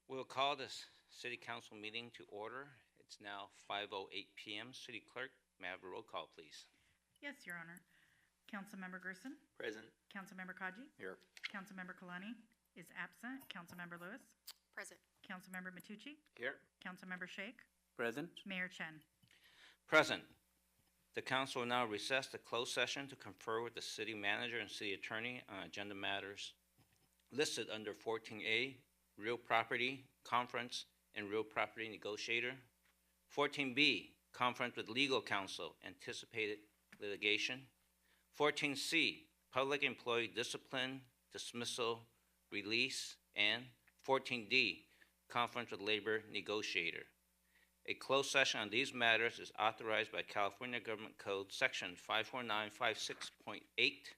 We'll call this city council meeting to order. It's now 5:08 p.m. City Clerk, may I have a roll call, please? Yes, Your Honor. Councilmember Gerson, Present. Councilmember Kaji, Here. Councilmember Kalani is absent, Councilmember Lewis, Present. Councilmember Matucci, Here. Councilmember Sheikh, Present. Mayor Chen. Present. The council will now recess the closed session to confer with the city manager and city attorney on agenda matters listed under 14A, real property, conference, and real property negotiator. 14B, conference with legal counsel, anticipated litigation. 14C, public employee discipline, dismissal, release. And 14D, conference with labor negotiator. A closed session on these matters is authorized by California Government Code Section 54956.8,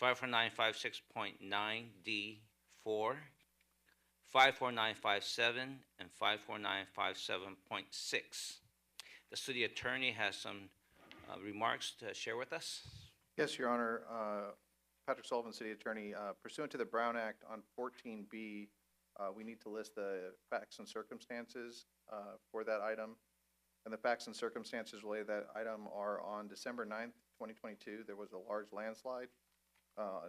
54956.9D4, 54957, and 54957.6. The city attorney has some remarks to share with us. Yes, Your Honor. Patrick Sullivan, City Attorney. Pursuant to the Brown Act on 14B, we need to list the facts and circumstances for that item. And the facts and circumstances related to that item are on December 9th, 2022, there was a large landslide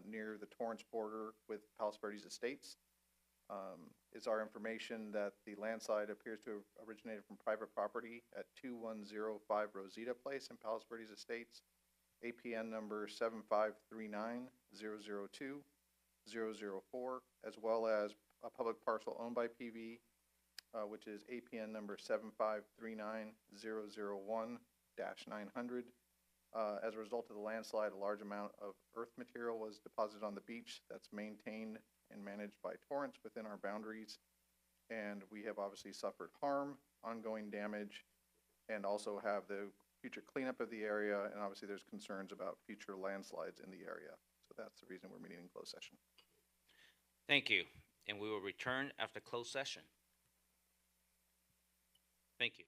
near the Torrance border with Palos Verdes Estates. It's our information that the landslide appears to have originated from private property at 2105 Rosita Place in Palos Verdes Estates, APN number 7539002-004, as well as a public parcel owned by PV, which is APN number 7539001-900. As a result of the landslide, a large amount of earth material was deposited on the beach that's maintained and managed by Torrance within our boundaries. And we have obviously suffered harm, ongoing damage, and also have the future cleanup of the area. And obviously there's concerns about future landslides in the area. So that's the reason we're meeting in closed session. Thank you. And we will return after closed session. Thank you.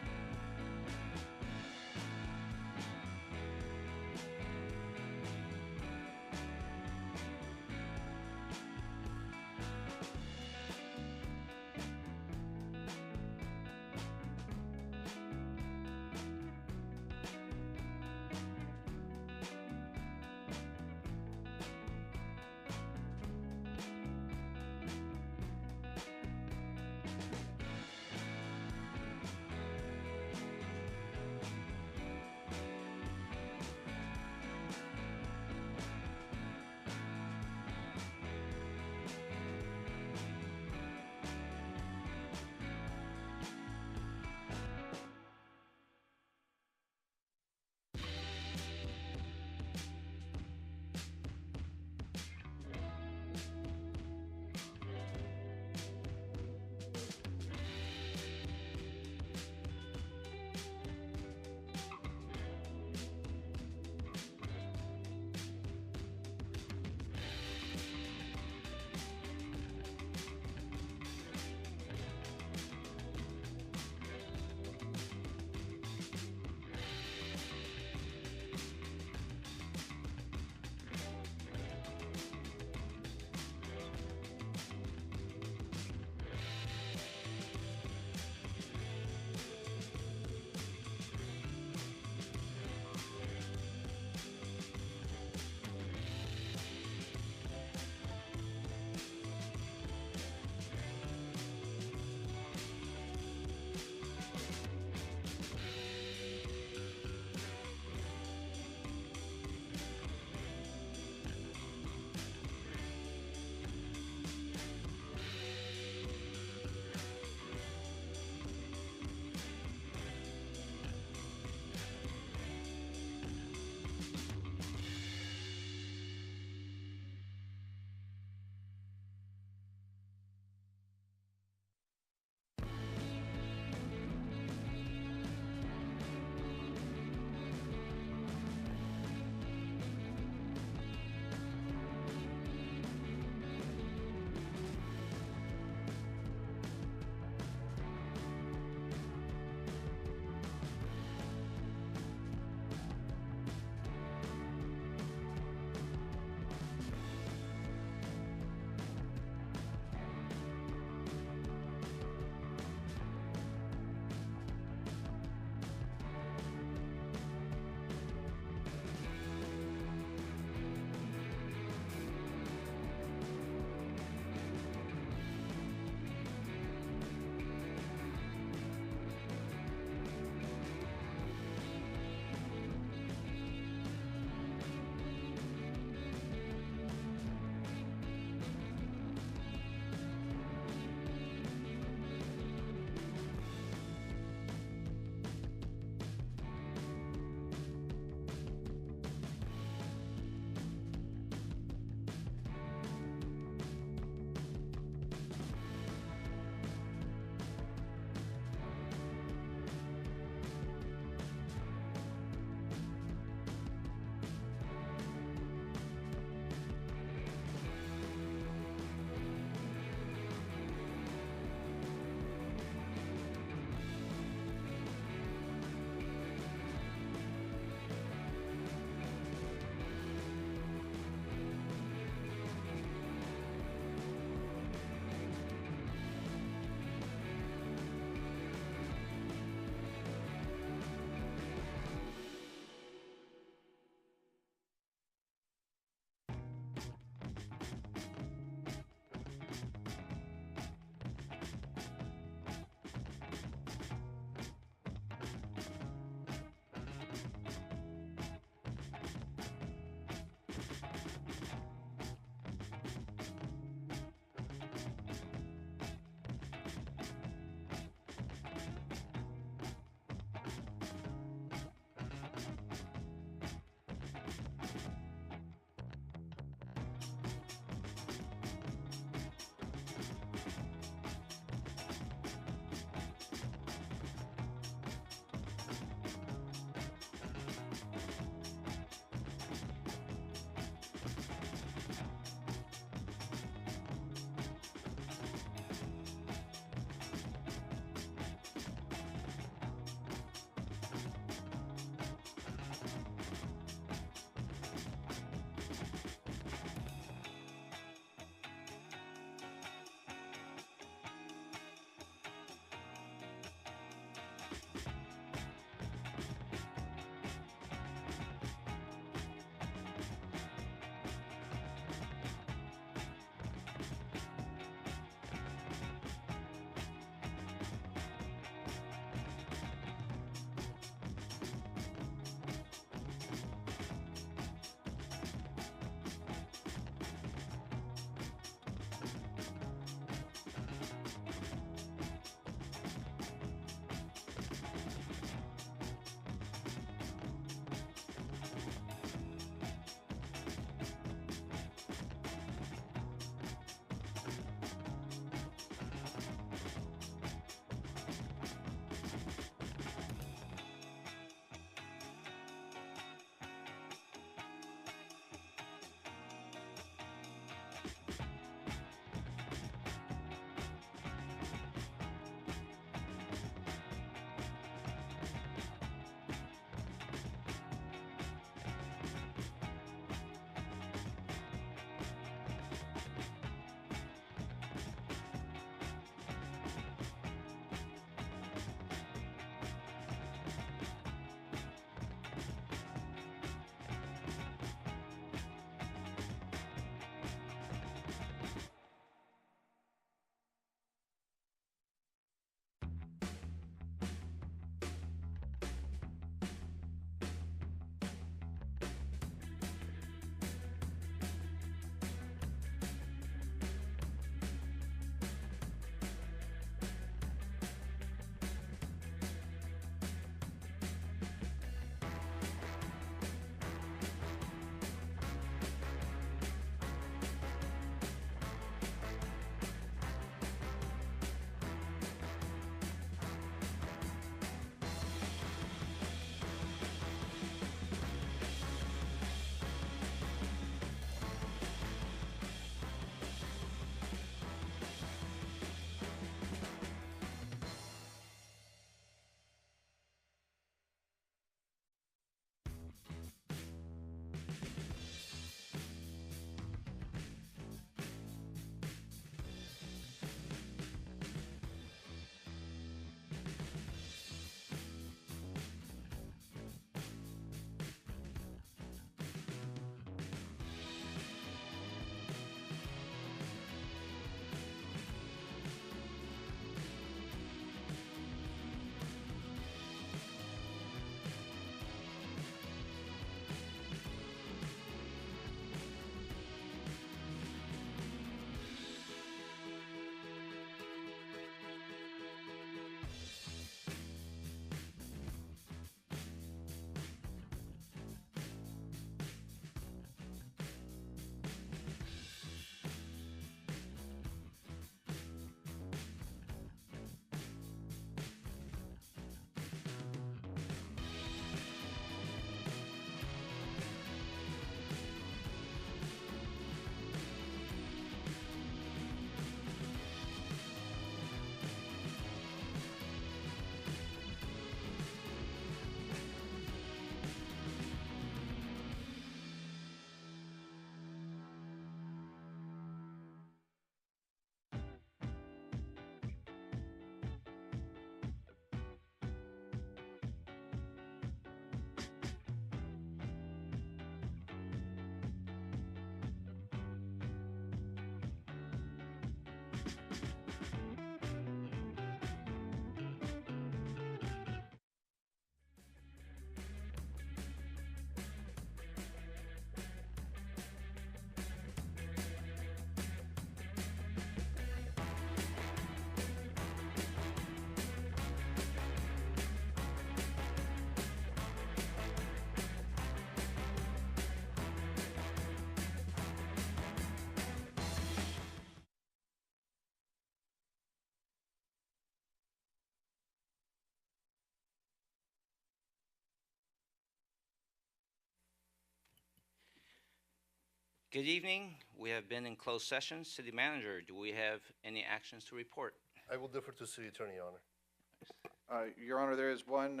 Good evening. We have been in closed session. City Manager, do we have any actions to report? I will defer to City Attorney, Your Honor. Your Honor, there is one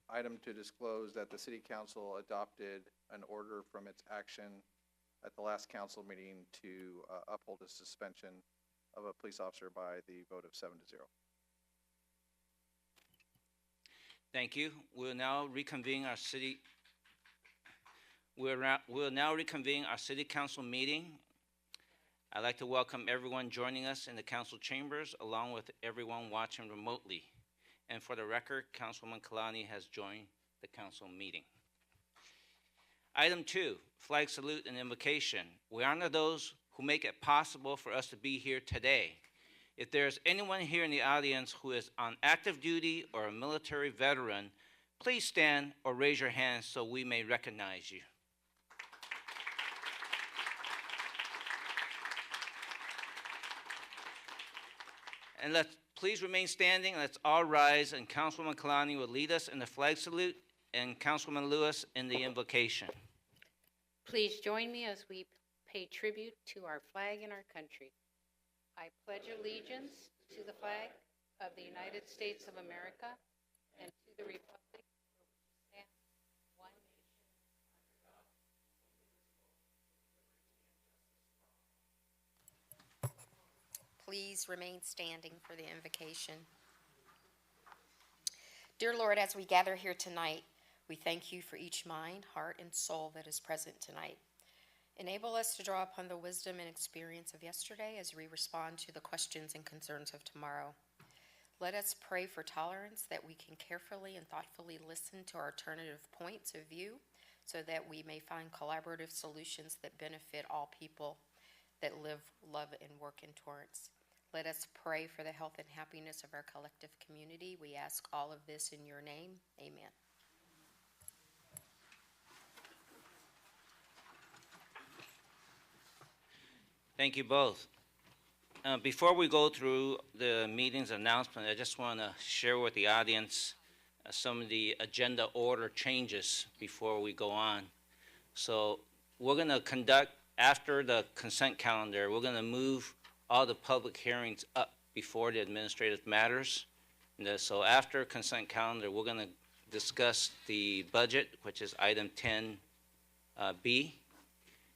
item to disclose that the City Council adopted an order from its action at the last council meeting to uphold a suspension of a police officer by the vote of 7-0. Thank you. We'll now reconvene our city council meeting. I'd like to welcome everyone joining us in the council chambers, along with everyone watching remotely. And for the record, Councilwoman Kalani has joined the council meeting. Item 2, flag salute and invocation. We honor those who make it possible for us to be here today. If there's anyone here in the audience who is on active duty or a military veteran, please stand or raise your hand so we may recognize you. And please remain standing. Let's all rise, and Councilwoman Kalani will lead us in the flag salute, and Councilman Lewis in the invocation. Please join me as we pay tribute to our flag and our country. I pledge allegiance to the flag of the United States of America and to the republic for which it stands, one nation, under God, indivisible. Please remain standing for the invocation. Dear Lord, as we gather here tonight, we thank you for each mind, heart, and soul that is present tonight. Enable us to draw upon the wisdom and experience of yesterday as we respond to the questions and concerns of tomorrow. Let us pray for tolerance, that we can carefully and thoughtfully listen to our alternative points of view so that we may find collaborative solutions that benefit all people that live, love, and work in Torrance. Let us pray for the health and happiness of our collective community. We ask all of this in your name. Amen. Thank you both. Before we go through the meeting's announcement, I just want to share with the audience some of the agenda order changes before we go on. So we're going to conduct, after the consent calendar, we're going to move all the public hearings up before the administrative matters. So after consent calendar, we're going to discuss the budget, which is item 10B.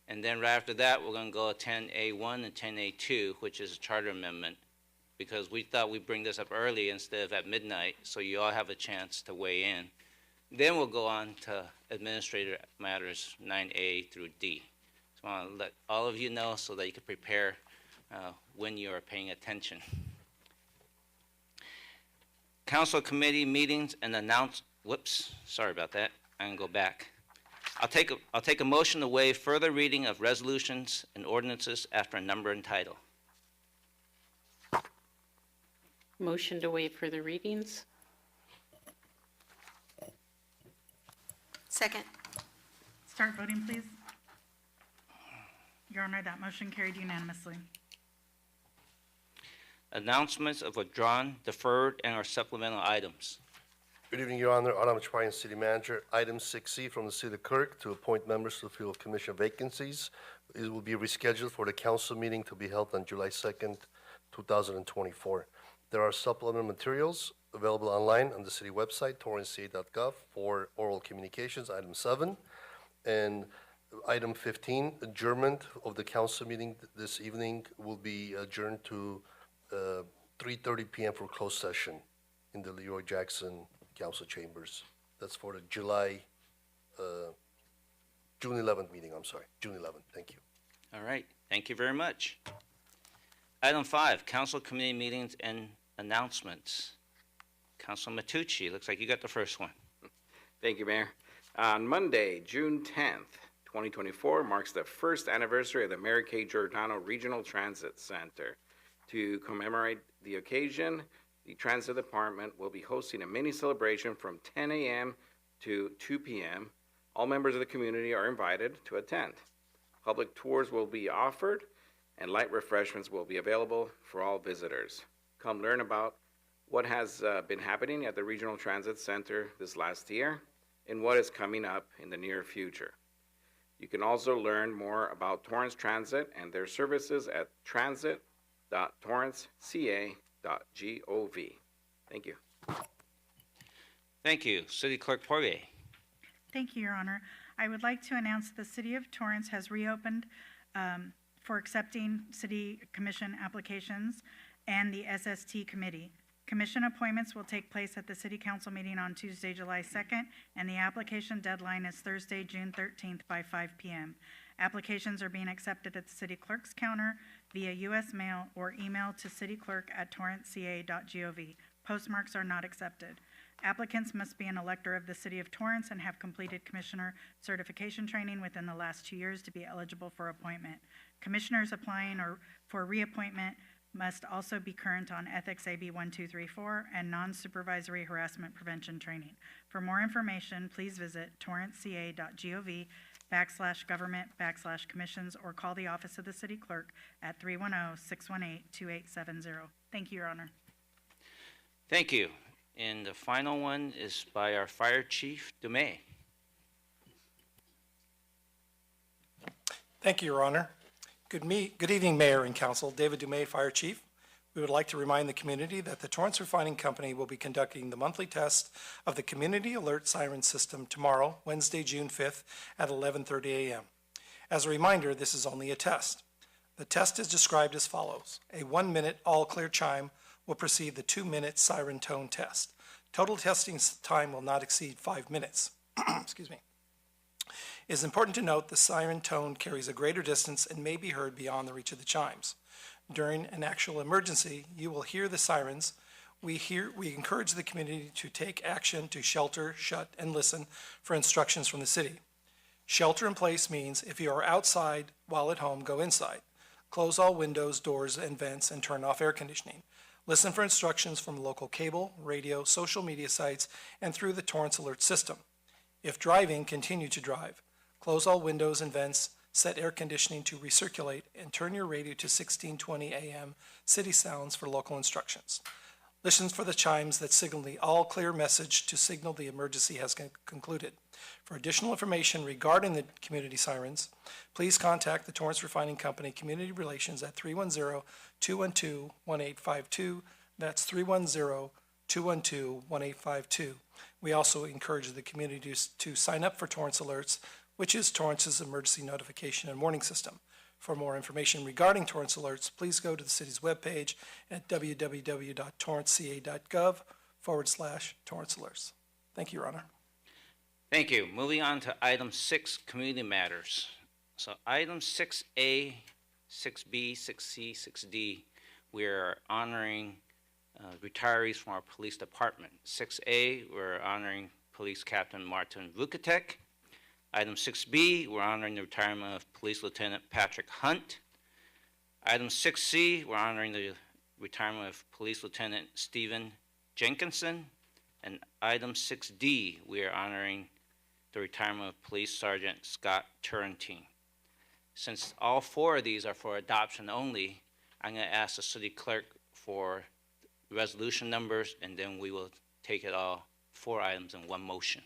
And then right after that, we're going to go 10A1 and 10A2, which is a charter amendment, because we thought we'd bring this up early instead of at midnight, so you all have a chance to weigh in. Then we'll go on to administrative matters 9A through D. So I want to let all of you know so that you can prepare when you are paying attention. Council committee meetings and sorry about that. I'm going to go back. I'll take a motion to waive further reading of resolutions and ordinances after a number and title. Motion to waive further readings. Second. Start voting, please. Your Honor, that motion carried unanimously. Announcements of withdrawn, deferred, and/or supplemental items. Good evening, Your Honor. Adam Chaparian, City Manager. Item 6C from the City Clerk to appoint members to fill commission vacancies. It will be rescheduled for the council meeting to be held on July 2nd, 2024. There are supplemental materials available online on the city website, torranceca.gov, for oral communications, item 7. And item 15, adjournment of the council meeting this evening will be adjourned to 3:30 p.m. for closed session in the Leroy Jackson council chambers. That's for the June 11th meeting, June 11th. Thank you. All right, thank you very much. Item 5, council committee meetings and announcements. Council Matucci, looks like you got the first one. Thank you, Mayor. On Monday, June 10th, 2024, marks the first anniversary of the Mary Kay Giordano Regional Transit Center. To commemorate the occasion, the Transit Department will be hosting a mini celebration from 10 a.m. to 2 p.m. All members of the community are invited to attend. Public tours will be offered, and light refreshments will be available for all visitors. Come learn about what has been happening at the Regional Transit Center this last year and what is coming up in the near future. You can also learn more about Torrance Transit and their services at transit.torranceca.gov. Thank you. Thank you. City Clerk Poirier. Thank you, Your Honor. I would like to announce the City of Torrance has reopened for accepting City Commission applications and the SST Committee. Commission appointments will take place at the City Council meeting on Tuesday, July 2nd, and the application deadline is Thursday, June 13th by 5 p.m. Applications are being accepted at the City Clerk's counter via U.S. mail or email to cityclerk@torranceca.gov. Postmarks are not accepted. Applicants must be an elector of the City of Torrance and have completed commissioner certification training within the last 2 years to be eligible for appointment. Commissioners applying or for reappointment must also be current on Ethics AB 1234 and non-supervisory harassment prevention training. For more information, please visit torranceca.gov/government/commissions or call the office of the city clerk at 310-618-2870. Thank you, Your Honor. Thank you. And the final one is by our Fire Chief, Dumais. Thank you, Your Honor. Good evening, Mayor and Council. David Dumais, Fire Chief. We would like to remind the community that the Torrance Refining Company will be conducting the monthly test of the Community Alert Siren System tomorrow, Wednesday, June 5th at 11:30 a.m. As a reminder, this is only a test. The test is described as follows. A 1-minute all-clear chime will precede the 2-minute siren tone test. Total testing time will not exceed 5 minutes. Excuse me. It is important to note the siren tone carries a greater distance and may be heard beyond the reach of the chimes. During an actual emergency, you will hear the sirens. We encourage the community to take action to shelter, shut, and listen for instructions from the city. Shelter in place means if you are outside while at home, go inside. Close all windows, doors, and vents, and turn off air conditioning. Listen for instructions from local cable, radio, social media sites, and through the Torrance Alert system. If driving, continue to drive. Close all windows and vents, set air conditioning to recirculate, and turn your radio to 1620 AM city sounds for local instructions. Listen for the chimes that signal the all-clear message to signal the emergency has concluded. For additional information regarding the community sirens, please contact the Torrance Refining Company Community Relations at 310-212-1852. That's 310-212-1852. We also encourage the community to sign up for Torrance Alerts, which is Torrance's emergency notification and warning system. For more information regarding Torrance Alerts, please go to the city's webpage at www.torranceca.gov/Torrance Alerts. Thank you, Your Honor. Thank you. Moving on to item 6, community matters. So item 6A, 6B, 6C, 6D, we're honoring retirees from our police department. 6A, we're honoring Police Captain Martin Vukatek. Item 6B, we're honoring the retirement of Police Lieutenant Patrick Hunt. Item 6C, we're honoring the retirement of Police Lieutenant Stephen Jenkinson. And item 6D, we are honoring the retirement of Police Sergeant Scott Turrentine. Since all 4 of these are for adoption only, I'm going to ask the city clerk for resolution numbers, and then we will take it all 4 items in one motion.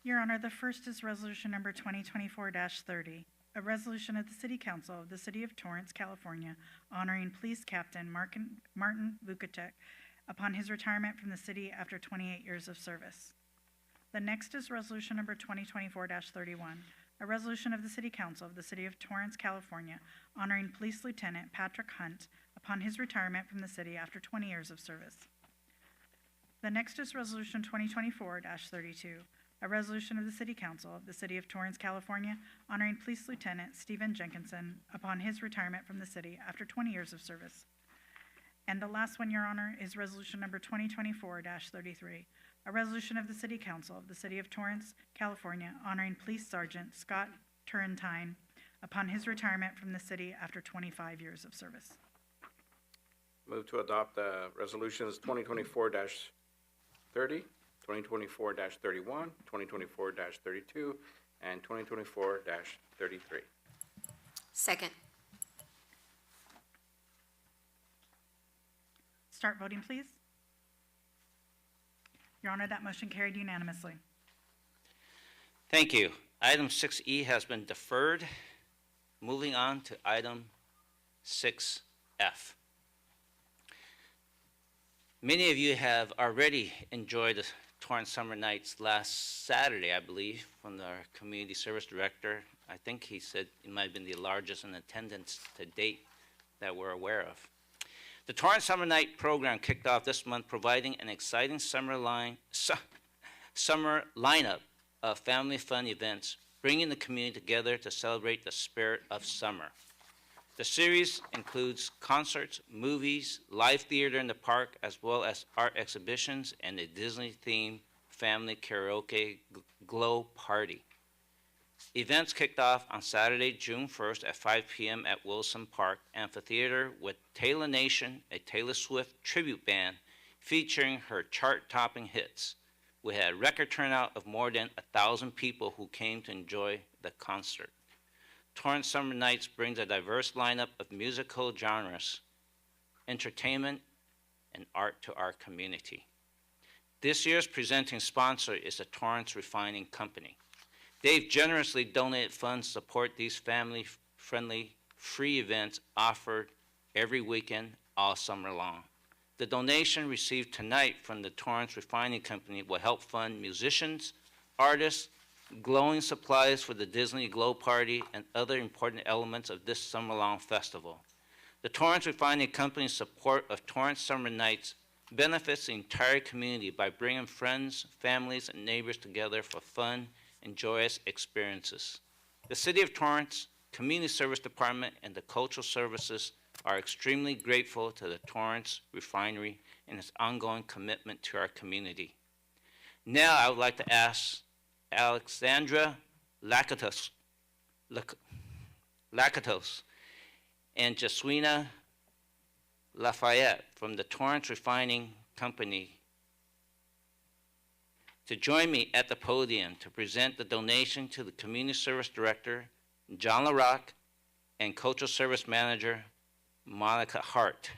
Your Honor, the first is resolution number 2024-30, a resolution of the City Council of the City of Torrance, California, honoring Police Captain Martin Vukatek upon his retirement from the city after 28 years of service. The next is resolution number 2024-31, a resolution of the City Council of the City of Torrance, California, honoring Police Lieutenant Patrick Hunt upon his retirement from the city after 20 years of service. The next is resolution 2024-32, a resolution of the City Council of the City of Torrance, California, honoring Police Lieutenant Stephen Jenkinson upon his retirement from the city after 20 years of service. And the last one, Your Honor, is resolution number 2024-33, a resolution of the City Council of the City of Torrance, California, honoring Police Sergeant Scott Turrentine upon his retirement from the city after 25 years of service. Move to adopt resolutions 2024-30, 2024-31, 2024-32, and 2024-33. Second. Start voting, please. Your Honor, that motion carried unanimously. Thank you. Item 6E has been deferred. Moving on to item 6F. Many of you have already enjoyed the Torrance Summer Nights last Saturday, I believe, from our community service director. I think he said it might have been the largest in attendance to date that we're aware of. The Torrance Summer Night program kicked off this month, providing an exciting summer lineup of family fun events, bringing the community together to celebrate the spirit of summer. The series includes concerts, movies, live theater in the park, as well as art exhibitions and a Disney-themed family karaoke glow party. Events kicked off on Saturday, June 1st at 5 p.m. at Wilson Park Amphitheater with Taylor Nation, a Taylor Swift tribute band featuring her chart-topping hits. We had a record turnout of more than 1,000 people who came to enjoy the concert. Torrance Summer Nights brings a diverse lineup of musical genres, entertainment, and art to our community. This year's presenting sponsor is the Torrance Refining Company. They've generously donated funds to support these family-friendly free events offered every weekend all summer long. The donation received tonight from the Torrance Refining Company will help fund musicians, artists, glowing supplies for the Disney Glow Party, and other important elements of this summer-long festival. The Torrance Refining Company's support of Torrance Summer Nights benefits the entire community by bringing friends, families, and neighbors together for fun and joyous experiences. The City of Torrance, Community Service Department, and the Cultural Services are extremely grateful to the Torrance Refinery and its ongoing commitment to our community. Now I would like to ask Alexandra Lakatos and Jaswina Lafayette from the Torrance Refining Company to join me at the podium to present the donation to the Community Service Director, John LaRock, and Cultural Service Manager, Monica Hart.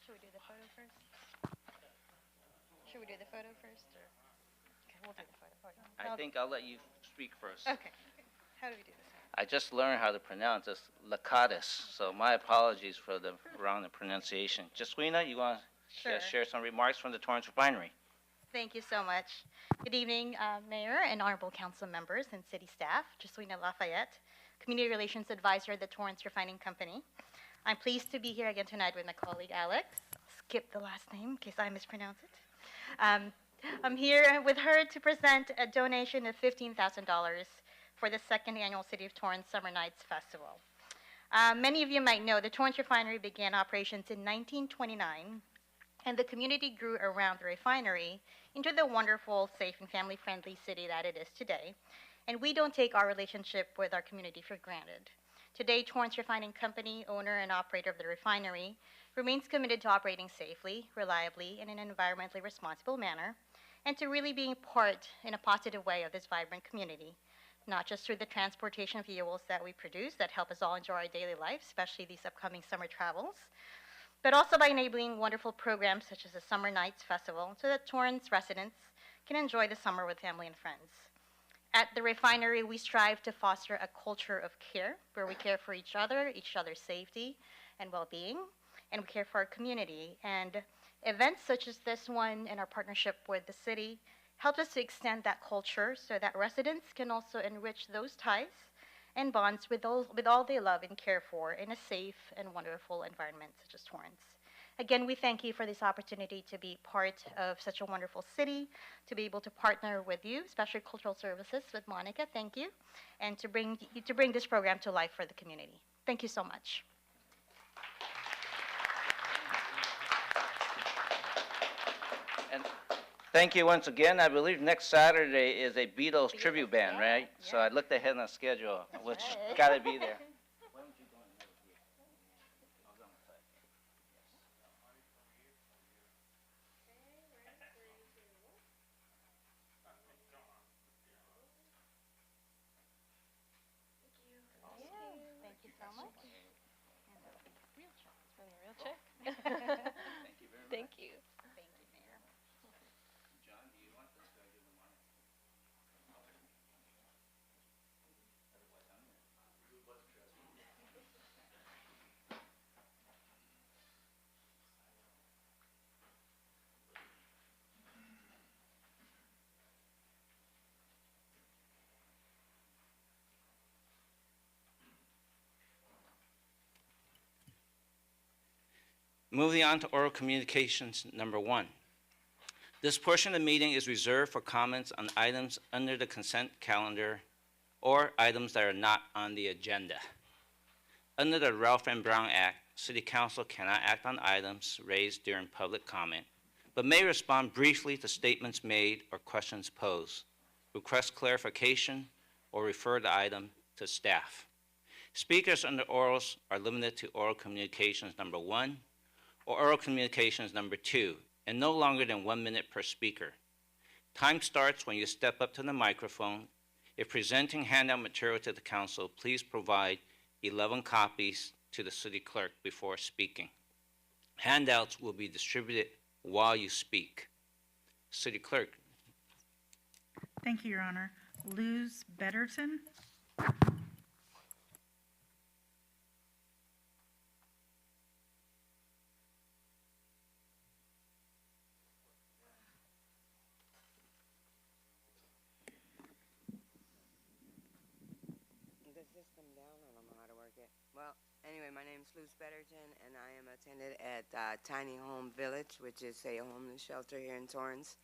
Should we do the photo first? Should we do the photo first, or? Okay, we'll do the photo. I think I'll let you speak first. Okay. How do we do this? I just learned how to pronounce this, Lakatos, so my apologies for the wrong pronunciation. Jaswina, you want to Sure. share some remarks from the Torrance Refinery? Thank you so much. Good evening, Mayor and Honorable Council members and city staff. Jaswina Lafayette, Community Relations Advisor at the Torrance Refining Company. I'm pleased to be here again tonight with my colleague Alex. Skip the last name in case I mispronounce it. I'm here with her to present a donation of $15,000 for the second annual City of Torrance Summer Nights Festival. Many of you might know the Torrance Refinery began operations in 1929, and the community grew around the refinery into the wonderful, safe, and family-friendly city that it is today. And we don't take our relationship with our community for granted. Today, Torrance Refining Company, owner and operator of the refinery, remains committed to operating safely, reliably, and in an environmentally responsible manner, and to really being part in a positive way of this vibrant community, not just through the transportation fuels that we produce that help us all enjoy our daily life, especially these upcoming summer travels, but also by enabling wonderful programs such as the Summer Nights Festival so that Torrance residents can enjoy the summer with family and friends. At the refinery, we strive to foster a culture of care where we care for each other's safety and well-being, and we care for our community. And events such as this one and our partnership with the city help us to extend that culture so that residents can also enrich those ties and bonds with all they love and care for in a safe and wonderful environment such as Torrance. Again, we thank you for this opportunity to be part of such a wonderful city, to be able to partner with you, especially Cultural Services with Monica, thank you, and to bring this program to life for the community. Thank you so much. And thank you once again. I believe next Saturday is a Beatles tribute band, yeah, right? So yeah. I looked ahead on the schedule, which right. got to be there. Thank you so much. Thank you. Moving on to oral communications number 1. This portion of the meeting is reserved for comments on items under the consent calendar or items that are not on the agenda. Under the Ralph M. Brown Act, City Council cannot act on items raised during public comment, but may respond briefly to statements made or questions posed, request clarification, or refer the item to staff. Speakers under orals are limited to oral communications number 1 or oral communications number 2, and no longer than 1 minute per speaker. Time starts when you step up to the microphone. If presenting handout material to the council, please provide 11 copies to the city clerk before speaking. Handouts will be distributed while you speak. City clerk. Thank you, Your Honor. Luz Betterton. The system down, I don't know how to work it. Well, anyway, my name's Luz Betterton, and I am attendant at Tiny Home Village, which is a homeless shelter here in Torrance.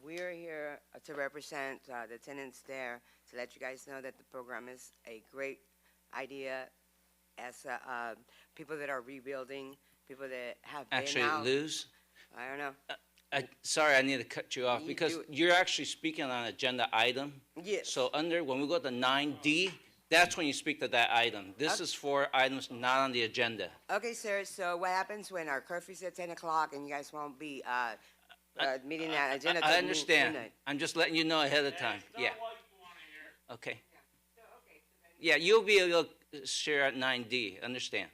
We're here to represent the tenants there to let you guys know that the program is a great idea as people that are rebuilding, people that have been Actually, out. Luz, I don't know. sorry, I need to cut you off You because do it. you're actually speaking on an agenda item. Yes. So when we go to 9D, that's when you speak to that item. This is for items not on the agenda. Okay, sir. So what happens when our curfew's at 10 o'clock and you guys won't be meeting that agenda? I till understand. midnight? I'm just letting you know ahead of time. Yeah. Okay. Yeah, you'll be able to share at 9D. Understand?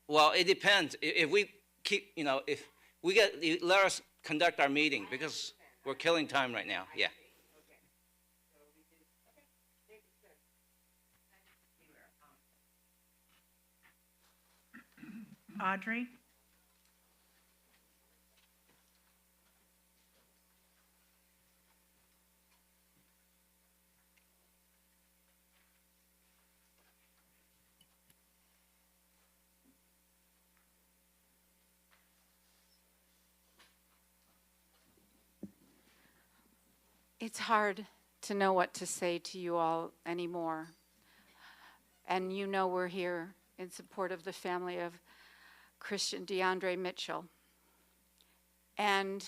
Well, it depends. If we keep, if we let us conduct our meeting because we're killing time right now. Yeah. Audrey. It's hard to know what to say to you all anymore. And you know we're here in support of the family of Christian DeAndre Mitchell. And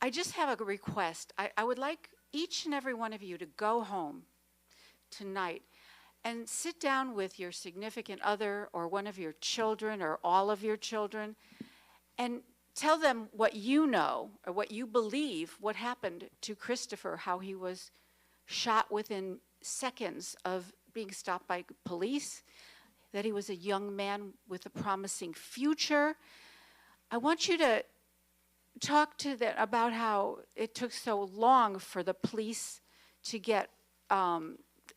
I just have a request. I would like each and every one of you to go home tonight and sit down with your significant other or one of your children or all of your children and tell them what you know or what you believe what happened to Christopher, how he was shot within seconds of being stopped by police, that he was a young man with a promising future. I want you to talk to them about how it took so long for the police to get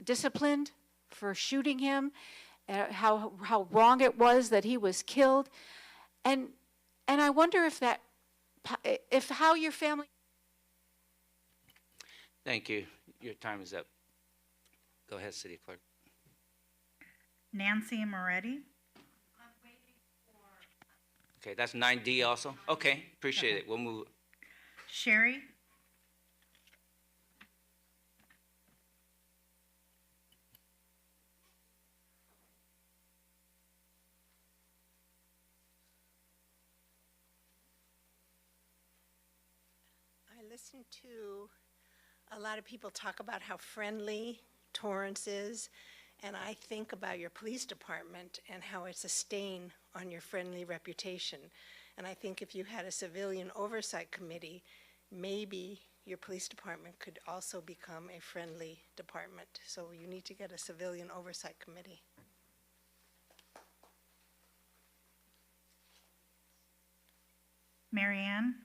disciplined for shooting him, how wrong it was that he was killed. And I wonder if how your family. Thank you. Your time is up. Go ahead, City Clerk. Nancy Moretti. Okay, that's 9D also? Okay, appreciate it. We'll move. Sherry. I listen to a lot of people talk about how friendly Torrance is, and I think about your police department and how it's a stain on your friendly reputation. And I think if you had a civilian oversight committee, maybe your police department could also become a friendly department. So you need to get a civilian oversight committee. Mary Ann?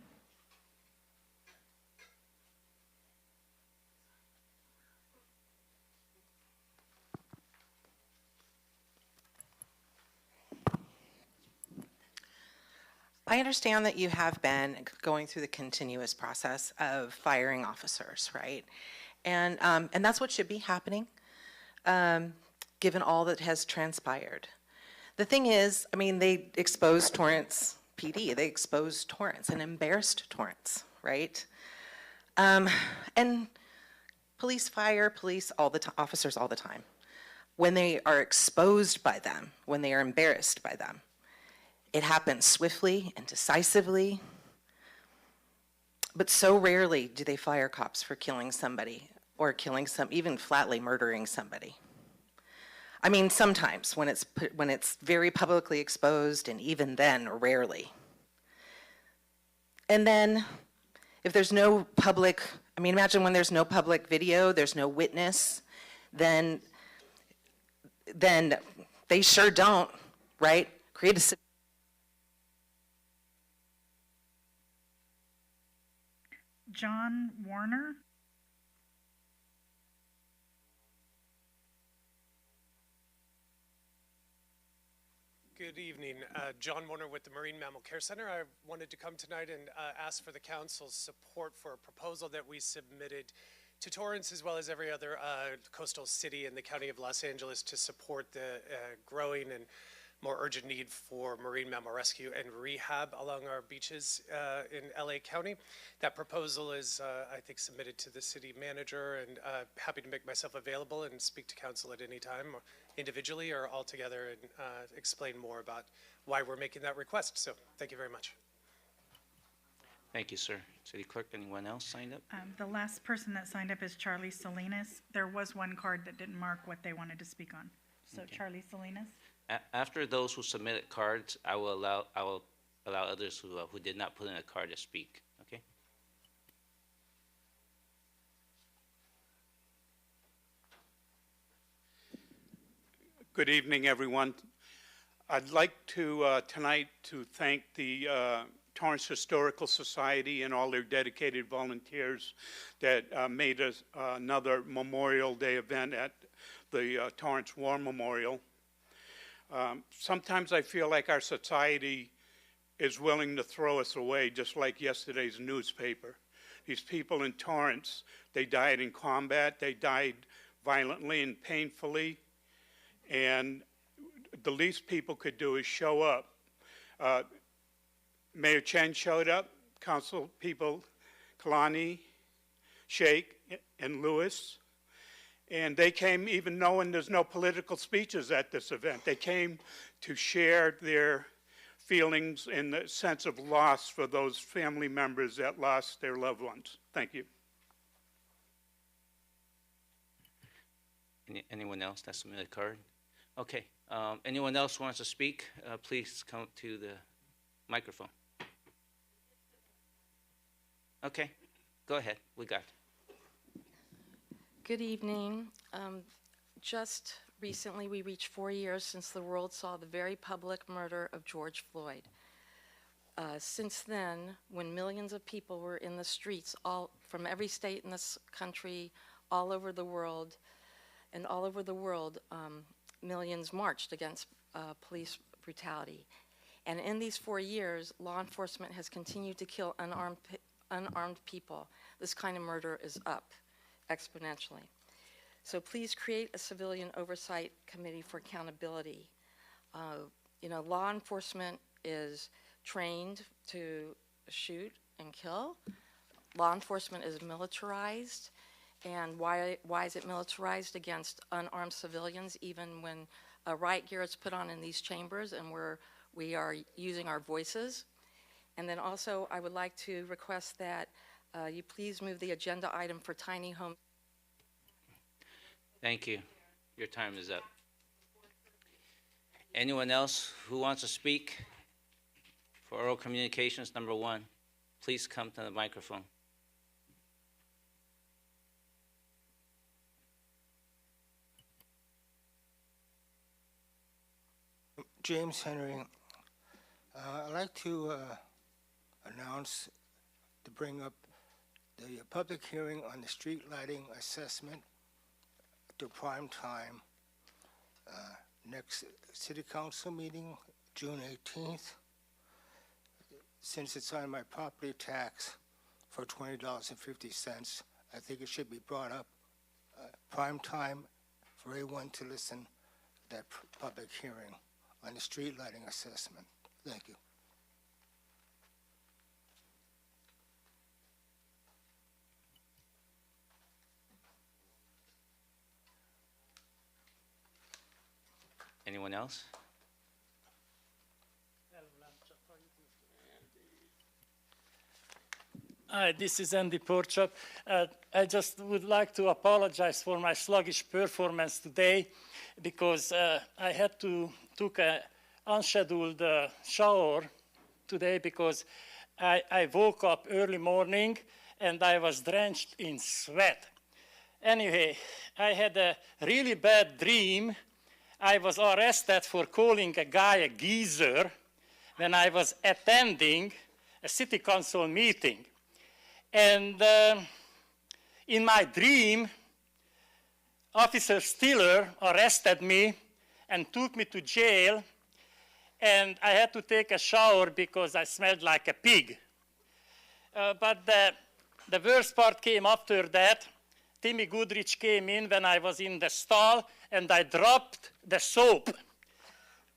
I understand that you have been going through the continuous process of firing officers, right? And that's what should be happening, given all that has transpired. The thing is, I mean, they exposed Torrance PD, they exposed Torrance and embarrassed Torrance, right? And police fire police all the time, officers all the time. When they are exposed by them, when they are embarrassed by them, it happens swiftly and decisively, but so rarely do they fire cops for killing somebody or killing even flatly murdering somebody. I mean, sometimes when it's very publicly exposed, and even then, rarely. And then, if there's no public, I mean, imagine when there's no public video, there's no witness, then they sure don't, right? Create a John Warner? Good evening. John Warner with the Marine Mammal Care Center. I wanted to come tonight and ask for the council's support for a proposal that we submitted to Torrance, as well as every other coastal city in the county of Los Angeles, to support the growing and more urgent need for marine mammal rescue and rehab along our beaches in LA County. That proposal is, I think, submitted to the city manager, and happy to make myself available and speak to council at any time, or individually or all together, and explain more about why we're making that request. So thank you very much. Thank you, sir. City Clerk, anyone else signed up? The last person that signed up is Charlie Salinas. There was one card that didn't mark what they wanted to speak on. So Okay. Charlie Salinas? After those who submitted cards, I will allow others who did not put in a card to speak, okay? Good evening, everyone. I'd like to tonight to thank the Torrance Historical Society and all their dedicated volunteers that made us another Memorial Day event at the Torrance War Memorial. Sometimes I feel like our society is willing to throw us away, just like yesterday's newspaper. These people in Torrance, they died in combat, they died violently and painfully, and the least people could do is show up. Mayor Chen showed up, council people Kalani, Sheikh, and Lewis, and they came even knowing there's no political speeches at this event. They came to share their feelings and the sense of loss for those family members that lost their loved ones. Thank you. Anyone else that submitted a card? Okay. Anyone else who wants to speak, please come to the microphone. Okay, go ahead. We got it. Good evening. Just recently, we reached 4 years since the world saw the very public murder of George Floyd. Since then, when millions of people were in the streets, all from every state in this country, all over the world, millions marched against police brutality. And in these 4 years, law enforcement has continued to kill unarmed people. This kind of murder is up exponentially. So please create a civilian oversight committee for accountability. Law enforcement is trained to shoot and kill. Law enforcement is militarized. And why is it militarized against unarmed civilians, even when riot gear is put on in these chambers and we are using our voices? And then also, I would like to request that you please move the agenda item for tiny homes. Thank you. Your time is up. Anyone else who wants to speak for oral communications number 1, please come to the microphone. James Henry. I'd like to announce to bring up the public hearing on the street lighting assessment to prime time. Next city council meeting, June 18th. Since it's on my property tax for $20.50, I think it should be brought up prime time for everyone to listen to that public hearing on the street lighting assessment. Thank you. Anyone else? Hi, this is Andy Porchop. I just would like to apologize for my sluggish performance today because I had to took an unscheduled shower today because I woke up early morning and I was drenched in sweat. Anyway, I had a really bad dream. I was arrested for calling a guy a geezer when I was attending a city council meeting. And in my dream, Officer Stiller arrested me and took me to jail, and I had to take a shower because I smelled like a pig. But the worst part came after that. Timmy Goodrich came in when I was in the stall, and I dropped the soap.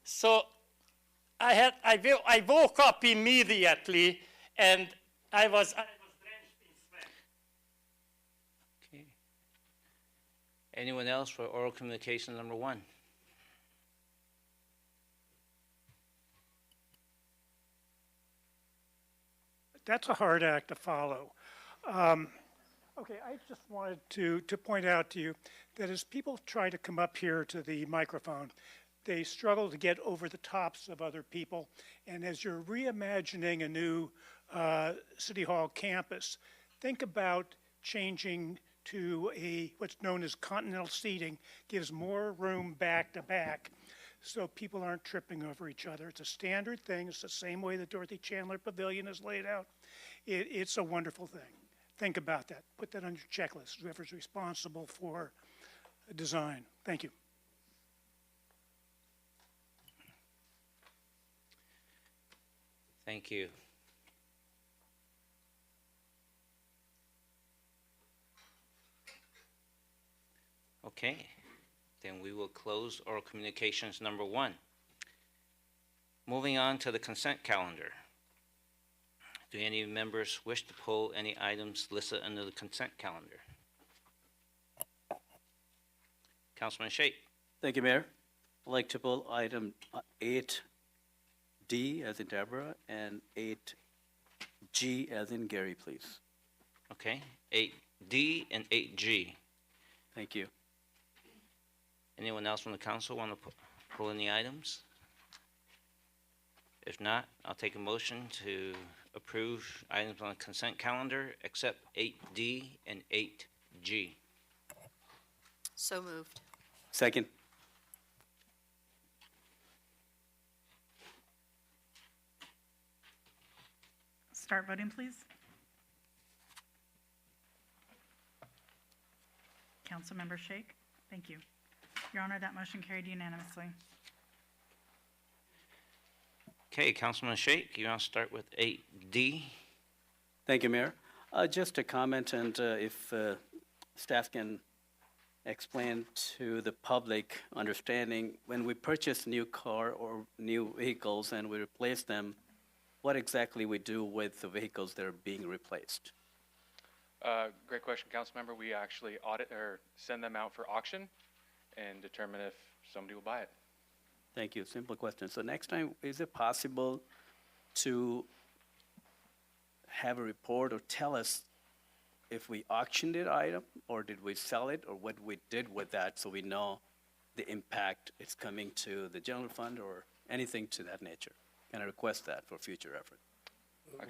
So I woke up immediately, and I was drenched in sweat. Okay. Anyone else for oral communication number 1? That's a hard act to follow. Okay, I just wanted to point out to you that as people try to come up here to the microphone, they struggle to get over the tops of other people. And as you're reimagining a new City Hall campus, think about changing to what's known as continental seating, gives more room back to back, so people aren't tripping over each other. It's a standard thing. It's the same way the Dorothy Chandler Pavilion is laid out. It's a wonderful thing. Think about that. Put that on your checklist, whoever's responsible for design. Thank you. Thank you. Okay, then we will close oral communications number 1. Moving on to the consent calendar. Do any members wish to pull any items listed under the consent calendar? Councilman Shake. Thank you, Mayor. I'd like to pull item 8D as in Deborah and 8G as in Gary, please. Okay, 8D and 8G. Thank you. Anyone else from the council want to pull any items? If not, I'll take a motion to approve items on the consent calendar except 8D and 8G. So moved. Second. Start voting, please. Councilmember Shake? Thank you. Your Honor, that motion carried unanimously. Okay, Councilman Shake, you want to start with 8D? Thank you, Mayor. Just a comment, and if staff can explain to the public understanding, when we purchase new car or new vehicles and we replace them, what exactly we do with the vehicles that are being replaced? Great question, Councilmember. We actually audit or send them out for auction and determine if somebody will buy it. Thank you. Simple question. So next time, is it possible to have a report or tell us if we auctioned the item or did we sell it or what we did with that so we know the impact it's coming to the general fund or anything to that nature? Can I request that for future effort?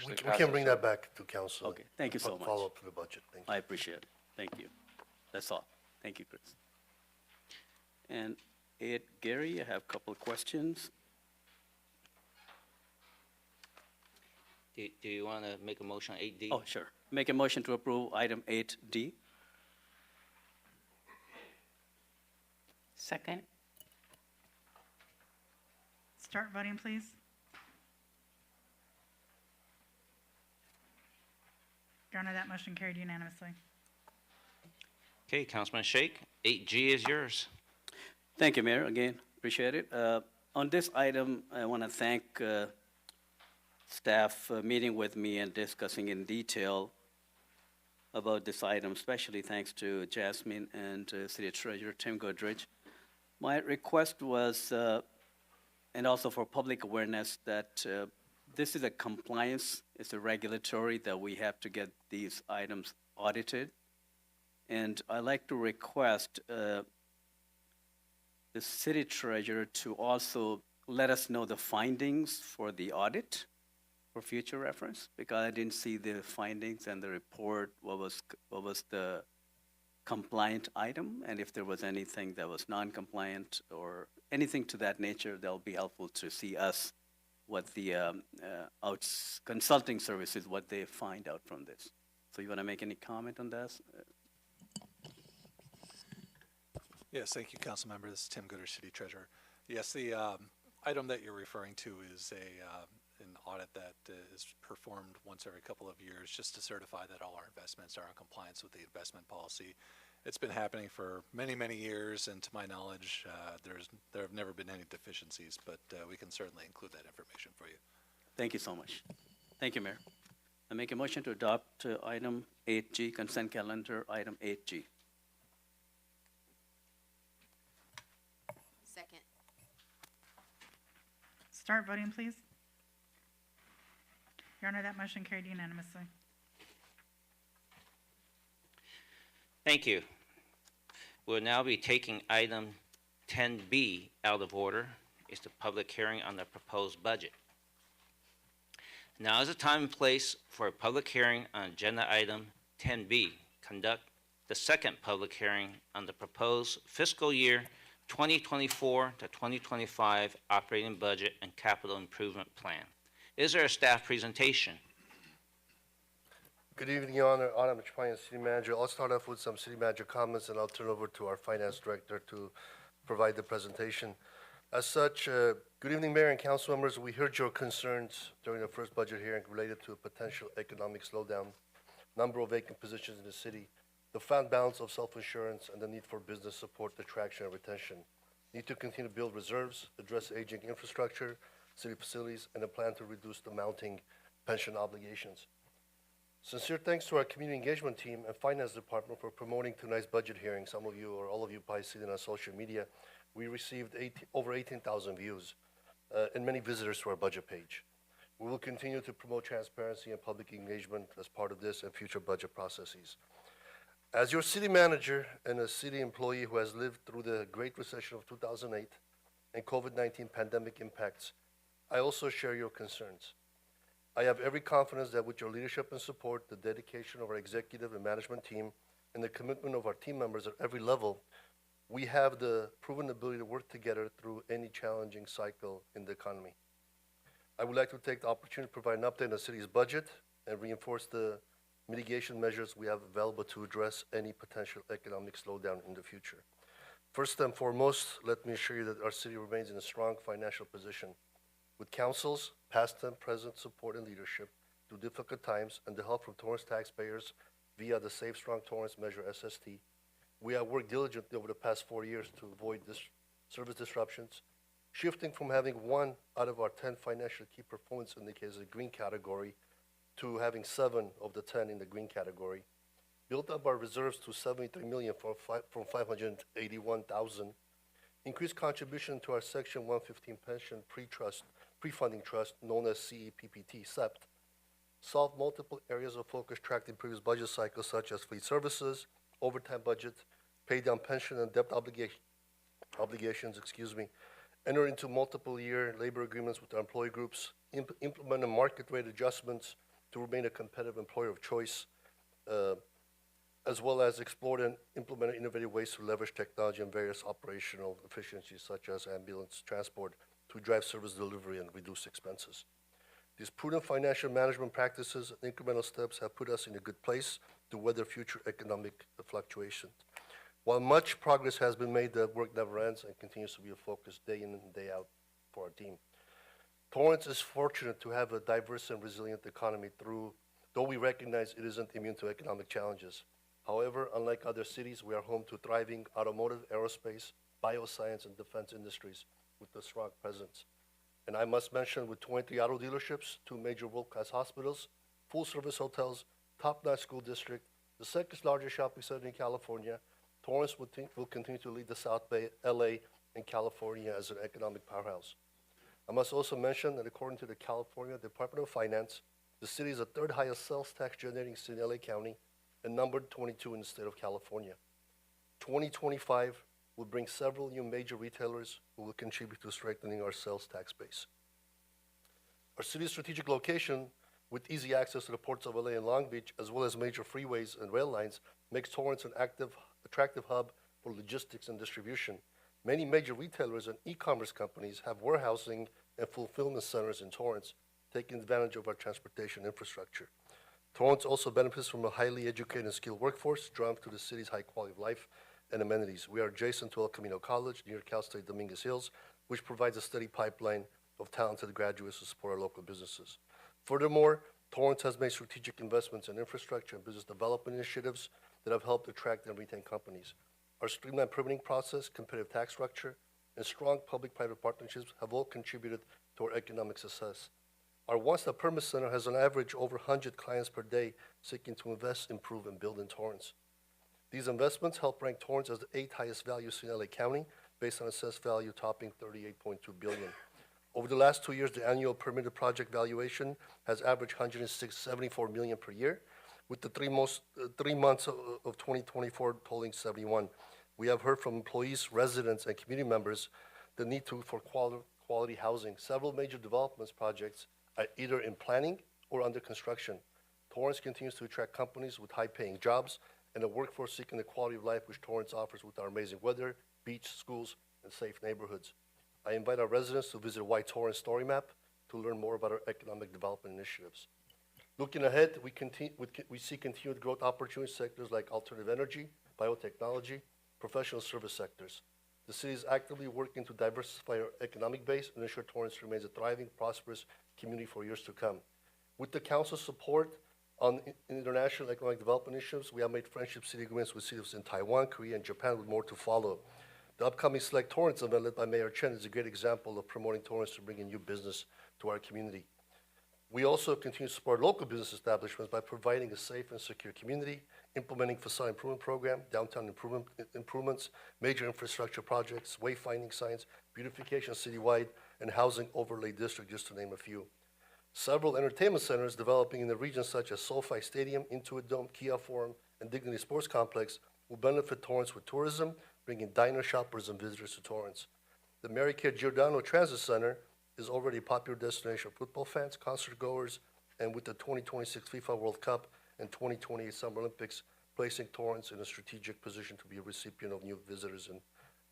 We can bring that back to council. Okay, thank you so much. Follow up to the budget. Thank you. I appreciate it. Thank you. That's all. Thank you, Chris. And Gary, I have a couple of questions. Do you want to make a motion on 8D? Oh, sure. Make a motion to approve item 8D. Second. Start voting, please. Your Honor, that motion carried unanimously. Okay, Councilman Shake, 8G is yours. Thank you, Mayor. Again, appreciate it. On this item, I want to thank staff meeting with me and discussing in detail about this item, especially thanks to Jasmine and City Treasurer Tim Goodrich. My request was, and also for public awareness, that this is a compliance, it's a regulatory that we have to get these items audited. And I'd like to request the City Treasurer to also let us know the findings for the audit for future reference, because I didn't see the findings and the report, what was the compliant item, and if there was anything that was non-compliant or anything to that nature, that'll be helpful to see us, what the consulting services, what they find out from this. So you want to make any comment on this? Yes, thank you, Council Member. This is Tim Gooder, City Treasurer. Yes, the item that you're referring to is an audit that is performed once every couple of years, just to certify that all our investments are in compliance with the investment policy. It's been happening for many, many years, and to my knowledge, there have never been any deficiencies, but we can certainly include that information for you. Thank you so much. Thank you, Mayor. I make a motion to adopt item 8G, consent calendar, item 8G. Second. Start voting, please. Your Honor, that motion carried unanimously. Thank you. We'll now be taking item 10B out of order. It's the public hearing on the proposed budget. Now is the time and place for a public hearing on agenda item 10B. Conduct the second public hearing on the proposed fiscal year 2024 to 2025 operating budget and capital improvement plan. Is there a staff presentation? Good evening, Your Honor. I'm Chapaian, City Manager. I'll start off with some City Manager comments, and I'll turn over to our Finance Director to provide the presentation. As such, good evening, Mayor and Council members. We heard your concerns during the first budget hearing related to a potential economic slowdown, number of vacant positions in the city, the fund balance of self-insurance, and the need for business support, attraction, and retention. Need to continue to build reserves, address aging infrastructure, city facilities, and a plan to reduce the mounting pension obligations. Sincere thanks to our community engagement team and finance department for promoting tonight's budget hearing. Some of you or all of you probably see it on social media. We received over 18,000 views and many visitors to our budget page. We will continue to promote transparency and public engagement as part of this and future budget processes. As your city manager and a city employee who has lived through the Great Recession of 2008 and COVID-19 pandemic impacts, I also share your concerns. I have every confidence that with your leadership and support, the dedication of our executive and management team, and the commitment of our team members at every level, we have the proven ability to work together through any challenging cycle in the economy. I would like to take the opportunity to provide an update on the city's budget and reinforce the mitigation measures we have available to address any potential economic slowdown in the future. First and foremost, let me assure you that our city remains in a strong financial position. With council's past and present support and leadership through difficult times and the help from Torrance taxpayers via the Save Strong Torrance measure SST, we have worked diligently over the past 4 years to avoid service disruptions, shifting from having 1 out of our 10 financial key performance indicators in the green category to having 7 of the 10 in the green category, built up our reserves to $73 million from $581,000, increased contribution to our Section 115 pension pre-funding trust known as CEPPT, SEPT, solved multiple areas of focus tracked in previous budget cycles such as fleet services, overtime budget, pay down pension and debt obligations, enter into multiple year labor agreements with our employee groups, implemented market rate adjustments to remain a competitive employer of choice, as well as explored and implemented innovative ways to leverage technology and various operational efficiencies such as ambulance transport to drive service delivery and reduce expenses. These prudent financial management practices and incremental steps have put us in a good place to weather future economic fluctuations. While much progress has been made, the work never ends and continues to be a focus day in and day out for our team. Torrance is fortunate to have a diverse and resilient economy though we recognize it isn't immune to economic challenges. However, unlike other cities, we are home to thriving automotive, aerospace, bioscience, and defense industries with a strong presence. And I must mention, with 23 auto dealerships, 2 major world-class hospitals, full-service hotels, top-notch school district, the second largest shopping center in California, Torrance will continue to lead the South Bay, LA, and California as an economic powerhouse. I must also mention that according to the California Department of Finance, the city is the 3rd highest sales tax generating city in LA County and numbered 22 in the state of California. 2025 will bring several new major retailers who will contribute to strengthening our sales tax base. Our city's strategic location, with easy access to the ports of LA and Long Beach, as well as major freeways and rail lines, makes Torrance an attractive hub for logistics and distribution. Many major retailers and e-commerce companies have warehousing and fulfillment centers in Torrance, taking advantage of our transportation infrastructure. Torrance also benefits from a highly educated and skilled workforce drawn to the city's high quality of life and amenities. We are adjacent to El Camino College near Cal State Dominguez Hills, which provides a steady pipeline of talented graduates to support our local businesses. Furthermore, Torrance has made strategic investments in infrastructure and business development initiatives that have helped attract and retain companies. Our streamlined permitting process, competitive tax structure, and strong public-private partnerships have all contributed to our economic success. Our one-stop permit center has on average over 100 clients per day seeking to invest, improve, and build in Torrance. These investments help rank Torrance as the 8th highest value city in LA County, based on assessed value topping $38.2 billion. Over the last 2 years, the annual permitted project valuation has averaged $174 million per year, with the 3 months of 2024 totaling 71. We have heard from employees, residents, and community members the need for quality housing. Several major development projects are either in planning or under construction. Torrance continues to attract companies with high-paying jobs and a workforce seeking the quality of life which Torrance offers with our amazing weather, beach, schools, and safe neighborhoods. I invite our residents to visit White Torrance Story Map to learn more about our economic development initiatives. Looking ahead, we see continued growth opportunities in sectors like alternative energy, biotechnology, professional service sectors. The city is actively working to diversify our economic base and ensure Torrance remains a thriving, prosperous community for years to come. With the council's support on international economic development initiatives, we have made friendship city agreements with cities in Taiwan, Korea, and Japan, with more to follow. The upcoming Select Torrance event led by Mayor Chen is a great example of promoting Torrance to bring in new business to our community. We also continue to support local business establishments by providing a safe and secure community, implementing facade improvement program, downtown improvements, major infrastructure projects, wayfinding signs, beautification citywide, and housing overlay district, just to name a few. Several entertainment centers developing in the region, such as SoFi Stadium, Intuit Dome, Kia Forum, and Dignity Sports Complex, will benefit Torrance with tourism, bringing diner shoppers and visitors to Torrance. The Mary Kay Giordano Transit Center is already a popular destination for football fans, concert goers, and with the 2026 FIFA World Cup and 2028 Summer Olympics, placing Torrance in a strategic position to be a recipient of new visitors and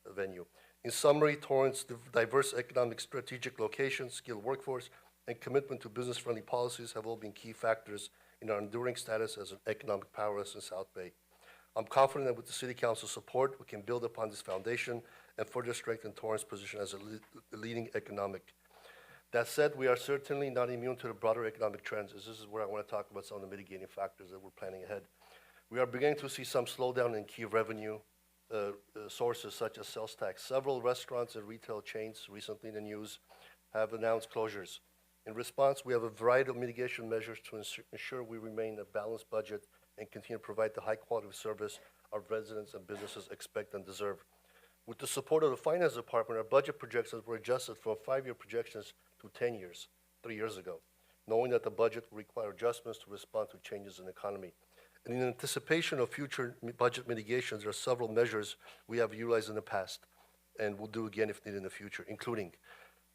a venue. In summary, Torrance's diverse economic strategic location, skilled workforce, and commitment to business-friendly policies have all been key factors in our enduring status as an economic powerhouse in South Bay. I'm confident that with the City Council's support, we can build upon this foundation and further strengthen Torrance's position as a leading economic. That said, we are certainly not immune to the broader economic trends, as this is where I want to talk about some of the mitigating factors that we're planning ahead. We are beginning to see some slowdown in key revenue sources such as sales tax. Several restaurants and retail chains recently in the news have announced closures. In response, we have a variety of mitigation measures to ensure we remain a balanced budget and continue to provide the high quality of service our residents and businesses expect and deserve. With the support of the Finance Department, our budget projections were adjusted from 5-year projections to 10 years, 3 years ago, knowing that the budget will require adjustments to respond to changes in the economy. And in anticipation of future budget mitigations, there are several measures we have utilized in the past and will do again if needed in the future, including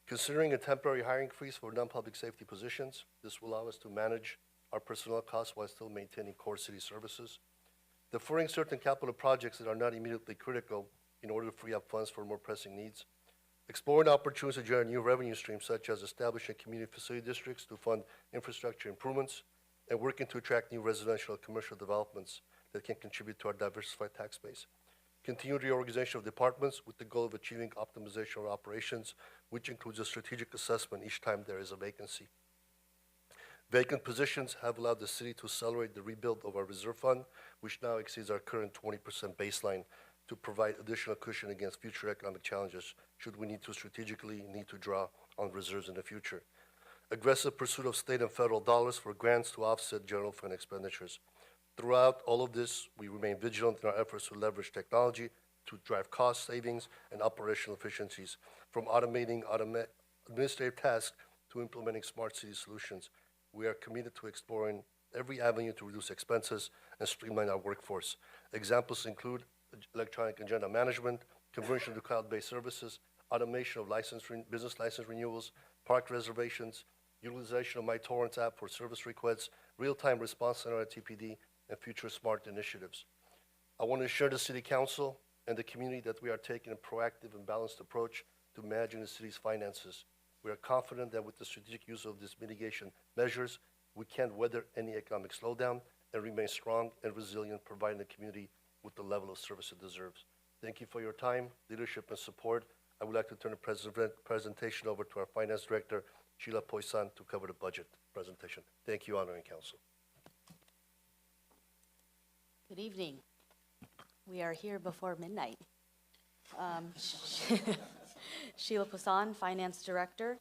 considering a temporary hiring freeze for non-public safety positions. This will allow us to manage our personnel costs while still maintaining core city services. Deferring certain capital projects that are not immediately critical in order to free up funds for more pressing needs. Exploring opportunities to generate new revenue streams such as establishing community facility districts to fund infrastructure improvements and working to attract new residential and commercial developments that can contribute to our diversified tax base. Continued reorganization of departments with the goal of achieving optimization of operations, which includes a strategic assessment each time there is a vacancy. Vacant positions have allowed the city to accelerate the rebuild of our reserve fund, which now exceeds our current 20% baseline to provide additional cushion against future economic challenges should we need to draw on reserves in the future. Aggressive pursuit of state and federal dollars for grants to offset general fund expenditures. Throughout all of this, we remain vigilant in our efforts to leverage technology to drive cost savings and operational efficiencies, from automating administrative tasks to implementing smart city solutions. We are committed to exploring every avenue to reduce expenses and streamline our workforce. Examples include electronic agenda management, conversion to cloud-based services, automation of business license renewals, park reservations, utilization of my Torrance app for service requests, real-time response center at TPD, and future smart initiatives. I want to assure the City Council and the community that we are taking a proactive and balanced approach to managing the city's finances. We are confident that with the strategic use of these mitigation measures, we can weather any economic slowdown and remain strong and resilient, providing the community with the level of service it deserves. Thank you for your time, leadership, and support. I would like to turn the presentation over to our Finance Director, Sheila Poisson, to cover the budget presentation. Thank you, Honoring Council. Good evening. We are here before midnight. Sheila Poisson, Finance Director.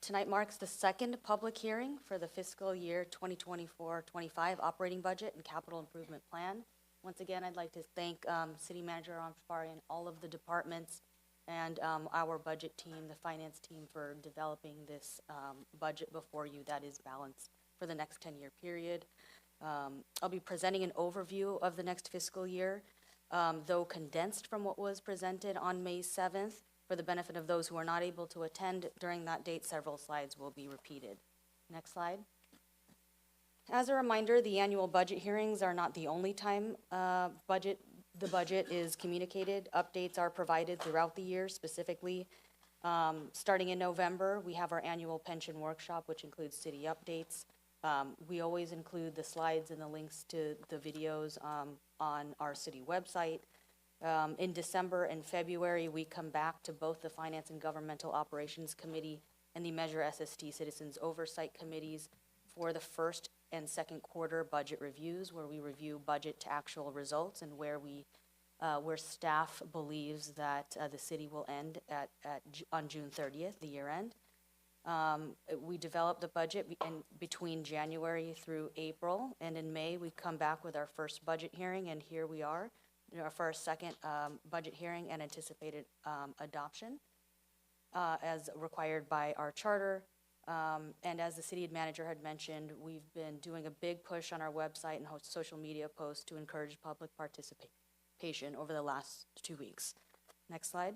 Tonight marks the second public hearing for the fiscal year 2024-25 operating budget and capital improvement plan. Once again, I'd like to thank City Manager Amshfari and all of the departments and our budget team, the finance team, for developing this budget before you that is balanced for the next 10-year period. I'll be presenting an overview of the next fiscal year, though condensed from what was presented on May 7th. For the benefit of those who are not able to attend during that date, several slides will be repeated. Next slide. As a reminder, the annual budget hearings are not the only time the budget is communicated. Updates are provided throughout the year. Specifically, starting in November, we have our annual pension workshop, which includes city updates. We always include the slides and the links to the videos on our city website. In December and February, we come back to both the Finance and Governmental Operations Committee and the Measure SST Citizens Oversight Committees for the first and second quarter budget reviews, where we review budget to actual results and where staff believes that the city will end on June 30th, the year end. We develop the budget between January through April, and in May we come back with our first budget hearing, and here we are for our second budget hearing and anticipated adoption as required by our charter. And as the city manager had mentioned, we've been doing a big push on our website and social media posts to encourage public participation over the last 2 weeks. Next slide.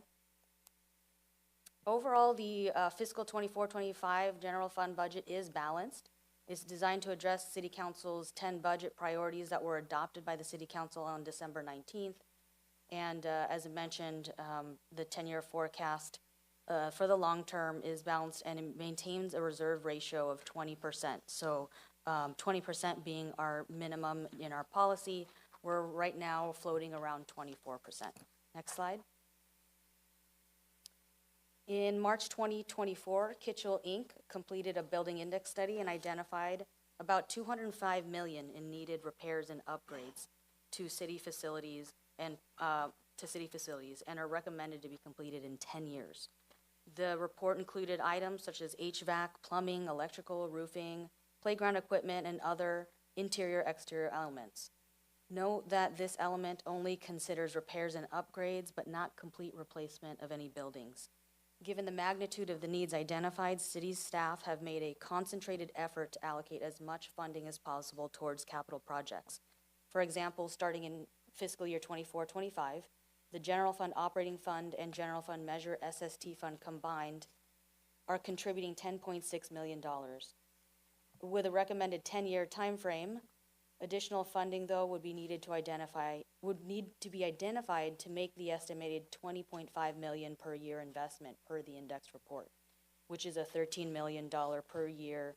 Overall, the fiscal 24-25 general fund budget is balanced. It's designed to address City Council's 10 budget priorities that were adopted by the City Council on December 19th. And as I mentioned, the 10-year forecast for the long term is balanced, and it maintains a reserve ratio of 20%. So 20% being our minimum in our policy. We're right now floating around 24%. Next slide. In March 2024, Kitchell Inc. completed a building index study and identified about $205 million in needed repairs and upgrades to city facilities and are recommended to be completed in 10 years. The report included items such as HVAC, plumbing, electrical, roofing, playground equipment, and other interior-exterior elements. Note that this element only considers repairs and upgrades, but not complete replacement of any buildings. Given the magnitude of the needs identified, city staff have made a concentrated effort to allocate as much funding as possible towards capital projects. For example, starting in fiscal year 24-25, the General Fund Operating Fund and General Fund Measure SST Fund combined are contributing $10.6 million. With a recommended 10-year time frame, Additional funding, though, would need to be identified to make the estimated 20.5 million per year investment per the index report, which is a $13 million per year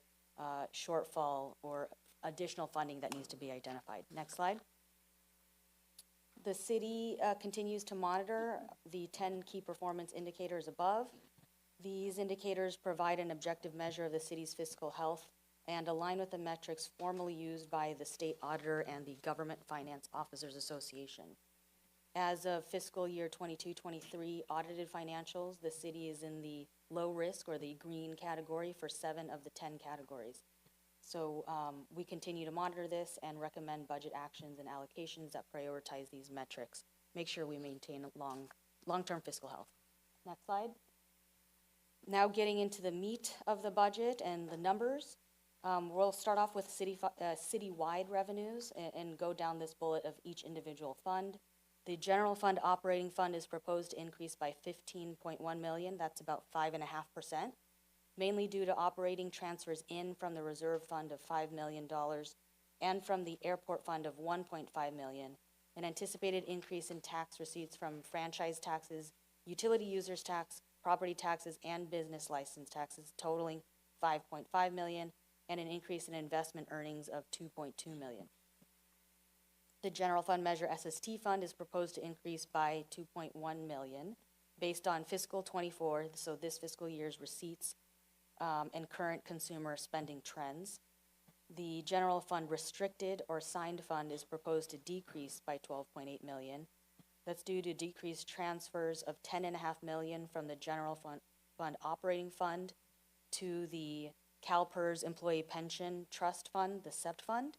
shortfall or additional funding that needs to be identified. Next slide. The city continues to monitor the 10 key performance indicators above. These indicators provide an objective measure of the city's fiscal health and align with the metrics formally used by the state auditor and the Government Finance Officers Association. As of fiscal year 22-23 audited financials, the city is in the low risk or the green category for 7 of the 10 categories. So we continue to monitor this and recommend budget actions and allocations that prioritize these metrics. Make sure we maintain long-term fiscal health. Next slide. Now getting into the meat of the budget and the numbers. We'll start off with citywide revenues and go down this bullet of each individual fund. The general fund operating fund is proposed to increase by 15.1 million. That's about 5.5%, mainly due to operating transfers in from the reserve fund of $5 million and from the airport fund of 1.5 million, an anticipated increase in tax receipts from franchise taxes, utility users tax, property taxes, and business license taxes totaling 5.5 million, and an increase in investment earnings of 2.2 million. The general fund measure SST fund is proposed to increase by 2.1 million based on fiscal 24, so this fiscal year's receipts and current consumer spending trends. The general fund restricted or signed fund is proposed to decrease by 12.8 million. That's due to decreased transfers of 10.5 million from the general fund operating fund to the CalPERS Employee Pension Trust Fund, the SEPT fund,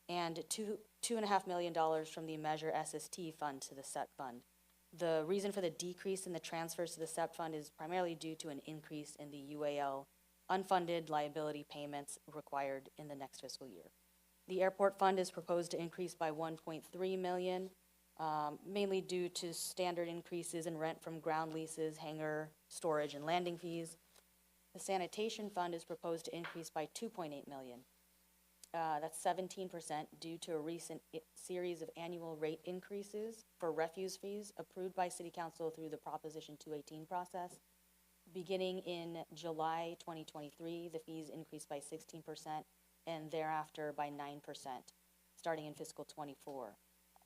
and $2.5 million from the measure SST fund to the SEPT fund. The reason for the decrease in the transfers to the SEPT fund is primarily due to an increase in the UAL unfunded liability payments required in the next fiscal year. The airport fund is proposed to increase by 1.3 million, mainly due to standard increases in rent from ground leases, hangar, storage, and landing fees. The sanitation fund is proposed to increase by 2.8 million. That's 17% due to a recent series of annual rate increases for refuse fees approved by City Council through the Proposition 218 process. Beginning in July 2023, the fees increased by 16% and thereafter by 9%, starting in fiscal 24.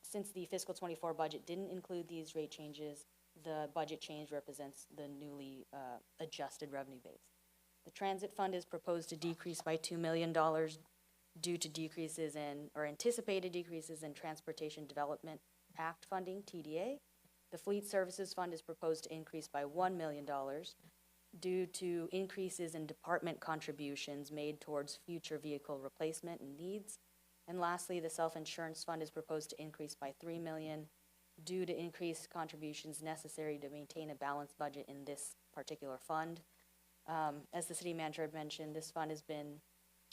Since the fiscal 24 budget didn't include these rate changes, the budget change represents the newly adjusted revenue base. The transit fund is proposed to decrease by $2 million due to decreases in, or anticipated decreases in Transportation Development Act funding, TDA. The fleet services fund is proposed to increase by $1 million due to increases in department contributions made towards future vehicle replacement and needs. And lastly, the self-insurance fund is proposed to increase by $3 million due to increased contributions necessary to maintain a balanced budget in this particular fund. As the city manager had mentioned, this fund has been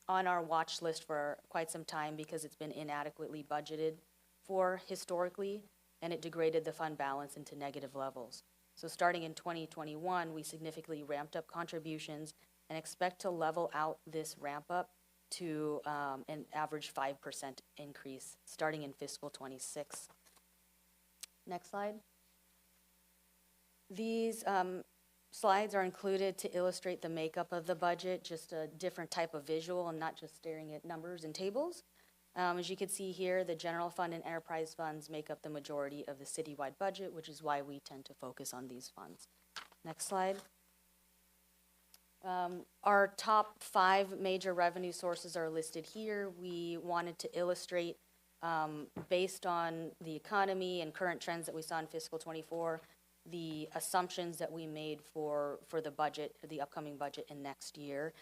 on our watch list for quite some time because it's been inadequately budgeted for historically, and it degraded the fund balance into negative levels. So starting in 2021, we significantly ramped up contributions and expect to level out this ramp up to an average 5% increase starting in fiscal 26. Next slide. These slides are included to illustrate the makeup of the budget, just a different type of visual and not just staring at numbers and tables. As you can see here, the general fund and enterprise funds make up the majority of the citywide budget, which is why we tend to focus on these funds. Next slide. Our top 5 major revenue sources are listed here. We wanted to illustrate, based on the economy and current trends that we saw in fiscal 24, the assumptions that we made for the budget, the upcoming budget in next year.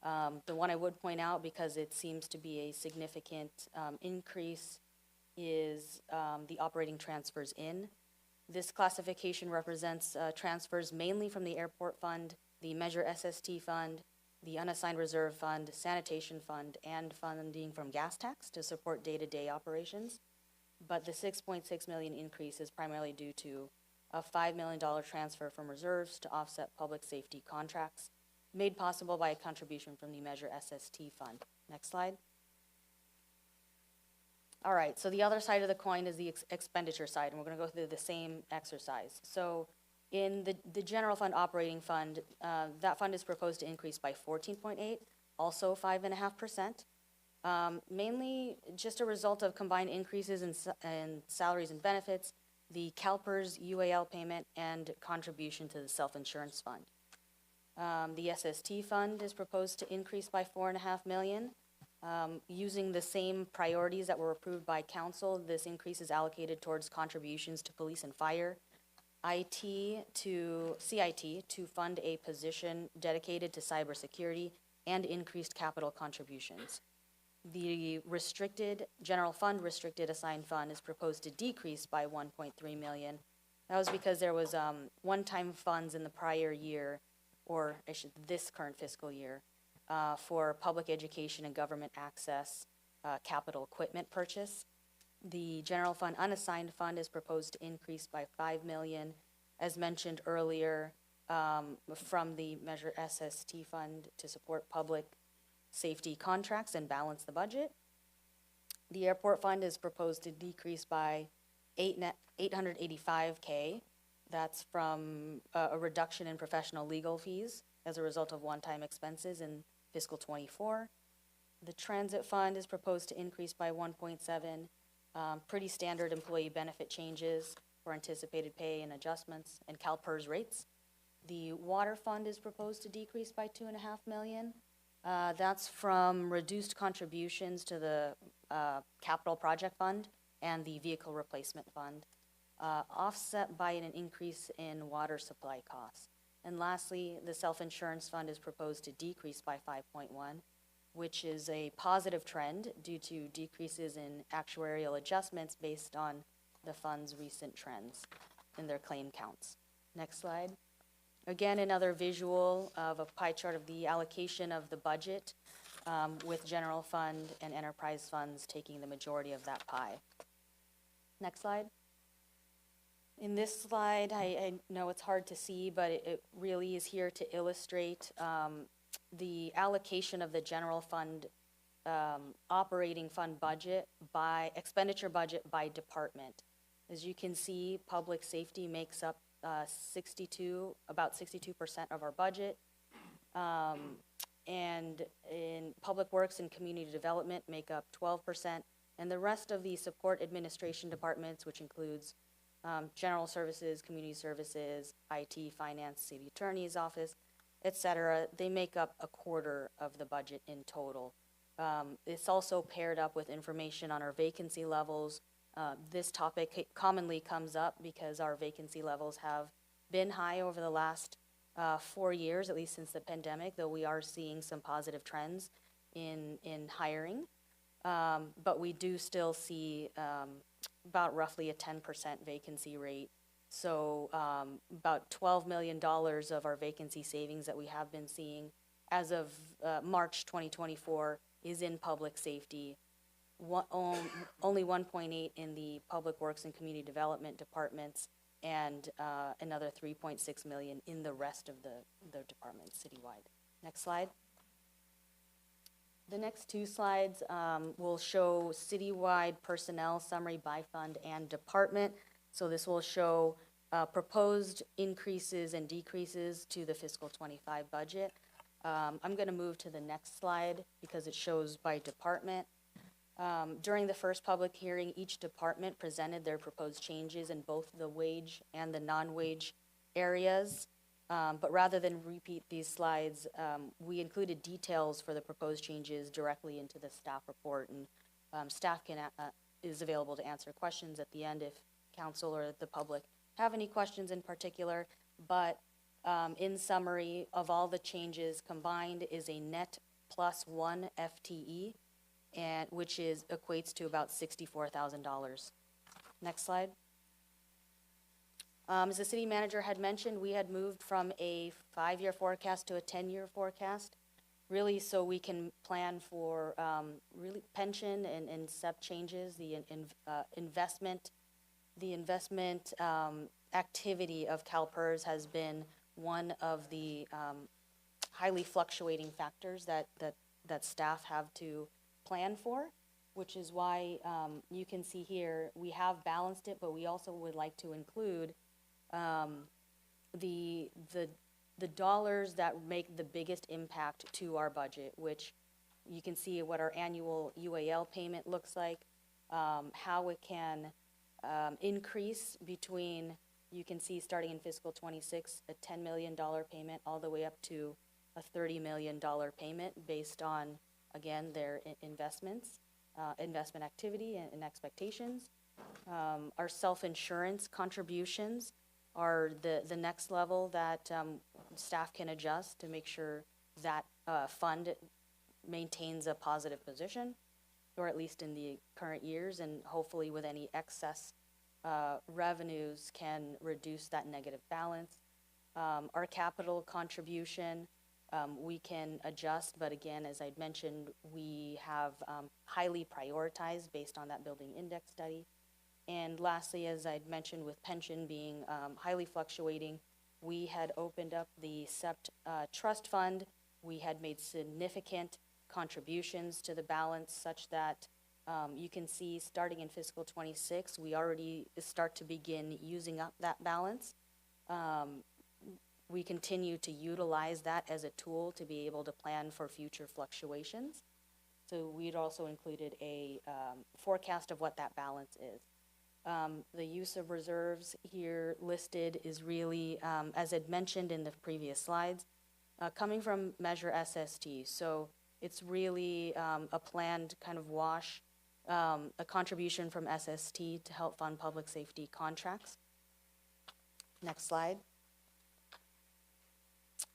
The one I would point out, because it seems to be a significant increase, is the operating transfers in. This classification represents transfers mainly from the airport fund, the measure SST fund, the unassigned reserve fund, sanitation fund, and funding from gas tax to support day-to-day operations. But the 6.6 million increase is primarily due to a $5 million transfer from reserves to offset public safety contracts, made possible by a contribution from the measure SST fund. Next slide. All right, so the other side of the coin is the expenditure side, and we're gonna go through the same exercise. So in the general fund operating fund, that fund is proposed to increase by 14.8, also 5.5%. Mainly just a result of combined increases in salaries and benefits, the CalPERS UAL payment, and contribution to the self-insurance fund. The SST fund is proposed to increase by $4.5 million. Using the same priorities that were approved by council, this increase is allocated towards contributions to police and fire, CIT to fund a position dedicated to cybersecurity, and increased capital contributions. The general fund restricted assigned fund is proposed to decrease by $1.3 million. That was because there was one-time funds in the prior year, or this current fiscal year, for public education and government access capital equipment purchase. The general fund unassigned fund is proposed to increase by $5 million, as mentioned earlier, from the Measure SST fund to support public safety contracts and balance the budget. The airport fund is proposed to decrease by $885K. That's from a reduction in professional legal fees as a result of one-time expenses in fiscal 24. The transit fund is proposed to increase by 1.7, pretty standard employee benefit changes for anticipated pay and adjustments and CalPERS rates. The water fund is proposed to decrease by $2.5 million. That's from reduced contributions to the capital project fund and the vehicle replacement fund, offset by an increase in water supply costs. And lastly, the self-insurance fund is proposed to decrease by 5.1, which is a positive trend due to decreases in actuarial adjustments based on the fund's recent trends in their claim counts. Next slide. Again, another visual of a pie chart of the allocation of the budget, with general fund and enterprise funds taking the majority of that pie. Next slide. In this slide, I know it's hard to see, but it really is here to illustrate the allocation of the general fund operating fund budget by expenditure budget by department. As you can see, public safety makes up about 62% of our budget. And in public works and community development make up 12%. And the rest of the support administration departments, which includes general services, community services, IT, finance, city attorney's office, etc., they make up a quarter of the budget in total. It's also paired up with information on our vacancy levels. This topic commonly comes up because our vacancy levels have been high over the last 4 years, at least since the pandemic, though we are seeing some positive trends in hiring. But we do still see about roughly a 10% vacancy rate. So about $12 million of our vacancy savings that we have been seeing as of March 2024 is in public safety. Only 1.8 in the public works and community development departments, and another 3.6 million in the rest of the departments citywide. Next slide. The next two slides will show citywide personnel summary by fund and department. So this will show proposed increases and decreases to the fiscal 25 budget. I'm going to move to the next slide because it shows by department. During the first public hearing, each department presented their proposed changes in both the wage and the non-wage areas. But rather than repeat these slides, we included details for the proposed changes directly into the staff report, and staff is available to answer questions at the end if council or the public have any questions in particular. But in summary, of all the changes combined is a net +1 FTE, and which equates to about $64,000. Next slide. As the city manager had mentioned, we had moved from a 5-year forecast to a 10-year forecast, really so we can plan for really pension and SEP changes, the investment activity of CalPERS has been one of the highly fluctuating factors that staff have to plan for, which is why you can see here, we have balanced it, but we also would like to include the dollars that make the biggest impact to our budget, which you can see what our annual UAL payment looks like, how it can increase between, you can see starting in fiscal 26, a $10 million payment all the way up to a $30 million payment based on, again, their investments, investment activity and expectations. Our self-insurance contributions are the next level that staff can adjust to make sure that fund maintains a positive position, or at least in the current years, and hopefully with any excess revenues can reduce that negative balance. Our capital contribution, we can adjust, but again, as I'd mentioned, we have highly prioritized based on that building index study. And lastly, as I'd mentioned, with pension being highly fluctuating, we had opened up the SEPT trust fund. We had made significant contributions to the balance such that you can see starting in fiscal 26, we already start to begin using up that balance. We continue to utilize that as a tool to be able to plan for future fluctuations. So we'd also included a forecast of what that balance is. The use of reserves here listed is really, as I'd mentioned in the previous slides, coming from Measure SST. So it's really a planned kind of wash, a contribution from SST to help fund public safety contracts. Next slide.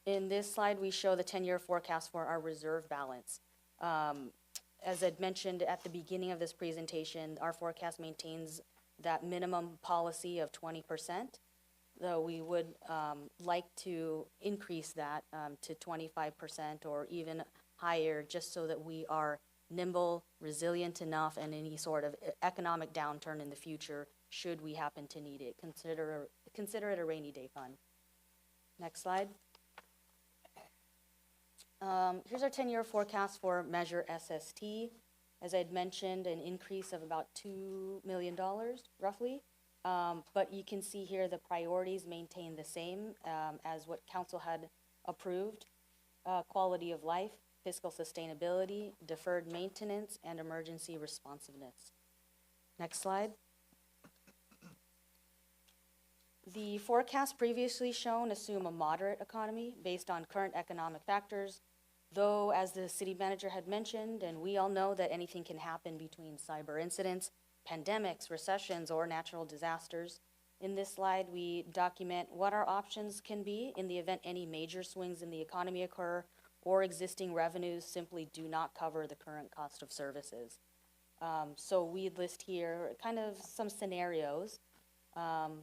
In this slide, we show the 10-year forecast for our reserve balance. As I'd mentioned at the beginning of this presentation, our forecast maintains that minimum policy of 20%, though we would like to increase that to 25% or even higher, just so that we are nimble, resilient enough, and any sort of economic downturn in the future, should we happen to need it. Consider it a rainy day fund. Next slide. Here's our 10-year forecast for Measure SST. As I'd mentioned, an increase of about $2 million, roughly. But you can see here the priorities maintain the same as what council had approved. Quality of life, fiscal sustainability, deferred maintenance, and emergency responsiveness. Next slide. The forecast previously shown assume a moderate economy based on current economic factors, though, as the city manager had mentioned, and we all know that anything can happen between cyber incidents, pandemics, recessions, or natural disasters. In this slide, we document what our options can be in the event any major swings in the economy occur or existing revenues simply do not cover the current cost of services. So we list here kind of some scenarios.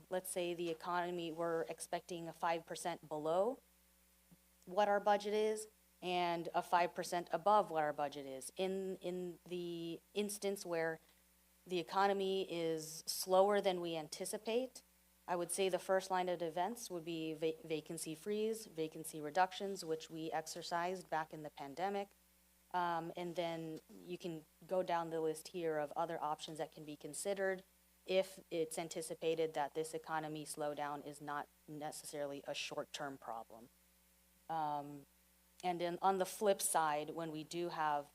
Let's say the economy, we're expecting a 5% below what our budget is and a 5% above what our budget is. In the instance where the economy is slower than we anticipate, I would say the first line of defense would be vacancy freeze, vacancy reductions, which we exercised back in the pandemic. And then you can go down the list here of other options that can be considered if it's anticipated that this economy slowdown is not necessarily a short-term problem. And then on the flip side, when we do have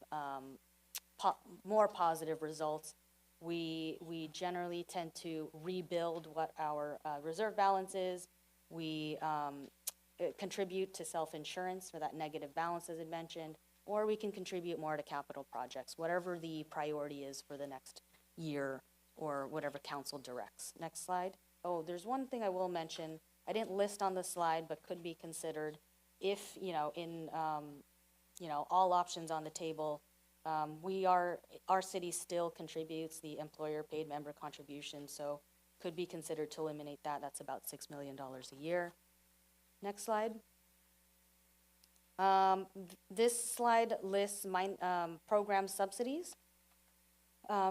more positive results, we generally tend to rebuild what our reserve balance is. We contribute to self-insurance for that negative balance, as I mentioned, or we can contribute more to capital projects, whatever the priority is for the next year or whatever council directs. Next slide. Oh, there's one thing I will mention. I didn't list on the slide, but could be considered if, in, all options on the table. Our city still contributes the employer paid member contribution, so could be considered to eliminate that. That's about $6 million a year. Next slide. This slide lists program subsidies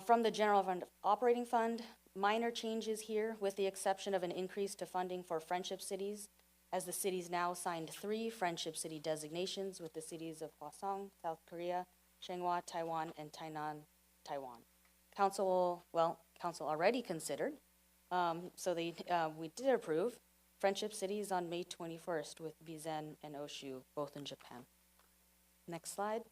from the general fund operating fund. Minor changes here, with the exception of an increase to funding for friendship cities, as the cities now signed 3 friendship city designations with the cities of Hwasong, South Korea, Shanghua, Taiwan, and Tainan, Taiwan. Council already considered, we did approve Friendship Cities on May 21st with Bizen and Oshu, both in Japan. Next slide.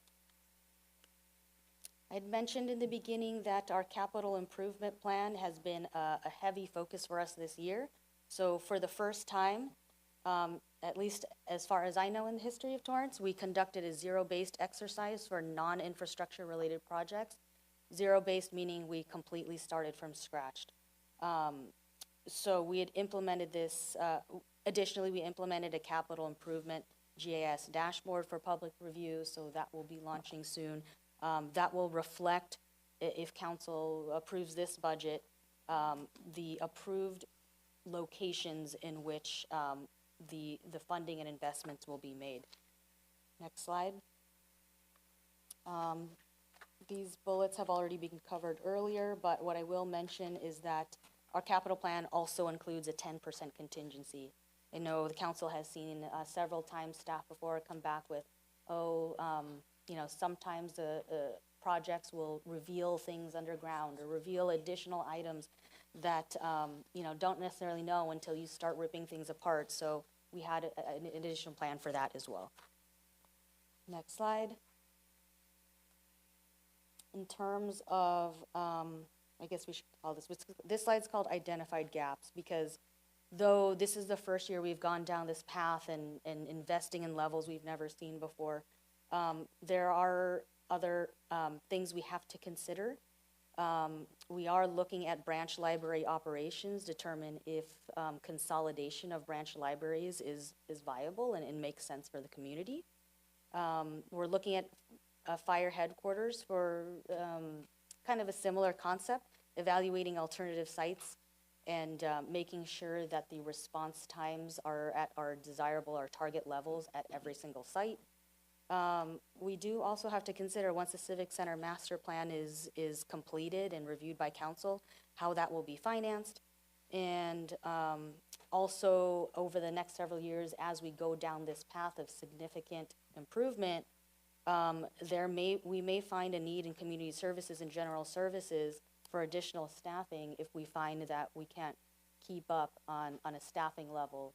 I had mentioned in the beginning that our capital improvement plan has been a heavy focus for us this year. So for the first time, at least as far as I know in the history of Torrance, we conducted a zero-based exercise for non-infrastructure related projects. Zero-based meaning we completely started from scratch. So we had implemented this, additionally we implemented a capital improvement GIS dashboard for public review, so that will be launching soon. That will reflect, if council approves this budget, the approved locations in which the funding and investments will be made. Next slide. These bullets have already been covered earlier, but what I will mention is that our capital plan also includes a 10% contingency. I know the council has seen several times staff before come back with, sometimes projects will reveal things underground or reveal additional items that, don't necessarily know until you start ripping things apart. So we had an additional plan for that as well. Next slide. In terms of, I guess we should call this slide's called identified gaps, because though this is the first year we've gone down this path and investing in levels we've never seen before, there are other things we have to consider. We are looking at branch library operations, determine if consolidation of branch libraries is viable and makes sense for the community. We're looking at fire headquarters for kind of a similar concept, evaluating alternative sites and making sure that the response times are at our desirable or target levels at every single site. We do also have to consider, once the Civic Center master plan is completed and reviewed by council, how that will be financed. And also over the next several years, as we go down this path of significant improvement, we may find a need in community services and general services for additional staffing if we find that we can't keep up on a staffing level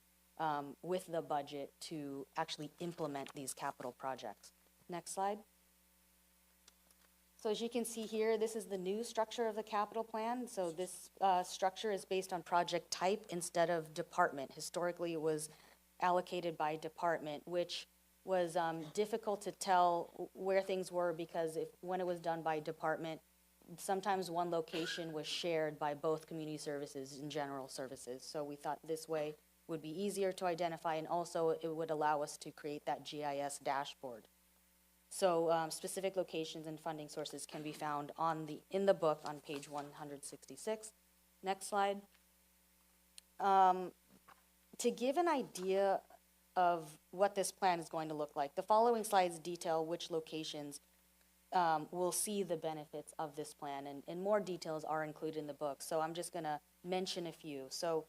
with the budget to actually implement these capital projects. Next slide. So as you can see here, this is the new structure of the capital plan. So this structure is based on project type instead of department. Historically, it was allocated by department, which was difficult to tell where things were, because when it was done by department, sometimes one location was shared by both community services and general services. So we thought this way would be easier to identify, and also it would allow us to create that GIS dashboard. So specific locations and funding sources can be found in the book on page 166. Next slide. To give an idea of what this plan is going to look like, the following slides detail which locations will see the benefits of this plan, and more details are included in the book. So I'm just gonna mention a few. So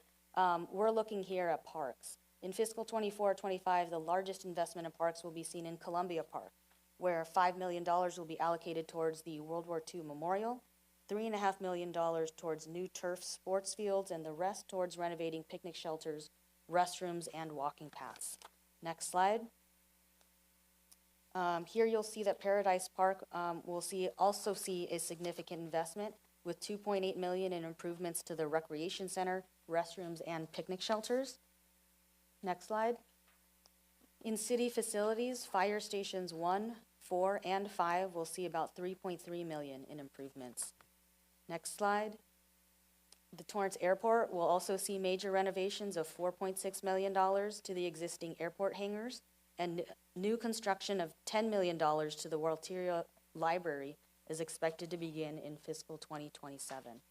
we're looking here at parks. In fiscal 24-25, the largest investment in parks will be seen in Columbia Park, where $5 million will be allocated towards the World War II Memorial, $3.5 million towards new turf sports fields, and the rest towards renovating picnic shelters, restrooms, and walking paths. Next slide. Here you'll see that Paradise Park will also see a significant investment with $2.8 million in improvements to the recreation center, restrooms, and picnic shelters. Next slide. In city facilities, fire stations 1, 4, and 5 will see about $3.3 million in improvements. Next slide. The Torrance Airport will also see major renovations of $4.6 million to the existing airport hangars, and new construction of $10 million to the Walteria Library is expected to begin in fiscal 2027.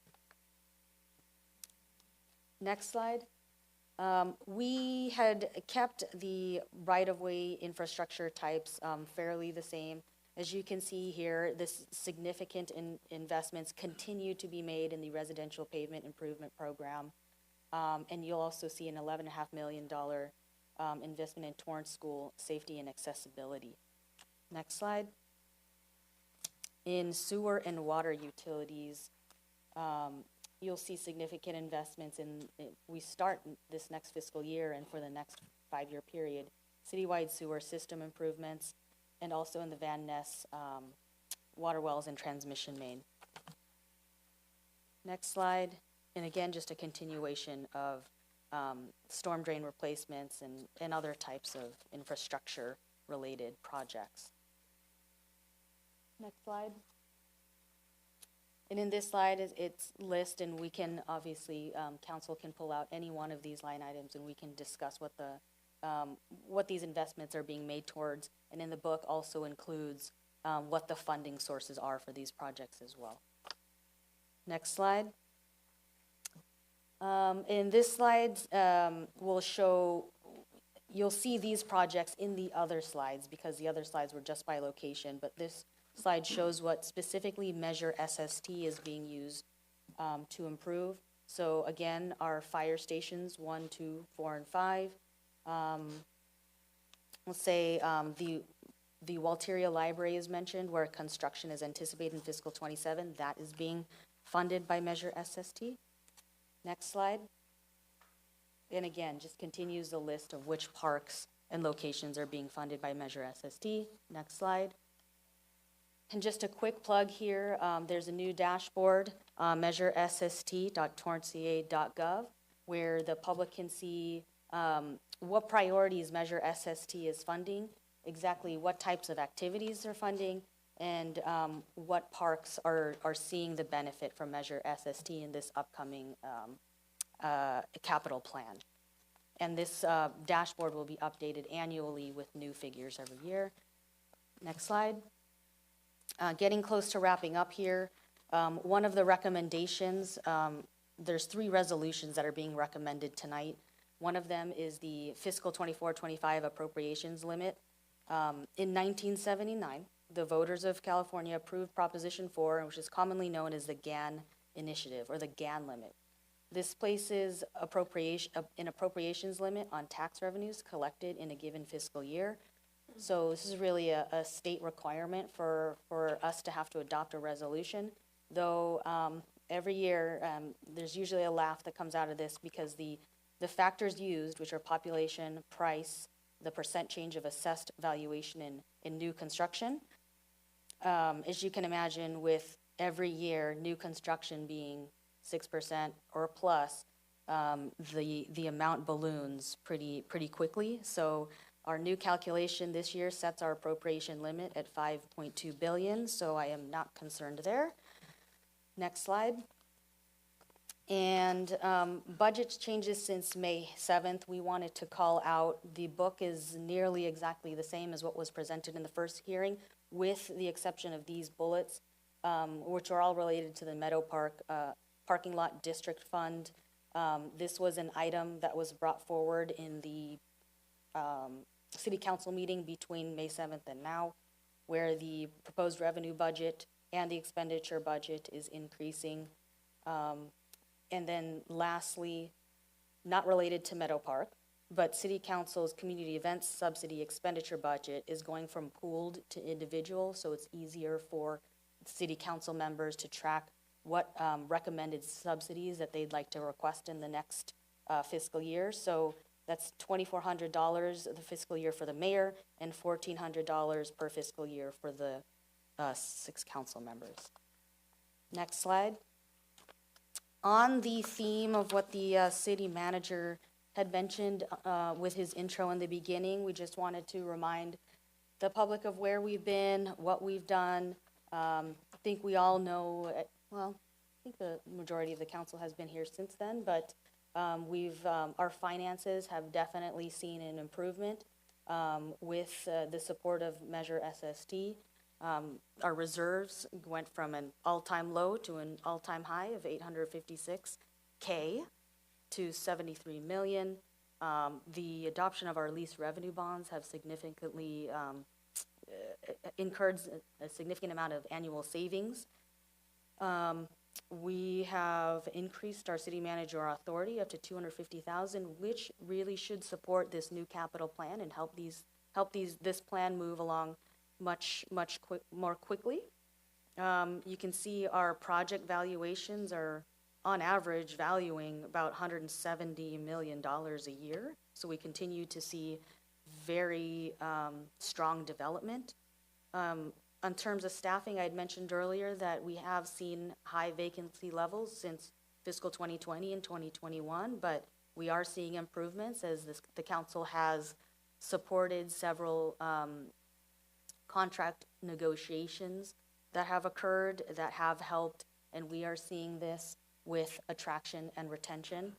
Next slide. We had kept the right-of-way infrastructure types fairly the same. As you can see here, this significant investments continue to be made in the residential pavement improvement program. And you'll also see an $11.5 million investment in Torrance School safety and accessibility. Next slide. In sewer and water utilities, you'll see significant investments we start this next fiscal year and for the next 5-year period, citywide sewer system improvements, and also in the Van Ness water wells and transmission main. Next slide, and again, just a continuation of storm drain replacements and other types of infrastructure-related projects. Next slide. And in this slide, it's list, and we can obviously, council can pull out any one of these line items, and we can discuss what these investments are being made towards. And in the book also includes what the funding sources are for these projects as well. Next slide. In this slide, we'll show, you'll see these projects in the other slides because the other slides were just by location, but this slide shows what specifically Measure SST is being used to improve. So again, our fire stations 1, 2, 4, and 5. Let's say the Walteria Library is mentioned, where construction is anticipated in fiscal 27. That is being funded by Measure SST. Next slide. And again, just continues the list of which parks and locations are being funded by Measure SST. Next slide. And just a quick plug here, there's a new dashboard, measuresst.torranceca.gov, where the public can see what priorities Measure SST is funding, exactly what types of activities they're funding, and what parks are seeing the benefit from Measure SST in this upcoming capital plan. And this dashboard will be updated annually with new figures every year. Next slide. Getting close to wrapping up here. One of the recommendations, there's 3 resolutions that are being recommended tonight. One of them is the fiscal 24-25 appropriations limit. In 1979, the voters of California approved Proposition 4, which is commonly known as the GAN initiative, or the GAN limit. This places an appropriations limit on tax revenues collected in a given fiscal year. So this is really a state requirement for us to have to adopt a resolution, though every year there's usually a laugh that comes out of this because the factors used, which are population, price, the percent change of assessed valuation in new construction, as you can imagine, with every year new construction being 6% or plus, the amount balloons pretty quickly. So our new calculation this year sets our appropriation limit at $5.2 billion, so I am not concerned there. Next slide. And budget changes since May 7th. We wanted to call out, the book is nearly exactly the same as what was presented in the first hearing, with the exception of these bullets, which are all related to the Meadow Park Parking Lot District Fund. This was an item that was brought forward in the City Council meeting between May 7th and now, where the proposed revenue budget and the expenditure budget is increasing. And then lastly, not related to Meadow Park, but City Council's community events subsidy expenditure budget is going from pooled to individual, so it's easier for City Council members to track what recommended subsidies that they'd like to request in the next fiscal year. So that's $2,400 the fiscal year for the mayor and $1,400 per fiscal year for the 6 council members. Next slide. On the theme of what the city manager had mentioned with his intro in the beginning, we just wanted to remind the public of where we've been, what we've done. I think we all know, well, I think the majority of the council has been here since then, but our finances have definitely seen an improvement with the support of Measure SST. Our reserves went from an all-time low to an all-time high of $856K to $73 million. The adoption of our lease revenue bonds have significantly incurred a significant amount of annual savings. We have increased our city manager authority up to $250,000, which really should support this new capital plan and help this plan move along much more quickly. You can see our project valuations are, on average, valuing about $170 million a year. So we continue to see very strong development. In terms of staffing, I had mentioned earlier that we have seen high vacancy levels since fiscal 2020 and 2021, but we are seeing improvements as the council has supported several contract negotiations that have occurred that have helped, and we are seeing this with attraction and retention.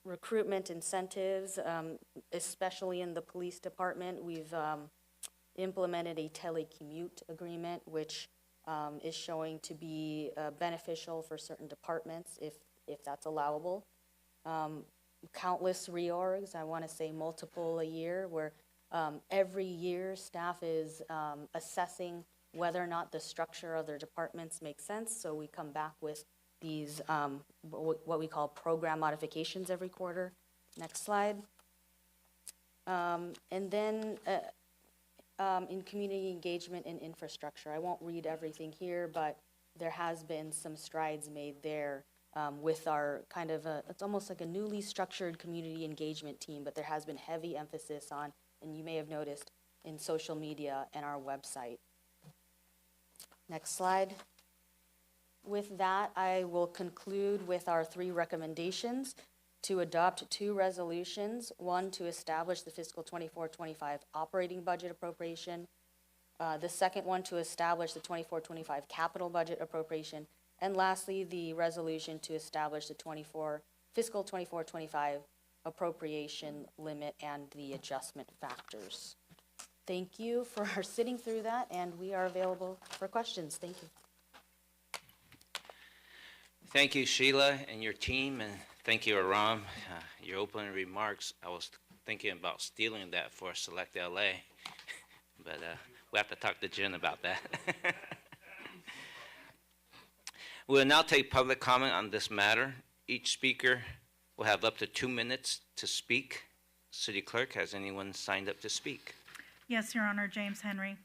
Recruitment incentives, especially in the police department, we've implemented a telecommute agreement, which is showing to be beneficial for certain departments if that's allowable. Countless reorgs, I want to say multiple a year, where every year staff is assessing whether or not the structure of their departments makes sense. So we come back with these, what we call program modifications every quarter. Next slide. And then in community engagement and infrastructure, I won't read everything here, but there has been some strides made there with our kind of it's almost like a newly structured community engagement team, but there has been heavy emphasis on, and you may have noticed, in social media and our website. Next slide. With that, I will conclude with our 3 recommendations: to adopt 2 resolutions, one to establish the fiscal 24-25 operating budget appropriation, the second one to establish the 24-25 capital budget appropriation, and lastly, the resolution to establish the fiscal 24-25 appropriation limit and the adjustment factors. Thank you for sitting through that, and we are available for questions. Thank you. Thank you, Sheila, and your team, and thank you, Aram. Your opening remarks, I was thinking about stealing that for Select LA, but we have to talk to Jen about that. We will now take public comment on this matter. Each speaker will have up to 2 minutes to speak. City Clerk, has anyone signed up to speak? Yes, Your Honor, James Henry.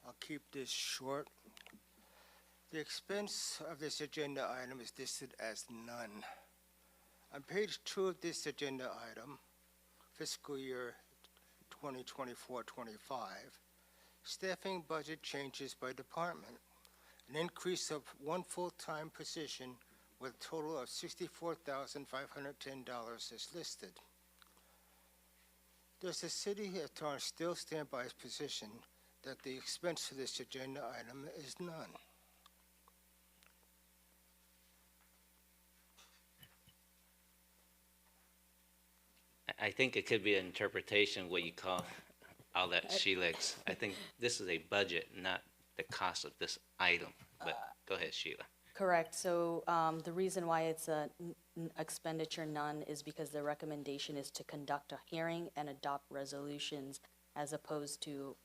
I'll keep this short. The expense of this agenda item is listed as none. On page 2 of this agenda item, fiscal year 2024-25, staffing budget changes by department. An increase of 1 full-time position with a total of $64,510 is listed. Does the city of Torrance still stand by its position that the expense of this agenda item is none? I think it could be an interpretation what you call all that Sheila. I think this is a budget, not the cost of this item. But go ahead, Sheila. Correct. So the reason why it's a expenditure none is because the recommendation is to conduct a hearing and adopt resolutions as opposed to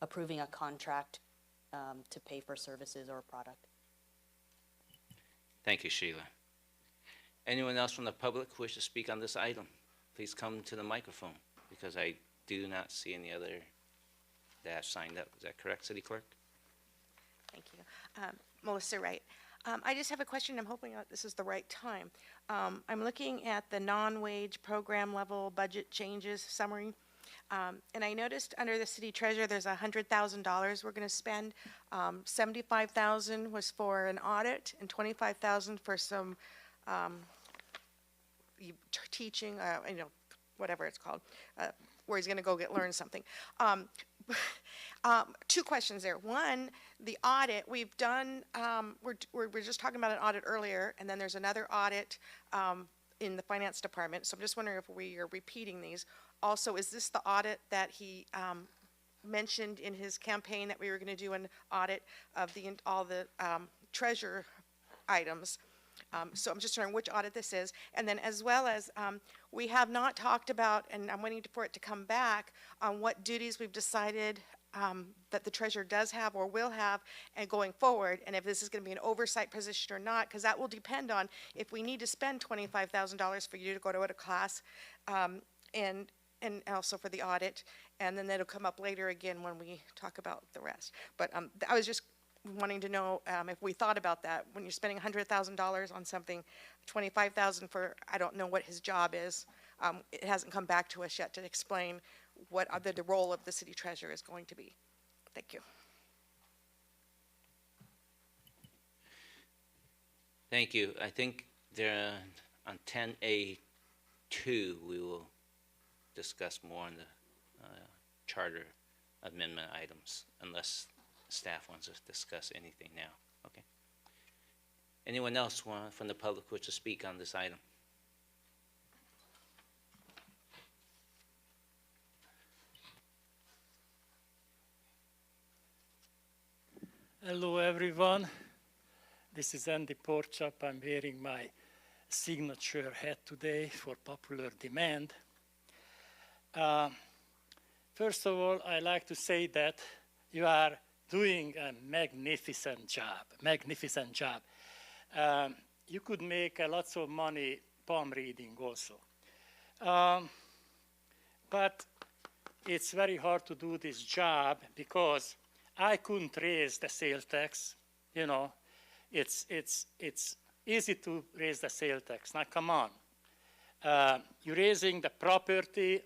approving a contract to pay for services or a product. Thank you, Sheila. Anyone else from the public who wish to speak on this item? Please come to the microphone, because I do not see any other that have signed up. Is that correct, City Clerk? Thank you. Melissa Wright. I just have a question. I'm hoping that this is the right time. I'm looking at the non-wage program level budget changes summary. And I noticed under the city treasurer, there's $100,000 we're going to spend. $75,000 was for an audit and $25,000 for some teaching, whatever it's called, where he's going to go learn something. 2 questions there. One, the audit we've done. We're just talking about an audit earlier, and then there's another audit in the finance department. So I'm just wondering if we are repeating these. Also, is this the audit that he mentioned in his campaign that we were going to do an audit of all the treasure items? So I'm just wondering which audit this is. And then as well as, we have not talked about, and I'm waiting for it to come back, on what duties we've decided that the treasurer does have or will have and going forward, and if this is going to be an oversight position or not, because that will depend on if we need to spend $25,000 for you to go to a class, and also for the audit, and then that'll come up later again when we talk about the rest. But I was just wanting to know if we thought about that when you're spending $100,000 on something, $25,000 for I don't know what his job is. It hasn't come back to us yet to explain what the role of the city treasurer is going to be. Thank you. Thank you. I think there on 10A2 we will discuss more on the charter amendment items, unless staff wants to discuss anything now. Okay. Anyone else from the public wish to speak on this item? Hello, everyone. This is Andy Porchop. I'm wearing my signature hat today for popular demand. First of all, I like to say that you are doing a magnificent job. You could make lots of money palm reading also. But it's very hard to do this job because I couldn't raise the sales tax. You know, it's easy to raise the sales tax. Now, come on. You're raising the property,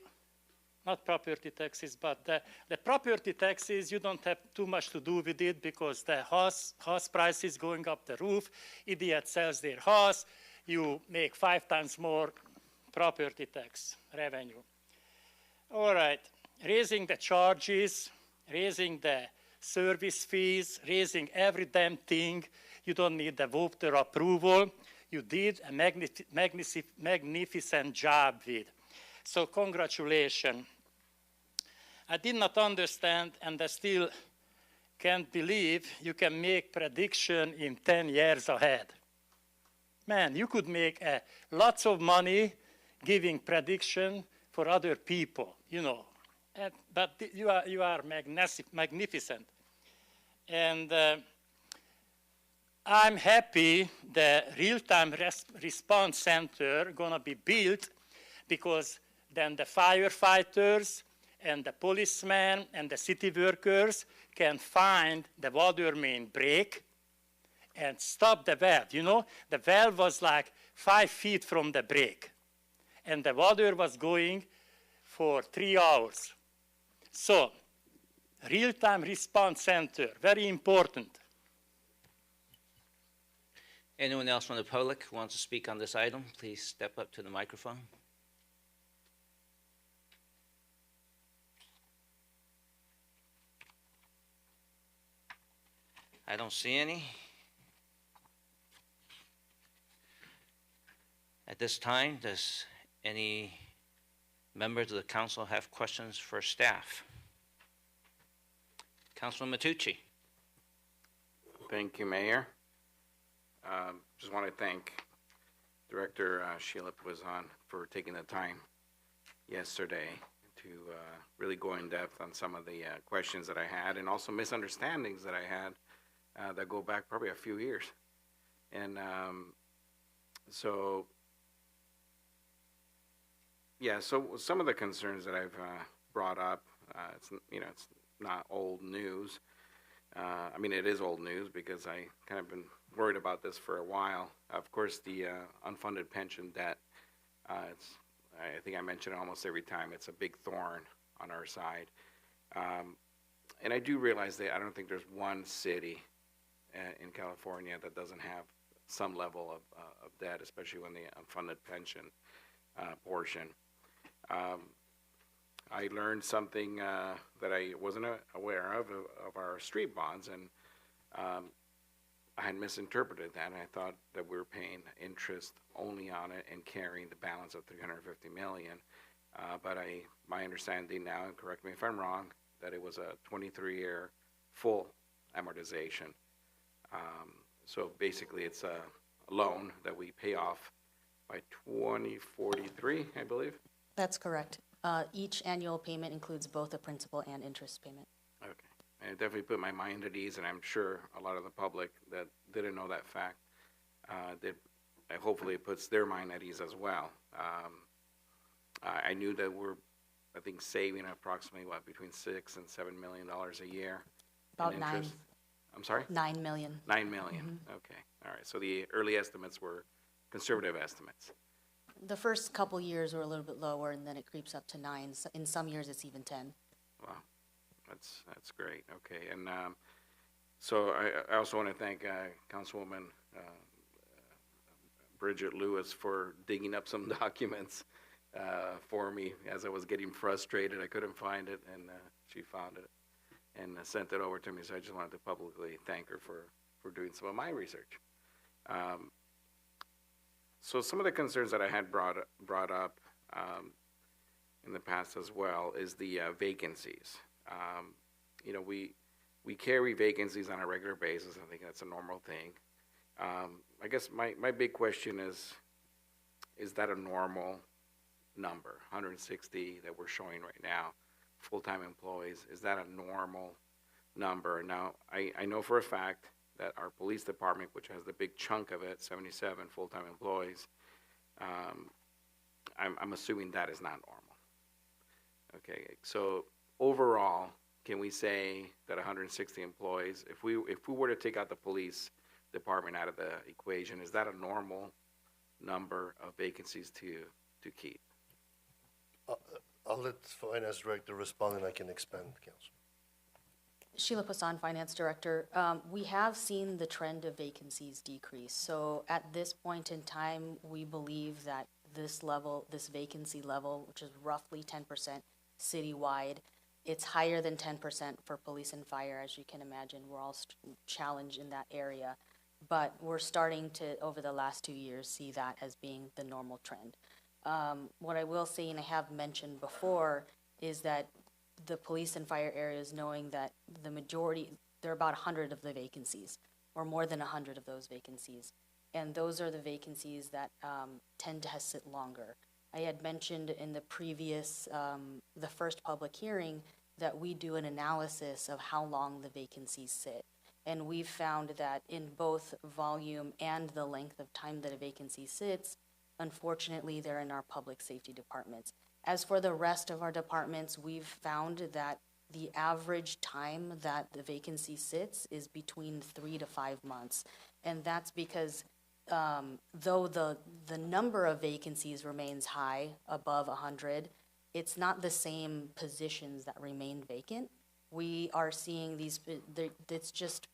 not property taxes, but the property taxes, you don't have too much to do with it because the house price is going up the roof. Idiot sells their house. You make 5 times more property tax revenue. All right, raising the charges, raising the service fees, raising every damn thing. You don't need the voter approval. You did a magnificent job with. So congratulations. I did not understand, and I still can't believe you can make prediction in 10 years ahead. Man, you could make lots of money giving prediction for other people, you know. But you are magnificent. And I'm happy the real-time response center gonna be built because then the firefighters and the policemen and the city workers can find the water main break and stop the valve. You know, the valve was like 5 feet from the break, and the water was going for 3 hours. So, real-time response center, very important. Anyone else from the public who wants to speak on this item, please step up to the microphone. I don't see any. At this time, does any members of the council have questions for staff? Councilman Matucci. Thank you, Mayor. Just want to thank Director Sheila Puizon for taking the time yesterday to really go in depth on some of the questions that I had and also misunderstandings that I had that go back probably a few years. And so some of the concerns that I've brought up, it's not old news. I mean, it is old news because I kind of been worried about this for a while. Of course, the unfunded pension debt, I think I mention it almost every time, it's a big thorn on our side. And I do realize that I don't think there's one city in California that doesn't have some level of debt, especially when the unfunded pension portion. I learned something that I wasn't aware of our street bonds, and I had misinterpreted that, and I thought that we were paying interest only on it and carrying the balance of $350 million. But my understanding now, and correct me if I'm wrong, that it was a 23-year full amortization. So basically, it's loan that we pay off by 2043, I believe. That's correct. Each annual payment includes both a principal and interest payment. Okay. And it definitely put my mind at ease, and I'm sure a lot of the public that didn't know that fact, hopefully it puts their mind at ease as well. I knew that we're, I think, saving approximately, between $6 and $7 million a year. About in nine. interest. I'm sorry? 9 million. 9 million. Okay. All right. So the early estimates were conservative estimates. The first couple years were a little bit lower, and then it creeps up to 9. So in some years, it's even 10. Wow. That's great. Okay. And so I also want to thank Councilwoman Bridget Lewis for digging up some documents for me as I was getting frustrated. I couldn't find it, and she found it and sent it over to me. So I just wanted to publicly thank her for doing some of my research. So some of the concerns that I had brought up in the past as well is the vacancies. We carry vacancies on a regular basis. I think that's a normal thing. I guess my big question is that a normal number, 160 that we're showing right now, full-time employees? Is that a normal number? Now, I know for a fact that our police department, which has the big chunk of it, 77 full-time employees, I'm assuming that is not normal. Okay, so overall, can we say that 160 employees, if we were to take out the police department out of the equation, is that a normal number of vacancies to keep? I'll let the Finance Director respond, and I can expand, Council. Sheila Poisson, Finance Director. We have seen the trend of vacancies decrease. So at this point in time, we believe that this vacancy level, which is roughly 10% citywide, it's higher than 10% for police and fire, as you can imagine. We're all challenged in that area. But we're starting to, over the last 2 years, see that as being the normal trend. What I will say, and I have mentioned before, is that the police and fire areas, knowing that the majority, there are about 100 of the vacancies, or more than 100 of those vacancies. And those are the vacancies that tend to sit longer. I had mentioned in the previous, the first public hearing, that we do an analysis of how long the vacancies sit. And we've found that in both volume and the length of time that a vacancy sits, unfortunately, they're in our public safety departments. As for the rest of our departments, we've found that the average time that the vacancy sits is between 3 to 5 months. And that's because though the number of vacancies remains high, above 100, it's not the same positions that remain vacant. We are seeing it's just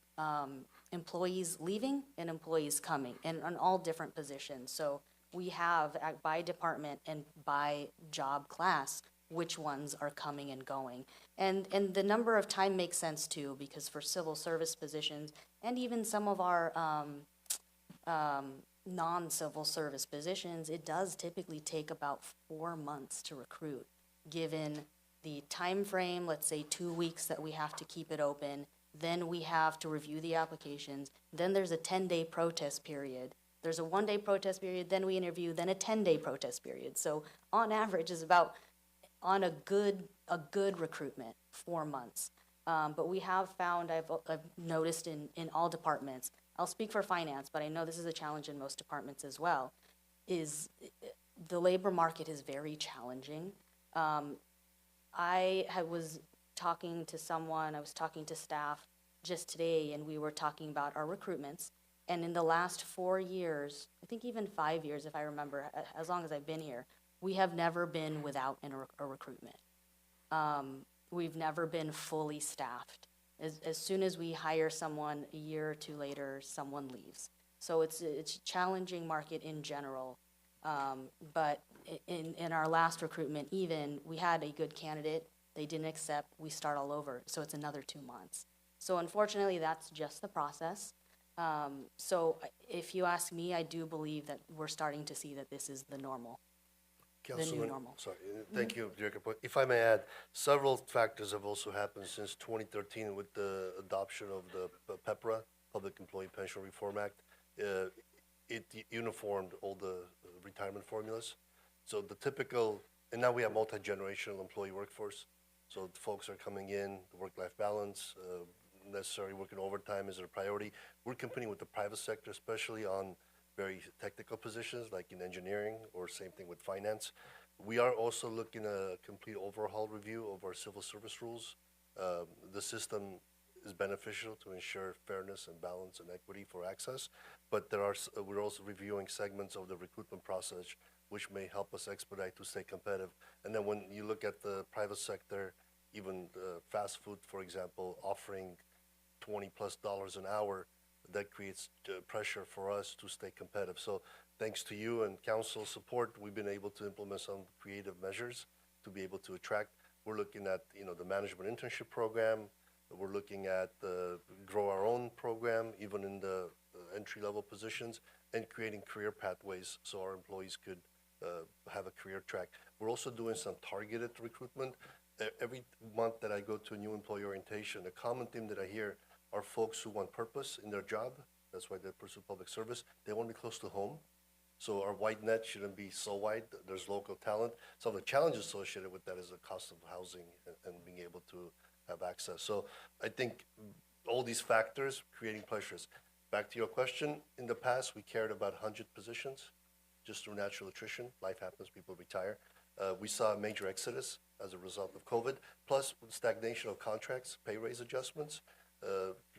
employees leaving and employees coming, and on all different positions. So we have, by department and by job class, which ones are coming and going. And the number of time makes sense too, because for civil service positions, and even some of our non-civil service positions, it does typically take about 4 months to recruit, given the time frame, let's say 2 weeks that we have to keep it open, then we have to review the applications, then there's a 10-day protest period. There's a 1-day protest period, then we interview, then a 10-day protest period. So on average is about, on a good recruitment, 4 months. But we have found, I've noticed in all departments, I'll speak for finance, but I know this is a challenge in most departments as well, is the labor market is very challenging. I was talking to staff just today, and we were talking about our recruitments. And in the last 4 years, I think even 5 years, if I remember, as long as I've been here, we have never been without a recruitment. We've never been fully staffed. As soon as we hire someone, a year or two later, someone leaves. So it's a challenging market in general. But in our last recruitment, even, we had a good candidate. They didn't accept. We start all over. So it's another 2 months. So unfortunately, that's just the process. So if you ask me, I do believe that we're starting to see that this is the normal. The new normal. Sorry, thank you, Director. But if I may add, several factors have also happened since 2013 with the adoption of the PEPRA, Public Employee Pension Reform Act. it uniformed all the retirement formulas. So the typical, and now we have multi-generational employee workforce. So the folks are coming in, the work-life balance, necessary working overtime is a priority. We're competing with the private sector, especially on very technical positions like in engineering or same thing with finance. We are also looking at a complete overhaul review of our civil service rules. The system is beneficial to ensure fairness and balance and equity for access, but we're also reviewing segments of the recruitment process which may help us expedite to stay competitive. And then when you look at the private sector, even fast food, for example, offering $20+ an hour, that creates pressure for us to stay competitive. So thanks to you and council support, we've been able to implement some creative measures to be able to attract. We're looking at, the management internship program. We're looking at the grow our own program, even in the entry-level positions, and creating career pathways so our employees could have a career track. We're also doing some targeted recruitment. Every month that I go to a new employee orientation, a common theme that I hear are folks who want purpose in their job. That's why they pursue public service. They want to be close to home. So our wide net shouldn't be so wide. There's local talent. Some of the challenges associated with that is the cost of housing and being able to have access. So I think all these factors creating pressures. Back to your question, in the past, we cared about 100 positions just through natural attrition. Life happens, people retire. We saw a major exodus as a result of COVID, plus stagnation of contracts, pay raise adjustments,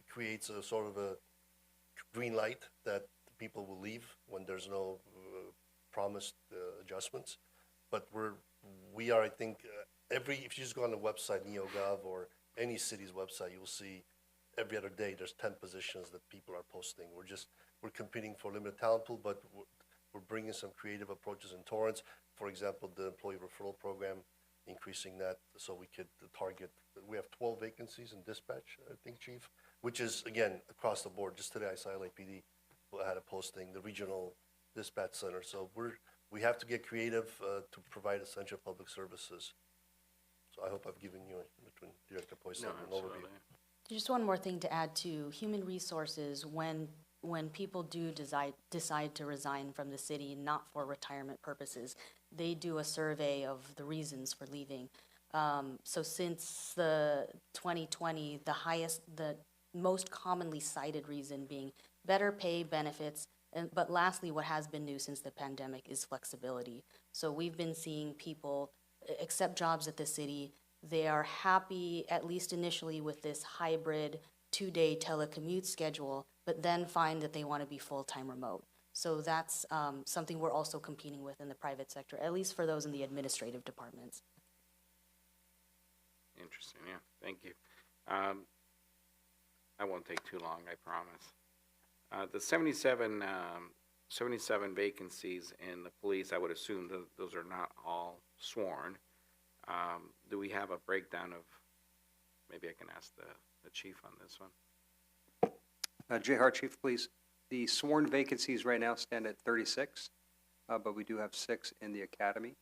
creates a sort of a green light that people will leave when there's no promised adjustments. But we are, I think, if you just go on the website, NeoGov, or any city's website, you'll see every other day there's 10 positions that people are posting. We're competing for limited talent pool, but we're bringing some creative approaches in Torrance. For example, the employee referral program, increasing that so we could target. We have 12 vacancies in dispatch, I think, Chief, which is, again, across the board. Just today I saw LAPD had a posting, the regional dispatch center. So we have to get creative to provide essential public services. So I hope I've given you, between Director Poisson, an overview. Just one more thing to add to human resources. When people do decide to resign from the city, not for retirement purposes, they do a survey of the reasons for leaving. So since the 2020, the most commonly cited reason being better pay, benefits, but lastly, what has been new since the pandemic is flexibility. So we've been seeing people accept jobs at the city. They are happy, at least initially, with this hybrid 2-day telecommute schedule, but then find that they want to be full-time remote. So that's something we're also competing with in the private sector, at least for those in the administrative departments. Interesting, yeah, thank you. I won't take too long, I promise. The 77 vacancies in the police, I would assume those are not all sworn. Do we have a breakdown of, maybe I can ask the chief on this one. Jay Hart, Chief of Police. The sworn vacancies right now stand at 36, but we do have 6 in the academy,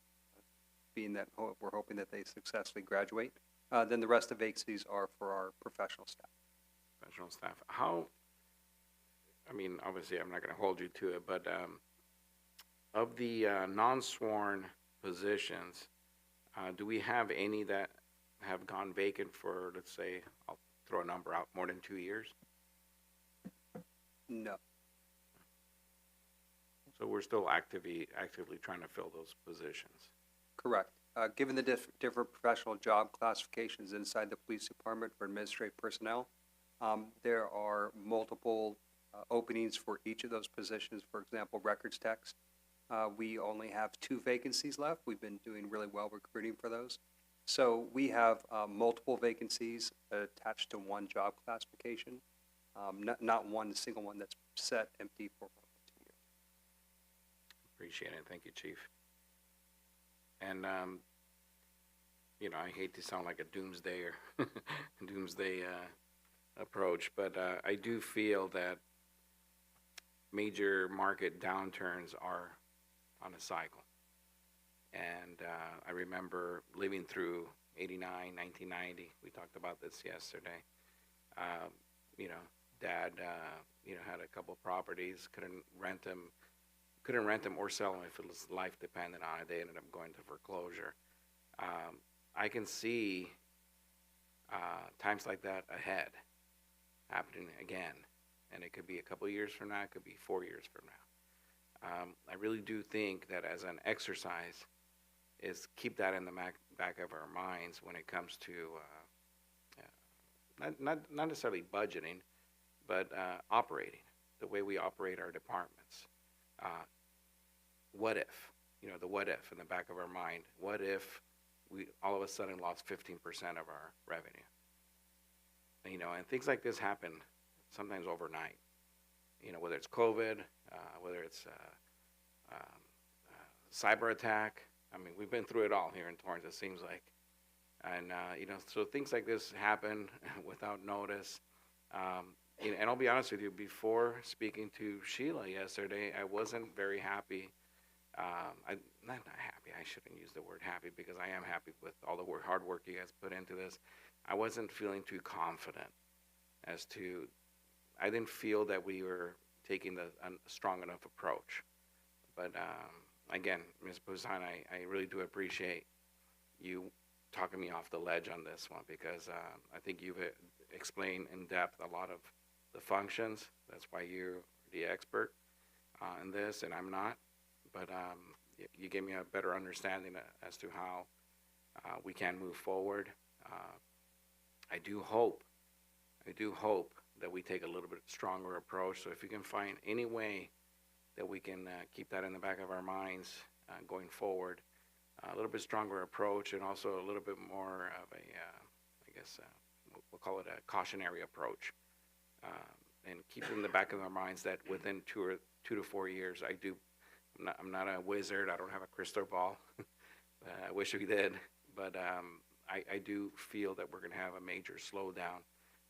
being that we're hoping that they successfully graduate. Then the rest of the vacancies are for our professional staff. Professional staff. Obviously I'm not going to hold you to it, but of the non-sworn positions, do we have any that have gone vacant for, let's say, I'll throw a number out, more than 2 years? No. So we're still actively trying to fill those positions. Correct. Given the different professional job classifications inside the police department for administrative personnel, there are multiple openings for each of those positions. For example, records techs. We only have 2 vacancies left. We've been doing really well recruiting for those. So we have multiple vacancies attached to one job classification, not one single one that's set empty for 2 years. Appreciate it. Thank you, Chief. And, I hate to sound like a doomsday approach, but I do feel that major market downturns are on a cycle. And I remember living through 89, 1990. We talked about this yesterday. Dad, had a couple properties, couldn't rent them. couldn't rent them or sell them if it was life dependent on it. They ended up going to foreclosure. I can see times like that ahead happening again, and it could be a couple of years from now, it could be 4 years from now. I really do think that as an exercise is keep that in the back of our minds when it comes to not necessarily budgeting, but operating, the way we operate our departments. What if, the what if in the back of our mind, what if we all of a sudden lost 15% of our revenue? And things like this happen sometimes overnight. Whether it's COVID, whether it's cyber attack. I mean, we've been through it all here in Torrance, it seems like. And, so things like this happen without notice. And I'll be honest with you, before speaking to Sheila yesterday, I wasn't very happy. Not happy, I shouldn't use the word happy because I am happy with all the hard work you guys put into this. I wasn't feeling too confident as to, I didn't feel that we were taking a strong enough approach. But again, Ms. Poussin, I really do appreciate you talking me off the ledge on this one because I think you've explained in depth a lot of the functions. That's why you're the expert in this, and I'm not. But you gave me a better understanding as to how we can move forward. I do hope that we take a little bit stronger approach. So if you can find any way that we can keep that in the back of our minds going forward, a little bit stronger approach, and also a little bit more of a, I guess, we'll call it a cautionary approach, and keep in the back of our minds that within 2 to 4 years, I'm not a wizard. I don't have a crystal ball. I wish we did, but I do feel that we're going to have a major slowdown,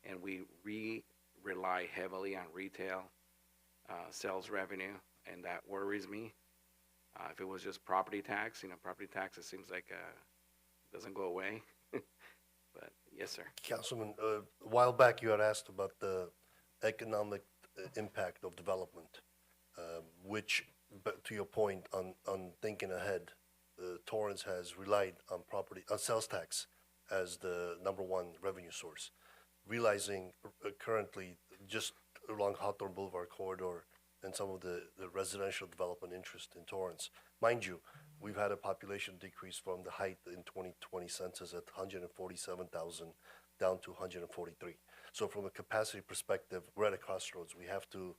and we rely heavily on retail sales revenue, and that worries me. If it was just property tax, it seems like it doesn't go away. But yes, sir. Councilman, a while back you had asked about the economic impact of development, which, but to your point on thinking ahead, Torrance has relied on sales tax as the number one revenue source, realizing currently just along Hawthorne Boulevard corridor and some of the residential development interest in Torrance. Mind you, we've had a population decrease from the height in 2020 census at 147,000 down to 143. So from a capacity perspective, we're at a crossroads. We have to,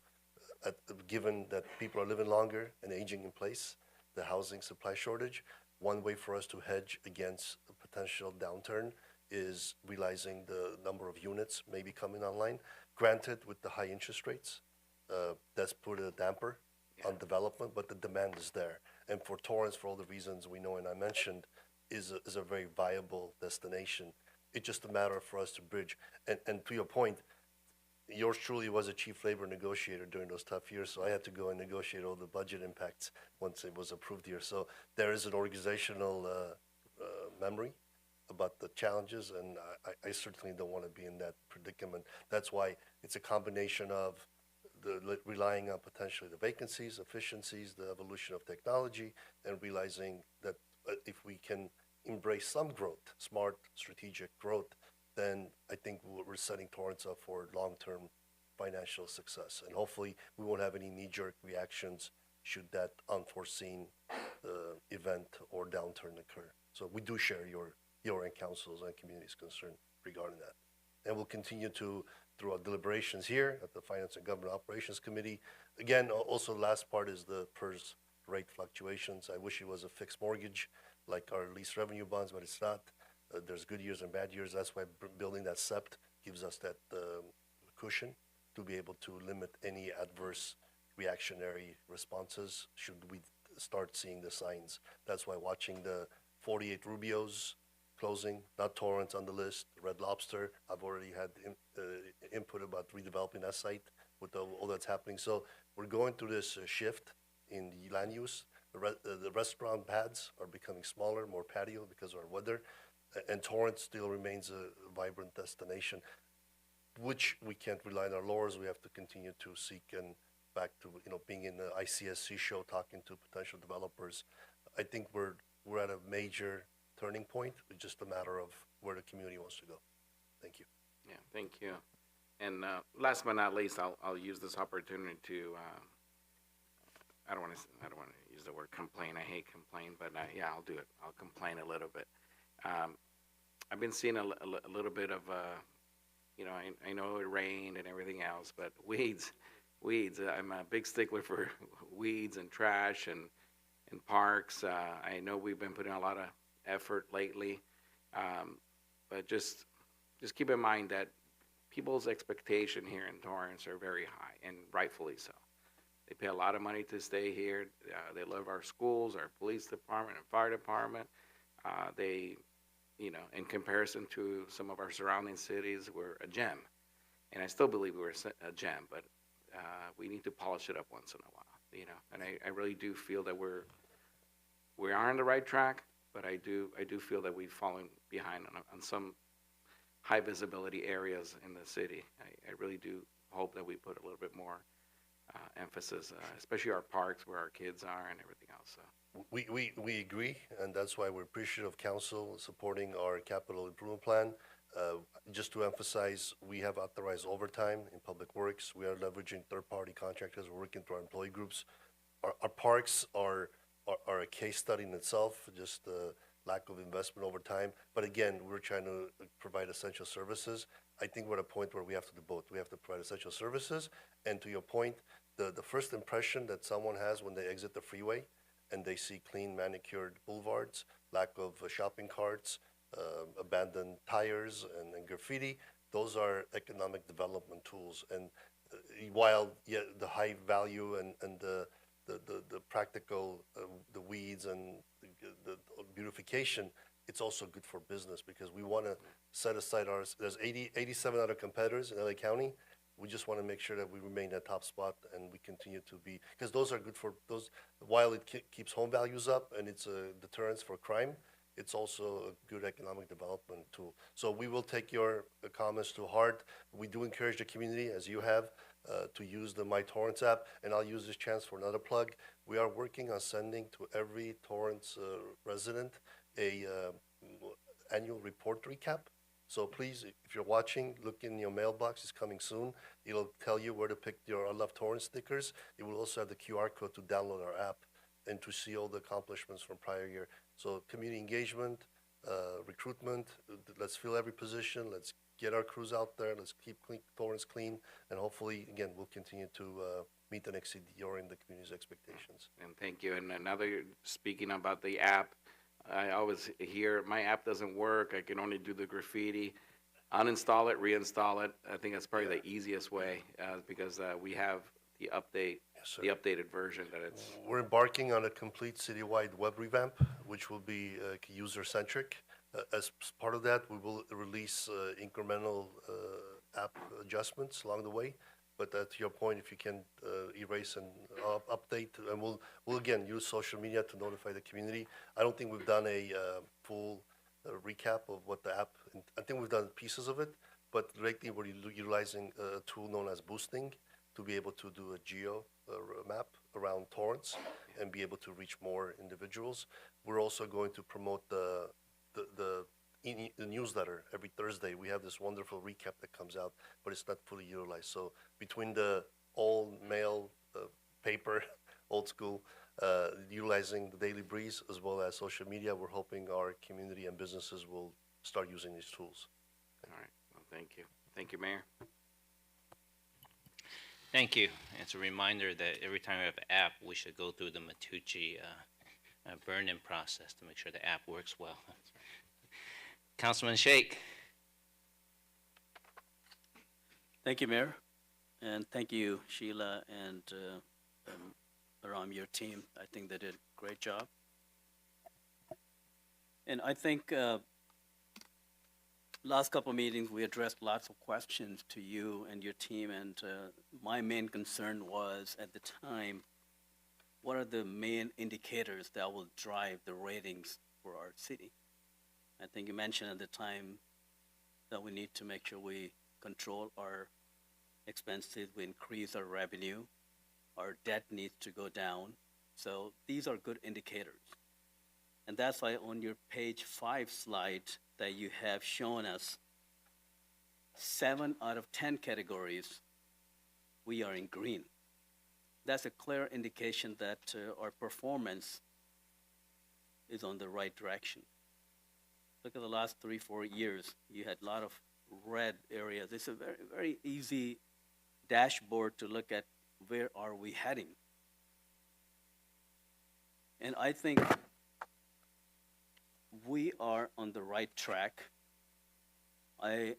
given that people are living longer and aging in place, the housing supply shortage, one way for us to hedge against a potential downturn is realizing the number of units maybe coming online. Granted, with the high interest rates, that's put a damper on development, but the demand is there. And for Torrance, for all the reasons we know and I mentioned, is a very viable destination. It's just a matter for us to bridge. And to your point, yours truly was a chief labor negotiator during those tough years, so I had to go and negotiate all the budget impacts once it was approved here. So there is an organizational memory about the challenges, and I certainly don't want to be in that predicament. That's why it's a combination of relying on potentially the vacancies, efficiencies, the evolution of technology, and realizing that if we can embrace some growth, smart strategic growth, then I think we're setting Torrance up for long-term financial success. And hopefully we won't have any knee-jerk reactions should that unforeseen event or downturn occur. So we do share your and council's and community's concern regarding that. And we'll continue to, through our deliberations here at the Finance and Government Operations Committee. Again, also the last part is the PERS rate fluctuations. I wish it was a fixed mortgage like our lease revenue bonds, but it's not. There's good years and bad years. That's why building that SEPT gives us that cushion to be able to limit any adverse reactionary responses should we start seeing the signs. That's why watching the 48 Rubios closing, not Torrance on the list, Red Lobster, I've already had input about redeveloping that site with all that's happening. So we're going through this shift in the land use. The restaurant pads are becoming smaller, more patio because of our weather, and Torrance still remains a vibrant destination, which we can't rely on our laurels. We have to continue to seek and back to, being in the ICSC show, talking to potential developers. I think we're at a major turning point. It's just a matter of where the community wants to go. Thank you. Yeah, thank you. And last but not least, I'll use this opportunity to, I don't want to use the word complain. I hate complain, but yeah, I'll do it. I'll complain a little bit. I've been seeing a little bit of, I know it rained and everything else, but weeds. I'm a big stickler for weeds and trash and parks. I know we've been putting a lot of effort lately, but just keep in mind that people's expectation here in Torrance are very high, and rightfully so. They pay a lot of money to stay here. They love our schools, our police department, and fire department. They, in comparison to some of our surrounding cities, we're a gem. And I still believe we're a gem, but we need to polish it up once in a while, And I really do feel that we are on the right track, but I do feel that we've fallen behind on some high visibility areas in the city. I really do hope that we put a little bit more emphasis, especially our parks where our kids are and everything else. So. We agree, and that's why we're appreciative of council supporting our capital improvement plan. Just to emphasize, we have authorized overtime in public works. We are leveraging third-party contractors. We're working through our employee groups. Our parks are a case study in itself, just the lack of investment over time. But again, we're trying to provide essential services. I think we're at a point where we have to do both. We have to provide essential services, and to your point, the first impression that someone has when they exit the freeway and they see clean, manicured boulevards, lack of shopping carts, abandoned tires, and graffiti, those are economic development tools. And while the high value and the practical, the weeds and the beautification, it's also good for business because we want to set aside there's 87 other competitors in LA County. We just want to make sure that we remain at top spot and we continue to be, because those are good for those, while it keeps home values up and it's a deterrence for crime, it's also a good economic development tool. So we will take your comments to heart. We do encourage the community, as you have, to use the My Torrance app, and I'll use this chance for another plug. We are working on sending to every Torrance resident a annual report recap. So please, if you're watching, look in your mailbox. It's coming soon. It'll tell you where to pick your I Love Torrance stickers. It will also have the QR code to download our app and to see all the accomplishments from prior year. So community engagement, recruitment, let's fill every position. Let's get our crews out there. Let's keep Torrance clean. And hopefully, again, we'll continue to meet and exceed your and the community's expectations. And thank you. And another, speaking about the app, I always hear my app doesn't work. I can only do the graffiti. Uninstall it, reinstall it. I think that's probably the easiest way because we have the update, the updated version that it's. We're embarking on a complete citywide web revamp, which will be user-centric. As part of that, we will release incremental app adjustments along the way. But to your point, if you can erase and update, and we'll again use social media to notify the community. I don't think we've done a full recap of what the app. I think we've done pieces of it, but lately we're utilizing a tool known as boosting to be able to do a geo map around Torrance and be able to reach more individuals. We're also going to promote the newsletter every Thursday. We have this wonderful recap that comes out, but it's not fully utilized. So between the old mail paper, old school, utilizing the Daily Breeze as well as social media, we're hoping our community and businesses will start using these tools. All right. Well, thank you. Thank you, Mayor. Thank you. It's a reminder that every time we have an app, we should go through the Matucci burn-in process to make sure the app works well. Councilman Sheikh. Thank you, Mayor, and thank you, Sheila and Aram, your team. I think they did a great job. And I think last couple of meetings, we addressed lots of questions to you and your team, and my main concern was, at the time, what are the main indicators that will drive the ratings for our city? I think you mentioned at the time that we need to make sure we control our expenses, we increase our revenue, our debt needs to go down. So these are good indicators. And that's why on your page 5 slide that you have shown us, 7 out of 10 categories, we are in green. That's a clear indication that our performance is on the right direction. Look at the last 3-4 years. You had a lot of red areas. It's a very, very easy dashboard to look at where are we heading. And I think we are on the right track. I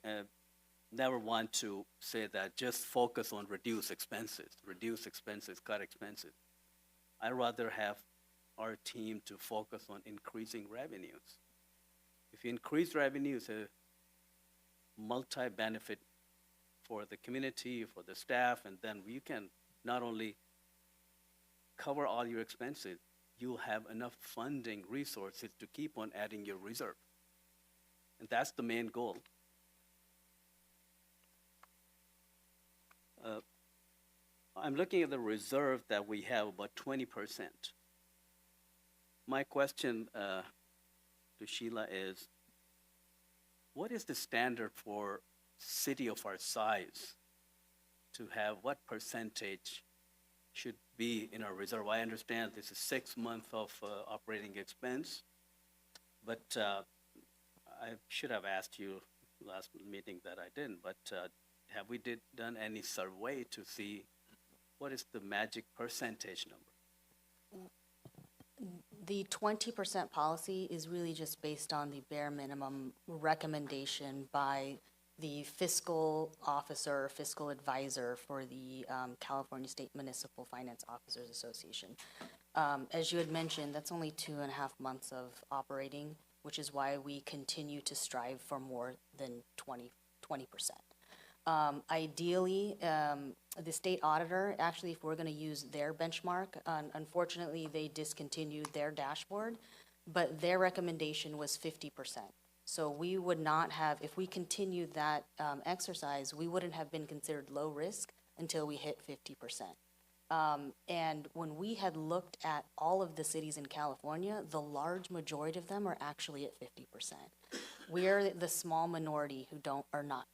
never want to say that just focus on reduce expenses, cut expenses. I'd rather have our team to focus on increasing revenues. If you increase revenue, it's a multi-benefit for the community, for the staff, and then you can not only cover all your expenses, you'll have enough funding resources to keep on adding your reserve. And that's the main goal. I'm looking at the reserve that we have, about 20%. My question to Sheila is, what is the standard for city of our size to have what percentage should be in our reserve? I understand this is 6 months of operating expense, but I should have asked you last meeting that I didn't, but have we done any survey to see what is the magic percentage number? The 20% policy is really just based on the bare minimum recommendation by the fiscal officer, fiscal advisor for the California State Municipal Finance Officers Association. As you had mentioned, that's only 2.5 months of operating, which is why we continue to strive for more than 20%. Ideally, the state auditor, actually, if we're going to use their benchmark, unfortunately, they discontinued their dashboard, but their recommendation was 50%. So we would not have, if we continued that exercise, we wouldn't have been considered low risk until we hit 50%. And when we had looked at all of the cities in California, the large majority of them are actually at 50%. We are the small minority who are not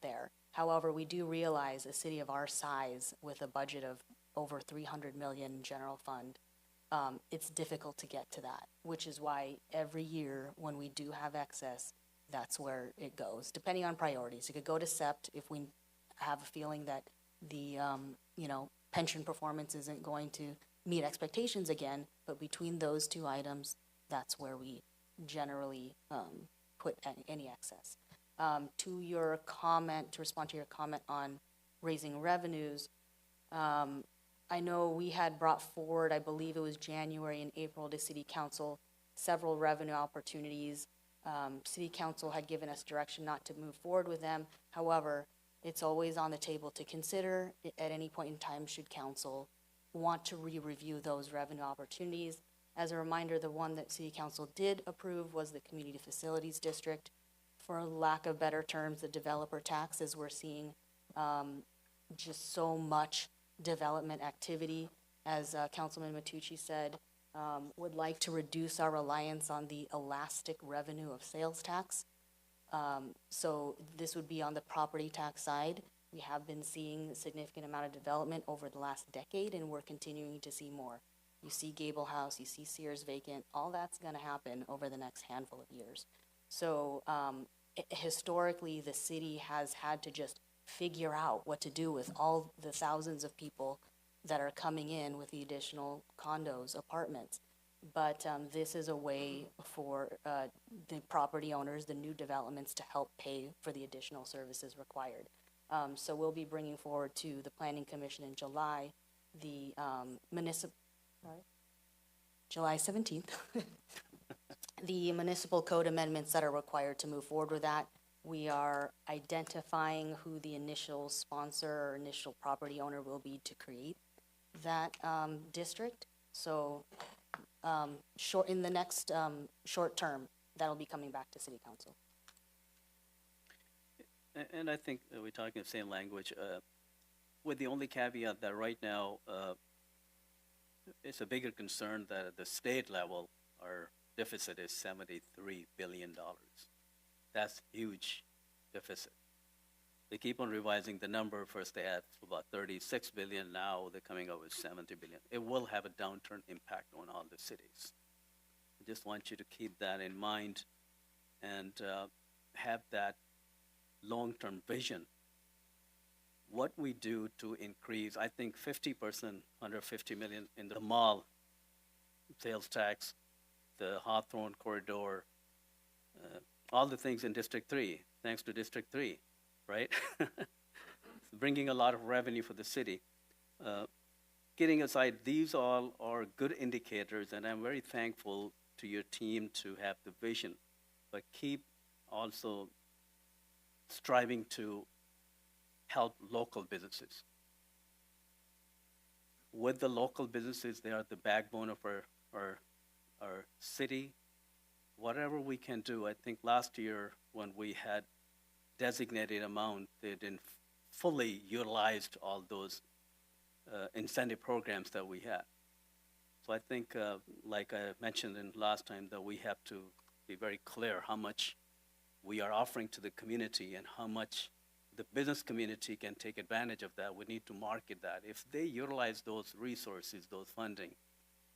there. However, we do realize a city of our size with a budget of over 300 million general fund, it's difficult to get to that, which is why every year when we do have excess, that's where it goes, depending on priorities. It could go to SEPT if we have a feeling that the pension performance isn't going to meet expectations again, but between those two items, that's where we generally put any excess. To your comment, to respond to your comment on raising revenues, I know we had brought forward, I believe it was January and April, to City Council, several revenue opportunities. City Council had given us direction not to move forward with them. However, it's always on the table to consider at any point in time should Council want to re-review those revenue opportunities. As a reminder, the one that City Council did approve was the Community Facilities District. For lack of better terms, the developer tax, as we're seeing just so much development activity, as Councilman Matucci said, would like to reduce our reliance on the elastic revenue of sales tax. So this would be on the property tax side. We have been seeing a significant amount of development over the last decade, and we're continuing to see more. You see Gable House, you see Sears vacant, all that's gonna happen over the next handful of years. So historically, the city has had to just figure out what to do with all the thousands of people that are coming in with the additional condos, apartments. But this is a way for the property owners, the new developments, to help pay for the additional services required. So we'll be bringing forward to the Planning Commission in July the July 17th, the municipal code amendments that are required to move forward with that. We are identifying who the initial sponsor or initial property owner will be to create that district. So in the next short term, that'll be coming back to City Council. And I think we're talking the same language, with the only caveat that right now it's a bigger concern that at the state level, our deficit is $73 billion. That's huge deficit. They keep on revising the number. First they had about 36 billion, now they're coming up with 70 billion. It will have a downturn impact on all the cities. I just want you to keep that in mind and have that long-term vision. What we do to increase, I think 50%, under 50 million in the mall sales tax, the Hawthorne corridor, all the things in District 3, thanks to District 3, right? Bringing a lot of revenue for the city. Getting aside, these all are good indicators, and I'm very thankful to your team to have the vision, but keep also striving to help local businesses. With the local businesses, they are the backbone of our city. Whatever we can do, I think last year when we had designated amount, they didn't fully utilized all those incentive programs that we had. So I think, like I mentioned in last time, that we have to be very clear how much we are offering to the community and how much the business community can take advantage of that. We need to market that. If they utilize those resources, those funding,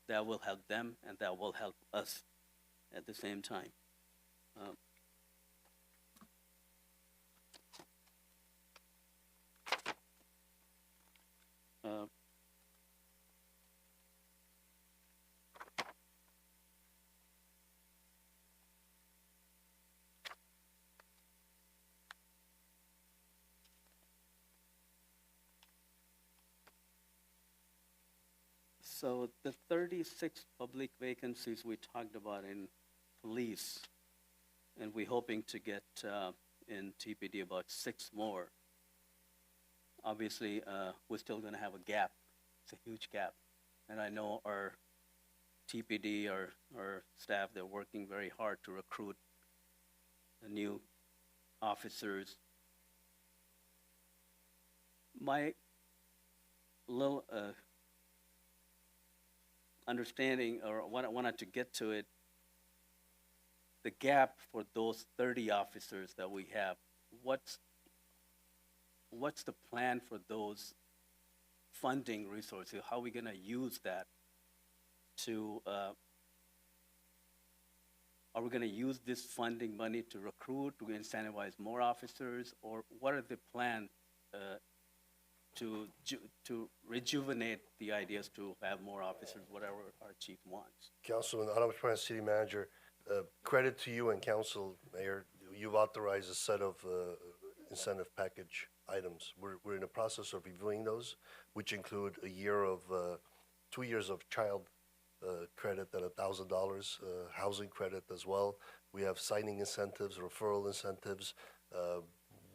that will help them and that will help us at the same time. So the 36 public vacancies we talked about in police, and we're hoping to get in TPD about 6 more. Obviously, we're still going to have a gap. It's a huge gap. And I know our TPD, our staff, they're working very hard to recruit the new officers. My little understanding, or what I wanted to get to it, the gap for those 30 officers that we have, what's the plan for those funding resources? How are we going to use that to, are we going to use this funding money to recruit, to incentivize more officers, or what are the plans to rejuvenate the ideas to have more officers, whatever our chief wants? Councilman, Adam Prime, City Manager, credit to you and Council, Mayor. You've authorized a set of incentive package items. We're in the process of reviewing those, which include 2 years of child credit at $1,000, housing credit as well. We have signing incentives, referral incentives.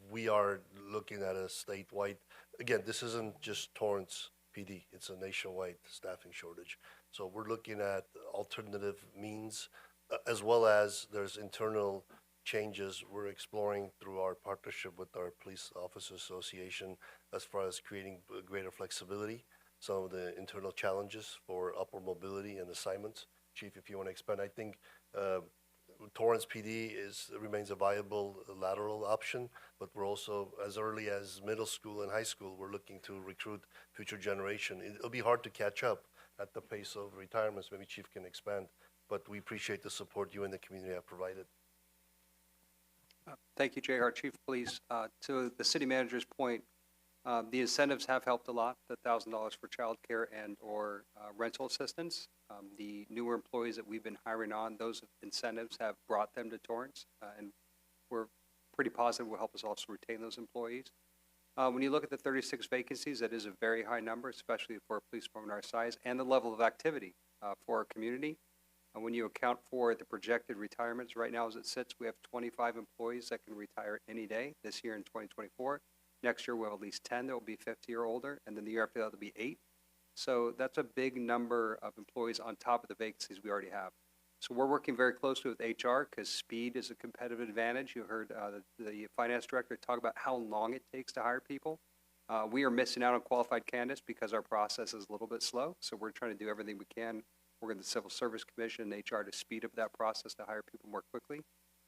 We are looking at a statewide, again, this isn't just Torrance PD, it's a nationwide staffing shortage. So we're looking at alternative means, as well as there's internal changes we're exploring through our partnership with our Police Officers Association as far as creating greater flexibility, some of the internal challenges for upward mobility and assignments. Chief, if you want to expand, I think Torrance PD remains a viable lateral option, but we're also, as early as middle school and high school, we're looking to recruit future generation. It'll be hard to catch up at the pace of retirements. Maybe Chief can expand, but we appreciate the support you and the community have provided. Thank you, J.R. Chief of Police. To the city manager's point, the incentives have helped a lot, the $1,000 for childcare and or rental assistance. The newer employees that we've been hiring on, those incentives have brought them to Torrance, and we're pretty positive will help us also retain those employees. When you look at the 36 vacancies, that is a very high number, especially for a police department our size, and the level of activity for our community. When you account for the projected retirements, right now as it sits, we have 25 employees that can retire any day this year in 2024. Next year, we'll have at least 10 that will be 50 or older, and then the year after that, there'll be 8. So that's a big number of employees on top of the vacancies we already have. So we're working very closely with HR because speed is a competitive advantage. You heard the finance director talk about how long it takes to hire people. We are missing out on qualified candidates because our process is a little bit slow, so we're trying to do everything we can, working with the Civil Service Commission and HR to speed up that process to hire people more quickly.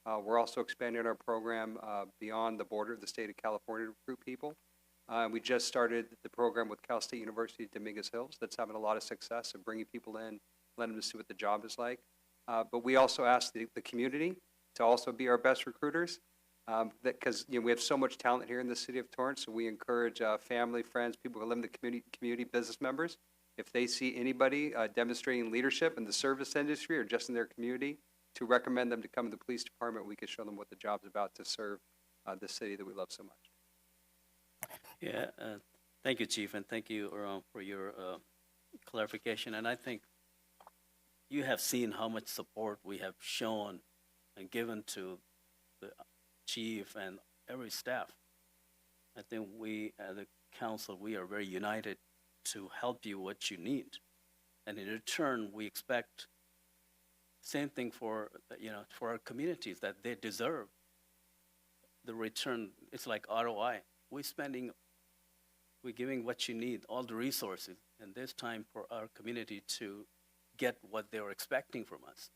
We're also expanding our program beyond the border of the state of California to recruit people. We just started the program with Cal State University Dominguez Hills that's having a lot of success of bringing people in, letting them see what the job is like. But we also ask the community to also be our best recruiters, because we have so much talent here in the city of Torrance, so we encourage family, friends, people who live in the community, business members. If they see anybody demonstrating leadership in the service industry or just in their community, to recommend them to come to the police department. We can show them what the job's about to serve the city that we love so much. Yeah, thank you, Chief, and thank you for your clarification. And I think you have seen how much support we have shown and given to the Chief and every staff. I think we, as a council, we are very united to help you what you need. And in return, we expect same thing for, for our communities, that they deserve the return. It's like ROI. We're giving what you need, all the resources, and there's time for our community to get what they were expecting from us.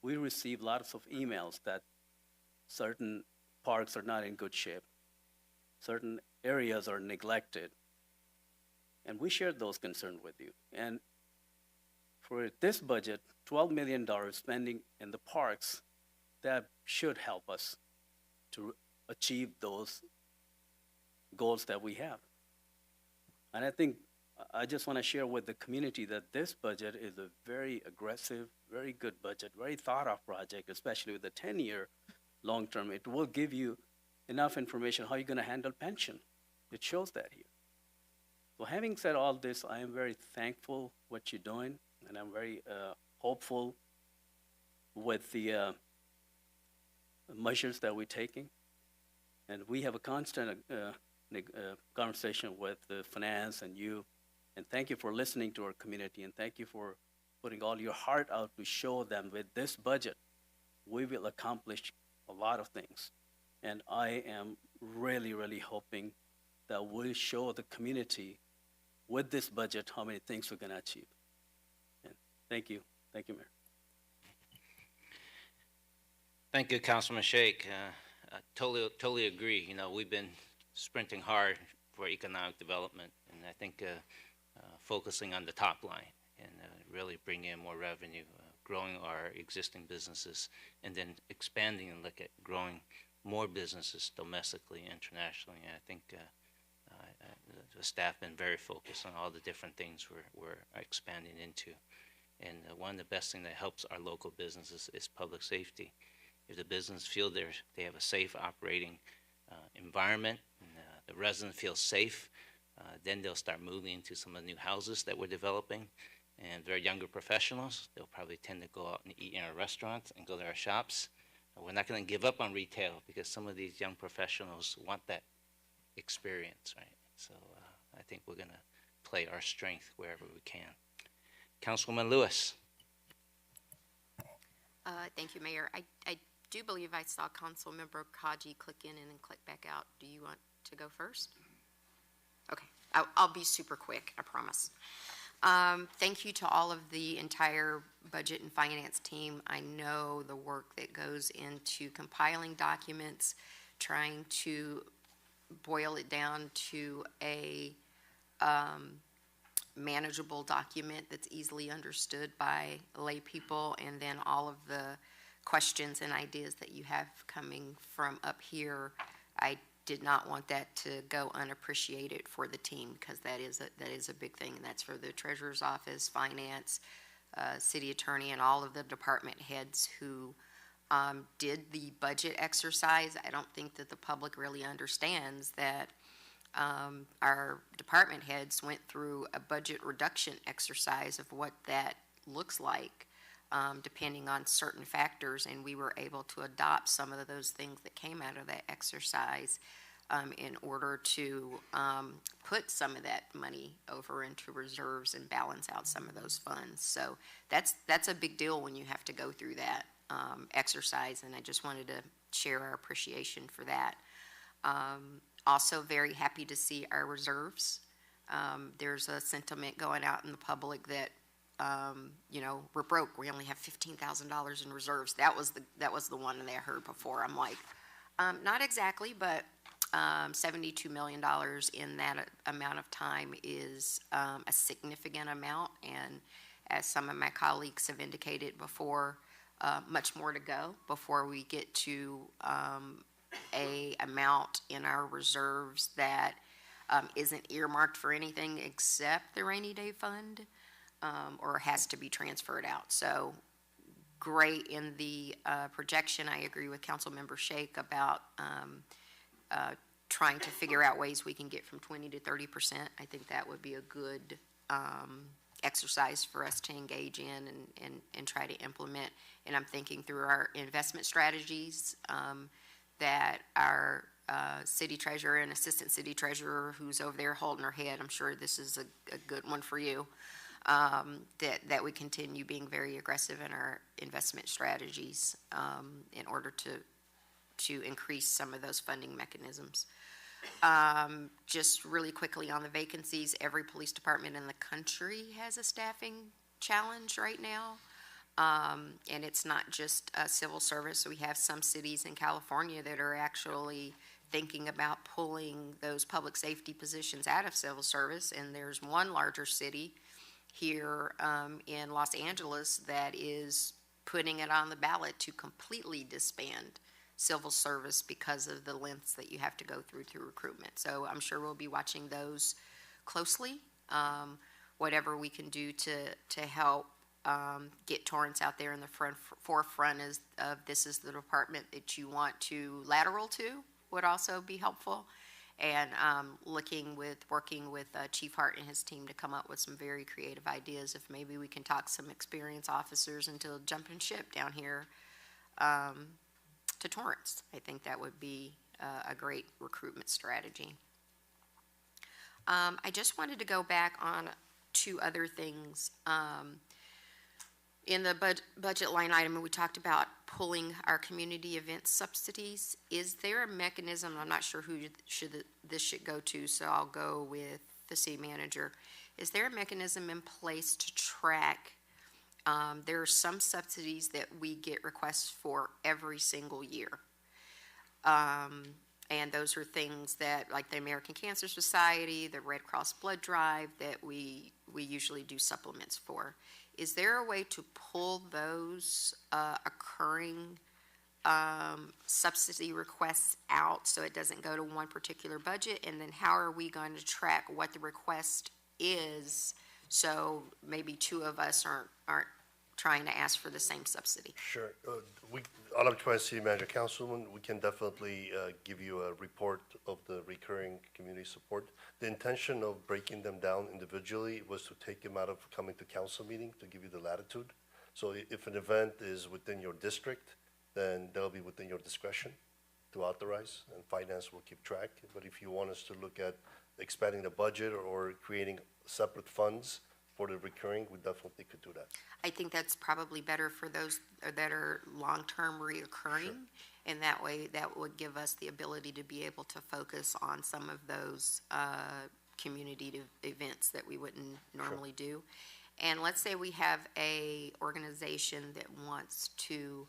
We receive lots of emails that certain parks are not in good shape, certain areas are neglected, and we shared those concerns with you. And for this budget, $12 million spending in the parks, that should help us to achieve those goals that we have. And I think I just want to share with the community that this budget is a very aggressive, very good budget, very thought of project, especially with the 10-year long-term. It will give you enough information how you're going to handle pension. It shows that here. So having said all this, I am very thankful what you're doing, and I'm very hopeful with the measures that we're taking. And we have a constant conversation with the finance and you. And thank you for listening to our community, and thank you for putting all your heart out to show them with this budget, we will accomplish a lot of things. And I am really, really hoping that we'll show the community with this budget how many things we're going to achieve. And thank you. Thank you, Mayor. Thank you, Councilman Sheikh. I totally agree. We've been sprinting hard for economic development, and I think focusing on the top line and really bringing in more revenue, growing our existing businesses, and then expanding and look at growing more businesses domestically, internationally. And I think the staff been very focused on all the different things we're expanding into. And one of the best things that helps our local businesses is public safety. If the business feel they have a safe operating environment, and the residents feel safe, then they'll start moving into some of the new houses that we're developing. And they're younger professionals. They'll probably tend to go out and eat in our restaurants and go to our shops. We're not going to give up on retail because some of these young professionals want that experience, right? So I think we're going to play our strength wherever we can. Councilwoman Lewis. Thank you, Mayor. I do believe I saw Councilmember Kaji click in and then click back out. Do you want to go first? Okay, I'll be super quick, I promise. Thank you to all of the entire budget and finance team. I know the work that goes into compiling documents, trying to boil it down to a manageable document that's easily understood by lay people, and then all of the questions and ideas that you have coming from up here. I did not want that to go unappreciated for the team, because that is a big thing, and that's for the treasurer's office, finance, city attorney, and all of the department heads who did the budget exercise. I don't think that the public really understands that our department heads went through a budget reduction exercise of what that looks like, depending on certain factors, and we were able to adopt some of those things that came out of that exercise in order to put some of that money over into reserves and balance out some of those funds. So that's a big deal when you have to go through that exercise, and I just wanted to share our appreciation for that. Also very happy to see our reserves. There's a sentiment going out in the public that, we're broke. We only have $15,000 in reserves. That was the one that I heard before. I'm like, not exactly, but $72 million in that amount of time is a significant amount. And as some of my colleagues have indicated before, much more to go before we get to a amount in our reserves that isn't earmarked for anything except the rainy day fund, or has to be transferred out. So great in the projection. I agree with Councilmember Shake about trying to figure out ways we can get from 20 to 30%. I think that would be a good exercise for us to engage in and try to implement. And I'm thinking through our investment strategies that our city treasurer and assistant city treasurer, who's over there holding her head, I'm sure this is a good one for you, that we continue being very aggressive in our investment strategies in order to increase some of those funding mechanisms. Just really quickly on the vacancies, every police department in the country has a staffing challenge right now. And it's not just civil service. We have some cities in California that are actually thinking about pulling those public safety positions out of civil service. And there's one larger city here in Los Angeles that is putting it on the ballot to completely disband civil service because of the lengths that you have to go through recruitment. So I'm sure we'll be watching those closely. Whatever we can do to help get Torrance out there in the forefront of this is the department that you want to lateral to would also be helpful. And working with Chief Hart and his team to come up with some very creative ideas if maybe we can talk some experienced officers into jumping ship down here to Torrance. I think that would be a great recruitment strategy. I just wanted to go back on two other things. In the budget line item, we talked about pulling our community event subsidies. Is there a mechanism, I'm not sure who this should go to, so I'll go with the city manager. Is there a mechanism in place to track? There are some subsidies that we get requests for every single year. And those are things that, like the American Cancer Society, the Red Cross Blood Drive, that we usually do supplements for. Is there a way to pull those occurring subsidy requests out so it doesn't go to one particular budget? And then how are we going to track what the request is so maybe two of us aren't trying to ask for the same subsidy? Sure. Autumn Twice City Manager, Councilwoman, we can definitely give you a report of the recurring community support. The intention of breaking them down individually was to take them out of coming to council meeting to give you the latitude. So if an event is within your district, then that'll be within your discretion to authorize, and finance will keep track. But if you want us to look at expanding the budget or creating separate funds for the recurring, we definitely could do that. I think that's probably better for those that are long-term reoccurring. Sure. And that way, that would give us the ability to be able to focus on some of those community events that we wouldn't normally do. And let's say we have a organization that wants to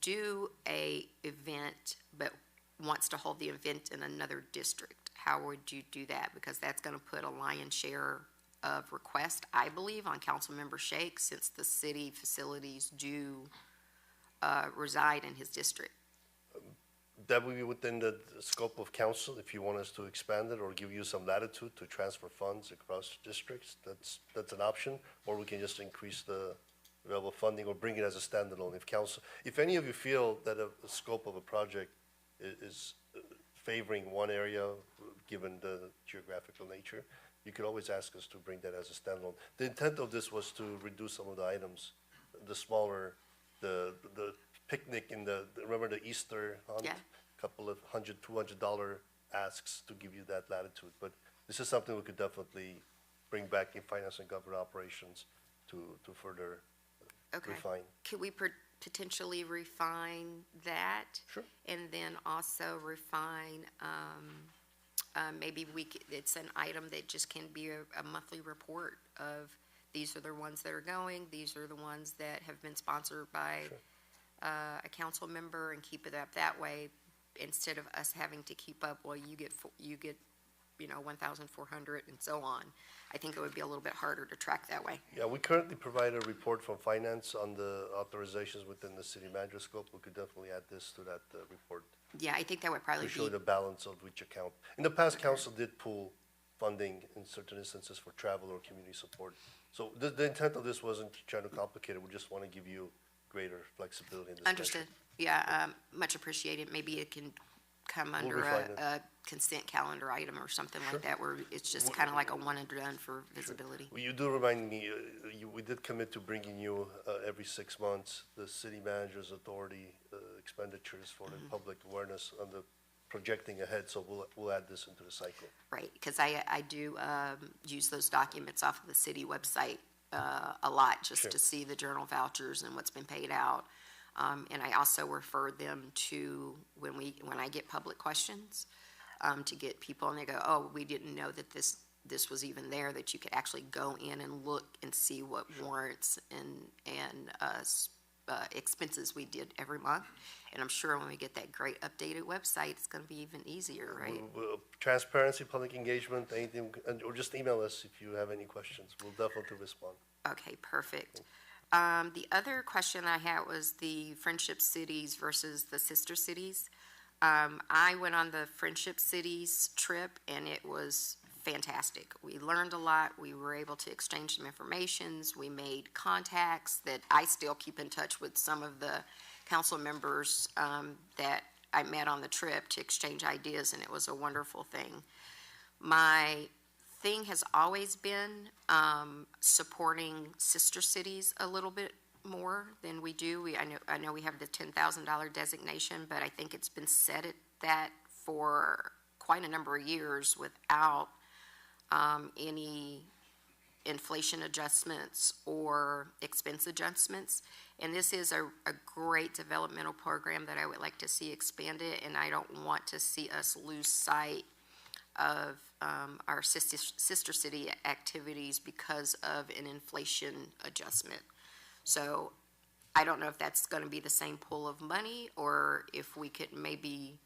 do a event, but wants to hold the event in another district. How would you do that? Because that's going to put a lion's share of request, I believe, on Councilmember Shake, since the city facilities do reside in his district. That would be within the scope of council if you want us to expand it or give you some latitude to transfer funds across districts. That's an option, or we can just increase the level of funding or bring it as a standalone. If any of you feel that the scope of a project is favoring one area, given the geographical nature, you could always ask us to bring that as a standalone. The intent of this was to reduce some of the items, the smaller, the picnic remember the Easter hunt? Yeah. Couple of $100, $200 asks to give you that latitude. But this is something we could definitely bring back in finance and government operations to further refine. Could we potentially refine that? Sure. And then also refine maybe it's an item that just can be a monthly report of, these are the ones that are going, these are the ones that have been sponsored by a council member, and keep it up that way, instead of us having to keep up, well, you get 1,400 and so on. I think it would be a little bit harder to track that way. Yeah, we currently provide a report from finance on the authorizations within the city manager scope. We could definitely add this to that report Yeah, I think that would probably to show be, the balance of which account. In the past, council did pool funding in certain instances for travel or community support. So the intent of this wasn't trying to complicate it. We just want to give you greater flexibility in discussion. understood. Yeah, much appreciated. Maybe it can come under refine it. a consent calendar item or something Sure. like that, where it's just kind of like a one and done for visibility. Well, you do remind me, we did commit to bringing you every 6 months the city manager's authority expenditures for the public awareness on the projecting ahead. So we'll add this into the cycle. Right, because I do use those documents off of the city website a lot, just Sure. to see the journal vouchers and what's been paid out. And I also refer them to, when I get public questions, to get people, and they go, oh, we didn't know that this was even there, that you could actually go in and look and see what warrants and expenses we did every month. And I'm sure when we get that great updated website, it's going to be even easier, right? Transparency, public engagement, anything, or just email us if you have any questions. We'll definitely respond. Okay, perfect. The other question I had was the friendship cities versus the sister cities. I went on the friendship cities trip, and it was fantastic. We learned a lot. We were able to exchange some informations. We made contacts that I still keep in touch with some of the council members that I met on the trip to exchange ideas, and it was a wonderful thing. My thing has always been supporting sister cities a little bit more than we do. I know we have the $10,000 designation, but I think it's been set at that for quite a number of years without any inflation adjustments or expense adjustments. And this is a great developmental program that I would like to see expanded, and I don't want to see us lose sight of our sister city activities because of an inflation adjustment. So I don't know if that's going to be the same pool of money, or if we could maybe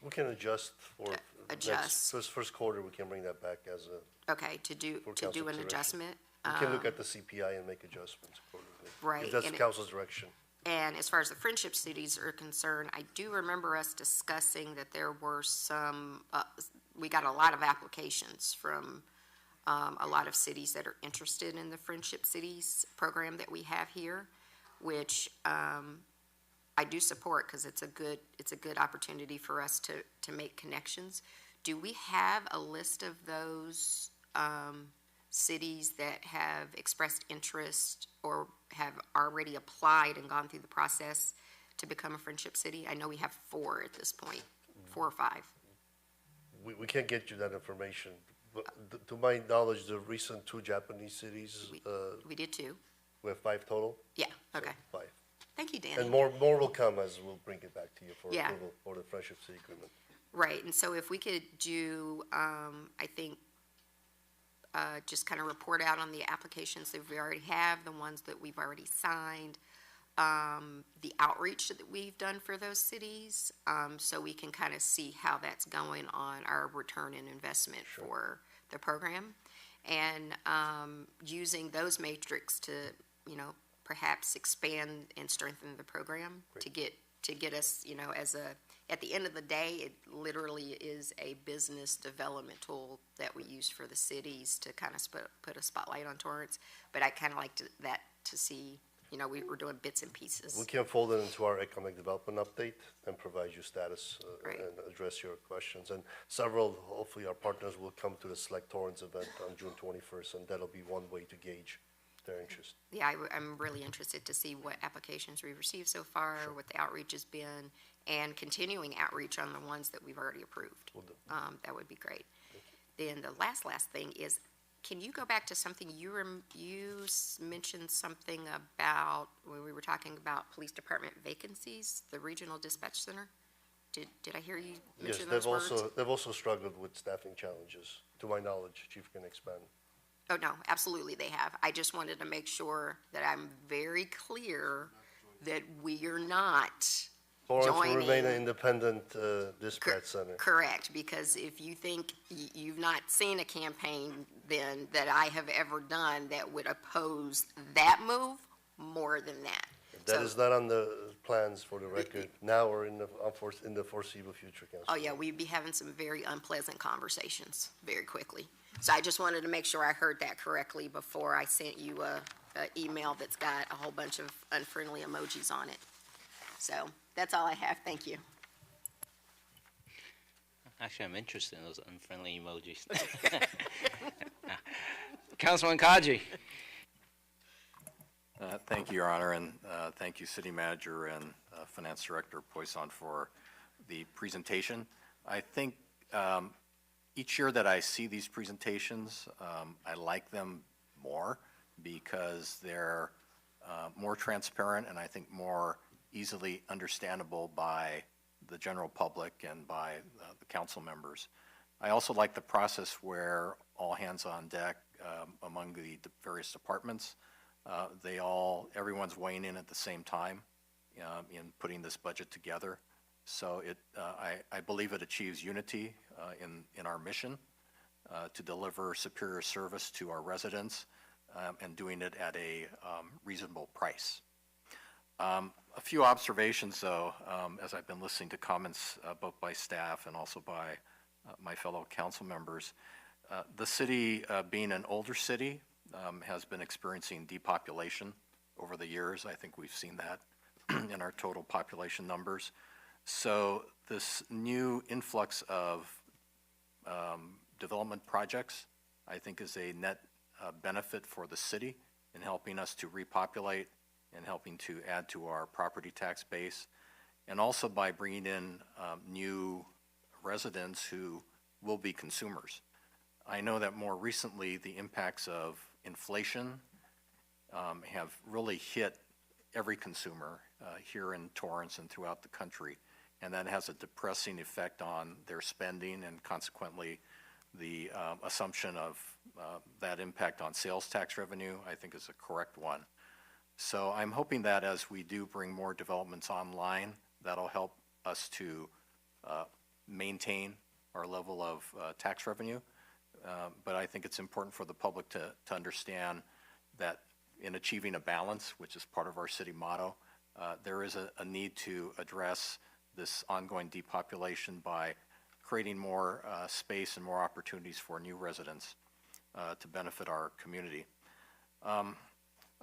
We can adjust for adjust. first quarter. We can bring that back as a. Okay, to do For an council direction. adjustment. We can look at the CPI and make adjustments accordingly. Right, If that's and it- council's direction. And as far as the friendship cities are concerned, I do remember us discussing that there were some, we got a lot of applications from a lot of cities that are interested in the friendship cities program that we have here, which I do support, because it's a good opportunity for us to make connections. Do we have a list of those cities that have expressed interest or have already applied and gone through the process to become a friendship city? I know we have 4 at this point, 4 or 5. We can't get you that information. But to my knowledge, the recent 2 Japanese cities, We did 2. we have 5 total. Yeah, So okay. 5. Thank you, Danny. And more will come as we'll bring it back to you for Yeah. approval for the Friendship City Agreement. Right, and so if we could do, I think, just kind of report out on the applications that we already have, the ones that we've already signed, the outreach that we've done for those cities, so we can kind of see how that's going on our return in investment for the program. And using those matrix to, perhaps expand and strengthen the program to get us, at the end of the day, it literally is a business development tool that we use for the cities to kind of put a spotlight on Torrance. But I kind of like that to see, we're doing bits and pieces. We can fold it into our economic development update and provide you status and address your questions. And several, hopefully, our partners will come to the Select Torrance event on June 21st, and that'll be one way to gauge their interest. Yeah, I'm really interested to see what applications we've received so far, what the outreach has been, and continuing outreach on the ones that we've already approved. That would be great. Then the last thing is, can you go back to something you mentioned something about when we were talking about police department vacancies, the regional dispatch center? Did I hear you Yes, mention those words? they've also struggled with staffing challenges, to my knowledge. Chief can expand. Oh, no, absolutely they have. I just wanted to make sure that I'm very clear that we are not Torrance will remain an joining. independent dispatch center. Correct, because if you think you've not seen a campaign then that I have ever done that would oppose that move more than that. That So- is not on the plans for the record now or in the foreseeable future, Council. Oh, yeah, we'd be having some very unpleasant conversations very quickly. So I just wanted to make sure I heard that correctly before I sent you a email that's got a whole bunch of unfriendly emojis on it. So that's all I have. Thank you. Actually, I'm interested in those unfriendly emojis. Councilman Kaji. Thank you, Your Honor, and thank you, City Manager and Finance Director Poisson, for the presentation. I think each year that I see these presentations, I like them more because they're more transparent and I think more easily understandable by the general public and by the council members. I also like the process where all hands on deck among the various departments. Everyone's weighing in at the same time in putting this budget together. So I believe it achieves unity in our mission to deliver superior service to our residents and doing it at a reasonable price. A few observations, though, as I've been listening to comments both by staff and also by my fellow council members. The city, being an older city, has been experiencing depopulation over the years. I think we've seen that in our total population numbers. So this new influx of development projects, I think, is a net benefit for the city in helping us to repopulate and helping to add to our property tax base, and also by bringing in new residents who will be consumers. I know that more recently the impacts of inflation have really hit every consumer here in Torrance and throughout the country, and that has a depressing effect on their spending, and consequently the assumption of that impact on sales tax revenue, I think, is a correct one. So I'm hoping that as we do bring more developments online, that'll help us to maintain our level of tax revenue. But I think it's important for the public to understand that in achieving a balance, which is part of our city motto, there is a need to address this ongoing depopulation by creating more space and more opportunities for new residents to benefit our community.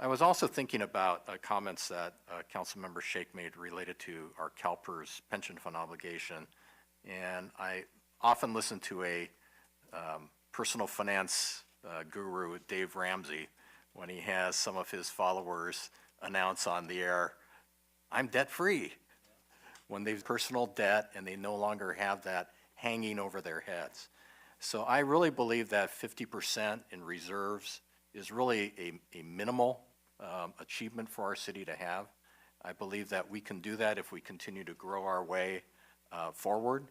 I was also thinking about comments that Councilmember Sheikh made related to our CalPERS pension fund obligation, and I often listen to a personal finance guru, Dave Ramsey, when he has some of his followers announce on the air, "I'm debt-free," when they've personal debt and they no longer have that hanging over their heads. So I really believe that 50% in reserves is really a minimal achievement for our city to have. I believe that we can do that if we continue to grow our way forward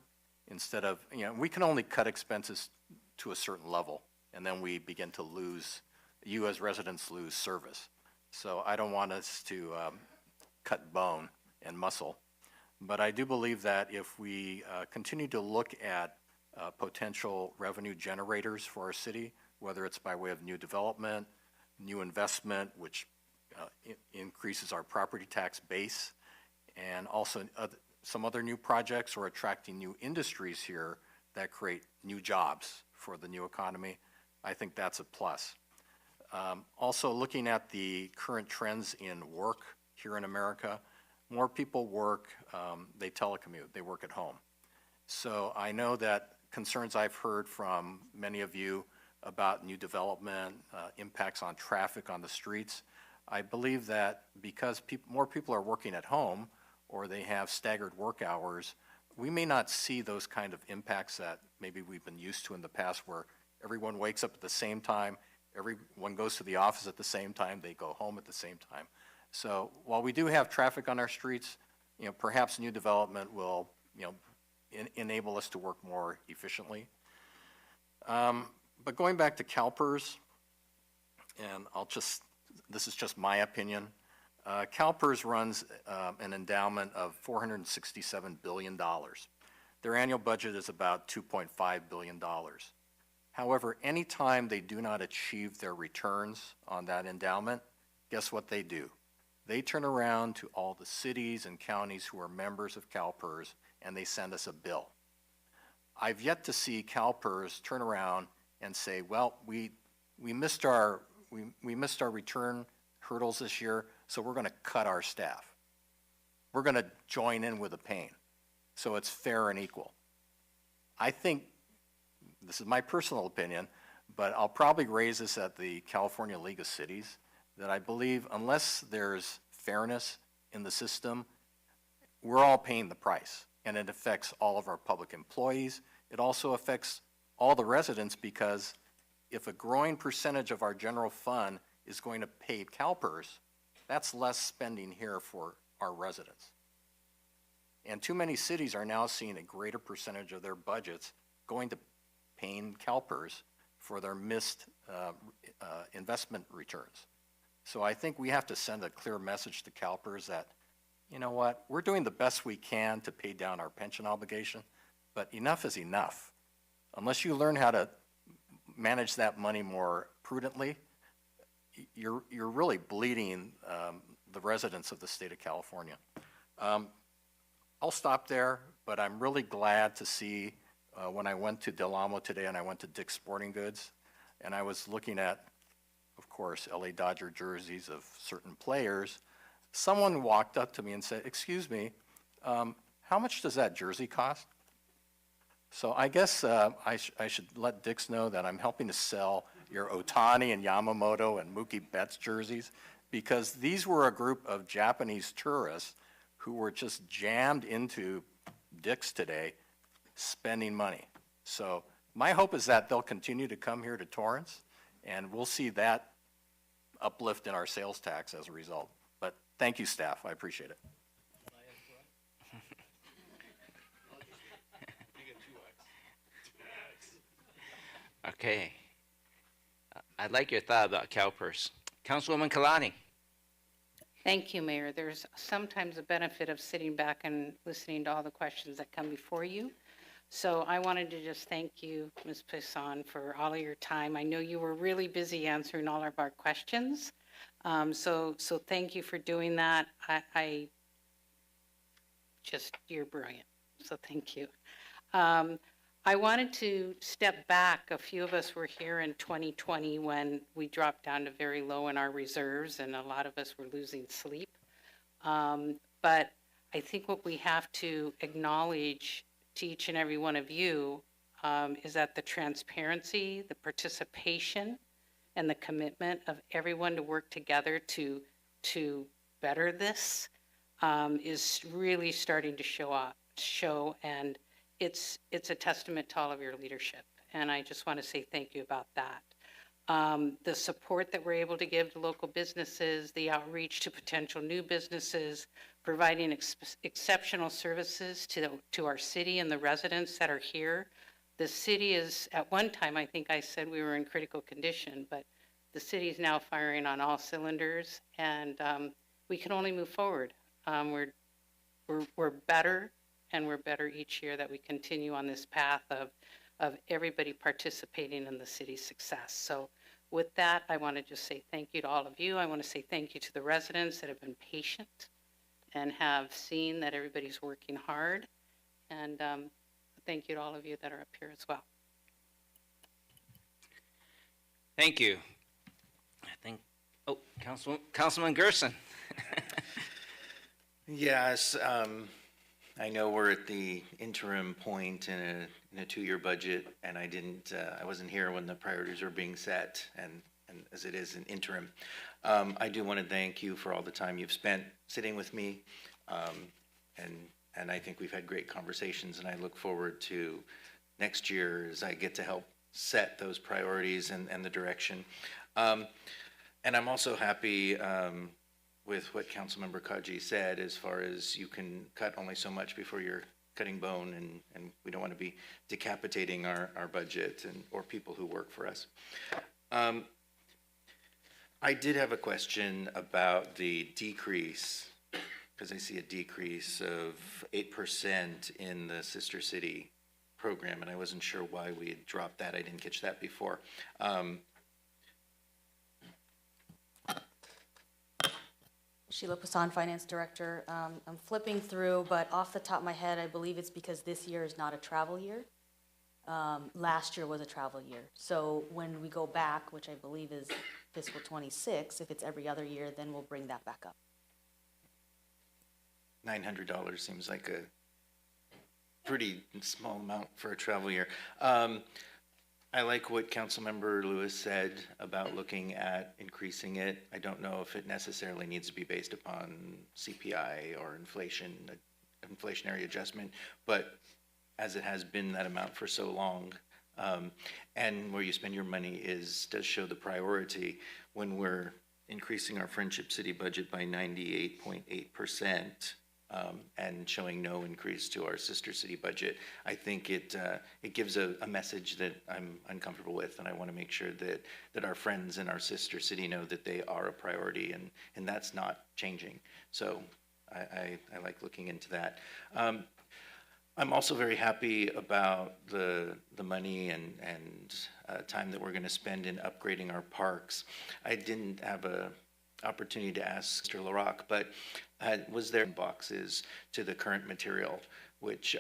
instead of, we can only cut expenses to a certain level, and then we begin to lose, you as residents lose service. So I don't want us to cut bone and muscle. But I do believe that if we continue to look at potential revenue generators for our city, whether it's by way of new development, new investment, which increases our property tax base, and also some other new projects or attracting new industries here that create new jobs for the new economy, I think that's a plus. Also, looking at the current trends in work here in America, more people work, they telecommute, they work at home. So I know that concerns I've heard from many of you about new development, impacts on traffic on the streets. I believe that because more people are working at home or they have staggered work hours, we may not see those kind of impacts that maybe we've been used to in the past, where everyone wakes up at the same time, everyone goes to the office at the same time, they go home at the same time. So while we do have traffic on our streets, perhaps new development will, enable us to work more efficiently. But going back to CalPERS, and this is just my opinion, CalPERS runs an endowment of $467 billion. Their annual budget is about $2.5 billion. However, anytime they do not achieve their returns on that endowment, guess what they do? They turn around to all the cities and counties who are members of CalPERS and they send us a bill. I've yet to see CalPERS turn around and say, well, we missed our return hurdles this year, so we're going to cut our staff. We're going to join in with the pain, so it's fair and equal. I think, this is my personal opinion, but I'll probably raise this at the California League of Cities, that I believe unless there's fairness in the system, we're all paying the price, and it affects all of our public employees. It also affects all the residents, because if a growing percentage of our general fund is going to pay CalPERS, that's less spending here for our residents. And too many cities are now seeing a greater percentage of their budgets going to paying CalPERS for their missed investment returns. So I think we have to send a clear message to CalPERS that, you know what, we're doing the best we can to pay down our pension obligation, but enough is enough. Unless you learn how to manage that money more prudently, you're really bleeding the residents of the state of California. I'll stop there, but I'm really glad to see when I went to Del Amo today and I went to Dick's Sporting Goods, and I was looking at, of course, LA Dodger jerseys of certain players. Someone walked up to me and said, excuse me, how much does that jersey cost? So I guess I should let Dick's know that I'm helping to sell your Otani and Yamamoto and Mookie Betts jerseys, because these were a group of Japanese tourists who were just jammed into Dick's today spending money. So my hope is that they'll continue to come here to Torrance, and we'll see that uplift in our sales tax as a result. But thank you, staff. I appreciate it. Okay. I like your thought about CalPERS. Councilwoman Kalani. Thank you, Mayor. There's sometimes a benefit of sitting back and listening to all the questions that come before you. So I wanted to just thank you, Ms. Poisson, for all of your time. I know you were really busy answering all of our questions. So thank you for doing that. You're brilliant. So thank you. I wanted to step back. A few of us were here in 2020 when we dropped down to very low in our reserves, and a lot of us were losing sleep. But I think what we have to acknowledge to each and every one of you is that the transparency, the participation, and the commitment of everyone to work together to better this is really starting to show, and it's a testament to all of your leadership, and I just want to say thank you about that. The support that we're able to give to local businesses, the outreach to potential new businesses, providing exceptional services to our city and the residents that are here. The city is, at one time, I think I said we were in critical condition, but the city is now firing on all cylinders, and we can only move forward. We're better, and we're better each year that we continue on this path of everybody participating in the city's success. So with that, I want to just say thank you to all of you. I want to say thank you to the residents that have been patient and have seen that everybody's working hard. And thank you to all of you that are up here as well. Thank you. Councilman Gerson. Yes, I know we're at the interim point in a two-year budget, and I wasn't here when the priorities were being set, and as it is an interim. I do want to thank you for all the time you've spent sitting with me, and I think we've had great conversations, and I look forward to next year as I get to help set those priorities and the direction. And I'm also happy with what Councilmember Kaji said, as far as you can cut only so much before your cutting bone, and we don't want to be decapitating our budget or people who work for us. I did have a question about the decrease, because I see a decrease of 8% in the sister city program, and I wasn't sure why we had dropped that. I didn't catch that before. Sheila Poussin, Finance Director. I'm flipping through, but off the top of my head, I believe it's because this year is not a travel year. Last year was a travel year. So when we go back, which I believe is fiscal '26, if it's every other year, then we'll bring that back up. $900 seems like a pretty small amount for a travel year. I like what Councilmember Lewis said about looking at increasing it. I don't know if it necessarily needs to be based upon CPI or inflationary adjustment, but as it has been that amount for so long, and where you spend your money does show the priority. When we're increasing our Friendship City budget by 98.8%, and showing no increase to our sister city budget, I think it gives a message that I'm uncomfortable with, and I want to make sure that our friends in our sister city know that they are a priority, and that's not changing. So I like looking into that. I'm also very happy about the money and time that we're going to spend in upgrading our parks. I didn't have a opportunity to ask Mr. LaRock, but was there boxes to the current material, which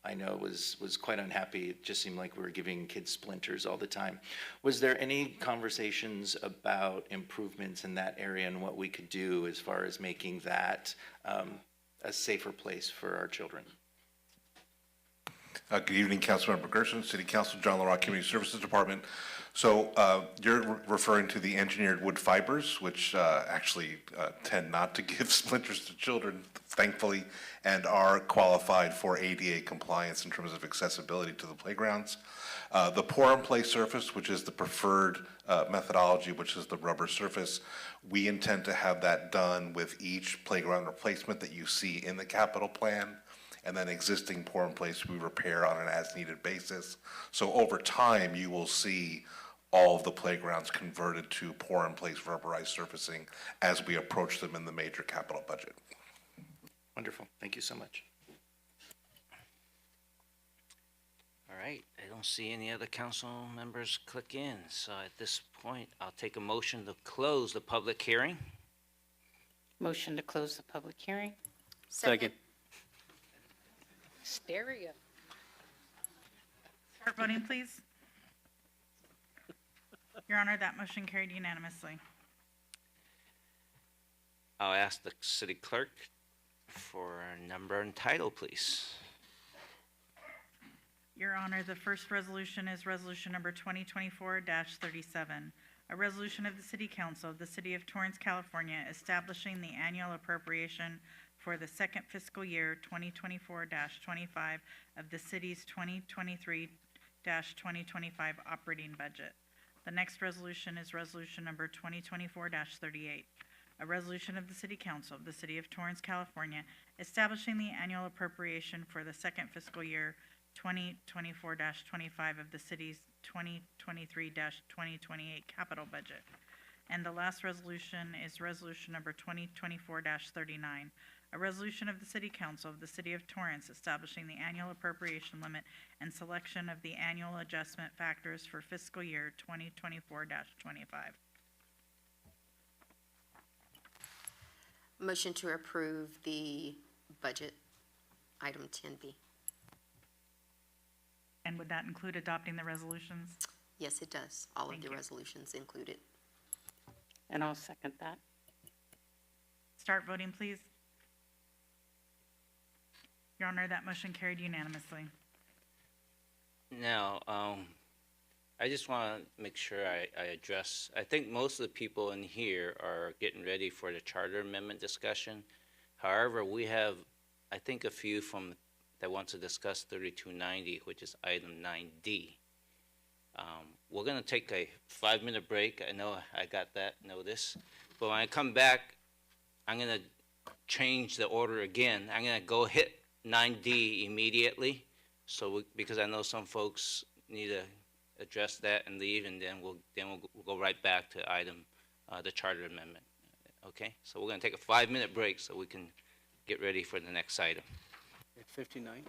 I know was quite unhappy. It just seemed like we were giving kids splinters all the time. Was there any conversations about improvements in that area and what we could do as far as making that a safer place for our children? Good evening, Councilmember Gerson, City Council, John LaRock, Community Services Department. So you're referring to the engineered wood fibers, which actually tend not to give splinters to children, thankfully, and are qualified for ADA compliance in terms of accessibility to the playgrounds. The pour-and-play surface, which is the preferred methodology, which is the rubber surface, we intend to have that done with each playground replacement that you see in the capital plan. And then existing pour-in-place we repair on an as-needed basis. So over time, you will see all of the playgrounds converted to pour-in-place rubberized surfacing as we approach them in the major capital budget. Wonderful. Thank you so much. All right, I don't see any other council members click in, so at this point, I'll take a motion to close the public hearing. Motion to close the public hearing. Second. Stereo. Start voting, please. Your Honor, that motion carried unanimously. I'll ask the city clerk for number and title, please. Your Honor, the first resolution is resolution number 2024-37, a resolution of the City Council of the City of Torrance, California, establishing the annual appropriation for the second fiscal year 2024-25 of the city's 2023-2025 operating budget. The next resolution is resolution number 2024-38, a resolution of the City Council of the City of Torrance, California, establishing the annual appropriation for the second fiscal year 2024-25 of the city's 2023-2028 capital budget. And the last resolution is resolution number 2024-39, a resolution of the City Council of the City of Torrance establishing the annual appropriation limit and selection of the annual adjustment factors for fiscal year 2024-25. Motion to approve the budget, item 10B. And would that include adopting the resolutions? Yes, it does. All of Thank the you. resolutions included. And I'll second that. Start voting, please. Your Honor, that motion carried unanimously. Now, I just want to make sure I address, I think most of the people in here are getting ready for the charter amendment discussion. However, we have, I think, a few that want to discuss 3290, which is item 9D. We're going to take a 5-minute break. I know I got that notice. But when I come back, I'm going to change the order again. I'm going to go hit 9D immediately, because I know some folks need to address that and leave, and then we'll go right back to item, the charter amendment. Okay? So we're going to take a 5-minute break so we can get ready for the next item. 59?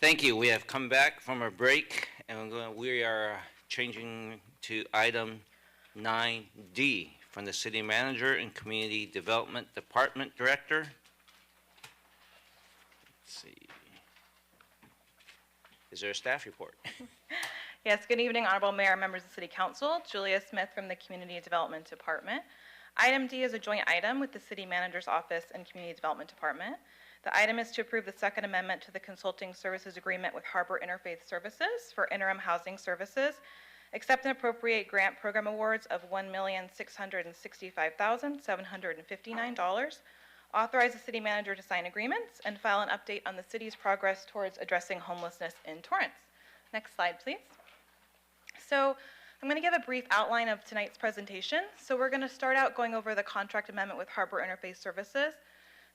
Thank you. We have come back from our break, and we are changing to item 9D from the City Manager and Community Development Department Director. Let's see. Is there a staff report? Yes, good evening, Honorable Mayor, members of the City Council. Julia Smith from the Community Development Department. Item D is a joint item with the City Manager's Office and Community Development Department. The item is to approve the second amendment to the consulting services agreement with Harbor Interfaith Services for interim housing services, accept and appropriate grant program awards of $1,665,759, authorize the city manager to sign agreements, and file an update on the city's progress towards addressing homelessness in Torrance. Next slide, please. So I'm going to give a brief outline of tonight's presentation. So we're going to start out going over the contract amendment with Harbor Interfaith Services.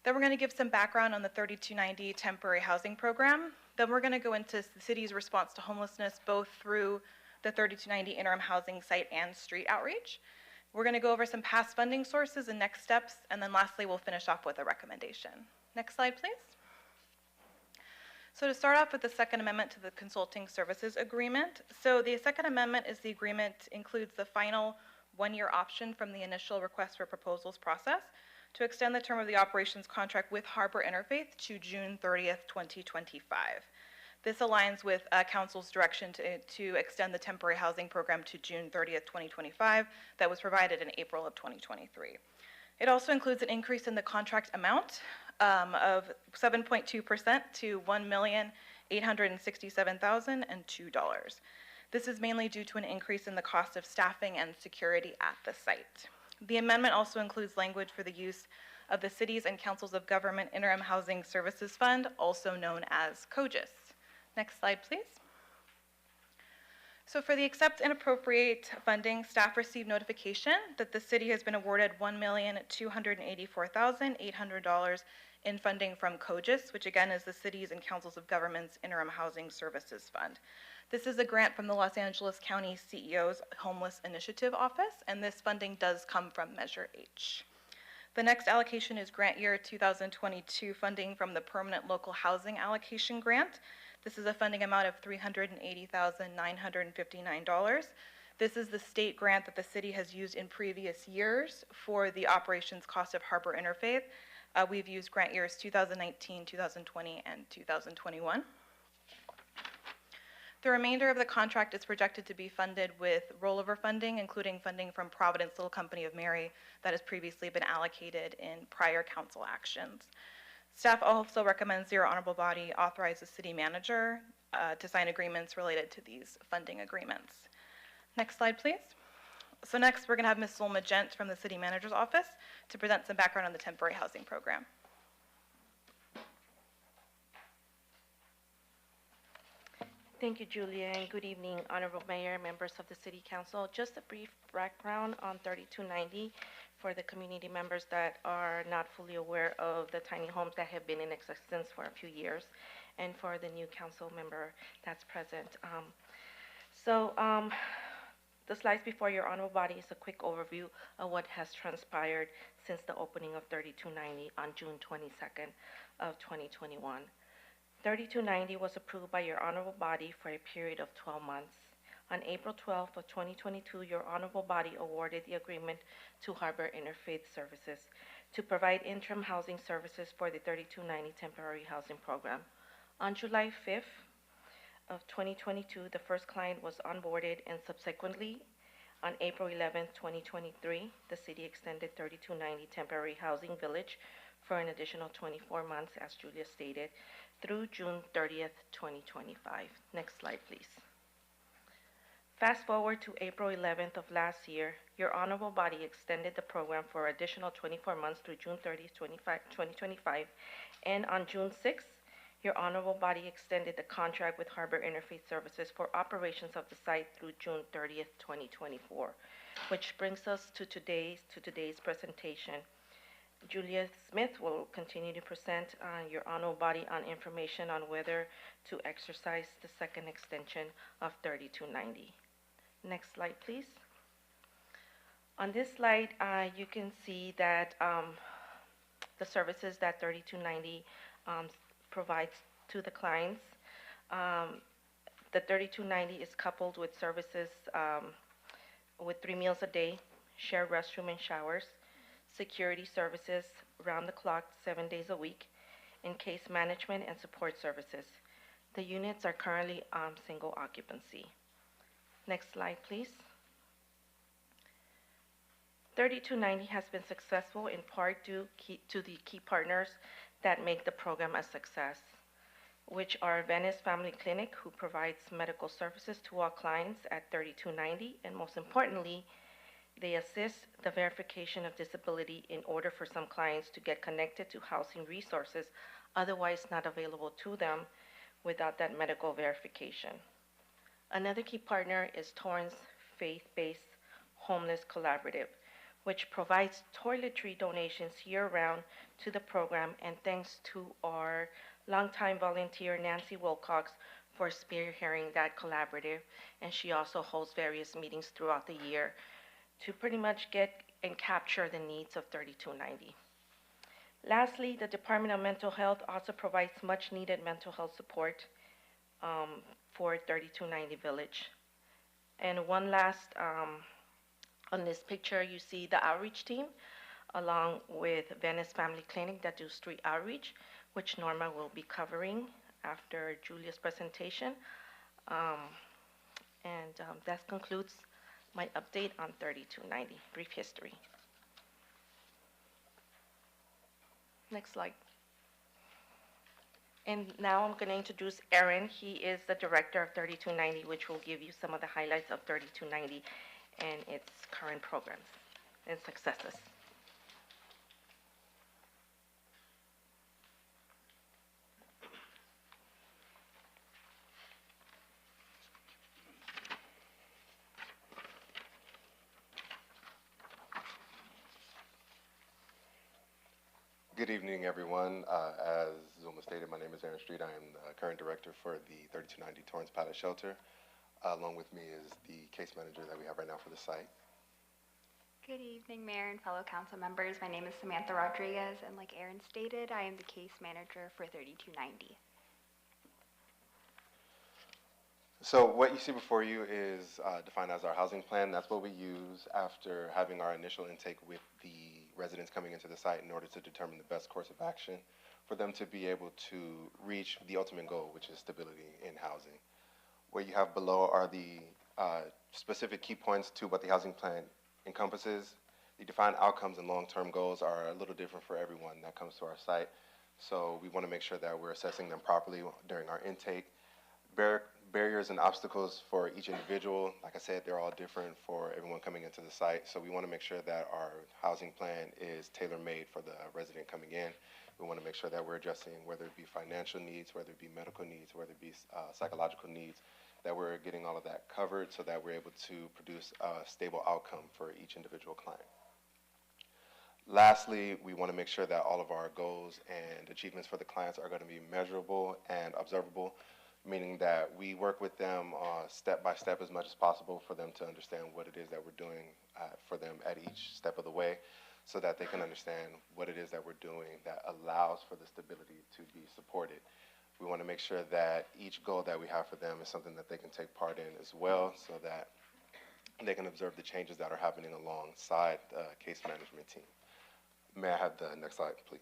Then we're going to give some background on the 3290 temporary housing program. Then we're going to go into the city's response to homelessness, both through the 3290 interim housing site and street outreach. We're going to go over some past funding sources and next steps, and then lastly, we'll finish off with a recommendation. Next slide, please. So to start off with the second amendment to the consulting services agreement. So the second amendment is the agreement includes the final one-year option from the initial request for proposals process to extend the term of the operations contract with Harbor Interfaith to June 30th, 2025. This aligns with Council's direction to extend the temporary housing program to June 30th, 2025 that was provided in April of 2023. It also includes an increase in the contract amount of 7.2% to $1,867,002. This is mainly due to an increase in the cost of staffing and security at the site. The amendment also includes language for the use of the Cities and Councils of Government Interim Housing Services Fund, also known as COGIS. Next slide, please. So for the accept and appropriate funding, staff received notification that the city has been awarded $1,284,800 in funding from COGIS, which again is the Cities and Councils of Governments Interim Housing Services Fund. This is a grant from the Los Angeles County CEO's Homeless Initiative Office, and this funding does come from Measure H. The next allocation is grant year 2022 funding from the Permanent Local Housing Allocation Grant. This is a funding amount of $380,959. This is the state grant that the city has used in previous years for the operations cost of Harbor Interfaith. We've used grant years 2019, 2020, and 2021. The remainder of the contract is projected to be funded with rollover funding, including funding from Providence Little Company of Mary that has previously been allocated in prior council actions. Staff also recommends your honorable body authorize the city manager to sign agreements related to these funding agreements. Next slide, please. So next, we're going to have Ms. Zulma Gent from the city manager's office to present some background on the temporary housing program. Thank you, Julia, and good evening, Honorable Mayor, members of the City Council. Just a brief background on 3290 for the community members that are not fully aware of the tiny homes that have been in existence for a few years, and for the new council member that's present. The slides before your honorable body is a quick overview of what has transpired since the opening of 3290 on June 22nd of 2021. 3290 was approved by your honorable body for a period of 12 months. On April 12th of 2022, your honorable body awarded the agreement to Harbor Interfaith Services to provide interim housing services for the 3290 temporary housing program. On July 5th of 2022, the first client was onboarded, and subsequently, on April 11th, 2023, the city extended 3290 temporary housing village for an additional 24 months, as Julia stated, through June 30th, 2025. Next slide, please. Fast forward to April 11th of last year, your honorable body extended the program for additional 24 months through June 30th, 2025, and on June 6th, your honorable body extended the contract with Harbor Interfaith Services for operations of the site through June 30th, 2024, which brings us to today's presentation. Julia Smith will continue to present your honorable body on information on whether to exercise the second extension of 3290. Next slide, please. On this slide, you can see that the services that 3290 provides to the clients. The 3290 is coupled with services with 3 meals a day, shared restroom and showers, security services round the clock, 7 days a week, and case management and support services. The units are currently single occupancy. Next slide, please. 3290 has been successful in part due to the key partners that make the program a success, which are Venice Family Clinic, who provides medical services to all clients at 3290, and most importantly, they assist the verification of disability in order for some clients to get connected to housing resources otherwise not available to them without that medical verification. Another key partner is Torrance Faith-Based Homeless Collaborative, which provides toiletry donations year-round to the program, and thanks to our longtime volunteer Nancy Wilcox for spearheading that collaborative, and she also holds various meetings throughout the year to pretty much get and capture the needs of 3290. Lastly, the Department of Mental Health also provides much needed mental health support for 3290 Village. And one last, on this picture, you see the outreach team along with Venice Family Clinic that do street outreach, which Norma will be covering after Julia's presentation. That concludes my update on 3290, brief history. Next slide. And now I'm going to introduce Aaron. He is the director of 3290, which will give you some of the highlights of 3290 and its current programs and successes. Good evening, everyone. As Zuma stated, my name is Aaron Street. I am the current director for the 3290 Torrance Pallet Shelter. Along with me is the case manager that we have right now for the site. Good evening, Mayor and fellow council members. My name is Samantha Rodriguez, and like Aaron stated, I am the case manager for 3290. So what you see before you is defined as our housing plan. That's what we use after having our initial intake with the residents coming into the site in order to determine the best course of action for them to be able to reach the ultimate goal, which is stability in housing. What you have below are the specific key points to what the housing plan encompasses. The defined outcomes and long-term goals are a little different for everyone that comes to our site. So we want to make sure that we're assessing them properly during our intake. Barriers and obstacles for each individual, like I said, they're all different for everyone coming into the site. So we want to make sure that our housing plan is tailor-made for the resident coming in. We want to make sure that we're addressing whether it be financial needs, whether it be medical needs, whether it be psychological needs, that we're getting all of that covered so that we're able to produce a stable outcome for each individual client. Lastly, we want to make sure that all of our goals and achievements for the clients are going to be measurable and observable, meaning that we work with them step by step as much as possible for them to understand what it is that we're doing for them at each step of the way, so that they can understand what it is that we're doing that allows for the stability to be supported. We want to make sure that each goal that we have for them is something that they can take part in as well, so that they can observe the changes that are happening alongside the case management team. May I have the next slide, please?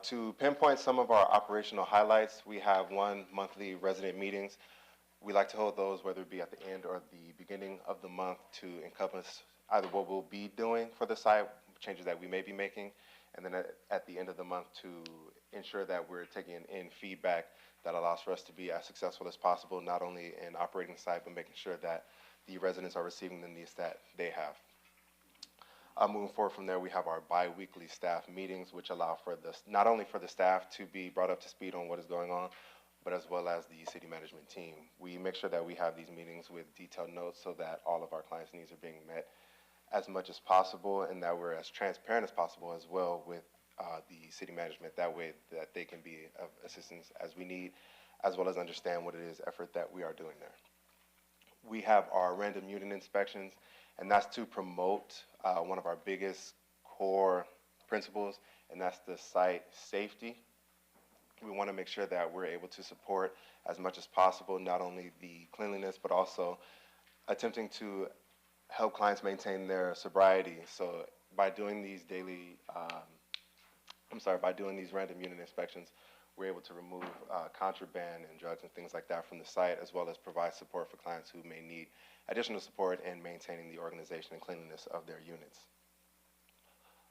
To pinpoint some of our operational highlights, we have monthly resident meetings. We like to hold those whether it be at the end or the beginning of the month to encompass either what we'll be doing for the site, changes that we may be making, and then at the end of the month to ensure that we're taking in feedback that allows for us to be as successful as possible, not only in operating the site, but making sure that the residents are receiving the needs that they have. Moving forward from there, we have our bi-weekly staff meetings, which allow for not only for the staff to be brought up to speed on what is going on, but as well as the city management team. We make sure that we have these meetings with detailed notes so that all of our clients' needs are being met as much as possible, and that we're as transparent as possible as well with the city management. That way that they can be of assistance as we need, as well as understand what it is effort that we are doing there. we have our random unit inspections, and that's to promote one of our biggest core principles, and that's the site safety. We want to make sure that we're able to support as much as possible, not only the cleanliness, but also attempting to help clients maintain their sobriety. So by doing these by doing these random unit inspections, we're able to remove contraband and drugs and things like that from the site, as well as provide support for clients who may need additional support in maintaining the organization and cleanliness of their units.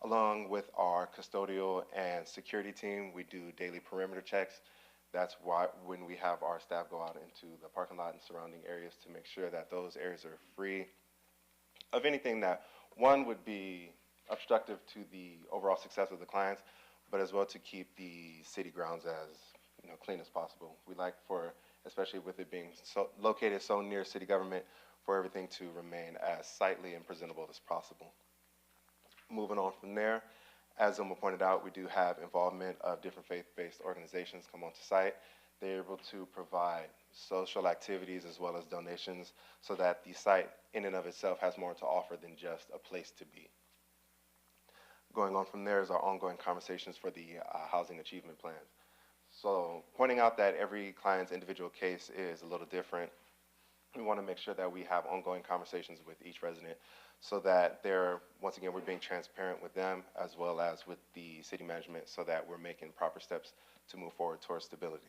Along with our custodial and security team, we do daily perimeter checks. That's why when we have our staff go out into the parking lot and surrounding areas to make sure that those areas are free of anything that, one, would be obstructive to the overall success of the clients, but as well to keep the city grounds as clean as possible. We like for, especially with it being located so near city government, for everything to remain as sightly and presentable as possible. Moving on from there, as Zilma pointed out, we do have involvement of different faith-based organizations come onto site. They're able to provide social activities as well as donations so that the site in and of itself has more to offer than just a place to be. Going on from there is our ongoing conversations for the housing achievement plans. So pointing out that every client's individual case is a little different, we want to make sure that we have ongoing conversations with each resident so that once again, we're being transparent with them as well as with the city management so that we're making proper steps to move forward towards stability.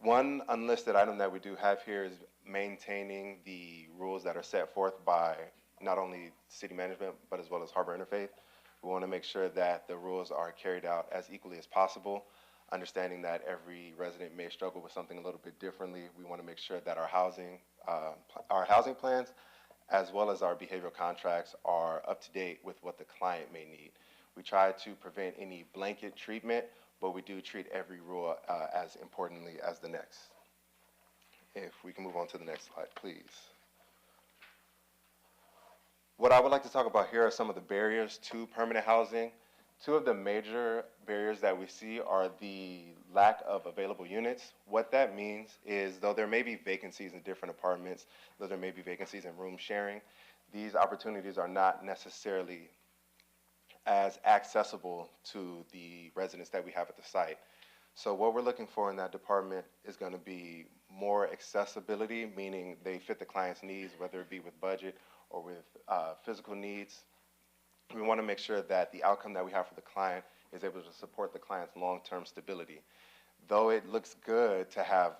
One unlisted item that we do have here is maintaining the rules that are set forth by not only city management, but as well as Harbor Interfaith. We want to make sure that the rules are carried out as equally as possible, understanding that every resident may struggle with something a little bit differently. We want to make sure that our housing plans, as well as our behavioral contracts, are up to date with what the client may need. We try to prevent any blanket treatment, but we do treat every rule as importantly as the next. If we can move on to the next slide, please. What I would like to talk about here are some of the barriers to permanent housing. Two of the major barriers that we see are the lack of available units. What that means is, though there may be vacancies in different apartments, though there may be vacancies in room sharing, these opportunities are not necessarily as accessible to the residents that we have at the site. So what we're looking for in that department is going to be more accessibility, meaning they fit the client's needs, whether it be with budget or with physical needs. We want to make sure that the outcome that we have for the client is able to support the client's long-term stability. Though it looks good to have,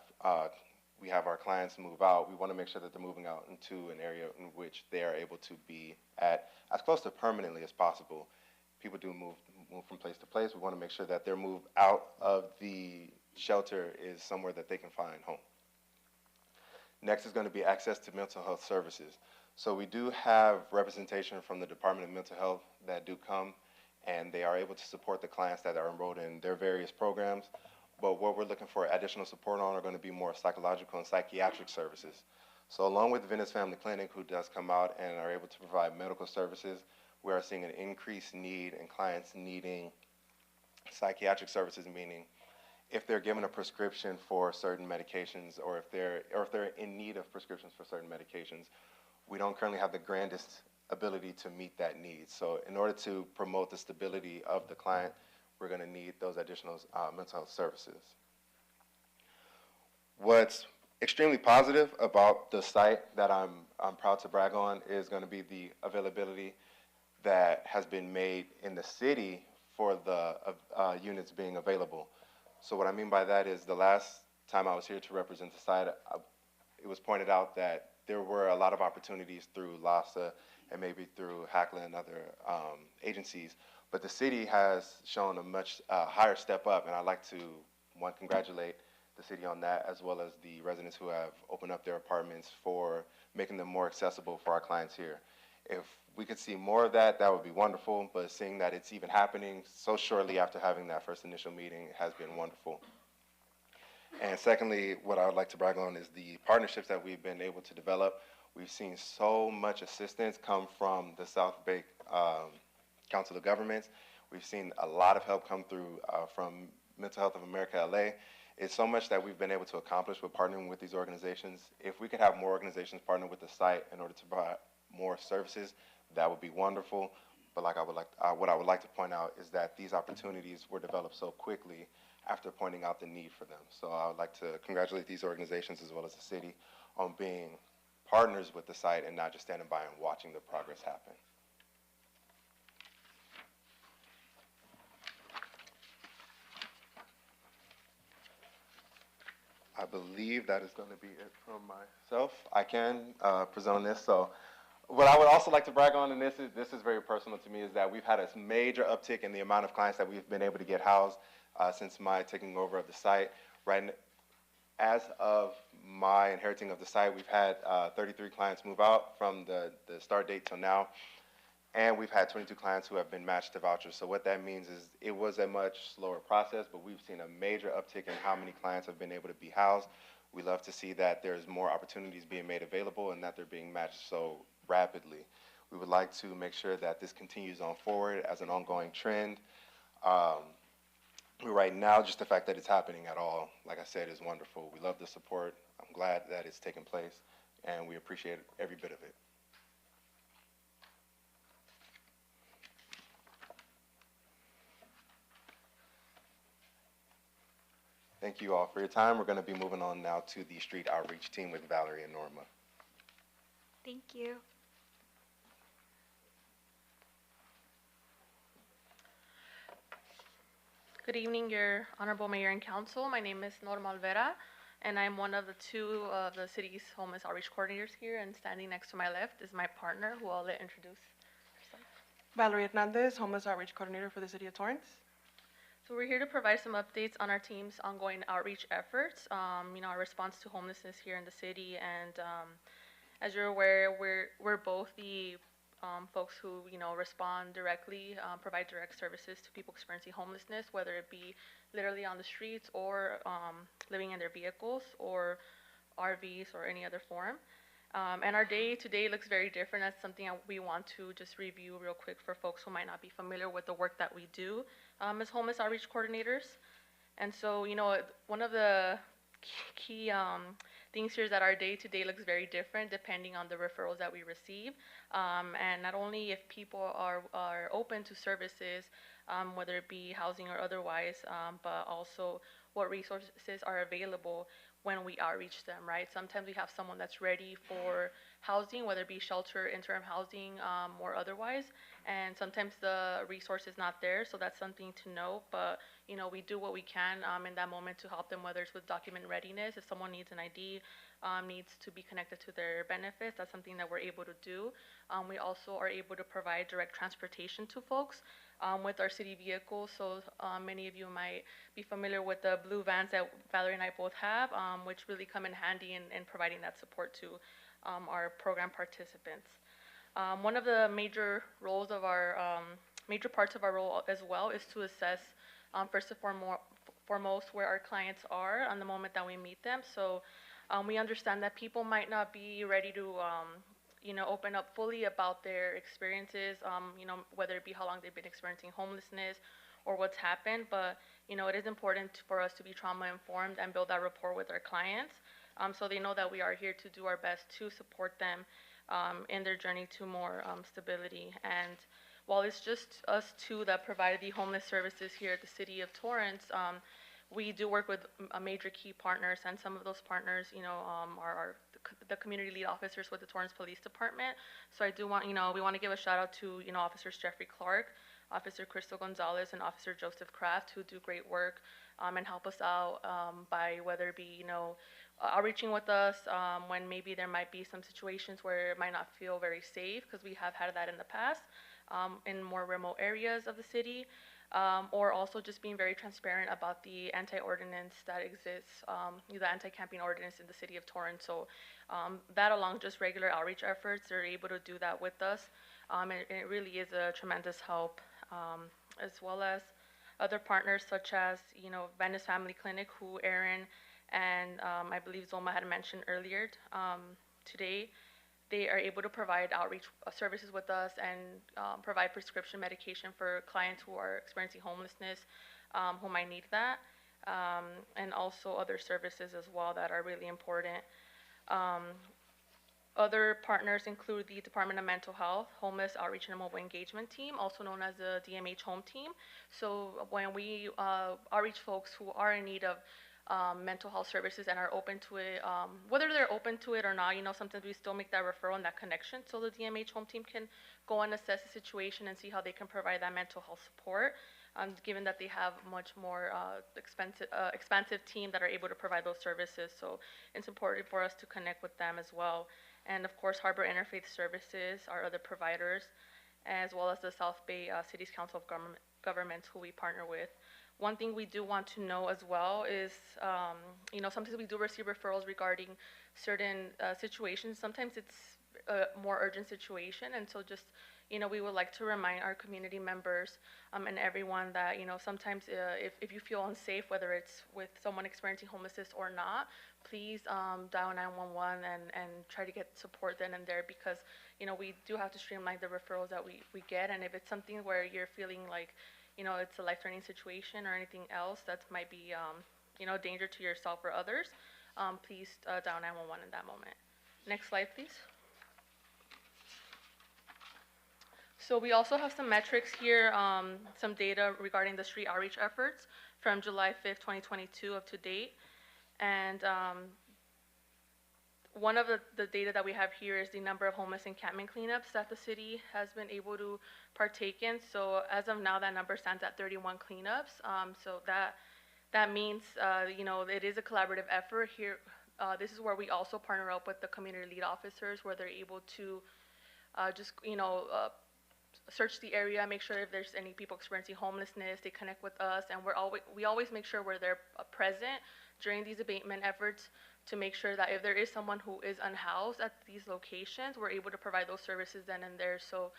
we have our clients move out, we want to make sure that they're moving out into an area in which they are able to be at as close to permanently as possible. People do move from place to place. We want to make sure that their move out of the shelter is somewhere that they can find home. Next is going to be access to mental health services. So we do have representation from the Department of Mental Health that do come, and they are able to support the clients that are enrolled in their various programs. But what we're looking for additional support on are going to be more psychological and psychiatric services. So along with Venice Family Clinic, who does come out and are able to provide medical services, we are seeing an increased need in clients needing psychiatric services, meaning if they're given a prescription for certain medications or if they're in need of prescriptions for certain medications, we don't currently have the grandest ability to meet that need. So in order to promote the stability of the client, we're going to need those additional mental health services. What's extremely positive about the site that I'm proud to brag on is going to be the availability that has been made in the city for the units being available. So what I mean by that is the last time I was here to represent the site, it was pointed out that there were a lot of opportunities through LASA and maybe through HACLA and other agencies, but the city has shown a much higher step up, and I'd like to, one, congratulate the city on that, as well as the residents who have opened up their apartments for making them more accessible for our clients here. If we could see more of that, that would be wonderful, but seeing that it's even happening so shortly after having that first initial meeting has been wonderful. And secondly, what I would like to brag on is the partnerships that we've been able to develop. We've seen so much assistance come from the South Bay Council of Governments. We've seen a lot of help come through from Mental Health of America LA, It's so much that we've been able to accomplish with partnering with these organizations. If we could have more organizations partner with the site in order to provide more services, that would be wonderful. But what I would like to point out is that these opportunities were developed so quickly after pointing out the need for them. So I would like to congratulate these organizations as well as the city on being partners with the site and not just standing by and watching the progress happen. I believe that is going to be it from myself. I can present on this. So what I would also like to brag on, and this is very personal to me, is that we've had a major uptick in the amount of clients that we've been able to get housed since my taking over of the site. As of my inheriting of the site, we've had 33 clients move out from the start date till now. And we've had 22 clients who have been matched to vouchers. So what that means is it was a much slower process, but we've seen a major uptick in how many clients have been able to be housed. We love to see that there's more opportunities being made available and that they're being matched so rapidly. We would like to make sure that this continues on forward as an ongoing trend. Right now, just the fact that it's happening at all, like I said, is wonderful. We love the support. I'm glad that it's taking place, and we appreciate every bit of it. Thank you all for your time. We're going to be moving on now to the street outreach team with Valerie and Norma. Thank you. Good evening, Your Honorable Mayor and Council. My name is Norma Alvera, and I'm one of the two of the city's homeless outreach coordinators here, and standing next to my left is my partner, who I'll let introduce herself. Valerie Hernandez, Homeless Outreach Coordinator for the City of Torrance. So we're here to provide some updates on our team's ongoing outreach efforts, our response to homelessness here in the city. And as you're aware, we're both the folks who, respond directly, provide direct services to people experiencing homelessness, whether it be literally on the streets or living in their vehicles or RVs or any other form. And our day-to-day looks very different. That's something we want to just review real quick for folks who might not be familiar with the work that we do as homeless outreach coordinators. And so, one of the key things here is that our day-to-day looks very different depending on the referrals that we receive. And not only if people are open to services, whether it be housing or otherwise, but also what resources are available when we outreach them, right? Sometimes we have someone that's ready for housing, whether it be shelter, interim housing, or otherwise, and sometimes the resource is not there, so that's something to know. But we do what we can in that moment to help them, whether it's with document readiness, if someone needs an ID, needs to be connected to their benefits, that's something that we're able to do. We also are able to provide direct transportation to folks with our city vehicles. So many of you might be familiar with the blue vans that Valerie and I both have, which really come in handy in providing that support to our program participants. One of the major roles of our, major parts of our role as well is to assess, first and foremost, where our clients are on the moment that we meet them. So we understand that people might not be ready to open up fully about their experiences, whether it be how long they've been experiencing homelessness or what's happened. But, it is important for us to be trauma informed and build that rapport with our clients, so they know that we are here to do our best to support them in their journey to more stability. And while it's just us two that provide the homeless services here at the City of Torrance, we do work with major key partners, and some of those partners, are the community lead officers with the Torrance Police Department. So I do want, we want to give a shout out to, Officers Jeffrey Clark, Officer Crystal Gonzalez, and Officer Joseph Kraft, who do great work and help us out by whether it be, outreaching with us when maybe there might be some situations where it might not feel very safe, because we have had that in the past in more remote areas of the city. Or also just being very transparent about the anti-ordinance that exists, the anti-camping ordinance in the City of Torrance. So that, along just regular outreach efforts, they're able to do that with us. And it really is a tremendous help, as well as other partners such as, Venice Family Clinic, who Aaron and I believe Zoma had mentioned earlier today. They are able to provide outreach services with us and provide prescription medication for clients who are experiencing homelessness, who might need that. and also other services as well that are really important. Um, Other partners include the Department of Mental Health, Homeless Outreach and Mobile Engagement Team, also known as the DMH Home Team. So when we outreach folks who are in need of mental health services and are open to it, whether they're open to it or not, sometimes we still make that referral and that connection so the DMH Home Team can go and assess the situation and see how they can provide that mental health support. Given that they have much more expansive team that are able to provide those services. So it's important for us to connect with them as well. And of course, Harbor Interfaith Services, our other providers, as well as the South Bay Cities Council of Governments, who we partner with. One thing we do want to know as well is, sometimes we do receive referrals regarding certain situations. Sometimes it's a more urgent situation, and so just, we would like to remind our community members and everyone that, sometimes if you feel unsafe, whether it's with someone experiencing homelessness or not, please dial 911 and try to get support then and there, because, we do have to streamline the referrals that we get. And if it's something where you're feeling like, it's a life-threatening situation or anything else that might be, a danger to yourself or others, please dial 911 in that moment. Next slide, please. So we also have some metrics here, some data regarding the street outreach efforts from July 5th, 2022 up to date. And one of the data that we have here is the number of homeless encampment cleanups that the city has been able to partake in. So as of now, that number stands at 31 cleanups. So that means, it is a collaborative effort here. This is where we also partner up with the community lead officers, where they're able to search the area, make sure if there's any people experiencing homelessness, they connect with us, and we always make sure we're there present during these abatement efforts to make sure that if there is someone who is unhoused at these locations, we're able to provide those services then and there. So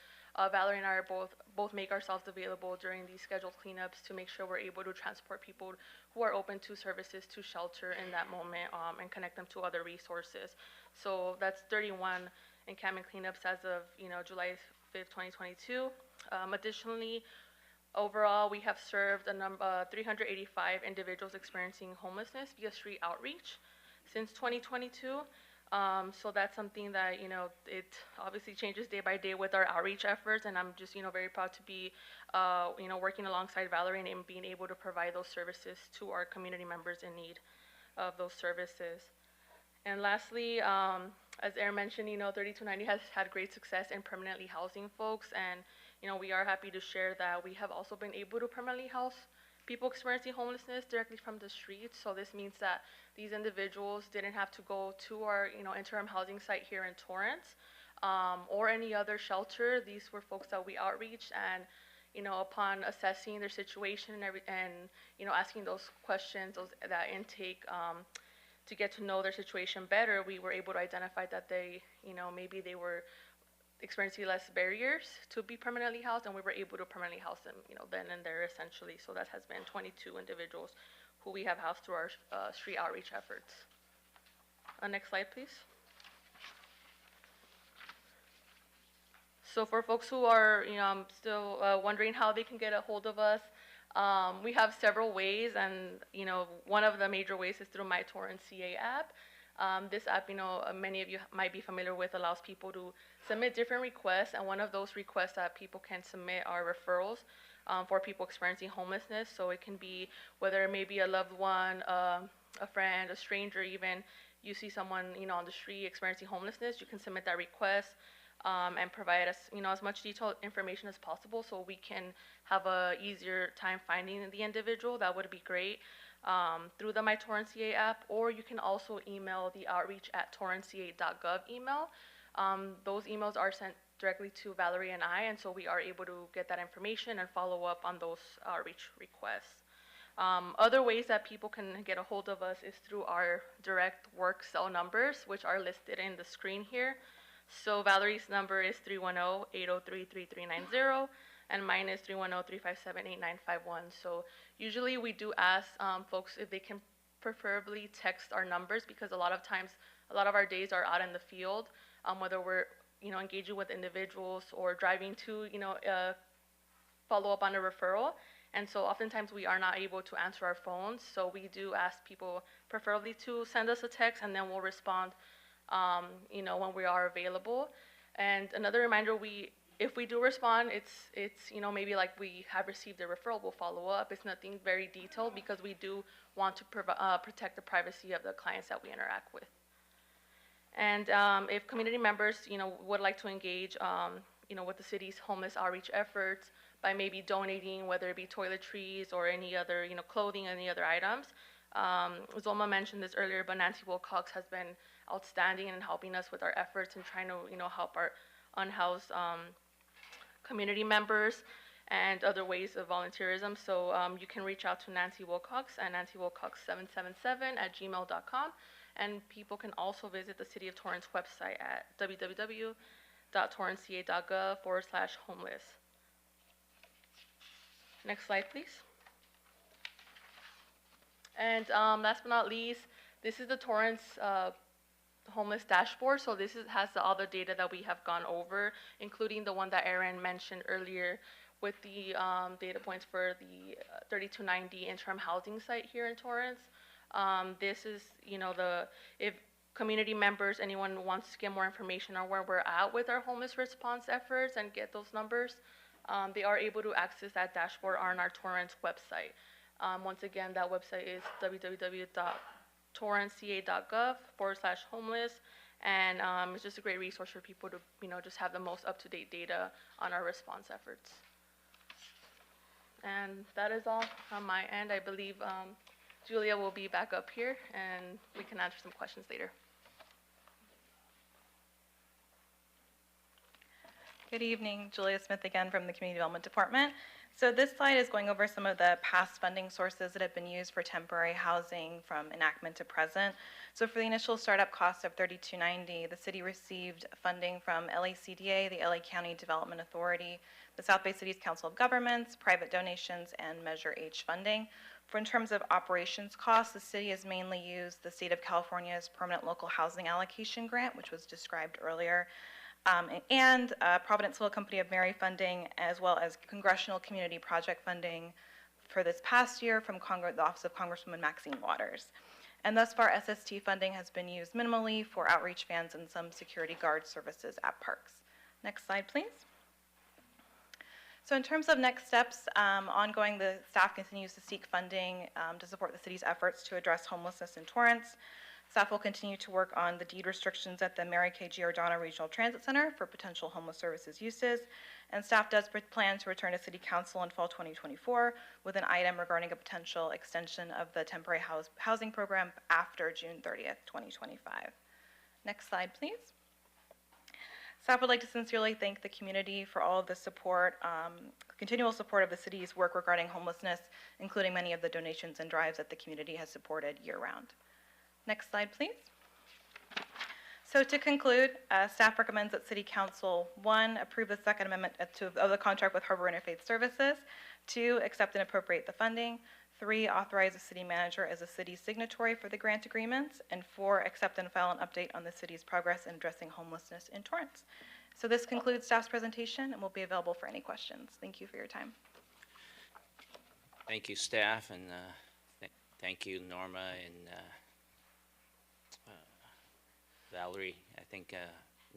Valerie and I are both make ourselves available during these scheduled cleanups to make sure we're able to transport people who are open to services to shelter in that moment, and connect them to other resources. So that's 31 encampment cleanups as of July 5th, 2022. Additionally, overall, we have served 385 individuals experiencing homelessness via street outreach since 2022. So that's something that, it obviously changes day by day with our outreach efforts, and I'm just, very proud to be, working alongside Valerie and being able to provide those services to our community members in need of those services. And lastly, as Aaron mentioned, 3290 has had great success in permanently housing folks, and we are happy to share that we have also been able to permanently house people experiencing homelessness directly from the streets. So this means that these individuals didn't have to go to our interim housing site here in Torrance, or any other shelter. These were folks that we outreached, and upon assessing their situation and asking those questions, that intake, to get to know their situation better, we were able to identify that they, maybe they were experiencing less barriers to be permanently housed, and we were able to permanently house them, then and there essentially. So that has been 22 individuals who we have housed through our street outreach efforts. Next slide, please. So for folks who are, still wondering how they can get a hold of us, we have several ways, and one of the major ways is through My Torrance CA app. This app, many of you might be familiar with, allows people to submit different requests, and one of those requests that people can submit are referrals for people experiencing homelessness. So it can be whether it may be a loved one, a friend, a stranger even. You see someone on the street experiencing homelessness, you can submit that request. And provide us, as much detailed information as possible, so we can have a easier time finding the individual. That would be great, through the My Torrance CA app, or you can also email the outreach@torranceca.gov email. Those emails are sent directly to Valerie and I, and so we are able to get that information and follow up on those outreach requests. Other ways that people can get a hold of us is through our direct work cell numbers, which are listed in the screen here. So Valerie's number is 310-803-3390, and mine is 310-357-8951. So usually we do ask folks if they can preferably text our numbers, because a lot of times, a lot of our days are out in the field, whether we're engaging with individuals or driving to follow up on a referral. And so oftentimes we are not able to answer our phones. So we do ask people preferably to send us a text, and then we'll respond, when we are available. And another reminder, if we do respond, it's maybe like we have received a referral, we'll follow up. It's nothing very detailed because we do want to protect the privacy of the clients that we interact with. And if community members, would like to engage, with the city's homeless outreach efforts by maybe donating, whether it be toiletries or any other, clothing, any other items. Zolma mentioned this earlier, but Nancy Wilcox has been outstanding in helping us with our efforts and trying to, help our unhoused community members and other ways of volunteerism. So you can reach out to Nancy Wilcox at nancywilcox777@gmail.com. And people can also visit the City of Torrance website at www.torranceca.gov/homeless. Next slide, please. And last but not least, this is the Torrance homeless dashboard. So this has all the data that we have gone over, including the one that Aaron mentioned earlier with the data points for the 3290 interim housing site here in Torrance. This is, if community members, anyone wants to get more information on where we're at with our homeless response efforts and get those numbers, they are able to access that dashboard on our Torrance website. Once again, that website is www.torranceca.gov/homeless. And it's just a great resource for people to, just have the most up-to-date data on our response efforts. And that is all on my end. I believe Julia will be back up here, and we can answer some questions later. Good evening, Julia Smith again from the Community Development Department. So this slide is going over some of the past funding sources that have been used for temporary housing from enactment to present. So for the initial startup cost of $32.90, the city received funding from LACDA, the LA County Development Authority, the South Bay Cities Council of Governments, private donations, and Measure H funding. In terms of operations costs, the city has mainly used the State of California's Permanent Local Housing Allocation Grant, which was described earlier, and Providence Little Company of Mary funding, as well as Congressional Community Project funding for this past year from the Office of Congresswoman Maxine Waters. And thus far, SST funding has been used minimally for outreach vans and some security guard services at parks. Next slide, please. So in terms of next steps, ongoing, the staff continues to seek funding to support the city's efforts to address homelessness in Torrance. Staff will continue to work on the deed restrictions at the Mary K. Giordano Regional Transit Center for potential homeless services uses. And staff does plan to return to City Council in fall 2024 with an item regarding a potential extension of the temporary housing program after June 30th, 2025. Next slide, please. Staff would like to sincerely thank the community for all of the support, continual support of the city's work regarding homelessness, including many of the donations and drives that the community has supported year-round. Next slide, please. So to conclude, staff recommends that City Council, 1, approve the Second Amendment of the contract with Harbor Interfaith Services, 2, accept and appropriate the funding, 3, authorize the city manager as a city signatory for the grant agreements, and 4, accept and file an update on the city's progress in addressing homelessness in Torrance. So this concludes staff's presentation and will be available for any questions. Thank you for your time. Thank you, staff, and thank you, Norma and Valerie. I think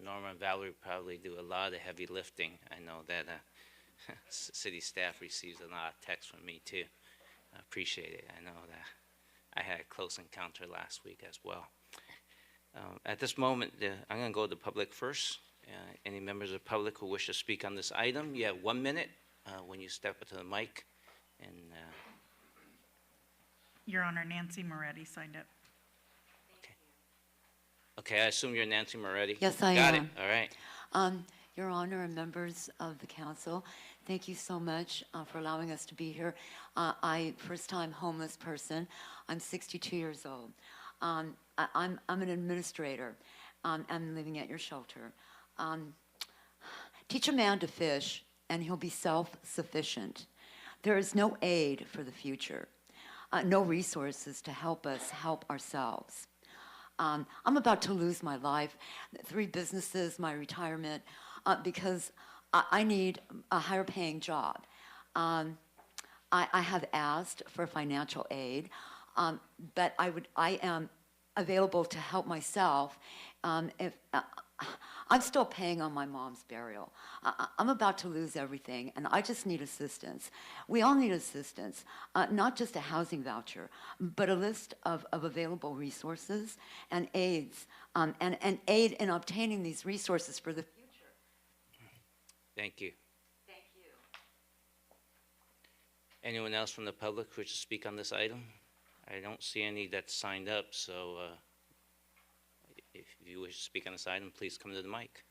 Norma and Valerie probably do a lot of heavy lifting. I know that city staff receives a lot of texts from me too. I appreciate it. I know that I had a close encounter last week as well. At this moment, I'm going to go to the public first. Any members of the public who wish to speak on this item, you have 1 minute when you step up to the mic. And Your Honor, Nancy Moretti signed up. okay, I assume you're Nancy Moretti? Yes, I Got am. it, all right. Your Honor and members of the council, thank you so much for allowing us to be here. First-time homeless person. I'm 62 years old. I'm an administrator. I'm living at your shelter. Teach a man to fish, and he'll be self-sufficient. There is no aid for the future, no resources to help us help ourselves. I'm about to lose my life, 3 businesses, my retirement, because I need a higher paying job. I have asked for financial aid, but I am available to help myself if I'm still paying on my mom's burial. I'm about to lose everything, and I just need assistance. We all need assistance, not just a housing voucher, but a list of available resources and aids, and aid in obtaining these resources for the future. Thank you. Thank you. Anyone else from the public who wishes to speak on this item? I don't see any that signed up, so if you wish to speak on this item, please come to the mic.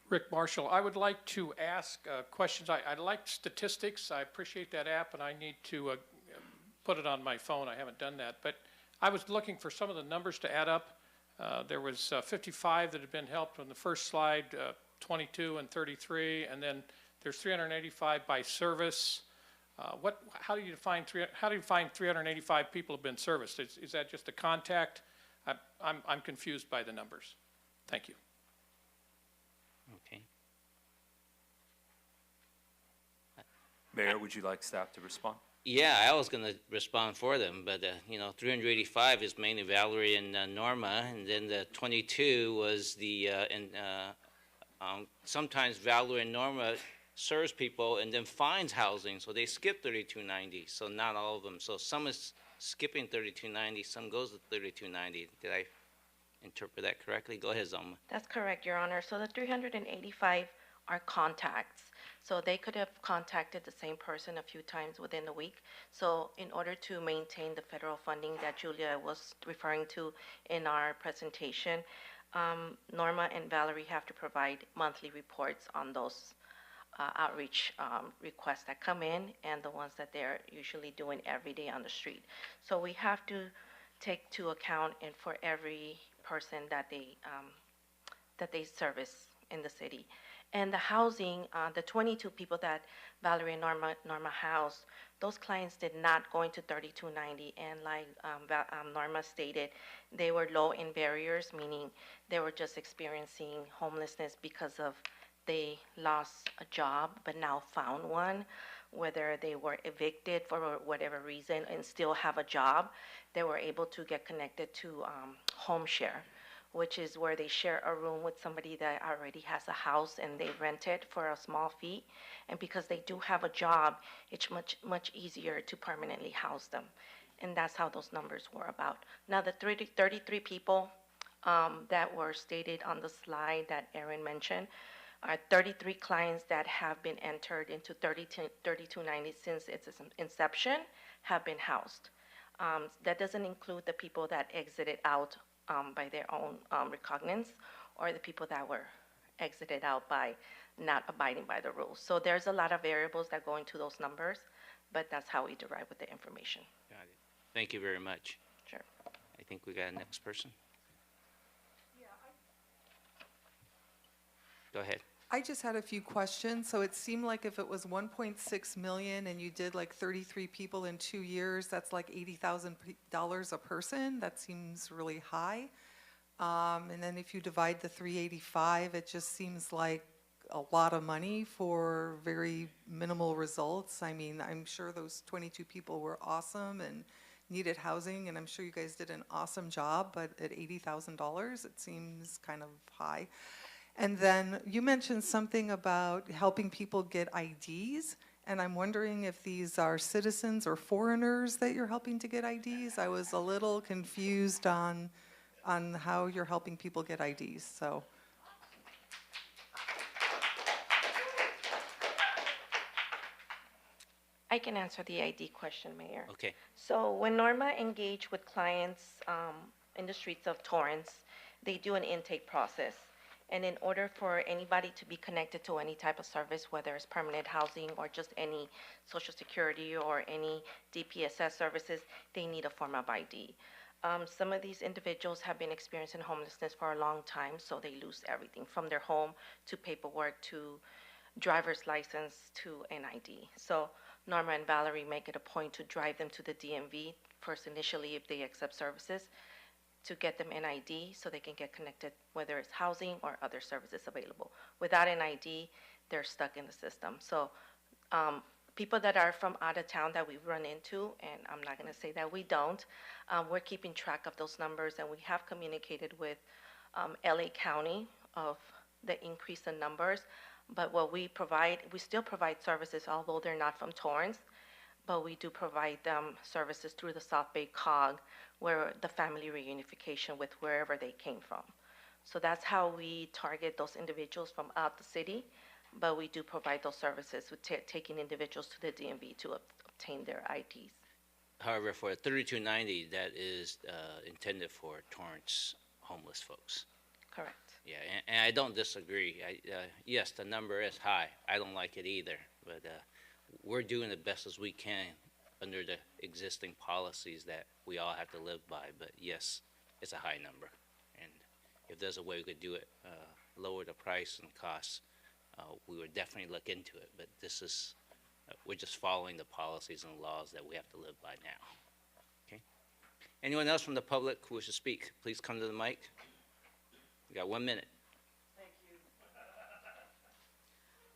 Rick Marshall, I would like to ask questions. I like statistics. I appreciate that app, and I need to put it on my phone. I haven't done that. But I was looking for some of the numbers to add up. There was 55 that had been helped on the first slide, 22 and 33, and then there's 385 by service. How do you define 385 people have been serviced? Is that just a contact? I'm confused by the numbers. Thank you. Okay. Mayor, would you like staff to respond? Yeah, I was going to respond for them, but 385 is mainly Valerie and Norma, and then the 22 was the sometimes Valerie and Norma serves people and then finds housing, so they skip 3290. So not all of them. So some is skipping 3290, some goes to 3290. Did I interpret that correctly? Go ahead, Zalma. That's correct, Your Honor. So the 385 are contacts. So they could have contacted the same person a few times within the week. So in order to maintain the federal funding that Julia was referring to in our presentation, Norma and Valerie have to provide monthly reports on those outreach requests that come in and the ones that they're usually doing every day on the street. So we have to take to account and for every person that they service in the city. And the housing, the 22 people that Valerie and Norma housed, those clients did not go into 3290. And like Norma stated, they were low in barriers, meaning they were just experiencing homelessness because of they lost a job but now found one, whether they were evicted for whatever reason and still have a job. They were able to get connected to home share, which is where they share a room with somebody that already has a house and they rent it for a small fee. And because they do have a job, it's much easier to permanently house them. And that's how those numbers were about. Now the 33 people that were stated on the slide that Erin mentioned are 33 clients that have been entered into 3290 since its inception have been housed. That doesn't include the people that exited out by their own recognizance, or the people that were exited out by not abiding by the rules. So there's a lot of variables that go into those numbers, but that's how we derive with the information. Got it. Thank you very much. Sure. I think we got a next person. Go ahead. I just had a few questions. So it seemed like if it was 1.6 million and you did like 33 people in 2 years, that's like $80,000 a person. That seems really high. And then if you divide the 385, it just seems like a lot of money for very minimal results. I mean, I'm sure those 22 people were awesome and needed housing, and I'm sure you guys did an awesome job, but at $80,000, it seems kind of high. And then you mentioned something about helping people get IDs, and I'm wondering if these are citizens or foreigners that you're helping to get IDs. I was a little confused on how you're helping people get IDs, so. I can answer the ID question, Mayor. Okay. So when Norma engaged with clients in the streets of Torrance, they do an intake process. And in order for anybody to be connected to any type of service, whether it's permanent housing or just any Social Security or any DPSS services, they need a form of ID. Some of these individuals have been experiencing homelessness for a long time, so they lose everything from their home to paperwork to driver's license to an ID. So Norma and Valerie make it a point to drive them to the DMV first initially if they accept services, to get them an ID so they can get connected, whether it's housing or other services available. Without an ID, they're stuck in the system. So people that are from out of town that we've run into, and I'm not going to say that we don't, we're keeping track of those numbers, and we have communicated with LA County of the increase in numbers. But what we provide, we still provide services, although they're not from Torrance, but we do provide them services through the South Bay COG, where the family reunification with wherever they came from. So that's how we target those individuals from out the city, but we do provide those services with taking individuals to the DMV to obtain their IDs. However, for 3290, that is intended for Torrance homeless folks. Correct. Yeah, and I don't disagree. Yes, the number is high. I don't like it either, but we're doing the best as we can under the existing policies that we all have to live by. But yes, it's a high number, and if there's a way we could do it, lower the price and costs, we would definitely look into it. But this is, we're just following the policies and laws that we have to live by now. Okay. Anyone else from the public who wishes to speak, please come to the mic. You got 1 minute.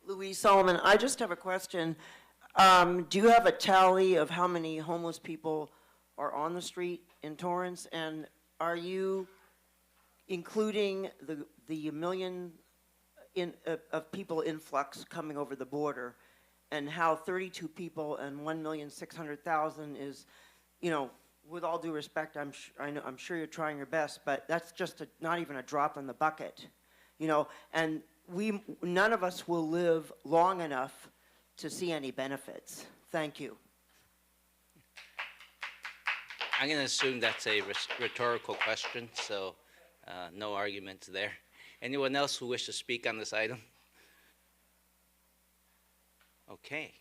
Louise Solomon, I just have a question. Do you have a tally of how many homeless people are on the street in Torrance? And are you including the million of people influx coming over the border, and how 32 people and 1,600,000 is, you know, with all due respect, I'm sure you're trying your best, but that's just not even a drop in the bucket, you know. And none of us will live long enough to see any benefits. Thank you. I'm going to assume that's a rhetorical question, so no arguments there. Anyone else who wishes to speak on this item? Okay.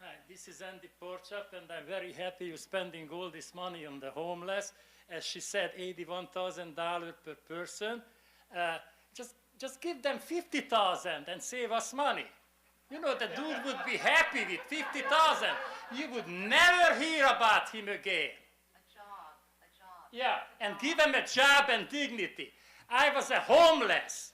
Hi, this is Andy Porchap, and I'm very happy you're spending all this money on the homeless. As she said, $81,000 per person. Just give them $50,000 and save us money. You know, the dude would be happy with $50,000. You would never hear about him again. A job. Yeah, and give him a job and dignity. I was a homeless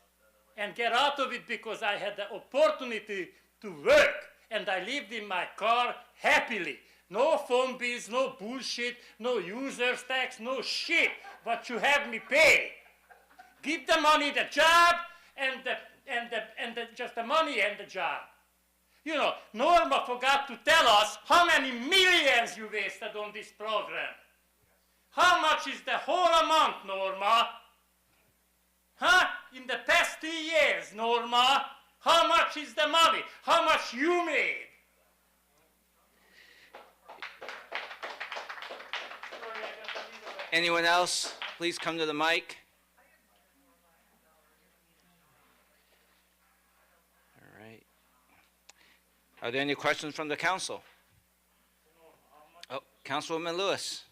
and get out of it because I had the opportunity to work, and I lived in my car happily. No phone bills, no bullshit, no user's tax, no shit, but you have me pay. Give the money the job and just the money and the job. You know, Norma forgot to tell us how many millions you wasted on this program. How much is the whole amount, Norma? Huh? In the past 3 years, Norma, how much is the money? How much you made? Anyone else? Please come to the mic. All right. Are there any questions from the council? Oh, Councilwoman Lewis.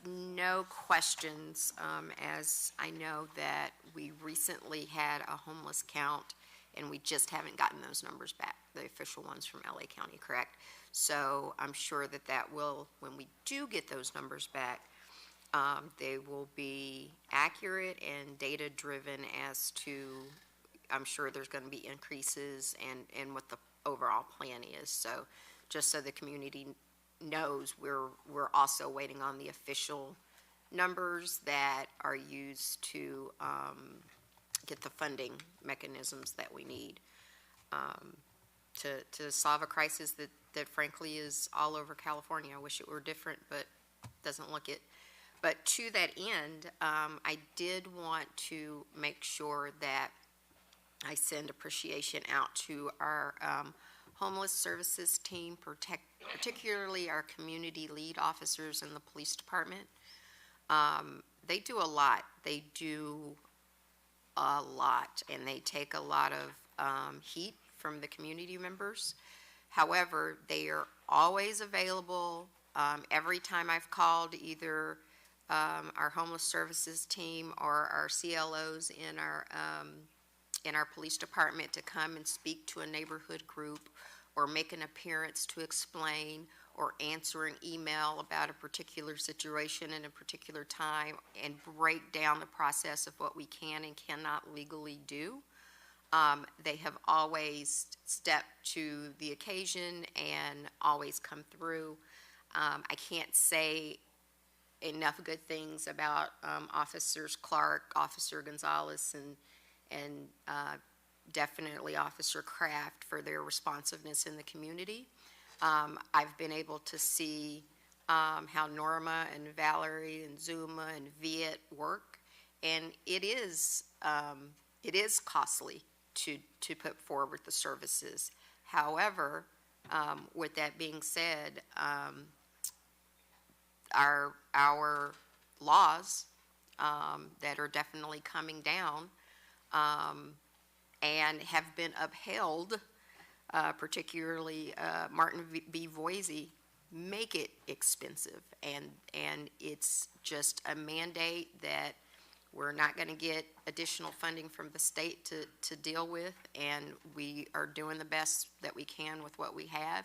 No questions, as I know that we recently had a homeless count, and we just haven't gotten those numbers back, the official ones from LA County, correct? So I'm sure that will, when we do get those numbers back, they will be accurate and data-driven as to, I'm sure there's going to be increases and what the overall plan is. So just so the community knows, we're also waiting on the official numbers that are used to get the funding mechanisms that we need to solve a crisis that frankly is all over California. I wish it were different, but doesn't look it. But to that end, I did want to make sure that I send appreciation out to our homeless services team, particularly our community lead officers in the police department. They do a lot. They do a lot, and they take a lot of heat from the community members. However, they are always available. Every time I've called either our homeless services team or our CLOs in our police department to come and speak to a neighborhood group or make an appearance to explain or answer an email about a particular situation in a particular time and break down the process of what we can and cannot legally do. They have always stepped to the occasion and always come through. I can't say enough good things about Officers Clark, Officer Gonzalez, and definitely Officer Kraft for their responsiveness in the community. I've been able to see how Norma and Valerie and Zuma and Viet work, and it is costly to put forward the services. However, with that being said, our laws that are definitely coming down and have been upheld, particularly Martin B. Voisey, make it expensive, and it's just a mandate that we're not going to get additional funding from the state to deal with, and we are doing the best that we can with what we have.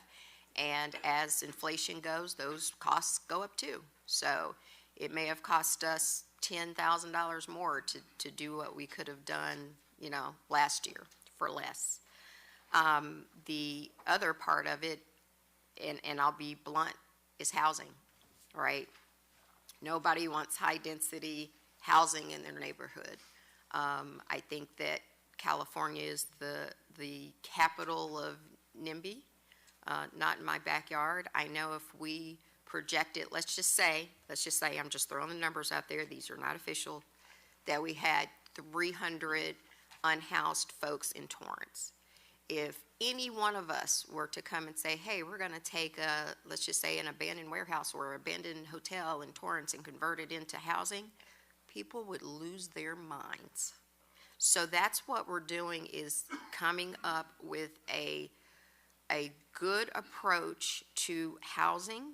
And as inflation goes, those costs go up too. So it may have cost us $10,000 more to do what we could have done, last year for less. The other part of it, and I'll be blunt, is housing, right? Nobody wants high-density housing in their neighborhood. I think that California is the capital of NIMBY. Not in my backyard. I know if we project it, let's just say, I'm just throwing the numbers out there, these are not official, that we had 300 unhoused folks in Torrance. If any one of us were to come and say, hey, we're going to take let's just say an abandoned warehouse or abandoned hotel in Torrance and convert it into housing, people would lose their minds. So that's what we're doing, is coming up with a good approach to housing,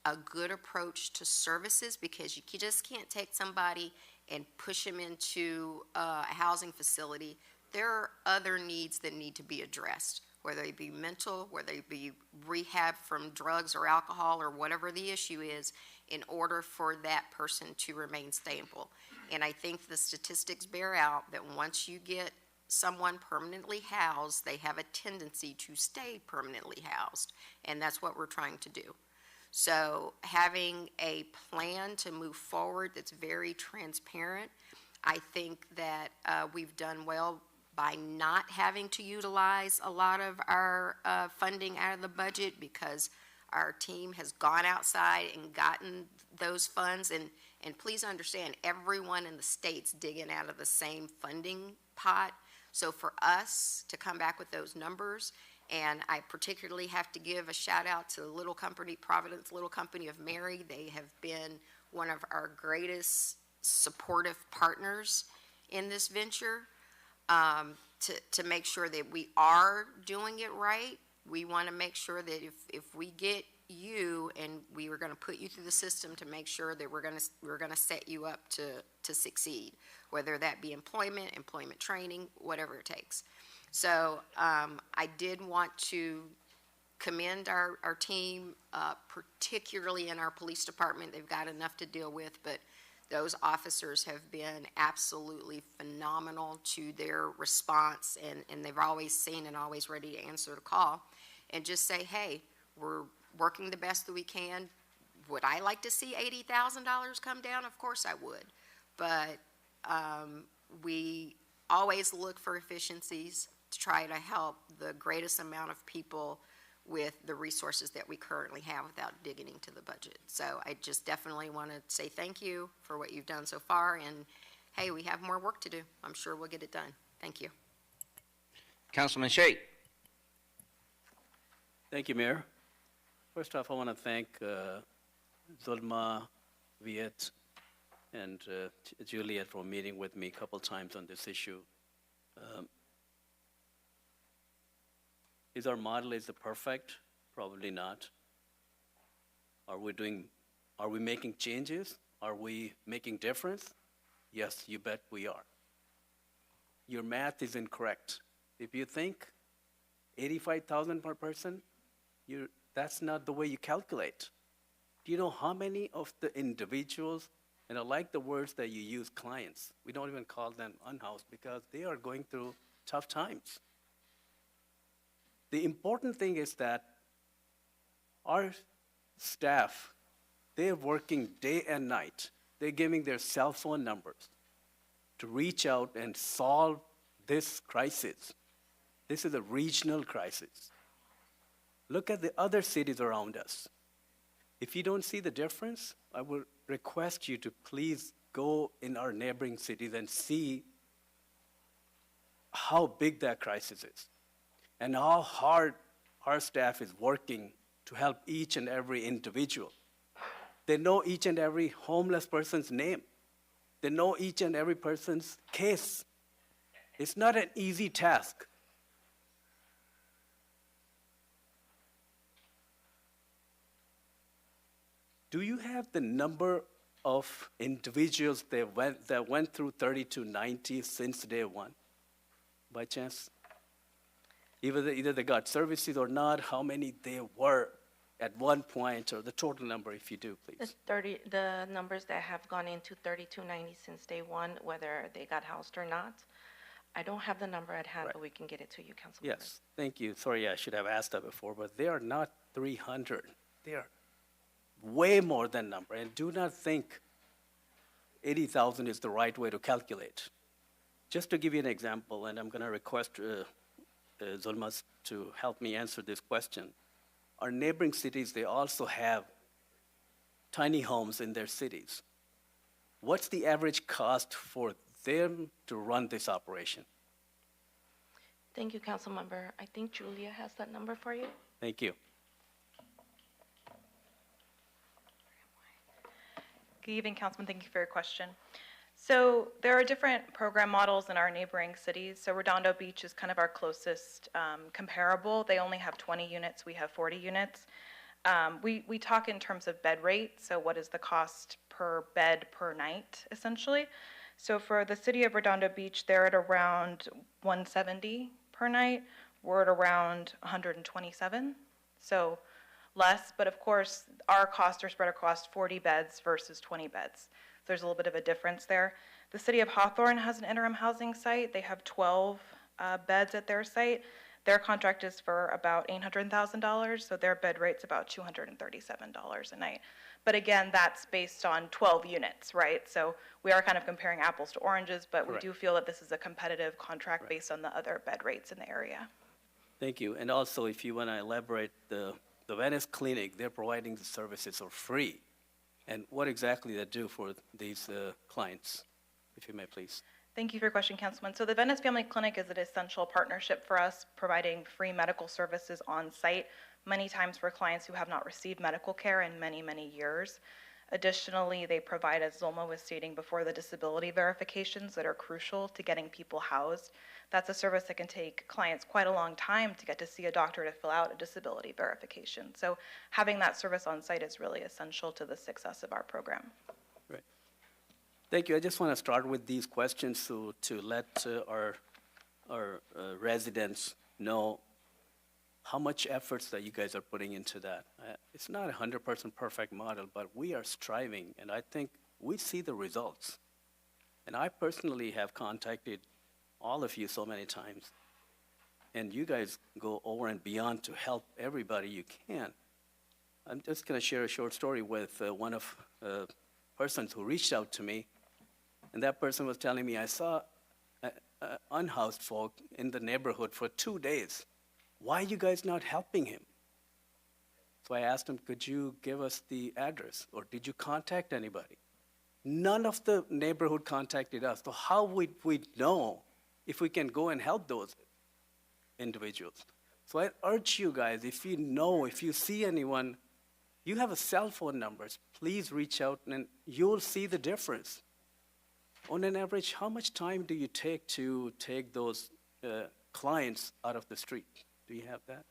a good approach to services, because you just can't take somebody and push them into a housing facility. There are other needs that need to be addressed, whether they be mental, whether they be rehab from drugs or alcohol or whatever the issue is, in order for that person to remain stable. And I think the statistics bear out that once you get someone permanently housed, they have a tendency to stay permanently housed, and that's what we're trying to do. So having a plan to move forward that's very transparent, I think that we've done well by not having to utilize a lot of our funding out of the budget, because our team has gone outside and gotten those funds, and please understand, everyone in the state's digging out of the same funding pot. So for us to come back with those numbers, and I particularly have to give a shout out to the little company, Providence Little Company of Mary. They have been one of our greatest supportive partners in this venture, to make sure that we are doing it right. We want to make sure that if we get you, and we are going to put you through the system to make sure that we're going to set you up to succeed, whether that be employment training, whatever it takes. So I did want to commend our team, particularly in our police department. They've got enough to deal with, but those officers have been absolutely phenomenal to their response, and they've always seen and always ready to answer the call and just say, hey, we're working the best that we can. Would I like to see $80,000 come down? Of course I would. But we always look for efficiencies to try to help the greatest amount of people with the resources that we currently have without digging into the budget. So I just definitely want to say thank you for what you've done so far, and hey, we have more work to do. I'm sure we'll get it done. Thank you. Councilman Shea. Thank you, Mayor. First off, I want to thank Zulma, Viet, and Juliet for meeting with me a couple times on this issue. Is our model the perfect? Probably not. Are we making changes? Are we making difference? Yes, you bet we are. Your math is incorrect. If you think 85,000 per person, that's not the way you calculate. Do you know how many of the individuals, and I like the words that you use, clients, we don't even call them unhoused because they are going through tough times. The important thing is that our staff, they're working day and night. They're giving their cell phone numbers to reach out and solve this crisis. This is a regional crisis. Look at the other cities around us. If you don't see the difference, I will request you to please go in our neighboring cities and see how big that crisis is and how hard our staff is working to help each and every individual. They know each and every homeless person's name. They know each and every person's case. It's not an easy task. Do you have the number of individuals that went through 3290 since day one, by chance? Either they got services or not, how many they were at one point, or the total number, if you do, please. The numbers that have gone into 3290 since day one, whether they got housed or not, I don't have the number at hand, Right. but we can get it to you, Councilmember. Yes, thank you. Sorry, I should have asked that before, but they are not 300. They are way more than number, and do not think 80,000 is the right way to calculate. Just to give you an example, and I'm going to request Zulmas to help me answer this question. Our neighboring cities, they also have tiny homes in their cities. What's the average cost for them to run this operation? Thank you, Councilmember. I think Julia has that number for you. Thank you. Good evening, Councilman. Thank you for your question. So there are different program models in our neighboring cities. So Redondo Beach is kind of our closest comparable. They only have 20 units. We have 40 units. We talk in terms of bed rate. So what is the cost per bed per night, essentially? So for the city of Redondo Beach, they're at around 170 per night. We're at around 127. So less, but of course, our costs are spread across 40 beds versus 20 beds. So there's a little bit of a difference there. The city of Hawthorne has an interim housing site. They have 12 beds at their site. Their contract is for about $800,000, so their bed rate's about $237 a night. But again, that's based on 12 units, right? So we are kind of comparing apples to oranges, but Correct. we do feel that this is a competitive contract based on the other bed rates in the area. Thank you. And also, if you want to elaborate, the Venice Clinic, they're providing the services for free. And what exactly they do for these clients, if you may, please? Thank you for your question, Councilman. So the Venice Family Clinic is an essential partnership for us, providing free medical services on site, many times for clients who have not received medical care in many, many years. Additionally, they provide, as Zulma was stating before, the disability verifications that are crucial to getting people housed. That's a service that can take clients quite a long time to get to see a doctor to fill out a disability verification. So having that service on site is really essential to the success of our program. Right. Thank you. I just want to start with these questions to let our residents know how much efforts that you guys are putting into that. It's not a 100% perfect model, but we are striving, and I think we see the results. And I personally have contacted all of you so many times, and you guys go over and beyond to help everybody you can. I'm just going to share a short story with one of persons who reached out to me, and that person was telling me, I saw unhoused folk in the neighborhood for 2 days. Why are you guys not helping him? So I asked him, could you give us the address, or did you contact anybody? None of the neighborhood contacted us. So how would we know if we can go and help those individuals? So I urge you guys, if you see anyone, you have a cell phone numbers, please reach out and you'll see the difference. On an average, how much time do you take to take those clients out of the street? Do you have that?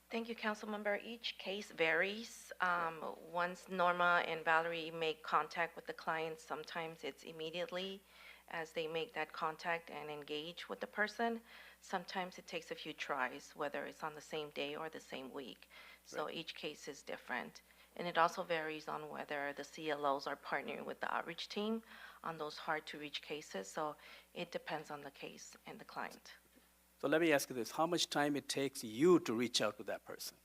Thank you, Councilmember. Each case varies. Once Norma and Valerie make contact with the clients, sometimes it's immediately, as they make that contact and engage with the person. Sometimes it takes a few tries, whether it's on the same day or the same week. So each case is different. And it also varies on whether the CLOs are partnering with the outreach team on those hard-to-reach cases. So it depends on the case and the client. So let me ask you this, how much time it takes you to reach out to that person?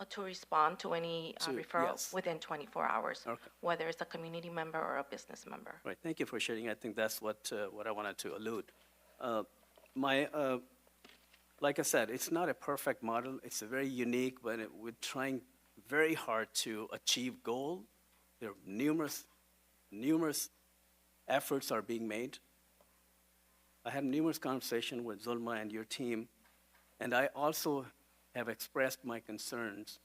To respond to any referral yes. within 24 hours, Okay. whether it's a community member or a business member. Right, thank you for sharing. I think that's what I wanted to allude. Like I said, it's not a perfect model. It's a very unique, but we're trying very hard to achieve goal. There are numerous efforts are being made. I had numerous conversations with Zulma and your team, and I also have expressed my concerns.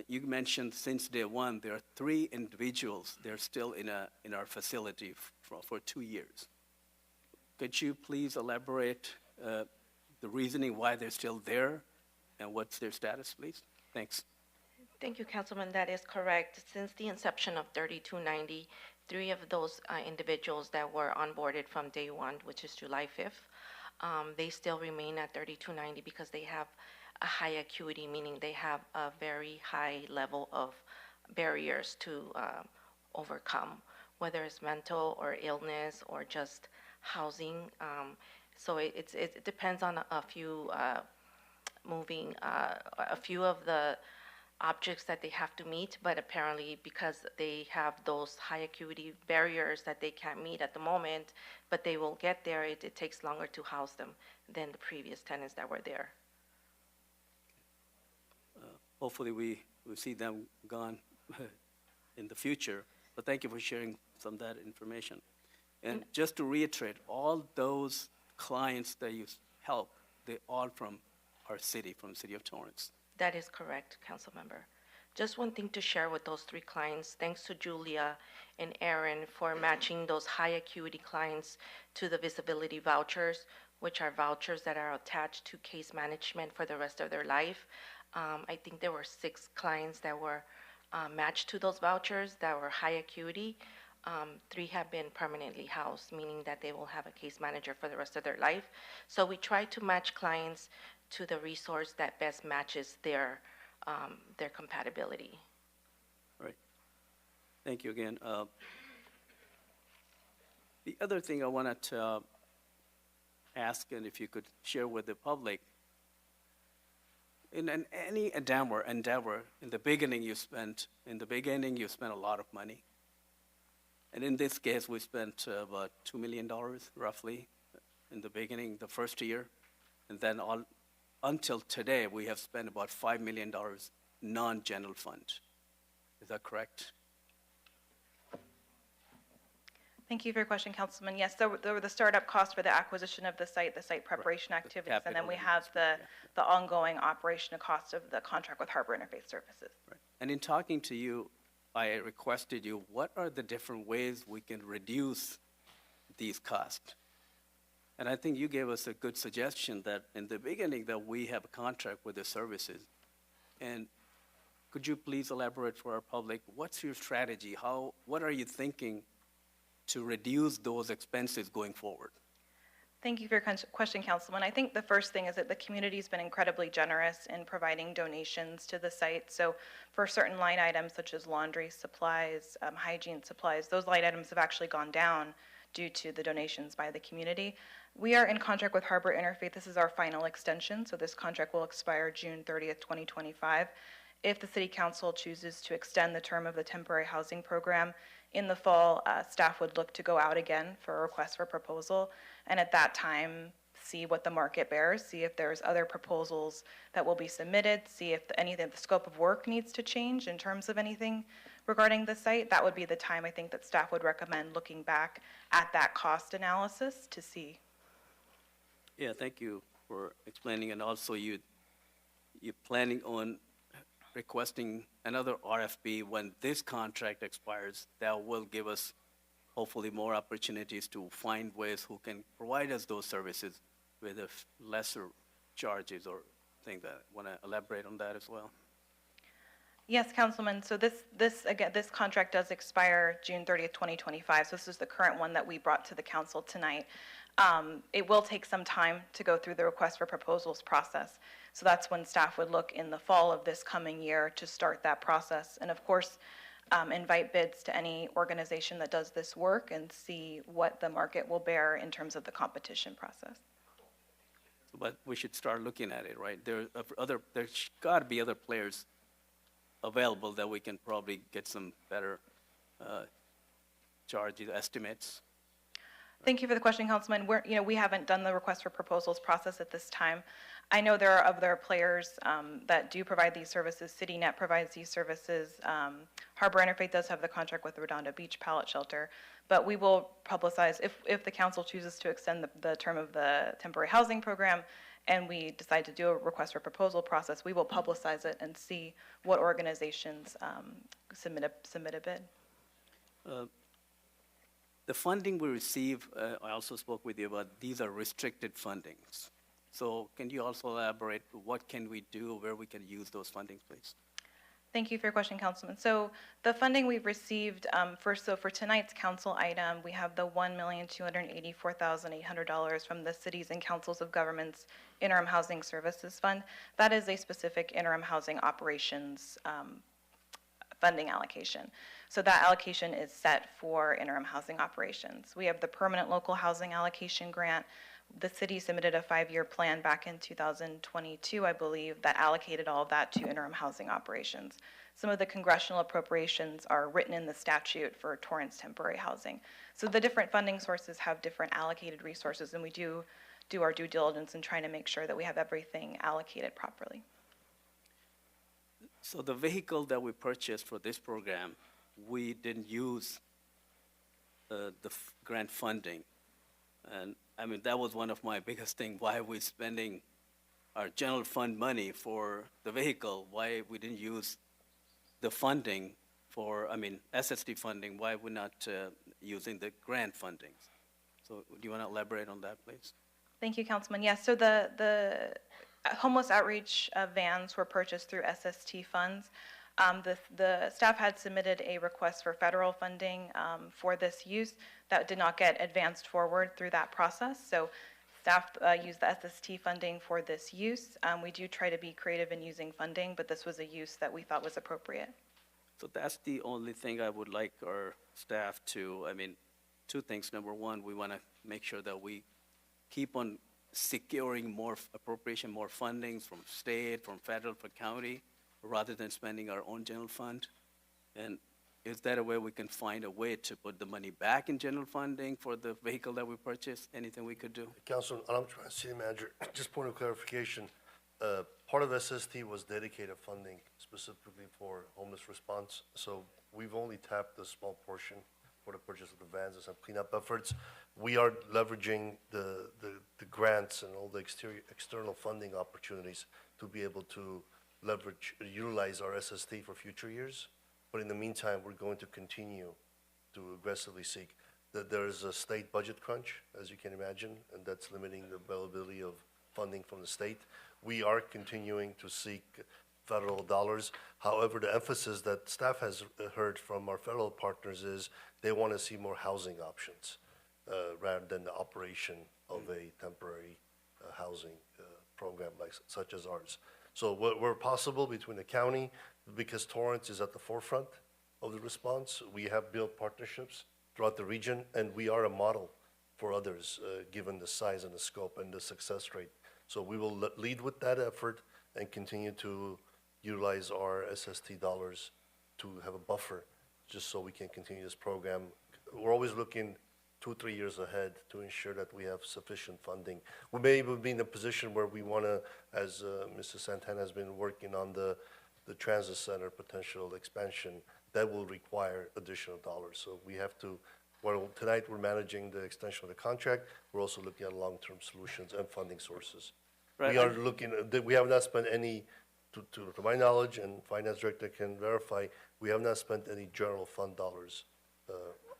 You mentioned since day one, there are 3 individuals. They're still in our facility for 2 years. Could you please elaborate the reasoning why they're still there and what's their status, please? Thanks. Thank you, Councilman. That is correct. Since the inception of 3290, 3 of those individuals that were onboarded from day one, which is July 5th, they still remain at 3290 because they have a high acuity, meaning they have a very high level of barriers to overcome, whether it's mental or illness or just housing. So it depends on a few a few of the objects that they have to meet, but apparently because they have those high acuity barriers that they can't meet at the moment, but they will get there, it takes longer to house them than the previous tenants that were there. Hopefully we will see them gone in the future, but thank you for sharing some of that information. And just to reiterate, all those clients that you help, they're all from our city, from the city of Torrance. That is correct, council member. Just one thing to share with those 3 clients. Thanks to Julia and Aaron for matching those high acuity clients to the visibility vouchers, which are vouchers that are attached to case management for the rest of their life. I think there were 6 clients that were matched to those vouchers that were high acuity. 3 have been permanently housed, meaning that they will have a case manager for the rest of their life. So we try to match clients to the resource that best matches their compatibility. Right. Thank you again. The other thing I wanted to ask, and if you could share with the public, in any endeavor, in the beginning you spent a lot of money. And in this case, we spent about $2 million roughly in the beginning, the first year. And then until today, we have spent about $5 million non-general fund. Is that correct? Thank you for your question, Councilman. Yes, there were the startup costs for the acquisition of the site preparation activities, and then we have the ongoing operational cost of the contract with Harbor Interfaith Services. Right. And in talking to you, I requested you, what are the different ways we can reduce these costs? And I think you gave us a good suggestion that in the beginning that we have a contract with the services. And could you please elaborate for our public, what's your strategy? What are you thinking to reduce those expenses going forward? Thank you for your question, Councilman. I think the first thing is that the community's been incredibly generous in providing donations to the site. So for certain line items such as laundry supplies, hygiene supplies, those line items have actually gone down due to the donations by the community. We are in contract with Harbor Interfaith. This is our final extension, so this contract will expire June 30th, 2025. If the City Council chooses to extend the term of the temporary housing program, in the fall, staff would look to go out again for a request for proposal, and at that time, see what the market bears, see if there's other proposals that will be submitted, see if anything, the scope of work needs to change in terms of anything regarding the site. That would be the time I think that staff would recommend looking back at that cost analysis to see. Yeah, thank you for explaining, and also you're planning on requesting another RFP when this contract expires. That will give us hopefully more opportunities to find ways who can provide us those services with lesser charges or things. That want to elaborate on that as well? Yes, Councilman, so this contract does expire June 30th, 2025, so this is the current one that we brought to the council tonight. It will take some time to go through the request for proposals process, so that's when staff would look in the fall of this coming year to start that process, and of course, invite bids to any organization that does this work and see what the market will bear in terms of the competition process. But we should start looking at it, right? There's got to be other players available that we can probably get some better charges, estimates. Thank you for the question, Councilman. We haven't done the request for proposals process at this time. I know there are other players that do provide these services. CityNet provides these services. Harbor Interfaith does have the contract with the Redondo Beach Pallet Shelter. But we will publicize, if the council chooses to extend the term of the temporary housing program, and we decide to do a request for proposal process, we will publicize it and see what organizations submit a bid. The funding we receive, I also spoke with you about, these are restricted fundings. So can you also elaborate, what can we do, where we can use those fundings, please? Thank you for your question, Councilman. So the funding we've received, for tonight's council item, we have the $1,284,800 from the Cities and Councils of Governments Interim Housing Services Fund. That is a specific interim housing operations funding allocation. So that allocation is set for interim housing operations. We have the permanent local housing allocation grant. The city submitted a 5-year plan back in 2022, I believe, that allocated all of that to interim housing operations. Some of the congressional appropriations are written in the statute for Torrance temporary housing. So the different funding sources have different allocated resources, and we do our due diligence in trying to make sure that we have everything allocated properly. So the vehicle that we purchased for this program, we didn't use the grant funding. And I mean, that was one of my biggest things, why we're spending our general fund money for the vehicle, why we didn't use the funding for, SSD funding, why we're not using the grant funding. So do you want to elaborate on that, please? Thank you, Councilman. Yes, so the homeless outreach vans were purchased through SST funds. The staff had submitted a request for federal funding for this use that did not get advanced forward through that process. So staff used the SST funding for this use. We do try to be creative in using funding, but this was a use that we thought was appropriate. So that's the only thing I would like our staff to, two things. Number one, we want to make sure that we keep on securing more appropriation, more funding from state, from federal, from county, rather than spending our own general fund. And is that a way we can find a way to put the money back in general funding for the vehicle that we purchased? Anything we could do? Councilman, I'm trying, City Manager, just point of clarification. Part of SST was dedicated funding specifically for homeless response. So we've only tapped a small portion for the purchase of the vans and some cleanup efforts. We are leveraging the grants and all the external funding opportunities to be able to utilize our SST for future years. But in the meantime, we're going to continue to aggressively seek that there is a state budget crunch, as you can imagine, and that's limiting the availability of funding from the state. We are continuing to seek federal dollars. However, the emphasis that staff has heard from our federal partners is they want to see more housing options rather than the operation of a temporary housing program such as ours. So where possible between the county, because Torrance is at the forefront of the response, we have built partnerships throughout the region, and we are a model for others, given the size and the scope and the success rate. So we will lead with that effort and continue to utilize our SST dollars to have a buffer, just so we can continue this program. We're always looking 2-3 years ahead to ensure that we have sufficient funding. We may even be in a position where we want to, as Mr. Santana has been working on the transit center potential expansion, that will require additional dollars. So we have to, tonight we're managing the extension of the contract. We're also looking at long-term solutions and funding sources. Right. We are looking, we have not spent any, to my knowledge, and Finance Director can verify, we have not spent any general fund dollars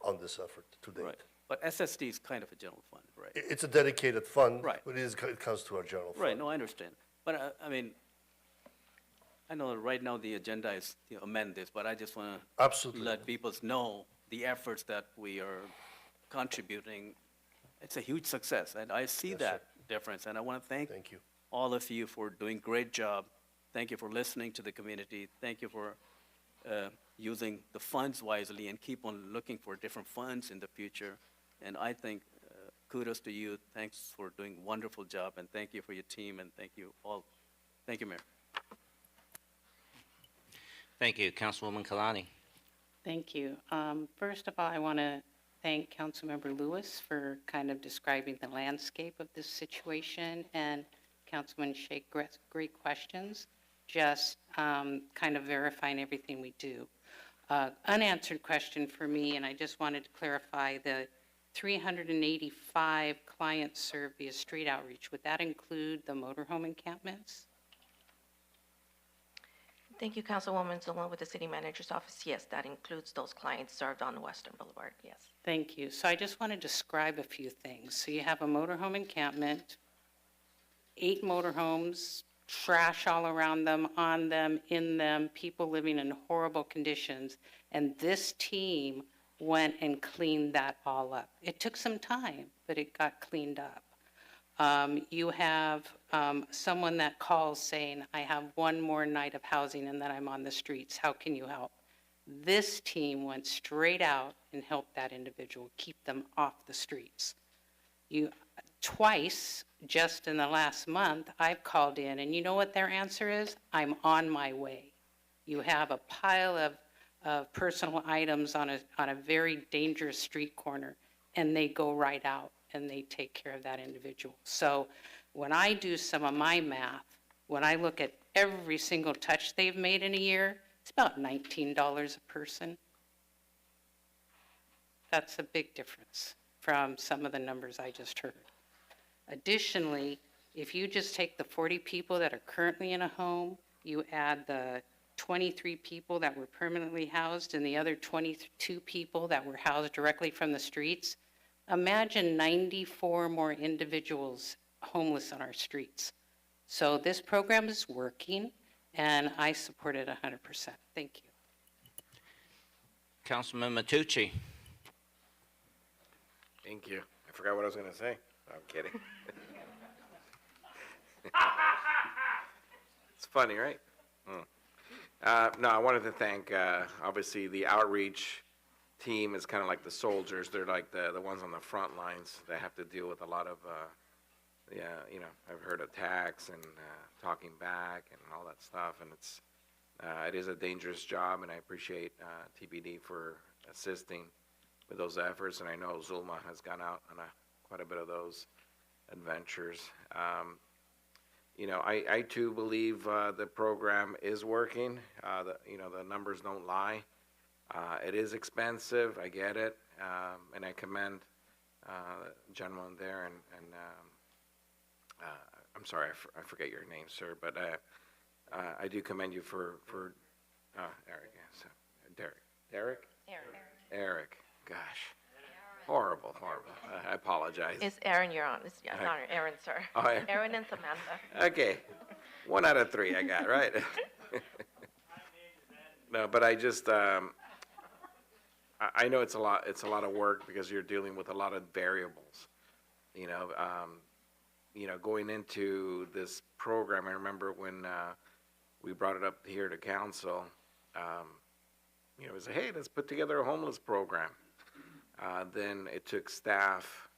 on this effort to date. Right. But SSD is kind of a general fund, right? It's a dedicated fund, right. But it comes to our general fund. Right, no, I understand. But I know right now the agenda is to amend this, but I just want to Absolutely. let people know the efforts that we are contributing. It's a huge success, and I see Yes, that difference, and I want to thank Thank you. all of you for doing great job. Thank you for listening to the community. Thank you for using the funds wisely and keep on looking for different funds in the future. And I think kudos to you. Thanks for doing a wonderful job, and thank you for your team, and thank you all. Thank you, Mayor. Thank you. Councilwoman Kalani. Thank you. First of all, I want to thank Councilmember Lewis for kind of describing the landscape of this situation, and Councilman Sheikh, great questions, just kind of verifying everything we do. Unanswered question for me, and I just wanted to clarify, the 385 clients served via street outreach, would that include the motorhome encampments? Thank you, Councilwoman Zulma with the City Manager's Office. Yes, that includes those clients served on Western Boulevard, yes. Thank you. So I just want to describe a few things. So you have a motorhome encampment, 8 motorhomes, trash all around them, on them, in them, people living in horrible conditions, and this team went and cleaned that all up. It took some time, but it got cleaned up. You have someone that calls saying, I have one more night of housing and then I'm on the streets. How can you help? This team went straight out and helped that individual keep them off the streets. Twice, just in the last month, I've called in, and you know what their answer is? I'm on my way. You have a pile of personal items on a very dangerous street corner, and they go right out and they take care of that individual. So when I do some of my math, when I look at every single touch they've made in a year, it's about $19 a person. That's a big difference from some of the numbers I just heard. Additionally, if you just take the 40 people that are currently in a home, you add the 23 people that were permanently housed and the other 22 people that were housed directly from the streets, imagine 94 more individuals homeless on our streets. So this program is working, and I support it 100%. Thank you. Councilman Matucci. Thank you. I forgot what I was going to say. I'm kidding. It's funny, right? No, I wanted to thank, obviously, the outreach team is kind of like the soldiers. They're like the ones on the front lines that have to deal with a lot of, I've heard attacks and talking back and all that stuff. And it is a dangerous job, and I appreciate TBD for assisting with those efforts. And I know Zulma has gone out on quite a bit of those adventures. I too believe the program is working. The numbers don't lie. It is expensive, I get it, and I commend the gentleman there, and I'm sorry, I forget your name, sir, but I do commend you for Eric, yes, Eric, gosh, horrible, I apologize. It's Aaron you're on. It's not Aaron, sir. Oh, yeah. Aaron and Samantha. Okay, 1 out of 3 I got, right? No, but I just, I know it's a lot of work because you're dealing with a lot of variables. Going into this program, I remember when we brought it up here to council, we said, hey, let's put together a homeless program. Then it took staff,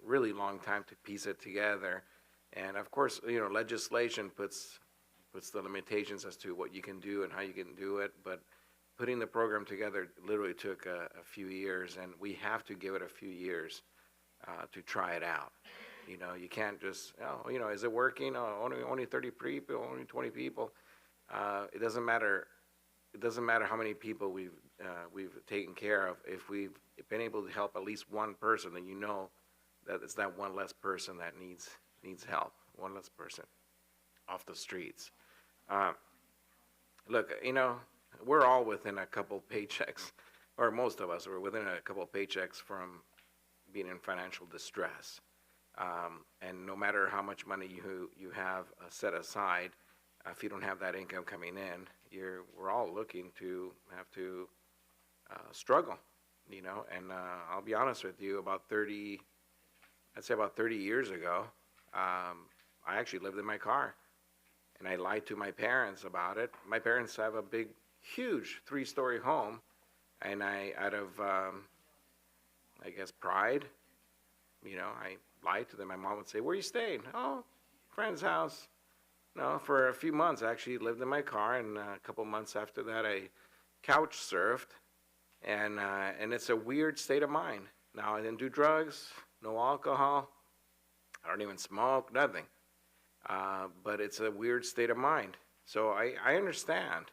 really long time to piece it together. And of course, legislation puts the limitations as to what you can do and how you can do it. But putting the program together literally took a few years, and we have to give it a few years to try it out. You can't just, is it working? Oh, only 30 people, only 20 people. It doesn't matter. It doesn't matter how many people we've taken care of. If we've been able to help at least one person, then that it's that one less person that needs help. One less person off the streets. Look, we're all within a couple paychecks, or most of us are within a couple paychecks from being in financial distress. And no matter how much money you have set aside, if you don't have that income coming in, we're all looking to have to struggle, you know. And I'll be honest with you, I'd say about 30 years ago, I actually lived in my car, and I lied to my parents about it. My parents have a big, huge 3-story home, and out of, I guess, pride, you know, I lied to them. My mom would say, "Where are you staying?" "Oh, friend's house." No, for a few months, I actually lived in my car, and a couple months after that, I couch surfed, and it's a weird state of mind. Now, I didn't do drugs, no alcohol, I don't even smoke, nothing. But it's a weird state of mind. So I understand.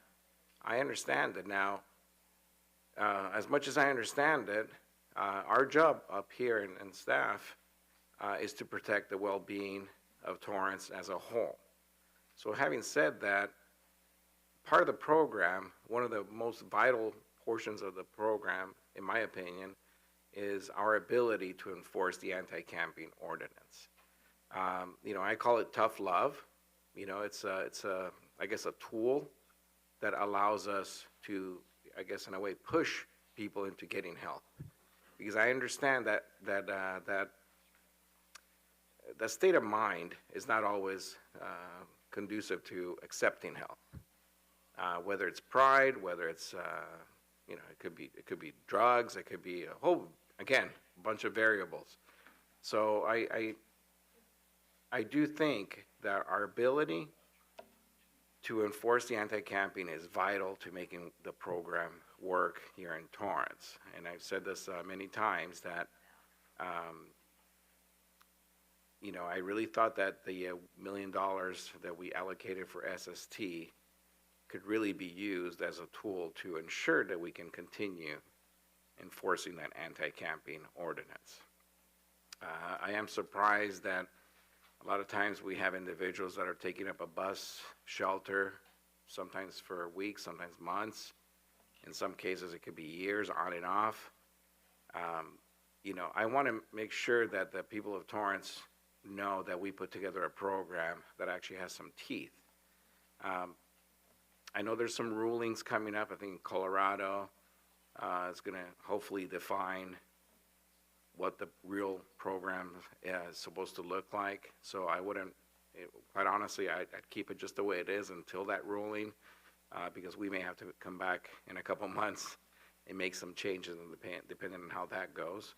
I understand it now. As much as I understand it, our job up here and staff is to protect the well-being of Torrance as a whole. So having said that, part of the program, one of the most vital portions of the program, in my opinion, is our ability to enforce the anti-camping ordinance. You know, I call it tough love. You know, it's I guess, a tool that allows us to, I guess, in a way, push people into getting help. Because I understand that the state of mind is not always conducive to accepting help. Whether it's pride, whether it's you know, it could be drugs, it could be a whole, again, bunch of variables. So I do think that our ability to enforce the anti-camping is vital to making the program work here in Torrance. And I've said this many times that, you know, I really thought that the $1 million that we allocated for SST could really be used as a tool to ensure that we can continue enforcing that anti-camping ordinance. I am surprised that a lot of times we have individuals that are taking up a bus shelter, sometimes for weeks, sometimes months. In some cases, it could be years on and off. You know, I want to make sure that the people of Torrance know that we put together a program that actually has some teeth. I know there's some rulings coming up. I think Colorado is going to hopefully define what the real program is supposed to look like. So I wouldn't, quite honestly, I'd keep it just the way it is until that ruling, because we may have to come back in a couple months and make some changes depending on how that goes.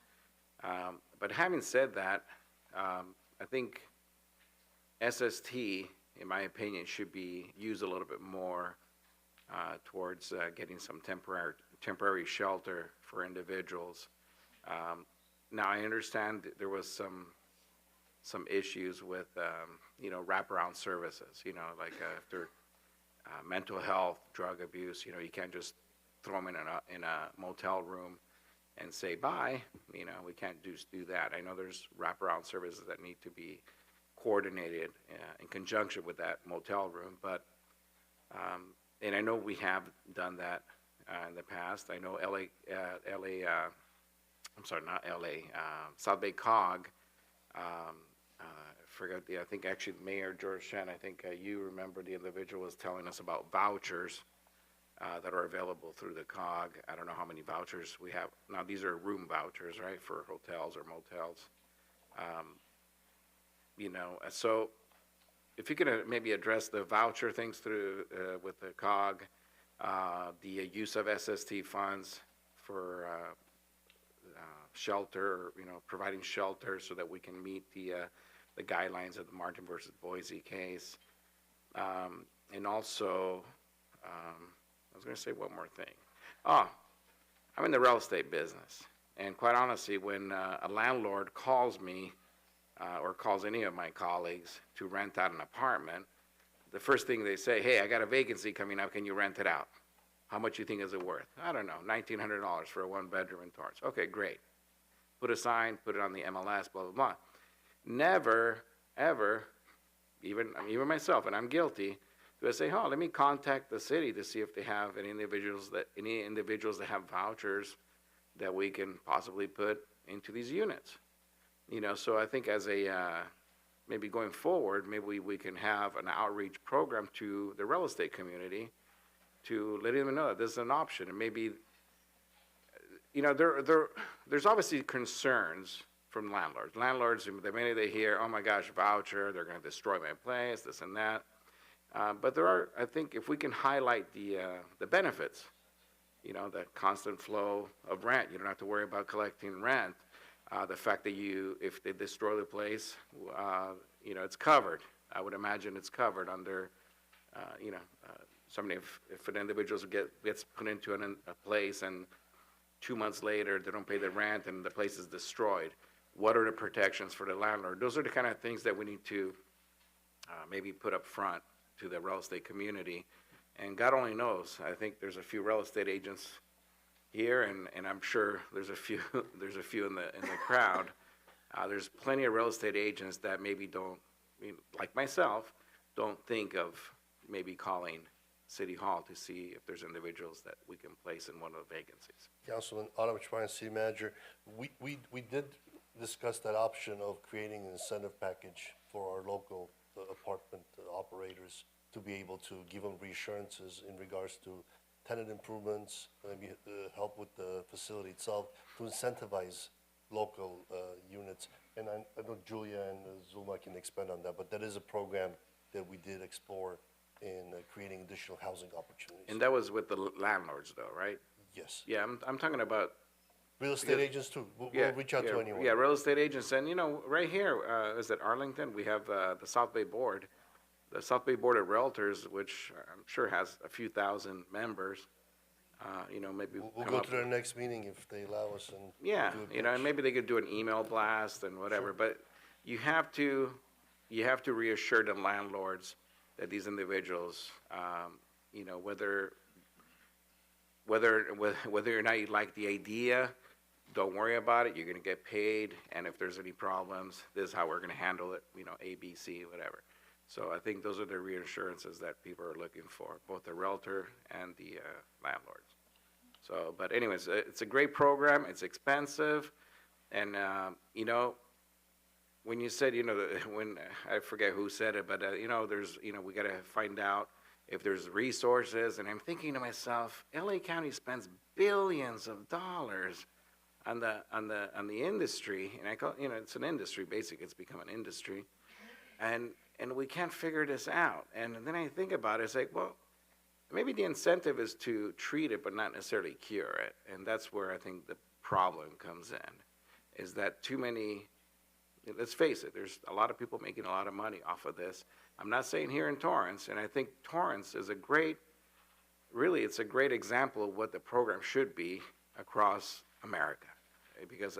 But having said that, I think SST, in my opinion, should be used a little bit more towards getting some temporary shelter for individuals. Now, I understand that there was some issues with, you know, wraparound services, you know, like after mental health, drug abuse, you know, you can't just throw them in a motel room and say bye. You know, we can't just do that. I know there's wraparound services that need to be coordinated in conjunction with that motel room, but, and I know we have done that in the past. I know South Bay COG, I think actually Mayor George Shen, I think you remember the individual was telling us about vouchers that are available through the COG. I don't know how many vouchers we have. Now, these are room vouchers, right, for hotels or motels. You know, so if you could maybe address the voucher things through with the COG, the use of SST funds for shelter, you know, providing shelter so that we can meet the guidelines of the Martin versus Boise case. And also, I was going to say one more thing. I'm in the real estate business. And quite honestly, when a landlord calls me or calls any of my colleagues to rent out an apartment, the first thing they say, "Hey, I got a vacancy coming up. Can you rent it out? How much you think is it worth?" "I don't know, $1,900 for a one-bedroom in Torrance." "Okay, great. Put a sign, put it on the MLS, blah, blah, blah." Never, ever, even myself, and I'm guilty, do I say, "Oh, let me contact the city to see if they have any individuals that have vouchers that we can possibly put into these units." You know, so I think as a maybe going forward, maybe we can have an outreach program to the real estate community to let them know that this is an option. And maybe, there's obviously concerns from landlords. Landlords, the minute they hear, oh my gosh, voucher, they're going to destroy my place, this and that. But there are, I think, if we can highlight the benefits, the constant flow of rent, you don't have to worry about collecting rent. The fact that if they destroy the place, it's covered. I would imagine it's covered under, somebody, if an individual gets put into a place and 2 months later they don't pay the rent and the place is destroyed, what are the protections for the landlord? Those are the kind of things that we need to maybe put up front to the real estate community. And God only knows, I think there's a few real estate agents here, and I'm sure there's a few in the crowd. There's plenty of real estate agents that maybe don't, like myself, don't think of maybe calling City Hall to see if there's individuals that we can place in one of the vacancies. Councilman Adam Schwein, City Manager, we did discuss that option of creating an incentive package for our local apartment operators to be able to give them reassurances in regards to tenant improvements, maybe help with the facility itself, to incentivize local units. And I know Julia and Zulma can expand on that, but that is a program that we did explore in creating additional housing opportunities. And that was with the landlords, though, right? Yes. Yeah, I'm talking about real estate agents too. We'll reach out to anyone. Yeah, real estate agents, and right here, is it Arlington? We have the South Bay Board, the South Bay Board of Realtors, which I'm sure has a few thousand members. Maybe we'll go to their next meeting if they allow us. And yeah, and maybe they could do an email blast and whatever. Sure. But you have to reassure the landlords that these individuals, whether or not you like the idea, don't worry about it. You're going to get paid, and if there's any problems, this is how we're going to handle it. A, B, C, whatever. So I think those are the reassurances that people are looking for, both the realtor and the landlords. So, but anyways, it's a great program. It's expensive, and when you said, when I forget who said it, but there's, we got to find out if there's resources. And I'm thinking to myself, LA County spends billions of dollars on the industry, and I call it's an industry. Basically, it's become an industry, and we can't figure this out. And then I think about it, it's like, well, maybe the incentive is to treat it but not necessarily cure it. And that's where I think the problem comes in, is that too many, let's face it, there's a lot of people making a lot of money off of this. I'm not saying here in Torrance, and I think Torrance is it's a great example of what the program should be across America, because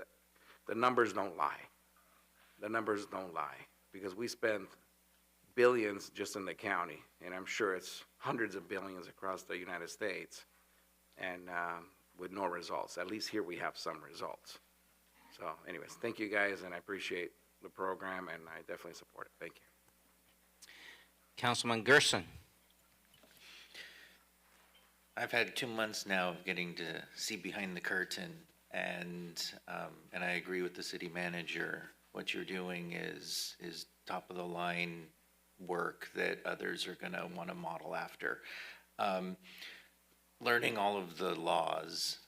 the numbers don't lie. The numbers don't lie, because we spend billions just in the county, and I'm sure it's hundreds of billions across the United States, and with no results. At least here we have some results. So anyways, thank you guys, and I appreciate the program, and I definitely support it. Thank you. Councilman Gerson. I've had 2 months now of getting to see behind the curtain, and I agree with the city manager. What you're doing is top of the line work that others are going to want to model after. Learning all of the laws,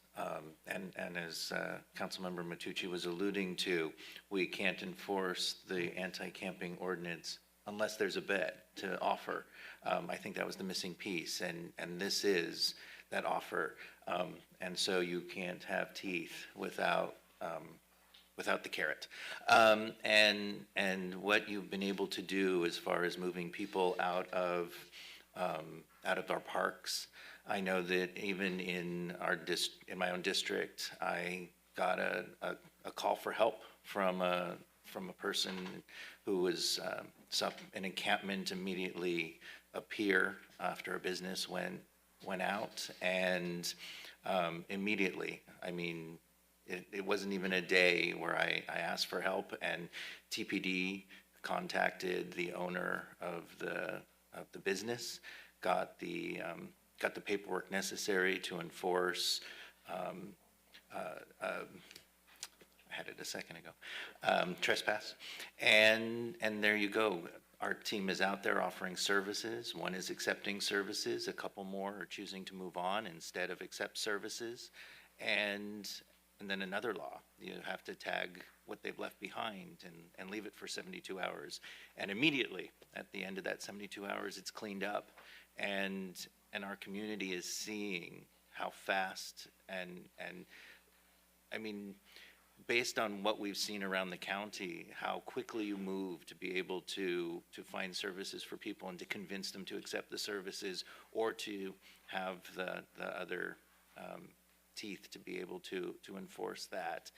and as Councilmember Matucci was alluding to, we can't enforce the anti-camping ordinance unless there's a bed to offer. I think that was the missing piece, and this is that offer. And so you can't have teeth without the carrot. And what you've been able to do as far as moving people out of our parks. I know that even in my own district, I got a call for help from a person who was an encampment immediately appear after a business went out, and immediately, I mean, it wasn't even a day where I asked for help, and TPD contacted the owner of the business, got the paperwork necessary to enforce had it a second ago, trespass. And there you go. Our team is out there offering services. One is accepting services. A couple more are choosing to move on instead of accept services. And then another law, you have to tag what they've left behind and leave it for 72 hours. And immediately at the end of that 72 hours, it's cleaned up. And our community is seeing how fast and I mean, based on what we've seen around the county, how quickly you move to be able to find services for people and to convince them to accept the services or to have the other teeth to be able to enforce that.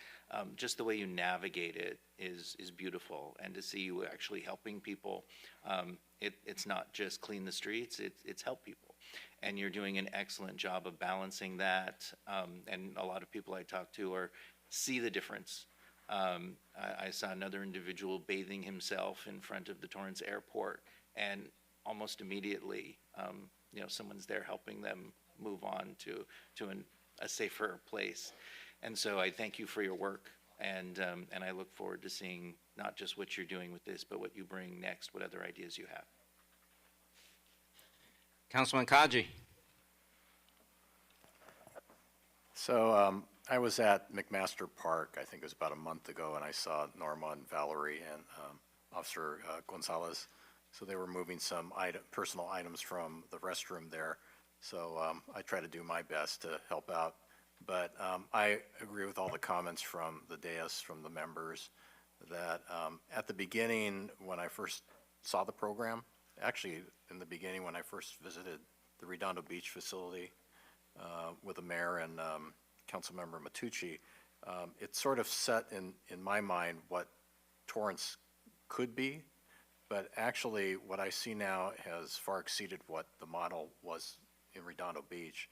Just the way you navigate it is beautiful, and to see you actually helping people. It's not just clean the streets, it's help people. And you're doing an excellent job of balancing that. And a lot of people I talk to see the difference. I saw another individual bathing himself in front of the Torrance airport, and almost immediately, someone's there helping them move on to a safer place. And so I thank you for your work, and I look forward to seeing not just what you're doing with this, but what you bring next, what other ideas you have. Councilman Kaji. So I was at McMaster Park, I think it was about a month ago, and I saw Norma and Valerie and Officer Gonzalez. So they were moving some personal items from the restroom there. So I try to do my best to help out. But I agree with all the comments from the dais, from the members, that at the beginning, when I first saw the program, actually in the beginning when I first visited the Redondo Beach facility with the mayor and Councilmember Matucci, it sort of set in my mind what Torrance could be, but actually what I see now has far exceeded what the model was in Redondo Beach.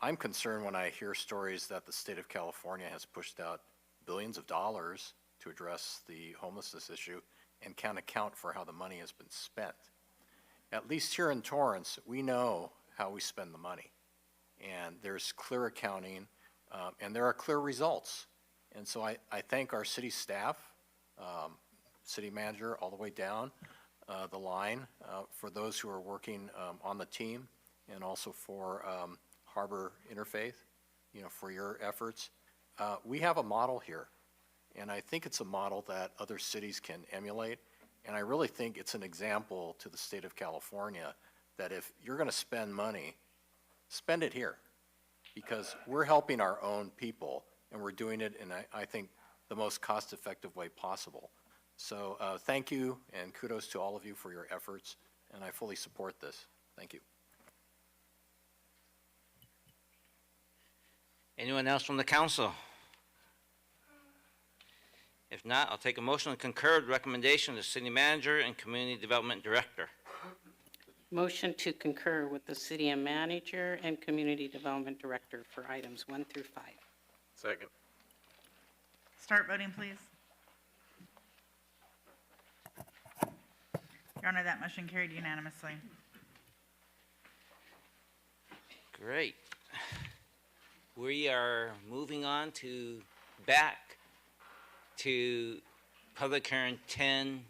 I'm concerned when I hear stories that the state of California has pushed out billions of dollars to address the homelessness issue and can't account for how the money has been spent. At least here in Torrance, we know how we spend the money. And there's clear accounting, and there are clear results. And so I thank our city staff, city manager all the way down the line, for those who are working on the team, and also for Harbor Interfaith, for your efforts. We have a model here, and I think it's a model that other cities can emulate. And I really think it's an example to the state of California that if you're going to spend money, spend it here, because we're helping our own people, and we're doing it in, I think, the most cost-effective way possible. So thank you, and kudos to all of you for your efforts, and I fully support this. Thank you. Anyone else from the council? If not, I'll take a motion to concur with the recommendation of the city manager and community development director. Motion to concur with the city manager and community development director for items 1 through 5. Second. Start voting, please. Your Honor, that motion carried unanimously. Great. We are moving on back to public hearing 10A1,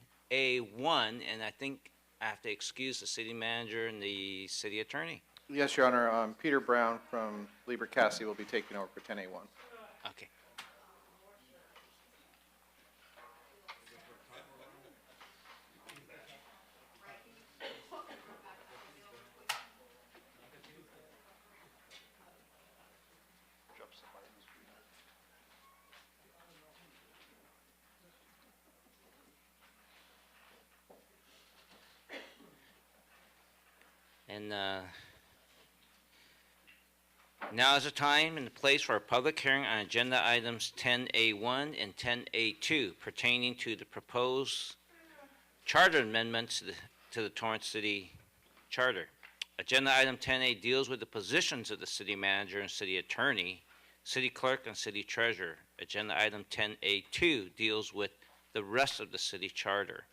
and I think I have to excuse the city manager and the city attorney. Yes, Your Honor. Peter Brown from Lieber Cassie will be taking over for 10A1. Okay. And now is the time and the place for a public hearing on agenda items 10A1 and 10A2 pertaining to the proposed charter amendments to the Torrance City Charter. Agenda item 10A deals with the positions of the city manager and city attorney, city clerk, and city treasurer. Agenda item 10A2 deals with the rest of the city charter.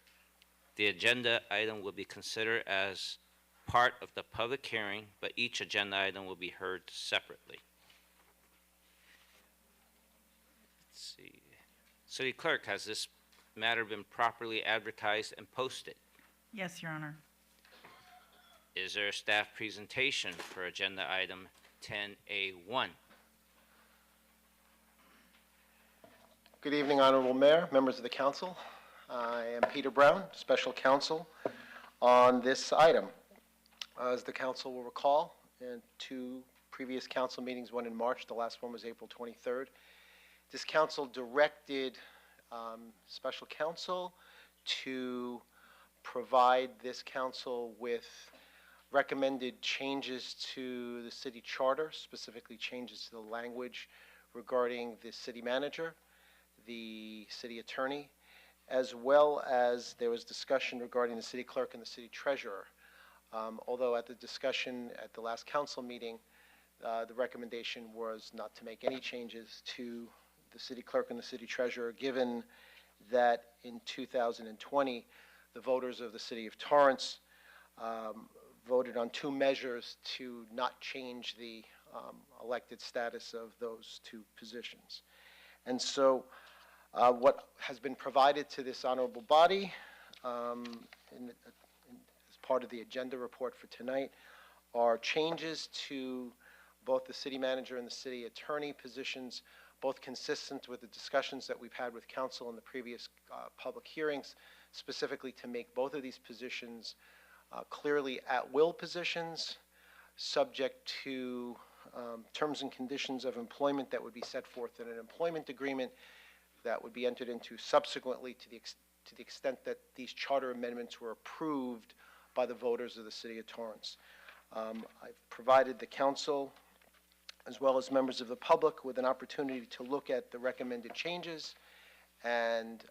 The agenda item will be considered as part of the public hearing, but each agenda item will be heard separately. Let's see. City Clerk, has this matter been properly advertised and posted? Yes, Your Honor. Is there a staff presentation for agenda item 10A1? Good evening, Honorable Mayor, members of the council. I am Peter Brown, Special Counsel on this item. As the council will recall, in 2 previous council meetings, one in March, the last one was April 23rd, this council directed Special Counsel to provide this council with recommended changes to the city charter, specifically changes to the language regarding the city manager, the city attorney, as well as there was discussion regarding the city clerk and the city treasurer. Although at the discussion at the last council meeting, the recommendation was not to make any changes to the city clerk and the city treasurer, given that in 2020, the voters of the city of Torrance voted on 2 measures to not change the elected status of those 2 positions. And so what has been provided to this honorable body as part of the agenda report for tonight are changes to both the city manager and the city attorney positions, both consistent with the discussions that we've had with council in the previous public hearings, specifically to make both of these positions clearly at-will positions, subject to terms and conditions of employment that would be set forth in an employment agreement that would be entered into subsequently to the extent that these charter amendments were approved by the voters of the city of Torrance. I've provided the council, as well as members of the public, with an opportunity to look at the recommended changes, and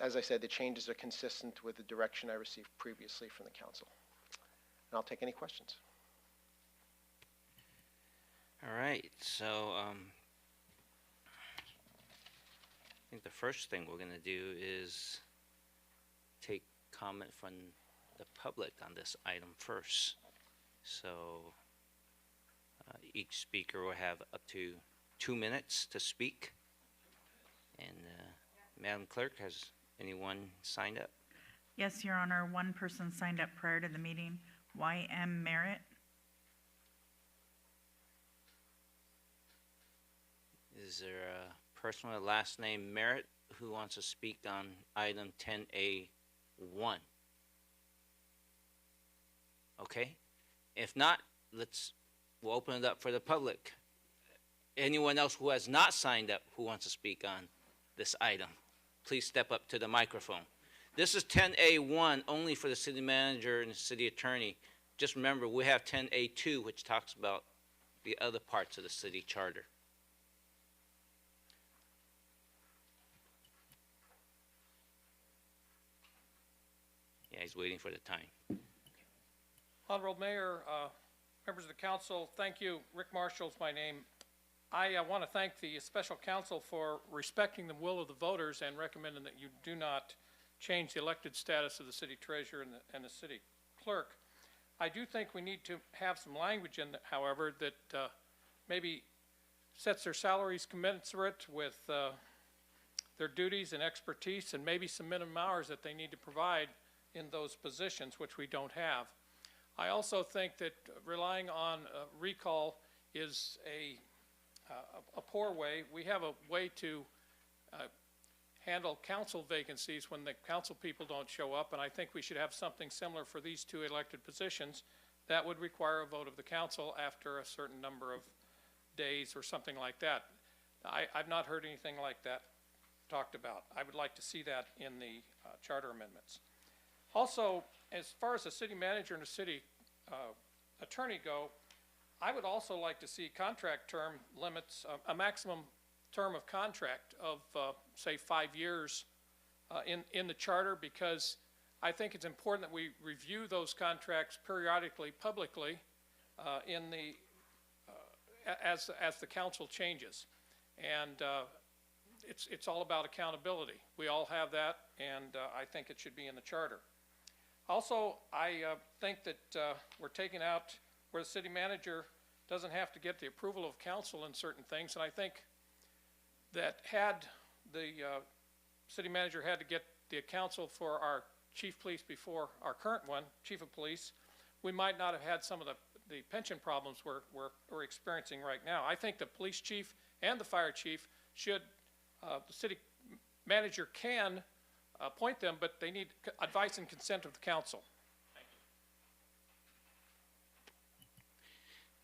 as I said, the changes are consistent with the direction I received previously from the council. And I'll take any questions. All right, so I think the first thing we're going to do is take comment from the public on this item first. So each speaker will have up to 2 minutes to speak. And Madam Clerk, has anyone signed up? Yes, Your Honor. 1 person signed up prior to the meeting. Y.M. Merritt. Is there a person with last name Merritt who wants to speak on item 10A1? Okay. If not, we'll open it up for the public. Anyone else who has not signed up who wants to speak on this item, please step up to the microphone. This is 10A1 only for the city manager and the city attorney. Just remember, we have 10A2, which talks about the other parts of the city charter. Yeah, he's waiting for the time. Honorable Mayor, members of the council, thank you. Rick Marshall's my name. I want to thank the special counsel for respecting the will of the voters and recommending that you do not change the elected status of the city treasurer and the city clerk. I do think we need to have some language in, however, that maybe sets their salaries commensurate with their duties and expertise, and maybe some minimum hours that they need to provide in those positions, which we don't have. I also think that relying on recall is a poor way. We have a way to handle council vacancies when the council people don't show up, and I think we should have something similar for these 2 elected positions that would require a vote of the council after a certain number of days or something like that. I've not heard anything like that talked about. I would like to see that in the charter amendments. Also, as far as the city manager and the city attorney go, I would also like to see contract term limits, a maximum term of contract of, say, 5 years in the charter, because I think it's important that we review those contracts periodically, publicly, as the council changes. And it's all about accountability. We all have that, and I think it should be in the charter. Also, I think that we're taking out where the city manager doesn't have to get the approval of council in certain things, and I think that had the city manager had to get the counsel for our chief of police before our current one, chief of police, we might not have had some of the pension problems we're experiencing right now. I think the police chief and the fire chief should, the city manager can appoint them, but they need advice and consent of the council.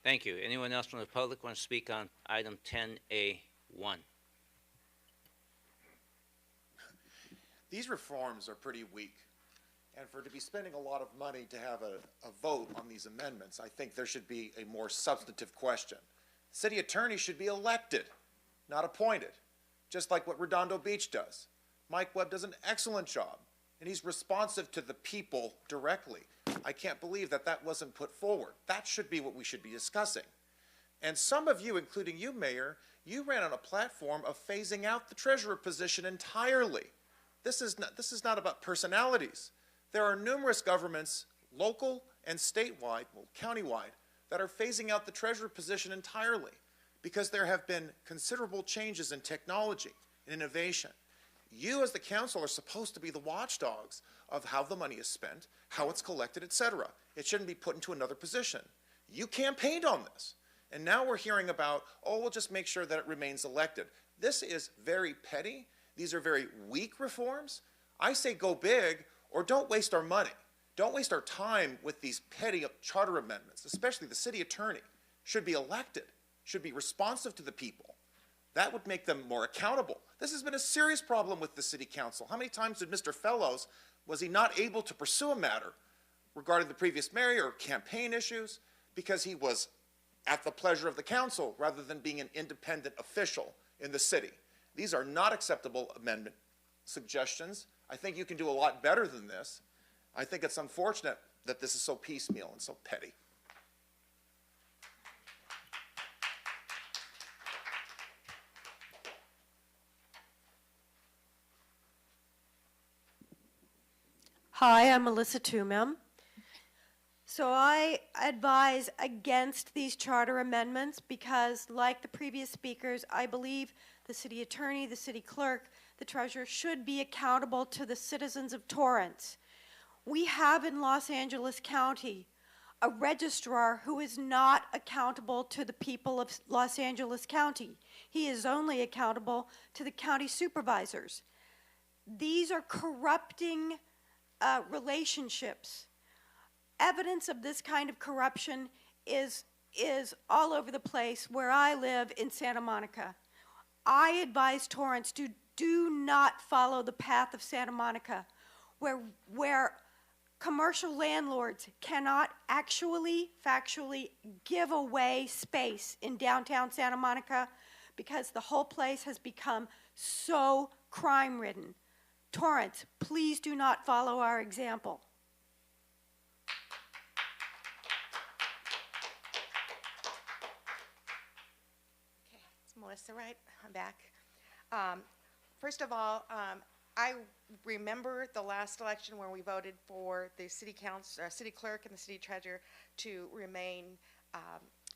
Thank you. Anyone else from the public want to speak on item 10A1? These reforms are pretty weak. And to be spending a lot of money to have a vote on these amendments, I think there should be a more substantive question. City attorney should be elected, not appointed, just like what Redondo Beach does. Mike Webb does an excellent job, and he's responsive to the people directly. I can't believe that that wasn't put forward. That should be what we should be discussing. And some of you, including you, Mayor, you ran on a platform of phasing out the treasurer position entirely. This is not about personalities. There are numerous governments, local and statewide, well, countywide, that are phasing out the treasurer position entirely because there have been considerable changes in technology and innovation. You as the council are supposed to be the watchdogs of how the money is spent, how it's collected, etc. It shouldn't be put into another position. You campaigned on this. And now we're hearing about, oh, we'll just make sure that it remains elected. This is very petty. These are very weak reforms. I say go big or don't waste our money. Don't waste our time with these petty charter amendments, especially the city attorney should be elected, should be responsive to the people. That would make them more accountable. This has been a serious problem with the city council. How many times did Mr. Fellows, was he not able to pursue a matter regarding the previous mayor or campaign issues because he was at the pleasure of the council rather than being an independent official in the city? These are not acceptable amendment suggestions. I think you can do a lot better than this. I think it's unfortunate that this is so piecemeal and so petty. Hi, I'm Melissa Tumem. So I advise against these charter amendments because, like the previous speakers, I believe the city attorney, the city clerk, the treasurer should be accountable to the citizens of Torrance. We have in Los Angeles County a registrar who is not accountable to the people of Los Angeles County. He is only accountable to the county supervisors. These are corrupting relationships. Evidence of this kind of corruption is all over the place where I live in Santa Monica. I advise Torrance to do not follow the path of Santa Monica, where commercial landlords cannot actually, factually give away space in downtown Santa Monica because the whole place has become so crime-ridden. Torrance, please do not follow our example. Okay, it's Melissa, right? I'm back. First of all, I remember the last election where we voted for the city council, city clerk and the city treasurer to remain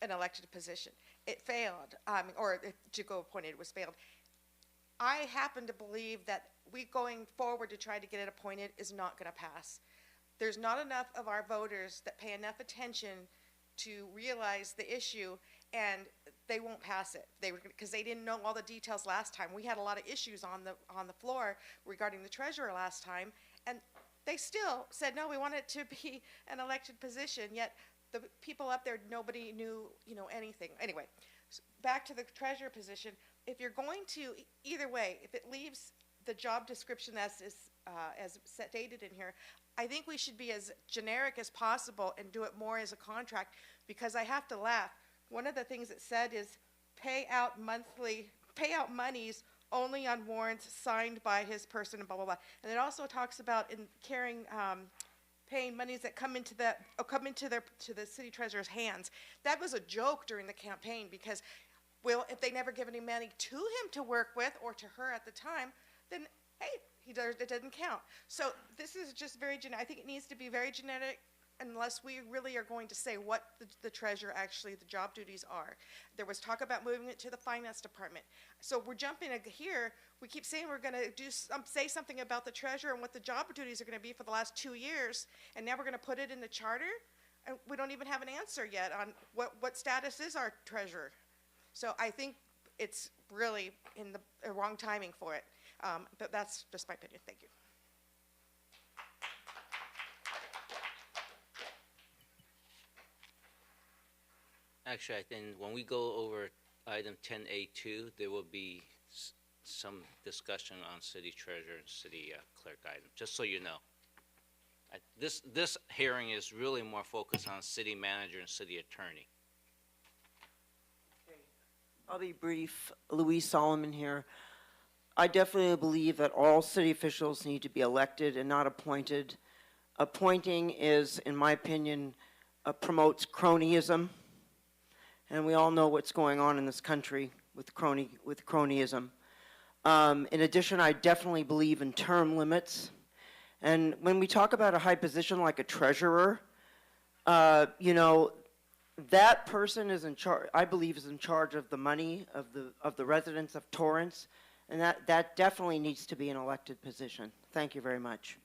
an elected position. It failed, or to go appointed, it was failed. I happen to believe that we going forward to try to get it appointed is not going to pass. There's not enough of our voters that pay enough attention to realize the issue, and they won't pass it. Because they didn't know all the details last time. We had a lot of issues on the floor regarding the treasurer last time, and they still said no. We want it to be an elected position. Yet the people up there, nobody knew anything. Anyway, back to the treasurer position. If you're going to, either way, if it leaves the job description as stated in here, I think we should be as generic as possible and do it more as a contract, because I have to laugh. One of the things it said is pay out monies only on warrants signed by his person, and blah, blah, blah. And it also talks about paying monies that come into the city treasurer's hands. That was a joke during the campaign because, well, if they never give any money to him to work with or to her at the time, then hey, it doesn't count. So this is just very generic. I think it needs to be very generic, unless we really are going to say what the treasurer actually, the job duties are. There was talk about moving it to the finance department. So we're jumping here. We keep saying we're going to say something about the treasurer and what the job duties are going to be for the last 2 years, and now we're going to put it in the charter, and we don't even have an answer yet on what status is our treasurer. So I think it's really in the wrong timing for it. But that's just my opinion. Thank you. Actually, I think when we go over item 10A2, there will be some discussion on city treasurer and city clerk items, just so you know. This hearing is really more focused on city manager and city attorney. I'll be brief. Louise Solomon here. I definitely believe that all city officials need to be elected and not appointed. Appointing is, in my opinion, promotes cronyism. And we all know what's going on in this country with cronyism. In addition, I definitely believe in term limits. And when we talk about a high position like a treasurer, you know, that person is in charge, I believe, is in charge of the money of the residents of Torrance, and that definitely needs to be an elected position. Thank you very much.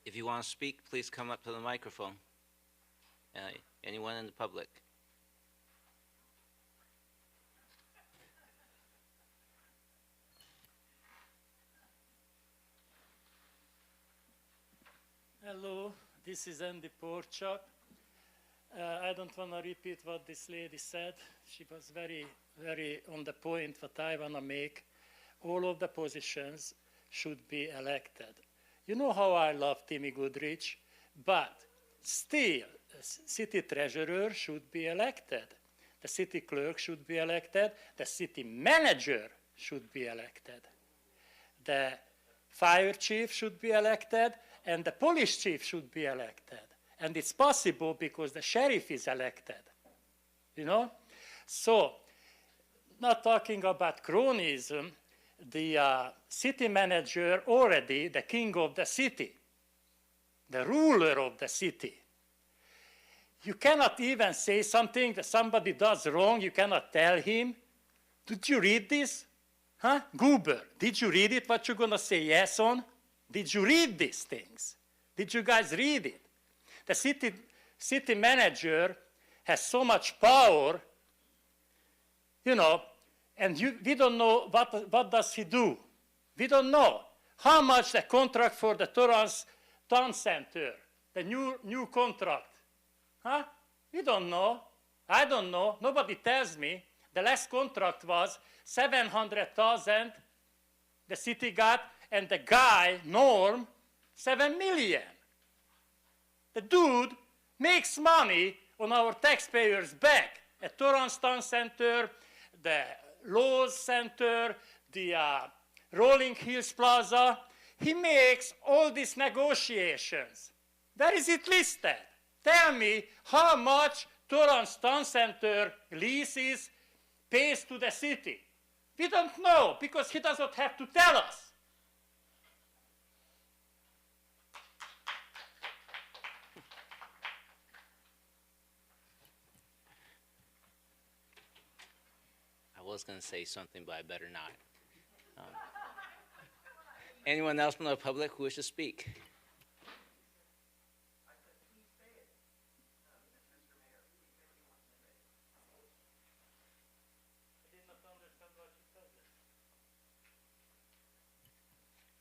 If you want to speak, please come up to the microphone. Anyone in the public? Hello, this is Andy Porchak. I don't want to repeat what this lady said. She was very, very on the point what I want to make. All of the positions should be elected. You know how I love Timmy Goodrich, but still, city treasurer should be elected. The city clerk should be elected. The city manager should be elected. The fire chief should be elected, and the police chief should be elected. And it's possible because the sheriff is elected, you know? So, not talking about cronyism, the city manager already, the king of the city, the ruler of the city. You cannot even say something that somebody does wrong, you cannot tell him. Did you read this? Huh? Goober, did you read it, what you're going to say yes on? Did you read these things? Did you guys read it? The city manager has so much power, you know, and we don't know what does he do. We don't know how much the contract for the Torrance Town Center, the new contract. Huh? We don't know. I don't know. Nobody tells me. The last contract was $700,000 the city got, and the guy, Norm, $7 million. The dude makes money on our taxpayers' back. At Torrance Town Center, the Lowe's Center, the Rolling Hills Plaza, he makes all these negotiations. Where is it listed? Tell me how much Torrance Town Center leases pays to the city. We don't know because he does not have to tell us. I was going to say something, but I better not. Anyone else from the public who wishes to speak?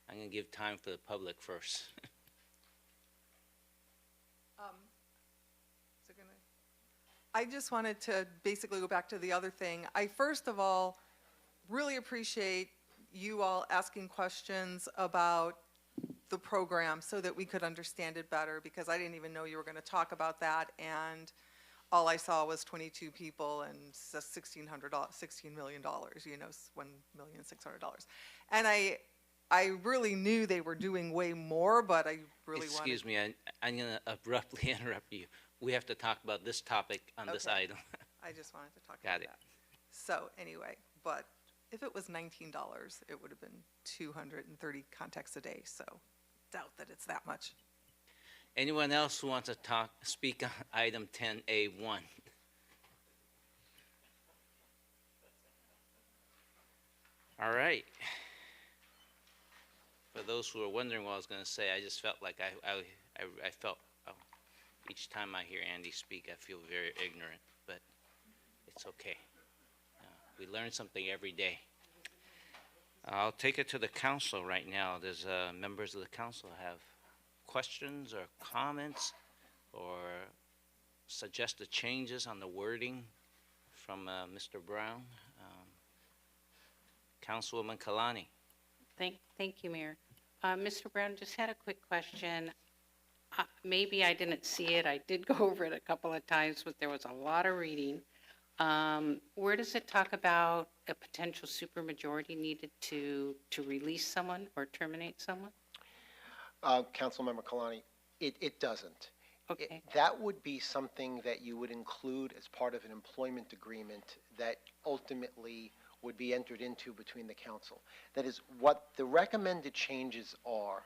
I'm going to give time for the public first. I just wanted to basically go back to the other thing. I first of all really appreciate you all asking questions about the program so that we could understand it better, because I didn't even know you were going to talk about that, and all I saw was 22 people and $16 million, you know, $1,600,000. And I really knew they were doing way more, but I really Excuse me, I'm going to abruptly interrupt you. We have to talk about this topic on this item. I just wanted to talk Got about it. that. So anyway, but If it was $19, it would have been 230 contacts a day, so doubt that it's that much. Anyone else who wants to speak on item 10A1? All right. For those who are wondering what I was going to say, I just felt like I felt, each time I hear Andy speak, I feel very ignorant, but it's okay. We learn something every day. I'll take it to the council right now. Does members of the council have questions or comments or suggested changes on the wording from Mr. Brown? Councilwoman Kalani. Thank you, Mayor. Mr. Brown, just had a quick question. Maybe I didn't see it. I did go over it a couple of times, but there was a lot of reading. Where does it talk about a potential supermajority needed to release someone or terminate someone? Councilmember Kalani, it doesn't. Okay. That would be something that you would include as part of an employment agreement that ultimately would be entered into between the council. That is, what the recommended changes are,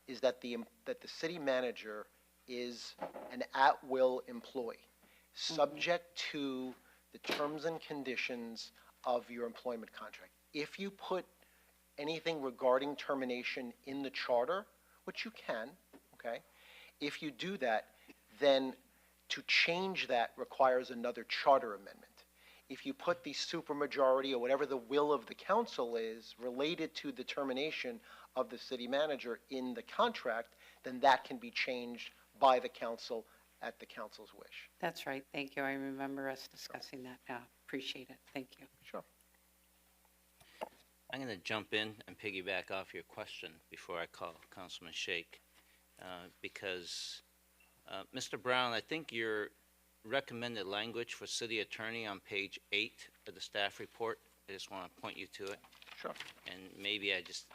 is that the city manager is an at-will employee, subject to the terms and conditions of your employment contract. If you put anything regarding termination in the charter, which you can, okay, if you do that, then to change that requires another charter amendment. If you put the supermajority or whatever the will of the council is related to the termination of the city manager in the contract, then that can be changed by the council at the council's wish. That's right. Thank you. I remember us discussing that now. Appreciate it. Thank you. Sure. I'm going to jump in and piggyback off your question before I call Councilman Shake, because Mr. Brown, I think your recommended language for city attorney on page 8 of the staff report, I just want to point you to it. Sure. And maybe I just,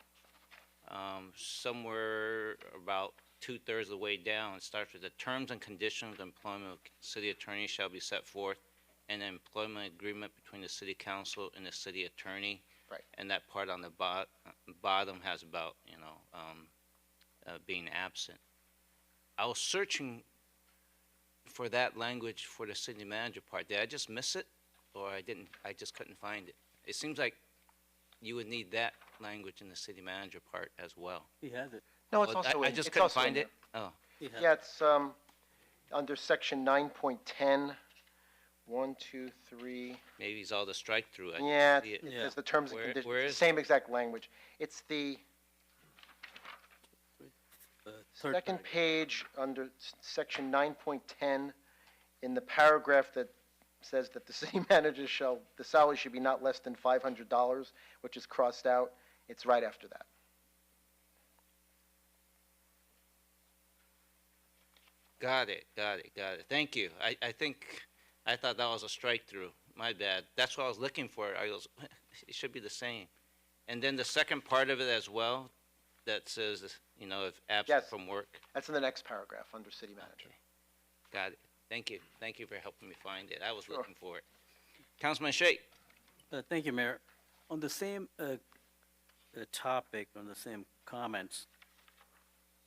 somewhere about 2/3 of the way down, it starts with the terms and conditions of employment of city attorney shall be set forth in an employment agreement between the city council and the city attorney. Right. And that part on the bottom has about, being absent. I was searching for that language for the city manager part. Did I just miss it, or I just couldn't find it? It seems like you would need that language in the city manager part as well. He has it. No, it's also I in- just it's couldn't also in find there. it. Oh, Yeah, it's under section 9.10, 1, 2, 3. maybe it's all the strike through. Yeah, see it. it's the terms and Where conditions, is the same exact language. It's the second page under section 9.10, in the paragraph that says that the city manager the salary should be not less than $500, which is crossed out. It's right after that. Got it. Thank you. I thought that was a strike through. My bad. That's what I was looking for. It should be the same. And then the second part of it as well, that says, if absent Yes. from work. That's in the next paragraph under city manager. Got it. Thank you. Thank you for helping me find it. I was Sure. looking for it. Councilman Shake. Thank you, Mayor. On the same topic, on the same comments,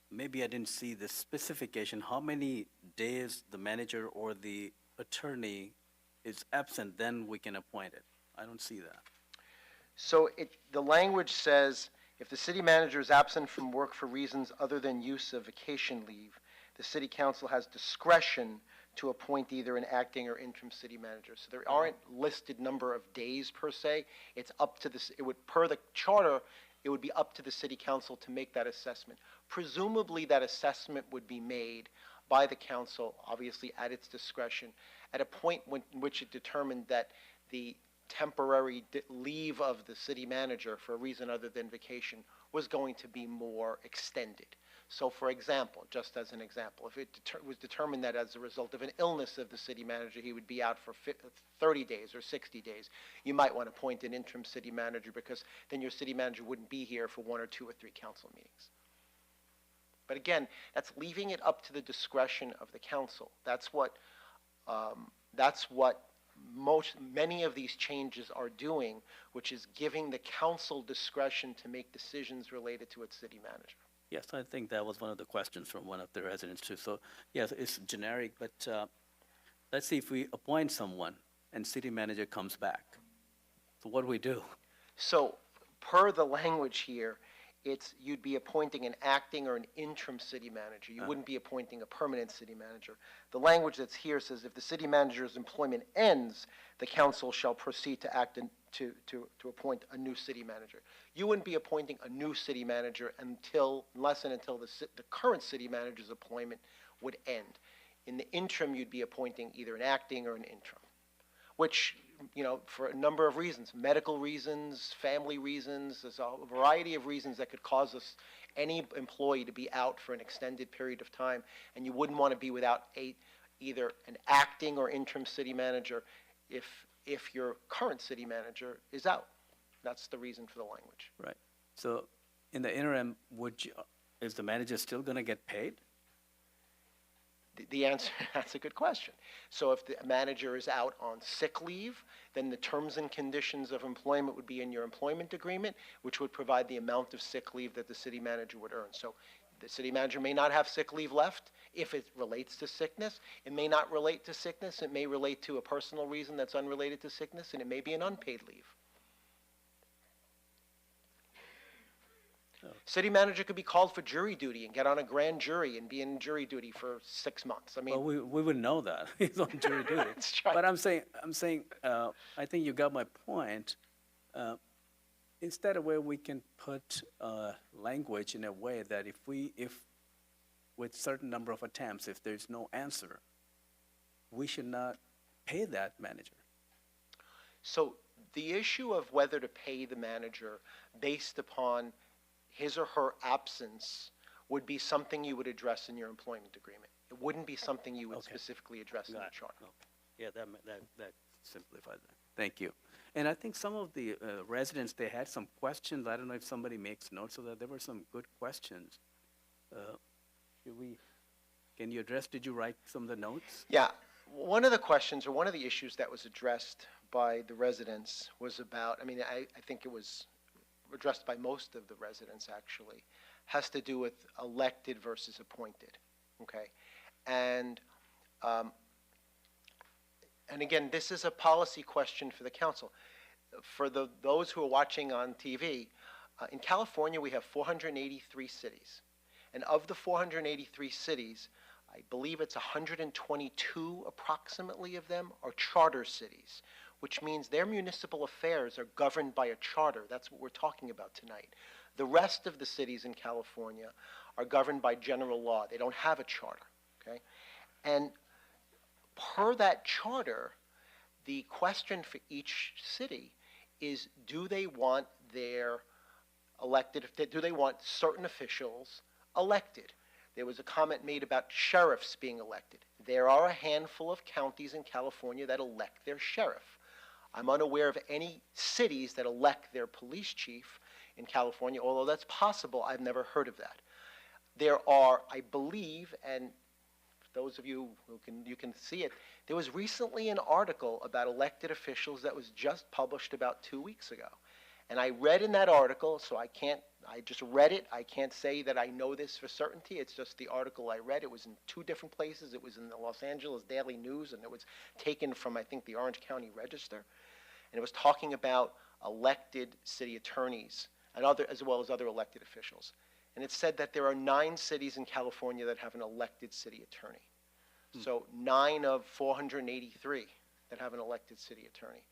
maybe I didn't see the specification, how many days the manager or the attorney is absent, then we can appoint it. I don't see that. So the language says, if the city manager is absent from work for reasons other than use of vacation leave, the city council has discretion to appoint either an acting or interim city manager. So there aren't listed number of days per se. It's up to per the charter, it would be up to the city council to make that assessment. Presumably that assessment would be made by the council, obviously at its discretion, at a point in which it determined that the temporary leave of the city manager for a reason other than vacation was going to be more extended. So for example, just as an example, if it was determined that as a result of an illness of the city manager, he would be out for 30 days or 60 days, you might want to appoint an interim city manager, because then your city manager wouldn't be here for 1 or 2 or 3 council meetings. But again, that's leaving it up to the discretion of the council. That's what many of these changes are doing, which is giving the council discretion to make decisions related to its city manager. Yes, I think that was one of the questions from one of the residents too. So, yes, it's generic, but let's see if we appoint someone and city manager comes back. So what do we do? So, per the language here, you'd be appointing an acting or an interim city manager. You wouldn't be appointing a permanent city manager. The language that's here says if the city manager's employment ends, the council shall proceed to act to appoint a new city manager. You wouldn't be appointing a new city manager unless and until the current city manager's employment would end. In the interim, you'd be appointing either an acting or an interim, which, for a number of reasons, medical reasons, family reasons, there's a variety of reasons that could cause any employee to be out for an extended period of time, and you wouldn't want to be without either an acting or interim city manager if your current city manager is out. That's the reason for the language. Right. So in the interim, is the manager still going to get paid? The answer, that's a good question. So if the manager is out on sick leave, then the terms and conditions of employment would be in your employment agreement, which would provide the amount of sick leave that the city manager would earn. So the city manager may not have sick leave left if it relates to sickness. It may not relate to sickness. It may relate to a personal reason that's unrelated to sickness, and it may be an unpaid leave. City manager could be called for jury duty and get on a grand jury and be in jury duty for 6 months. I mean, well, we wouldn't know that. He's on jury duty. That's right. But I'm saying, I think you got my point. Instead of where we can put language in a way that if with certain number of attempts, if there's no answer, we should not pay that manager. So the issue of whether to pay the manager based upon his or her absence would be something you would address in your employment agreement. It wouldn't be something you would specifically address in the charter. Okay. Yeah, that simplifies that. Thank you. And I think some of the residents, they had some questions. I don't know if somebody makes notes of that. There were some good questions. Can you address, did you write some of the notes? Yeah. One of the questions or one of the issues that was addressed by the residents was about, I think it was addressed by most of the residents actually, has to do with elected versus appointed, okay? And again, this is a policy question for the council. For those who are watching on TV, in California we have 483 cities. And of the 483 cities, I believe it's 122 approximately of them are charter cities, which means their municipal affairs are governed by a charter. That's what we're talking about tonight. The rest of the cities in California are governed by general law. They don't have a charter, okay? And per that charter, the question for each city is, do they want certain officials elected? There was a comment made about sheriffs being elected. There are a handful of counties in California that elect their sheriff. I'm unaware of any cities that elect their police chief in California, although that's possible. I've never heard of that. There are, I believe, and those of you who you can see it, there was recently an article about elected officials that was just published about 2 weeks ago. And I read in that article, so I just read it. I can't say that I know this for certainty. It's just the article I read. It was in 2 different places. It was in the Los Angeles Daily News, and it was taken from, I think, the Orange County Register. And it was talking about elected city attorneys and as well as other elected officials. And it said that there are 9 cities in California that have an elected city attorney. So 9 of 483 that have an elected city attorney.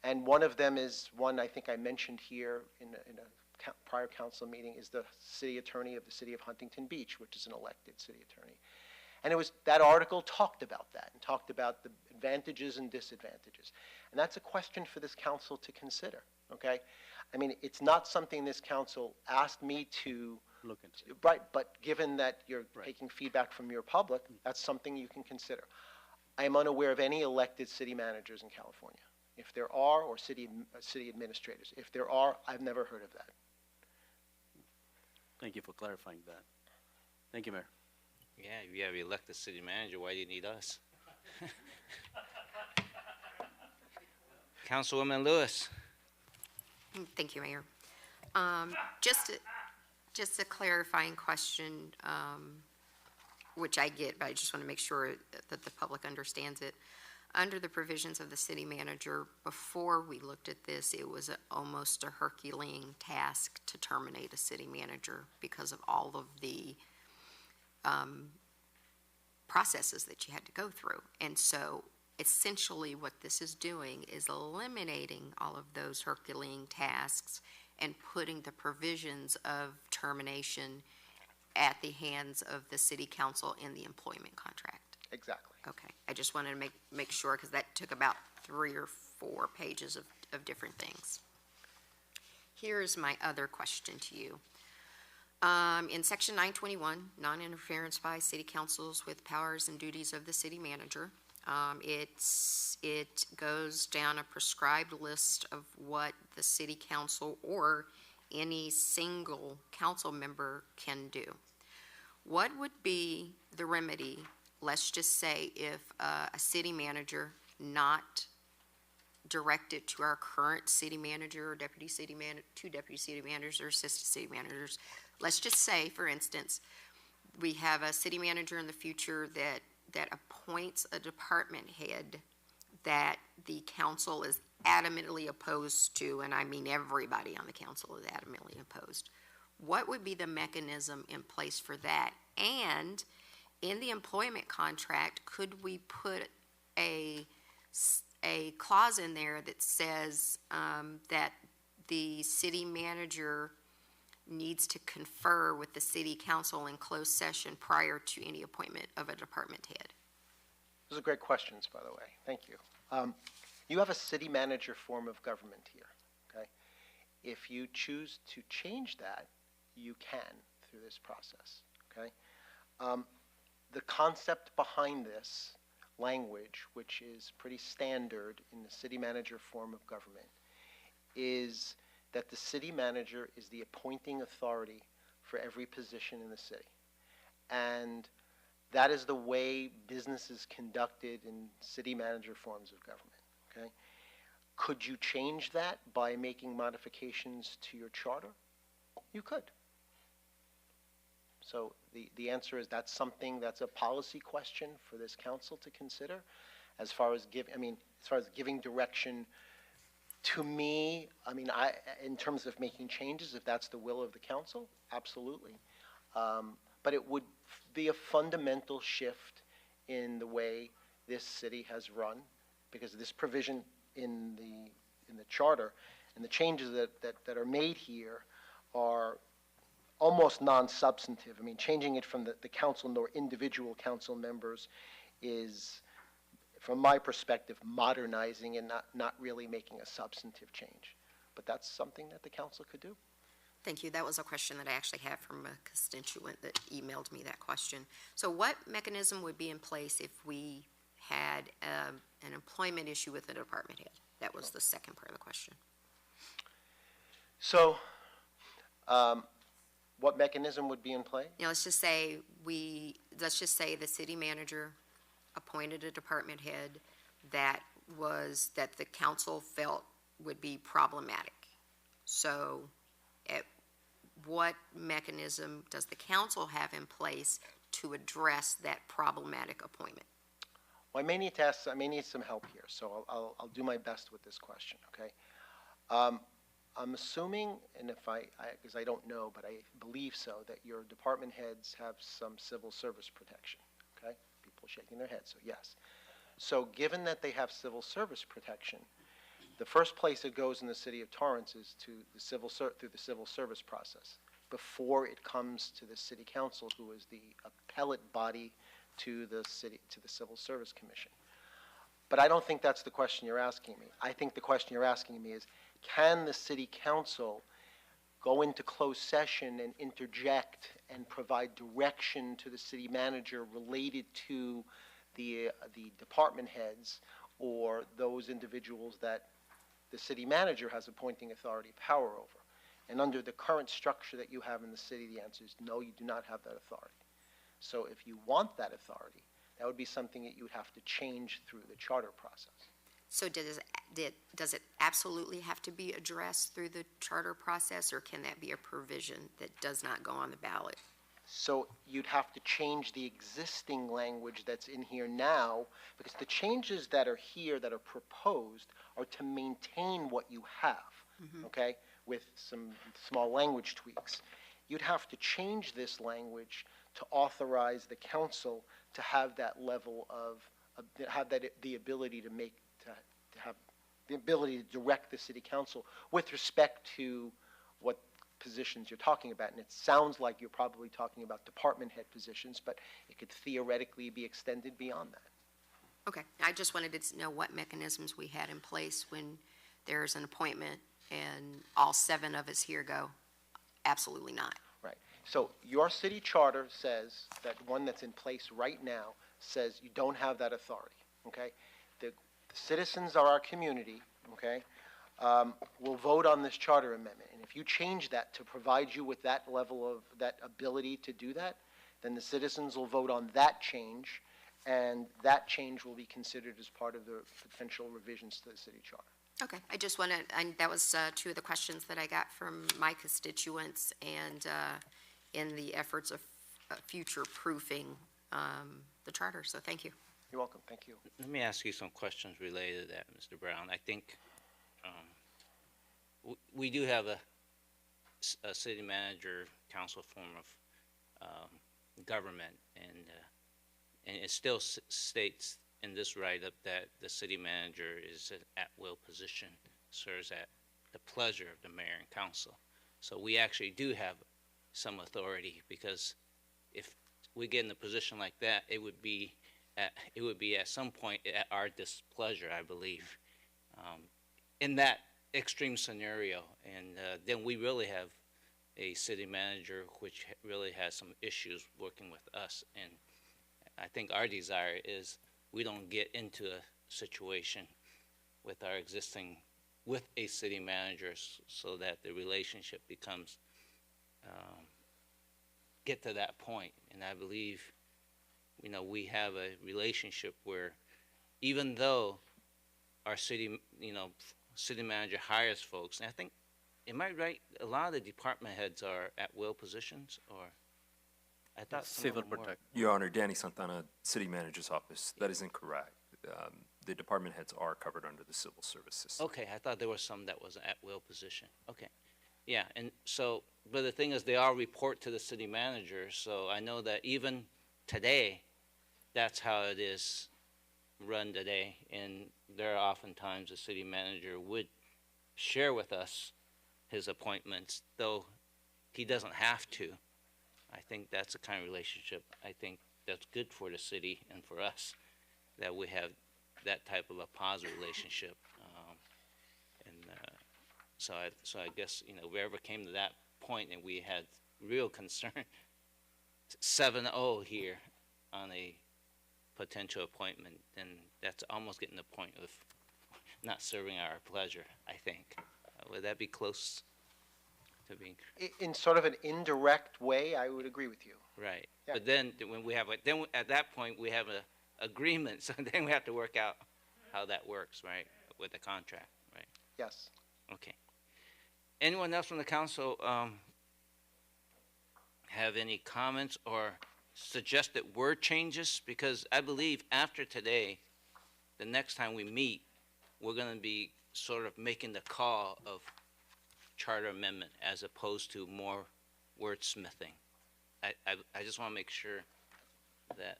And one of them is one I think I mentioned here in a prior council meeting, is the city attorney of the city of Huntington Beach, which is an elected city attorney. And that article talked about that and talked about the advantages and disadvantages. And that's a question for this council to consider, okay? It's not something this council asked me to look into. Right, but given that you're taking feedback from your public, that's something you can consider. I am unaware of any elected city managers in California. If there are, or city administrators. If there are, I've never heard of that. Thank you for clarifying that. Thank you, Mayor. Yeah, if you have elected city manager, why do you need us? Councilwoman Lewis. Thank you, Mayor. Just a clarifying question, which I get, but I just want to make sure that the public understands it. Under the provisions of the city manager, before we looked at this, it was almost a Herculean task to terminate a city manager because of all of the processes that you had to go through. And so essentially what this is doing is eliminating all of those Herculean tasks and putting the provisions of termination at the hands of the city council in the employment contract. Exactly. Okay, I just wanted to make sure, because that took about 3 or 4 pages of different things. Here's my other question to you. In section 921, non-interference by city councils with powers and duties of the city manager, it goes down a prescribed list of what the city council or any single council member can do. What would be the remedy, let's just say, if a city manager not directed to our current city manager or deputy city manager, 2 deputy city managers or assistant city managers, let's just say, for instance, we have a city manager in the future that appoints a department head that the council is adamantly opposed to, and I mean everybody on the council is adamantly opposed. What would be the mechanism in place for that? And in the employment contract, could we put a clause in there that says that the city manager needs to confer with the city council in closed session prior to any appointment of a department head? Those are great questions, by the way. Thank you. You have a city manager form of government here, okay? If you choose to change that, you can through this process, okay? The concept behind this language, which is pretty standard in the city manager form of government, is that the city manager is the appointing authority for every position in the city. And that is the way business is conducted in city manager forms of government, okay? Could you change that by making modifications to your charter? You could. So the answer is that's something that's a policy question for this council to consider. As far as giving direction to me, in terms of making changes, if that's the will of the council, absolutely. But it would be a fundamental shift in the way this city has run, because this provision in the charter and the changes that are made here are almost non-substantive. Changing it from the council nor individual council members is, from my perspective, modernizing and not really making a substantive change. But that's something that the council could do. Thank you. That was a question that I actually had from a constituent that emailed me that question. So what mechanism would be in place if we had an employment issue with a department head? That was the second part of the question. So, what mechanism would be in play? Let's just say the city manager appointed a department head that the council felt would be problematic. So, what mechanism does the council have in place to address that problematic appointment? Well, I may need some help here, so I'll do my best with this question, okay? I'm assuming, and because I don't know, but I believe so, that your department heads have some civil service protection, okay? People shaking their heads, so yes. So given that they have civil service protection, the first place it goes in the city of Torrance is through the civil service process before it comes to the city council, who is the appellate body to the Civil Service Commission. But I don't think that's the question you're asking me. I think the question you're asking me is, can the city council go into closed session and interject and provide direction to the city manager related to the department heads or those individuals that the city manager has appointing authority power over? And under the current structure that you have in the city, the answer is no, you do not have that authority. So if you want that authority, that would be something that you would have to change through the charter process. So does it absolutely have to be addressed through the charter process, or can that be a provision that does not go on the ballot? So you'd have to change the existing language that's in here now, because the changes that are here that are proposed are to maintain what you have, okay, with some small language tweaks. You'd have to change this language to authorize the council to have that level of, the ability to make, to have the ability to direct the city council with respect to what positions you're talking about. And it sounds like you're probably talking about department head positions, but it could theoretically be extended beyond that. Okay, I just wanted to know what mechanisms we had in place when there's an appointment and all 7 of us here go, absolutely not. Right. So your city charter says, that one that's in place right now says you don't have that authority, okay? The citizens are our community, okay? Will vote on this charter amendment. And if you change that to provide you with that level of, that ability to do that, then the citizens will vote on that change, and that change will be considered as part of the potential revisions to the city charter. Okay, I just wanted, and that was 2 of the questions that I got from my constituents, and in the efforts of future-proofing the charter, so thank you. You're welcome, thank you. Let me ask you some questions related to that, Mr. Brown. I think we do have a city manager council form of government, and it still states in this write-up that the city manager is an at-will position, serves at the pleasure of the mayor and council. So we actually do have some authority, because if we get in a position like that, it would be at some point at our displeasure, I believe, in that extreme scenario. And then we really have a city manager which really has some issues working with us. And I think our desire is we don't get into a situation with our existing, with a city manager, so that the relationship becomes, get to that point. And I believe, we have a relationship where even though our city, city manager hires folks, and I think, am I right, a lot of the department heads are at-will positions, or? I thought some of Civil them were. protect. Your Honor, Danny Santana, City Manager's Office. That is incorrect. The department heads are covered under the civil service system. Okay, I thought there was some that was an at-will position. Okay. Yeah, and so, but the thing is, they all report to the city manager, so I know that even today, that's how it is run today. And there are oftentimes the city manager would share with us his appointments, though he doesn't have to. I think that's the kind of relationship I think that's good for the city and for us, that we have that type of a positive relationship. So I guess, if we ever came to that point and we had real concern, 7-0 here on a potential appointment, then that's almost getting to the point of not serving our pleasure, I think. Would that be close to being? In sort of an indirect way, I would agree with you. Right. Yeah. But then when we have, then at that point, we have a agreement, so then we have to work out how that works, right, with the contract, right? Yes. Okay. Anyone else from the council have any comments or suggested word changes? Because I believe after today, the next time we meet, we're going to be sort of making the call of charter amendment as opposed to more wordsmithing. I just want to make sure that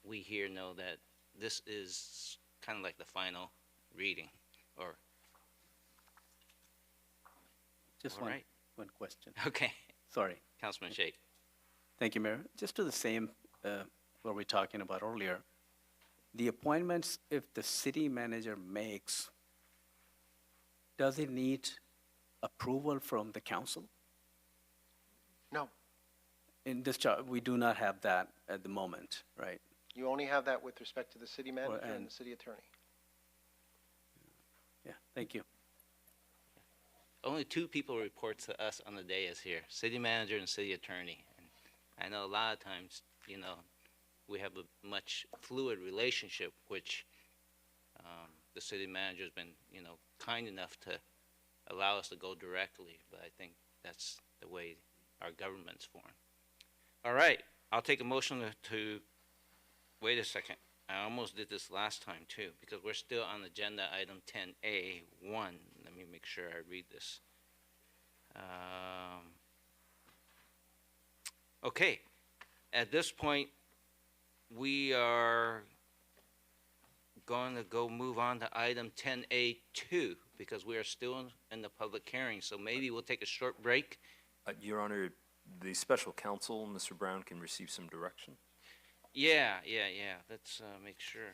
we here know that this is kind of like the final reading, or. Just All right. one question. Okay. Sorry. Councilman Shake. Thank you, Mayor. Just to the same, what we were talking about earlier, the appointments, if the city manager makes, does it need approval from the council? No. In this chart, we do not have that at the moment, right? You only have that with respect to the city manager and and- the city attorney. Yeah, thank you. Only 2 people report to us on the dais here, city manager and city attorney. And I know a lot of times, we have a much fluid relationship, which the city manager's been, kind enough to allow us to go directly, but I think that's the way our government's formed. All right, I'll take a motion wait a second. I almost did this last time too, because we're still on agenda item 10A1. Let me make sure I read this. Okay, at this point, we are going to move on to item 10A2, because we are still in the public hearing, so maybe we'll take a short break. Your Honor, the special counsel, Mr. Brown, can receive some direction. Yeah. Let's make sure.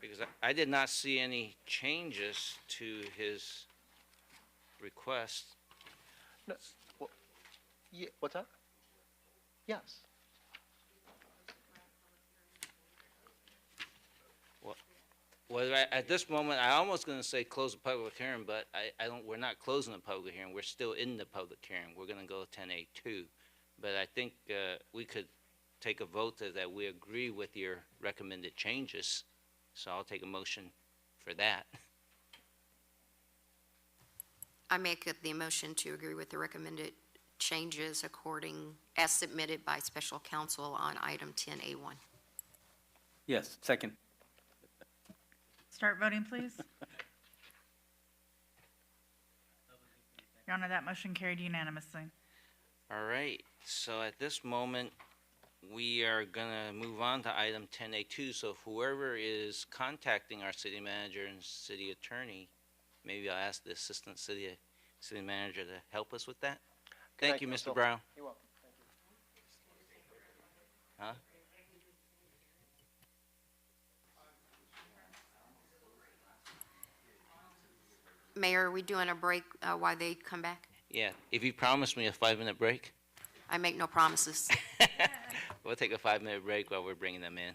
Because I did not see any changes to his request. No, well, yeah, what's that? Yes. Well, at this moment, I almost going to say close the public hearing, but I don't. We're not closing the public hearing. We're still in the public hearing. We're going to go 10A2, but I think we could take a vote that we agree with your recommended changes. So I'll take a motion for that. I make the motion to agree with the recommended changes as submitted by special counsel on item 10A1. Yes, second. Start voting, please. Your Honor, that motion carried unanimously. All right. So at this moment, we are going to move on to item 10A2. So if whoever is contacting our city manager and city attorney, maybe I'll ask the assistant city manager to help us with that. Thank you, Mr. Brown. You're welcome. Thank you. Huh? Mayor, are we doing a break while they come back? Yeah. If you promise me a 5-minute break, I make no promises. we'll take a 5-minute break while we're bringing them in.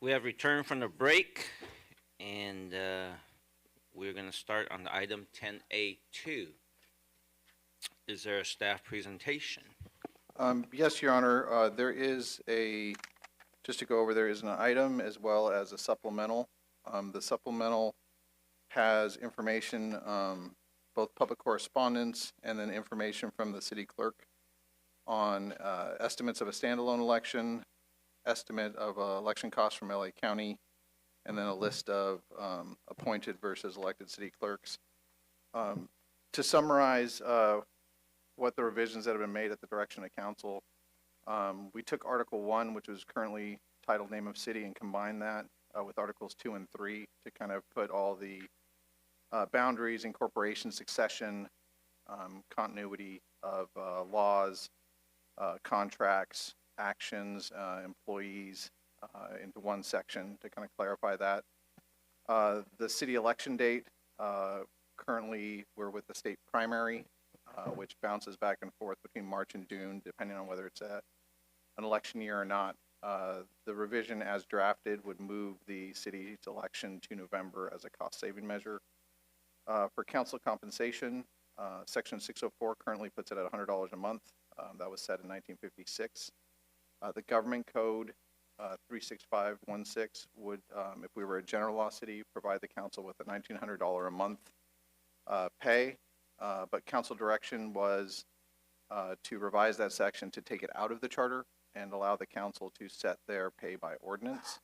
We have returned from the break, and we're going to start on item 10A2. Is there a staff presentation? Yes, Your Honor, there is just to go over, there is an item as well as a supplemental. The supplemental has information, both public correspondence and then information from the city clerk on estimates of a standalone election, estimate of election costs from LA County, and then a list of appointed versus elected city clerks. To summarize what the revisions that have been made at the direction of council, we took Article 1, which was currently titled Name of City, and combined that with Articles 2 and 3 to kind of put all the boundaries, incorporation, succession, continuity of laws, contracts, actions, employees into one section to kind of clarify that. The city election date, currently we're with the state primary, which bounces back and forth between March and June, depending on whether it's an election year or not. The revision as drafted would move the city's election to November as a cost-saving measure. For council compensation, Section 604 currently puts it at $100 a month. That was set in 1956. The government code 36516 would, if we were a general law city, provide the council with a $1,900 a month pay, but council direction was to revise that section to take it out of the charter and allow the council to set their pay by ordinance.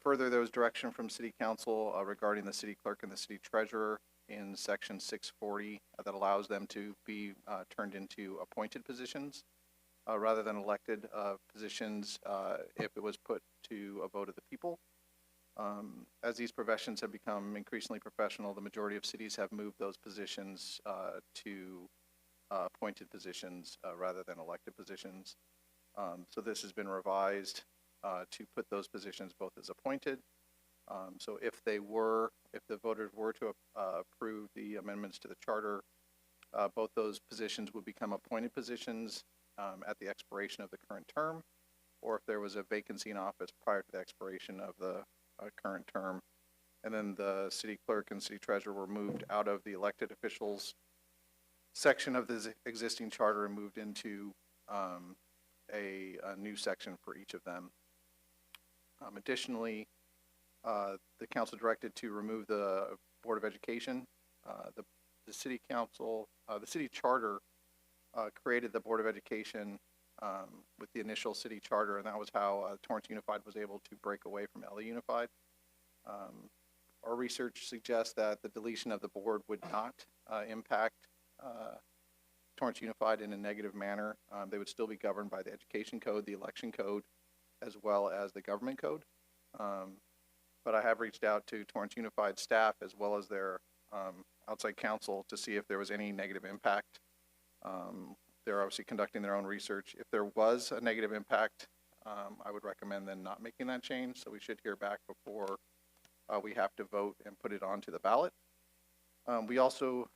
Further, there was direction from city council regarding the city clerk and the city treasurer in section 640 that allows them to be turned into appointed positions rather than elected positions if it was put to a vote of the people. As these professions have become increasingly professional, the majority of cities have moved those positions to appointed positions rather than elected positions. So this has been revised to put those positions both as appointed. So if the voters were to approve the amendments to the charter, both those positions would become appointed positions at the expiration of the current term, or if there was a vacancy in office prior to the expiration of the current term. And then the city clerk and city treasurer were moved out of the elected officials section of the existing charter and moved into a new section for each of them. Additionally, the council directed to remove the Board of Education. The city council, the city charter created the Board of Education with the initial city charter, and that was how Torrance Unified was able to break away from LA Unified. Our research suggests that the deletion of the board would not impact Torrance Unified in a negative manner. They would still be governed by the education code, the election code, as well as the government code. But I have reached out to Torrance Unified staff as well as their outside counsel to see if there was any negative impact. They're obviously conducting their own research. If there was a negative impact, I would recommend then not making that change. So we should hear back before we have to vote and put it onto the ballot. We also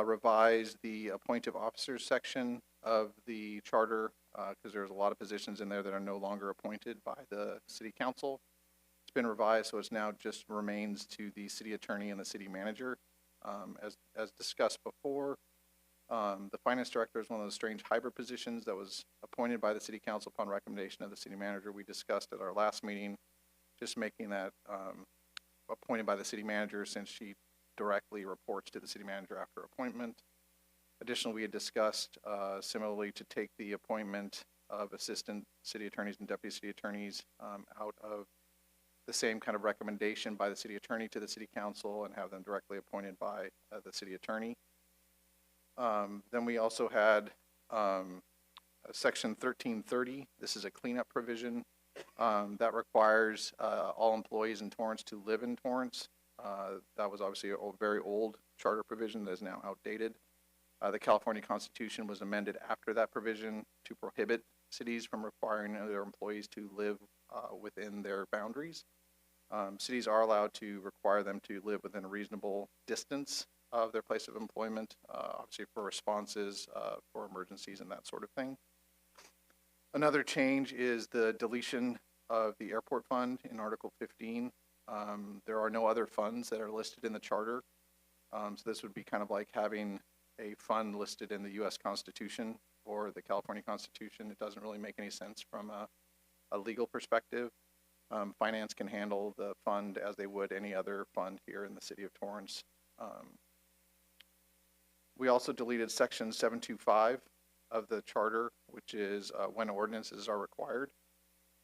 revised the appointed officers section of the charter because there's a lot of positions in there that are no longer appointed by the city council. It's been revised, so it's now just remains to the city attorney and the city manager. As discussed before, the finance director is one of those strange hybrid positions that was appointed by the city council upon recommendation of the city manager. We discussed at our last meeting, just making that appointed by the city manager since she directly reports to the city manager after appointment. Additionally, we had discussed similarly to take the appointment of assistant city attorneys and deputy city attorneys out of the same kind of recommendation by the city attorney to the city council and have them directly appointed by the city attorney. Then we also had section 1330. This is a cleanup provision that requires all employees in Torrance to live in Torrance. That was obviously a very old charter provision that is now outdated. The California Constitution was amended after that provision to prohibit cities from requiring their employees to live within their boundaries. Cities are allowed to require them to live within a reasonable distance of their place of employment, obviously for responses, for emergencies and that sort of thing. Another change is the deletion of the airport fund in Article 15. There are no other funds that are listed in the charter. So this would be kind of like having a fund listed in the U.S. Constitution or the California Constitution. It doesn't really make any sense from a legal perspective. Finance can handle the fund as they would any other fund here in the city of Torrance. We also deleted section 725 of the charter, which is when ordinances are required.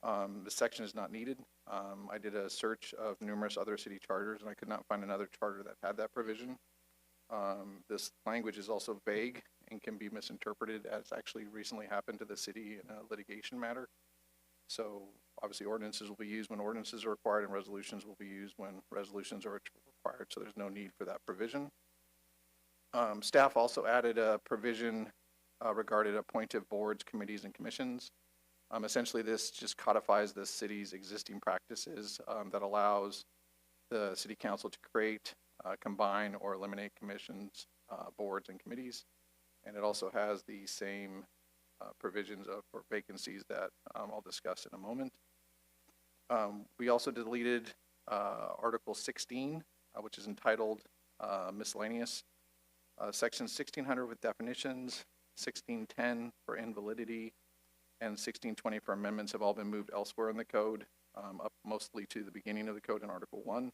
The section is not needed. I did a search of numerous other city charters, and I could not find another charter that had that provision. This language is also vague and can be misinterpreted, as actually recently happened to the city in a litigation matter. So obviously ordinances will be used when ordinances are required, and resolutions will be used when resolutions are required, so there's no need for that provision. Staff also added a provision regarding appointed boards, committees, and commissions. Essentially, this just codifies the city's existing practices that allows the city council to create, combine, or eliminate commissions, boards, and committees. And it also has the same provisions for vacancies that I'll discuss in a moment. We also deleted Article 16, which is entitled Miscellaneous. Section 1600 with definitions, 1610 for invalidity, and 1620 for amendments have all been moved elsewhere in the code, up mostly to the beginning of the code in Article 1.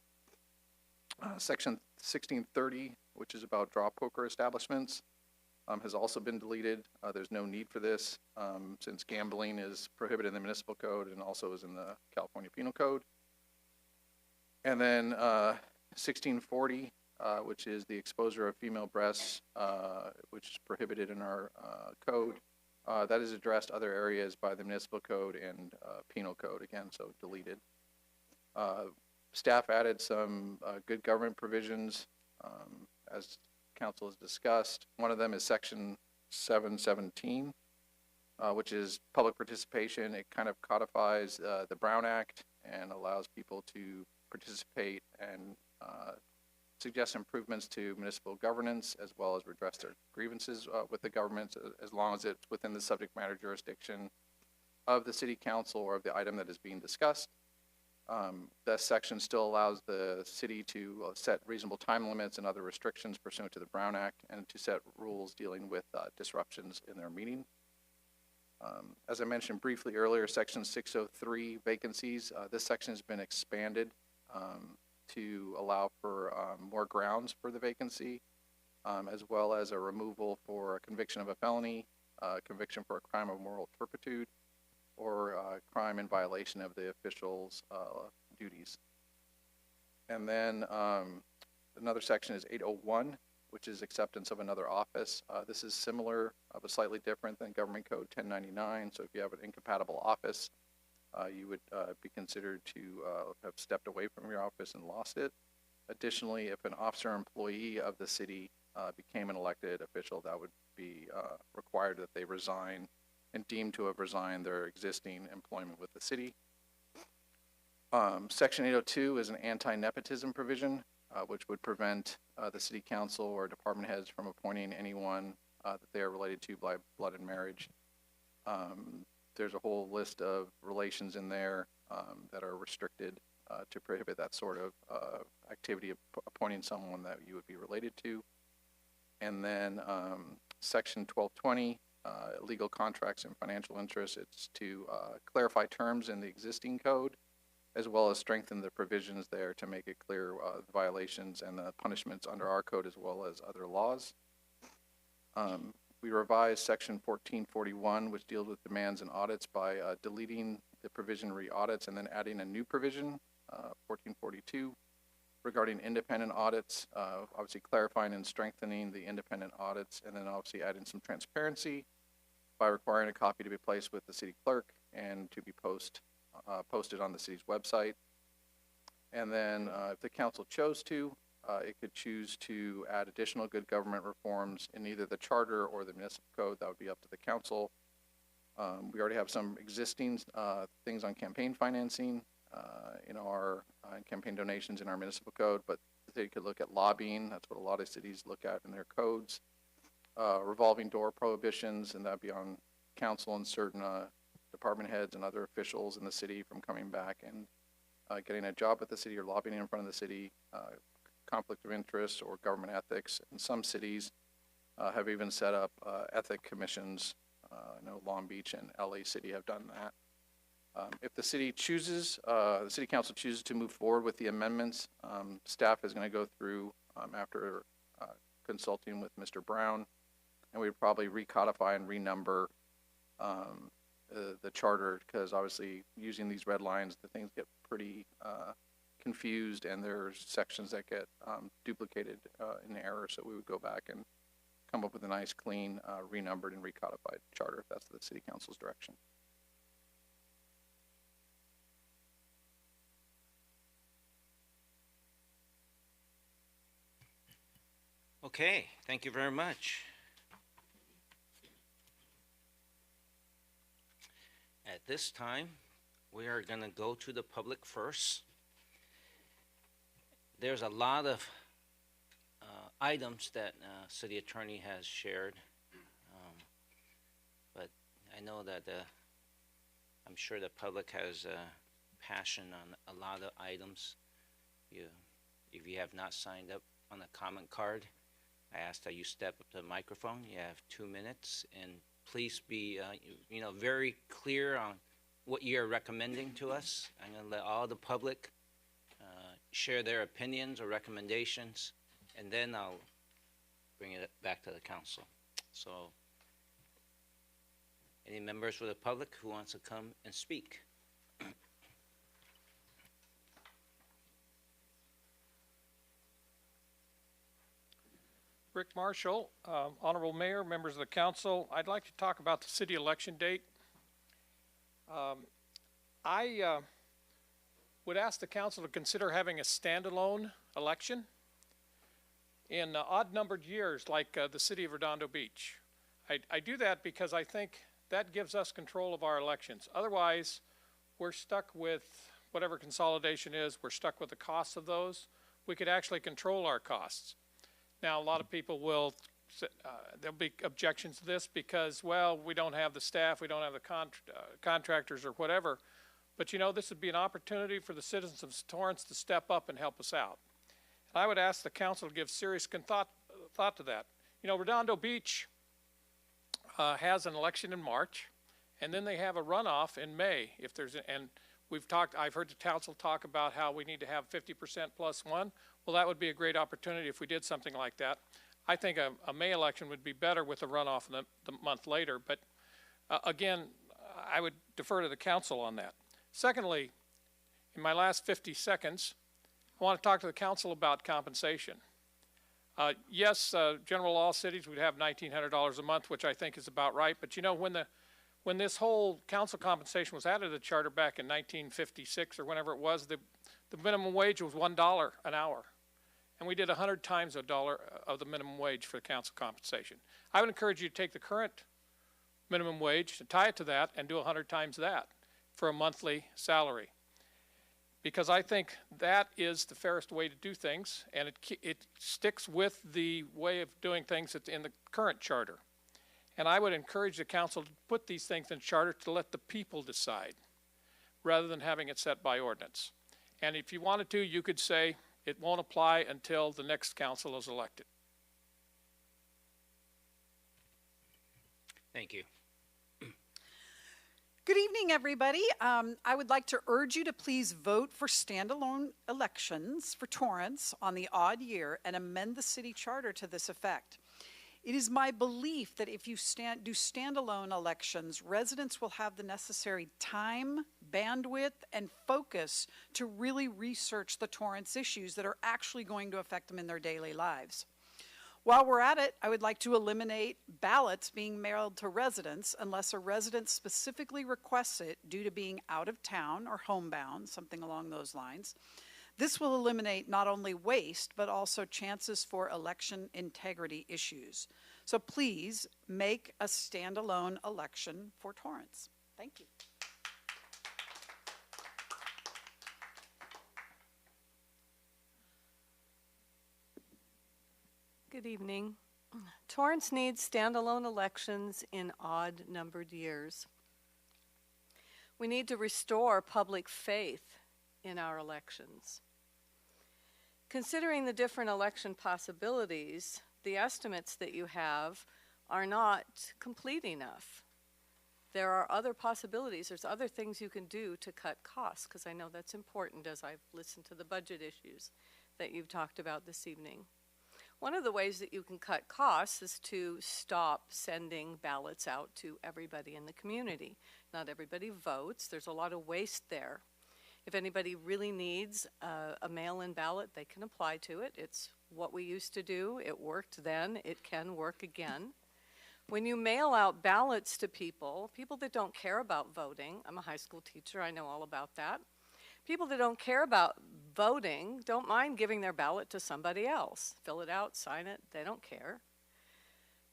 Section 1630, which is about draw poker establishments, has also been deleted. There's no need for this since gambling is prohibited in the municipal code and also is in the California Penal Code. And then 1640, which is the exposure of female breasts, which is prohibited in our code. That is addressed other areas by the municipal code and penal code, again, so deleted. Staff added some good government provisions, as council has discussed. One of them is section 717, which is public participation. It kind of codifies the Brown Act and allows people to participate and suggest improvements to municipal governance, as well as redress their grievances with the government, as long as it's within the subject matter jurisdiction of the city council or of the item that is being discussed. That section still allows the city to set reasonable time limits and other restrictions pursuant to the Brown Act, and to set rules dealing with disruptions in their meeting. As I mentioned briefly earlier, section 603, vacancies, this section has been expanded to allow for more grounds for the vacancy, as well as a removal for a conviction of a felony, conviction for a crime of moral turpitude, or crime in violation of the official's duties. And then another section is 801, which is acceptance of another office. This is similar but slightly different than Government Code 1099. So if you have an incompatible office, you would be considered to have stepped away from your office and lost it. Additionally, if an officer or employee of the city became an elected official, that would be required that they resign and deemed to have resigned their existing employment with the city. Section 802 is an anti-nepotism provision, which would prevent the city council or department heads from appointing anyone that they are related to by blood and marriage. There's a whole list of relations in there that are restricted to prohibit that sort of activity of appointing someone that you would be related to. And then section 1220, legal contracts and financial interests, it's to clarify terms in the existing code, as well as strengthen the provisions there to make it clear the violations and the punishments under our code, as well as other laws. We revised section 1441, which deals with demands and audits, by deleting the provision re-audits and then adding a new provision, 1442, regarding independent audits, obviously clarifying and strengthening the independent audits, and then obviously adding some transparency by requiring a copy to be placed with the city clerk and to be posted on the city's website. And then if the council chose to, it could choose to add additional good government reforms in either the charter or the municipal code. That would be up to the council. We already have some existing things on campaign financing in our campaign donations in our municipal code, but they could look at lobbying. That's what a lot of cities look at in their codes. Revolving door prohibitions, and that'd be on council and certain department heads and other officials in the city from coming back and getting a job at the city or lobbying in front of the city, conflict of interest or government ethics. And some cities have even set up ethic commissions. I know Long Beach and LA City have done that. If the city chooses, the city council chooses to move forward with the amendments, staff is going to go through after consulting with Mr. Brown, and we'd probably recodify and renumber the charter, because obviously using these red lines, the things get pretty confused, and there's sections that get duplicated in error. So we would go back and come up with a nice, clean, renumbered and recodified charter if that's the city council's direction. Okay, thank you very much. At this time, we are going to go to the public first. There's a lot of items that city attorney has shared, but I know that I'm sure the public has passion on a lot of items. If you have not signed up on the comment card, I ask that you step up to the microphone. You have 2 minutes, and please be, very clear on what you're recommending to us. I'm going to let all the public share their opinions or recommendations, and then I'll bring it back to the council. So, any members of the public who wants to come and speak? Rick Marshall, Honorable Mayor, members of the council. I'd like to talk about the city election date. I would ask the council to consider having a standalone election in odd-numbered years like the city of Redondo Beach. I do that because I think that gives us control of our elections. Otherwise, we're stuck with whatever consolidation is. We're stuck with the costs of those. We could actually control our costs. Now, a lot of people will, there'll be objections to this because, well, we don't have the staff, we don't have the contractors or whatever. But, this would be an opportunity for the citizens of Torrance to step up and help us out. And I would ask the council to give serious thought to that. Redondo Beach has an election in March, and then they have a runoff in May. And I've heard the council talk about how we need to have 50% plus one. Well, that would be a great opportunity if we did something like that. I think a May election would be better with a runoff the month later. But again, I would defer to the council on that. Secondly, in my last 50 seconds, I want to talk to the council about compensation. Yes, general law cities would have $1,900 a month, which I think is about right. But when this whole council compensation was added to the charter back in 1956 or whenever it was, the minimum wage was $1 an hour. And we did 100 times $1 of the minimum wage for the council compensation. I would encourage you to take the current minimum wage and tie it to that and do 100 times that for a monthly salary. Because I think that is the fairest way to do things, and it sticks with the way of doing things that's in the current charter. And I would encourage the council to put these things in charter to let the people decide, rather than having it set by ordinance. And if you wanted to, you could say it won't apply until the next council is elected. Thank you. Good evening, everybody. I would like to urge you to please vote for standalone elections for Torrance on the odd year and amend the city charter to this effect. It is my belief that if you do standalone elections, residents will have the necessary time, bandwidth, and focus to really research the Torrance issues that are actually going to affect them in their daily lives. While we're at it, I would like to eliminate ballots being mailed to residents unless a resident specifically requests it due to being out of town or homebound, something along those lines. This will eliminate not only waste, but also chances for election integrity issues. So please make a standalone election for Torrance. Thank you. Good evening. Torrance needs standalone elections in odd-numbered years. We need to restore public faith in our elections. Considering the different election possibilities, the estimates that you have are not complete enough. There are other possibilities. There's other things you can do to cut costs, because I know that's important as I've listened to the budget issues that you've talked about this evening. One of the ways that you can cut costs is to stop sending ballots out to everybody in the community. Not everybody votes. There's a lot of waste there. If anybody really needs a mail-in ballot, they can apply to it. It's what we used to do. It worked then. It can work again. When you mail out ballots to people that don't care about voting, I'm a high school teacher, I know all about that. People that don't care about voting don't mind giving their ballot to somebody else. Fill it out, sign it, they don't care.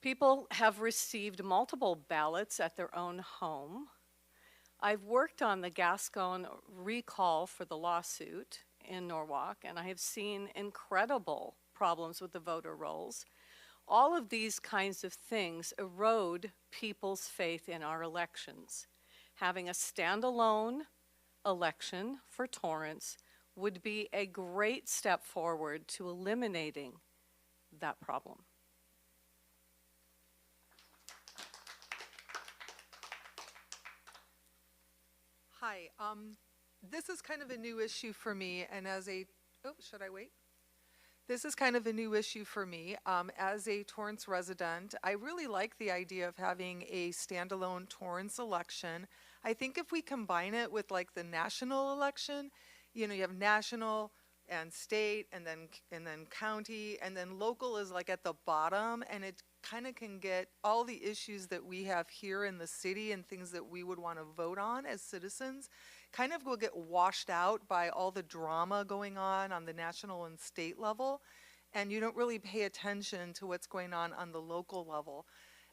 People have received multiple ballots at their own home. I've worked on the Gascon recall for the lawsuit in Norwalk, and I have seen incredible problems with the voter rolls. All of these kinds of things erode people's faith in our elections. Having a standalone election for Torrance would be a great step forward to eliminating that problem. Hi, this is kind of a new issue for me, and should I wait? This is kind of a new issue for me. As a Torrance resident, I really like the idea of having a standalone Torrance election. I think if we combine it with like the national election, you have national and state and then county, and then local is like at the bottom, and it kind of can get all the issues that we have here in the city and things that we would want to vote on as citizens kind of will get washed out by all the drama going on the national and state level, and you don't really pay attention to what's going on the local level.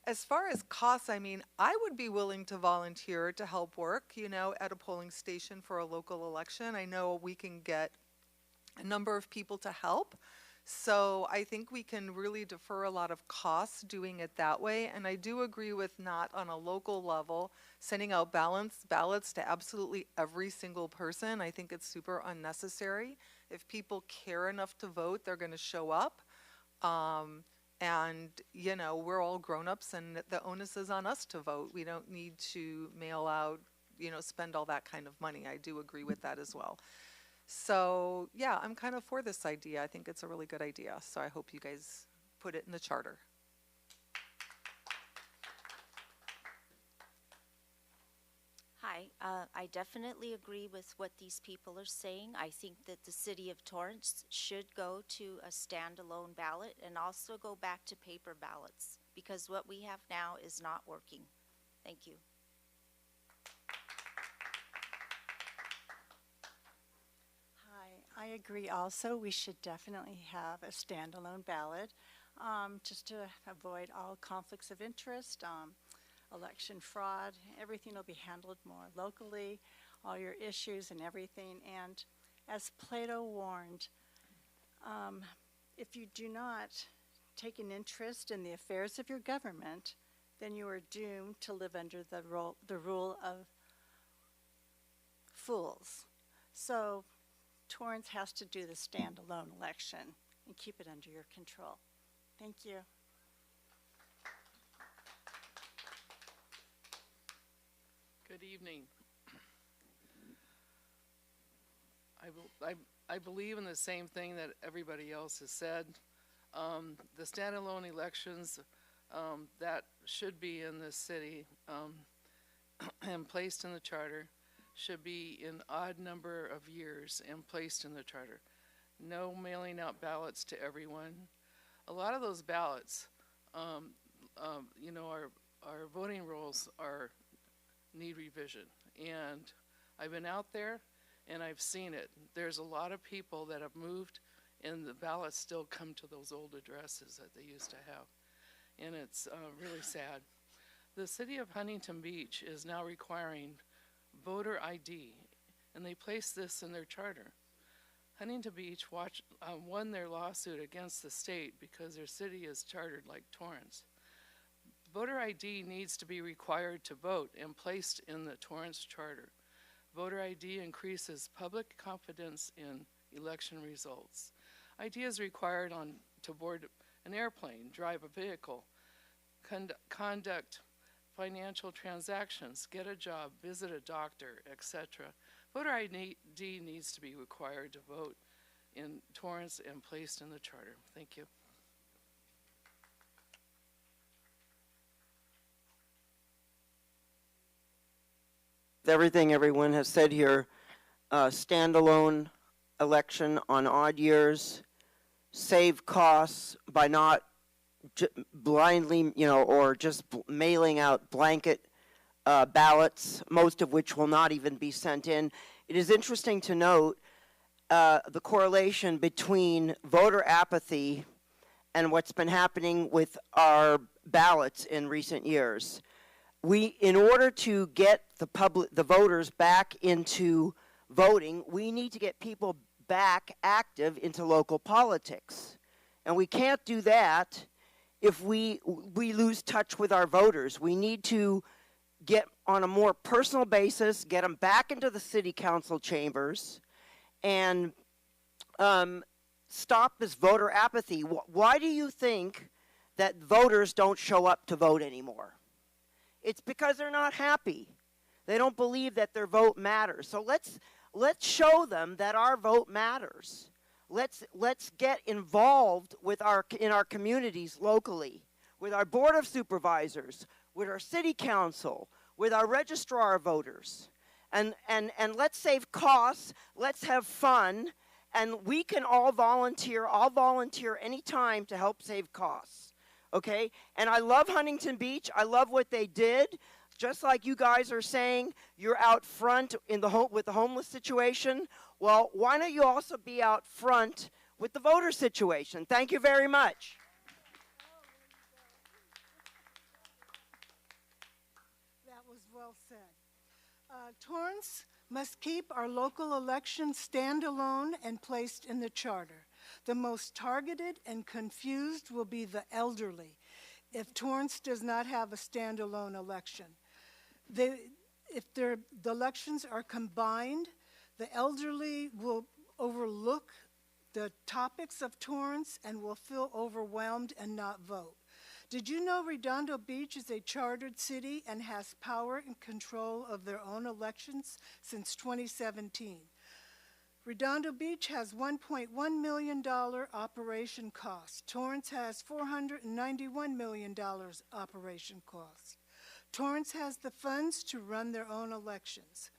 As far as costs, I mean, I would be willing to volunteer to help work, at a polling station for a local election. I know we can get a number of people to help. So I think we can really defer a lot of costs doing it that way. And I do agree with not on a local level sending out ballots to absolutely every single person. I think it's super unnecessary. If people care enough to vote, they're going to show up. And, we're all grown-ups, and the onus is on us to vote. We don't need to mail out, spend all that kind of money. I do agree with that as well. So, yeah, I'm kind of for this idea. I think it's a really good idea. So I hope you guys put it in the charter. Hi, I definitely agree with what these people are saying. I think that the city of Torrance should go to a standalone ballot and also go back to paper ballots, because what we have now is not working. Thank you. I agree also. We should definitely have a standalone ballot, just to avoid all conflicts of interest, election fraud. Everything will be handled more locally, all your issues and everything. And as Plato warned, if you do not take an interest in the affairs of your government, then you are doomed to live under the rule of fools. So Torrance has to do the standalone election and keep it under your control. Thank you. Good evening. I believe in the same thing that everybody else has said. The standalone elections that should be in this city and placed in the charter should be in odd number of years and placed in the charter. No mailing out ballots to everyone. A lot of those ballots, our voting rolls need revision. And I've been out there and I've seen it. There's a lot of people that have moved and the ballots still come to those old addresses that they used to have. And it's really sad. The city of Huntington Beach is now requiring voter ID, and they placed this in their charter. Huntington Beach won their lawsuit against the state because their city is chartered like Torrance. Voter ID needs to be required to vote and placed in the Torrance charter. Voter ID increases public confidence in election results. ID is required to board an airplane, drive a vehicle, conduct financial transactions, get a job, visit a doctor, etc. Voter ID needs to be required to vote in Torrance and placed in the charter. Thank you. Everything everyone has said here, standalone election on odd years, save costs by not blindly, or just mailing out blanket ballots, most of which will not even be sent in. It is interesting to note the correlation between voter apathy and what's been happening with our ballots in recent years. In order to get the voters back into voting, we need to get people back active into local politics. And we can't do that if we lose touch with our voters. We need to get on a more personal basis, get them back into the city council chambers, and stop this voter apathy. Why do you think that voters don't show up to vote anymore? It's because they're not happy. They don't believe that their vote matters. So let's show them that our vote matters. Let's get involved in our communities locally, with our board of supervisors, with our city council, with our registrar of voters, and let's save costs. Let's have fun, and we can all volunteer. I'll volunteer anytime to help save costs. Okay, and I love Huntington Beach. I love what they did. Just like you guys are saying, you're out front with the homeless situation. Well, why don't you also be out front with the voter situation? Thank you very much. That was well said. Torrance must keep our local elections standalone and placed in the charter. The most targeted and confused will be the elderly if Torrance does not have a standalone election. If the elections are combined, the elderly will overlook the topics of Torrance and will feel overwhelmed and not vote. Did you know Redondo Beach is a chartered city and has power and control of their own elections since 2017? Redondo Beach has $1.1 million operation costs. Torrance has $491 million operation costs. Torrance has the funds to run their own elections.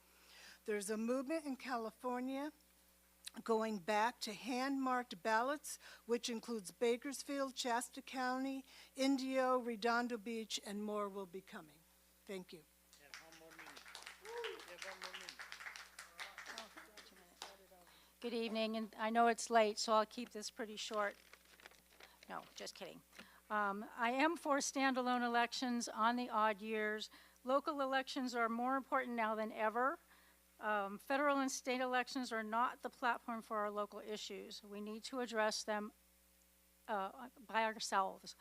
There's a movement in California going back to hand-marked ballots, which includes Bakersfield, Shasta County, Indio, Redondo Beach, and more will be coming. Thank you. Good evening, and I know it's late, so I'll keep this pretty short. No, just kidding. I am for standalone elections on the odd years. Local elections are more important now than ever. Federal and state elections are not the platform for our local issues. We need to address them by ourselves.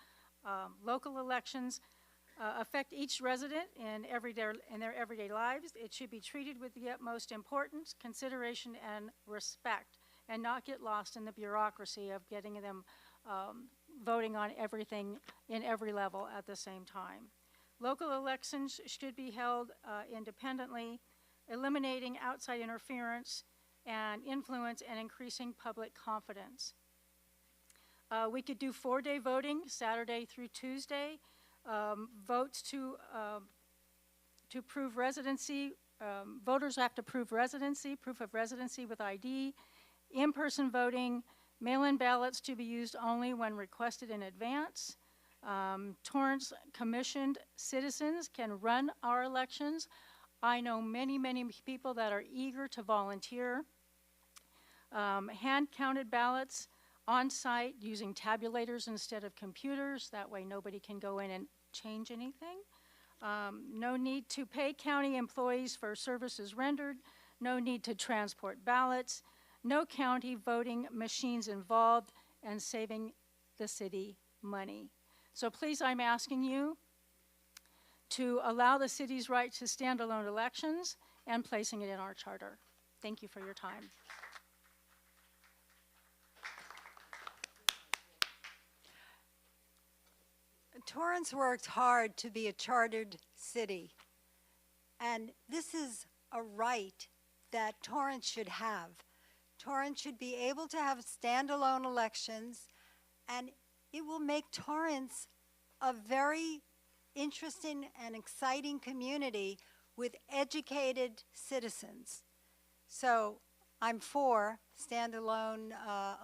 Local elections affect each resident in their everyday lives. It should be treated with the utmost importance, consideration, and respect, and not get lost in the bureaucracy of getting them voting on everything in every level at the same time. Local elections should be held independently, eliminating outside interference and influence and increasing public confidence. We could do 4-day voting, Saturday through Tuesday. Votes to prove residency. Voters have to prove residency, proof of residency with ID. In-person voting, mail-in ballots to be used only when requested in advance. Torrance commissioned citizens can run our elections. I know many, many people that are eager to volunteer. Hand-counted ballots on site using tabulators instead of computers. That way nobody can go in and change anything. No need to pay county employees for services rendered. No need to transport ballots. No county voting machines involved, and saving the city money. So please, I'm asking you to allow the city's right to standalone elections and placing it in our charter. Thank you for your time. Torrance worked hard to be a chartered city, and this is a right that Torrance should have. Torrance should be able to have standalone elections, and it will make Torrance a very interesting and exciting community with educated citizens. So I'm for standalone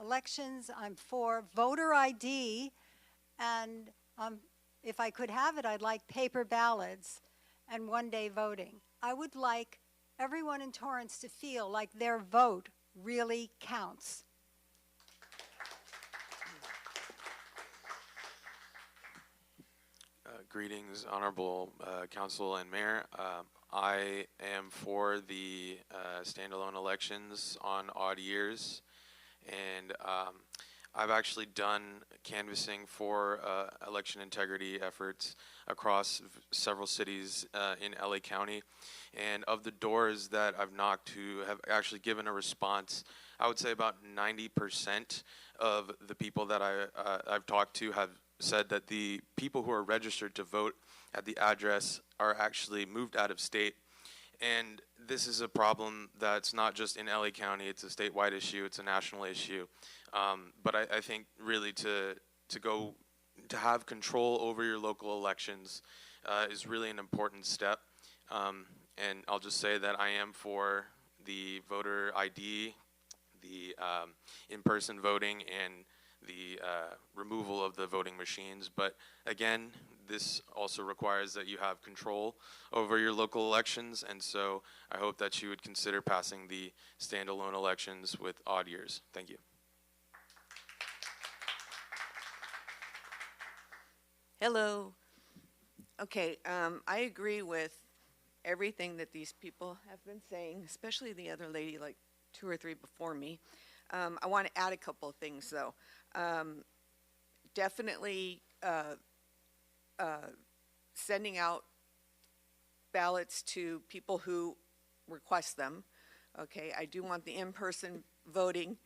elections. I'm for voter ID, and if I could have it, I'd like paper ballots and one-day voting. I would like everyone in Torrance to feel like their vote really counts. Greetings, Honorable Council and Mayor. I am for the standalone elections on odd years, and I've actually done canvassing for election integrity efforts across several cities in LA County, and of the doors that I've knocked who have actually given a response, I would say about 90% of the people that I've talked to have said that the people who are registered to vote at the address are actually moved out of state. And this is a problem that's not just in LA County, it's a statewide issue, it's a national issue. But I think really to have control over your local elections is really an important step. And I'll just say that I am for the voter ID, the in-person voting, and the removal of the voting machines. But again, this also requires that you have control over your local elections, and so I hope that you would consider passing the standalone elections with odd years. Thank you. Hello. Okay, I agree with everything that these people have been saying, especially the other lady, like 2 or 3 before me. I want to add a couple of things, though. Definitely sending out ballots to people who request them. Okay, I do want the in-person voting.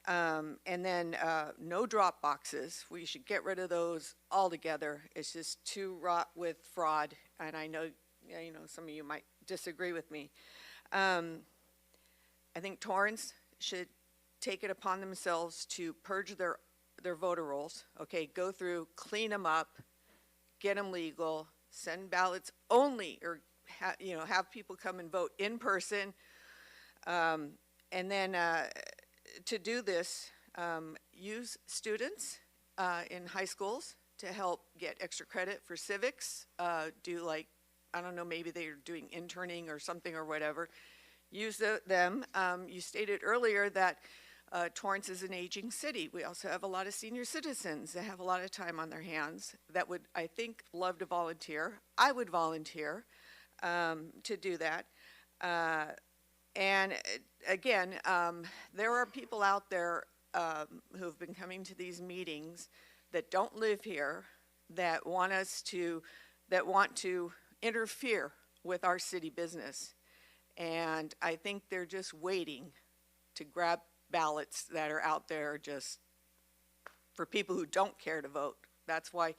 And then no drop boxes. We should get rid of those altogether. It's just too wrought with fraud, and I know, some of you might disagree with me. I think Torrance should take it upon themselves to purge their voter rolls. Okay, go through, clean them up, get them legal, send ballots only, or have people come and vote in person, and then to do this, use students in high schools to help get extra credit for civics, do like, I don't know, maybe they're doing interning or something or whatever. Use them. You stated earlier that Torrance is an aging city. We also have a lot of senior citizens that have a lot of time on their hands that would, I think, love to volunteer. I would volunteer to do that. And again, there are people out there who have been coming to these meetings that don't live here, that want to interfere with our city business. And I think they're just waiting to grab ballots that are out there just for people who don't care to vote. That's why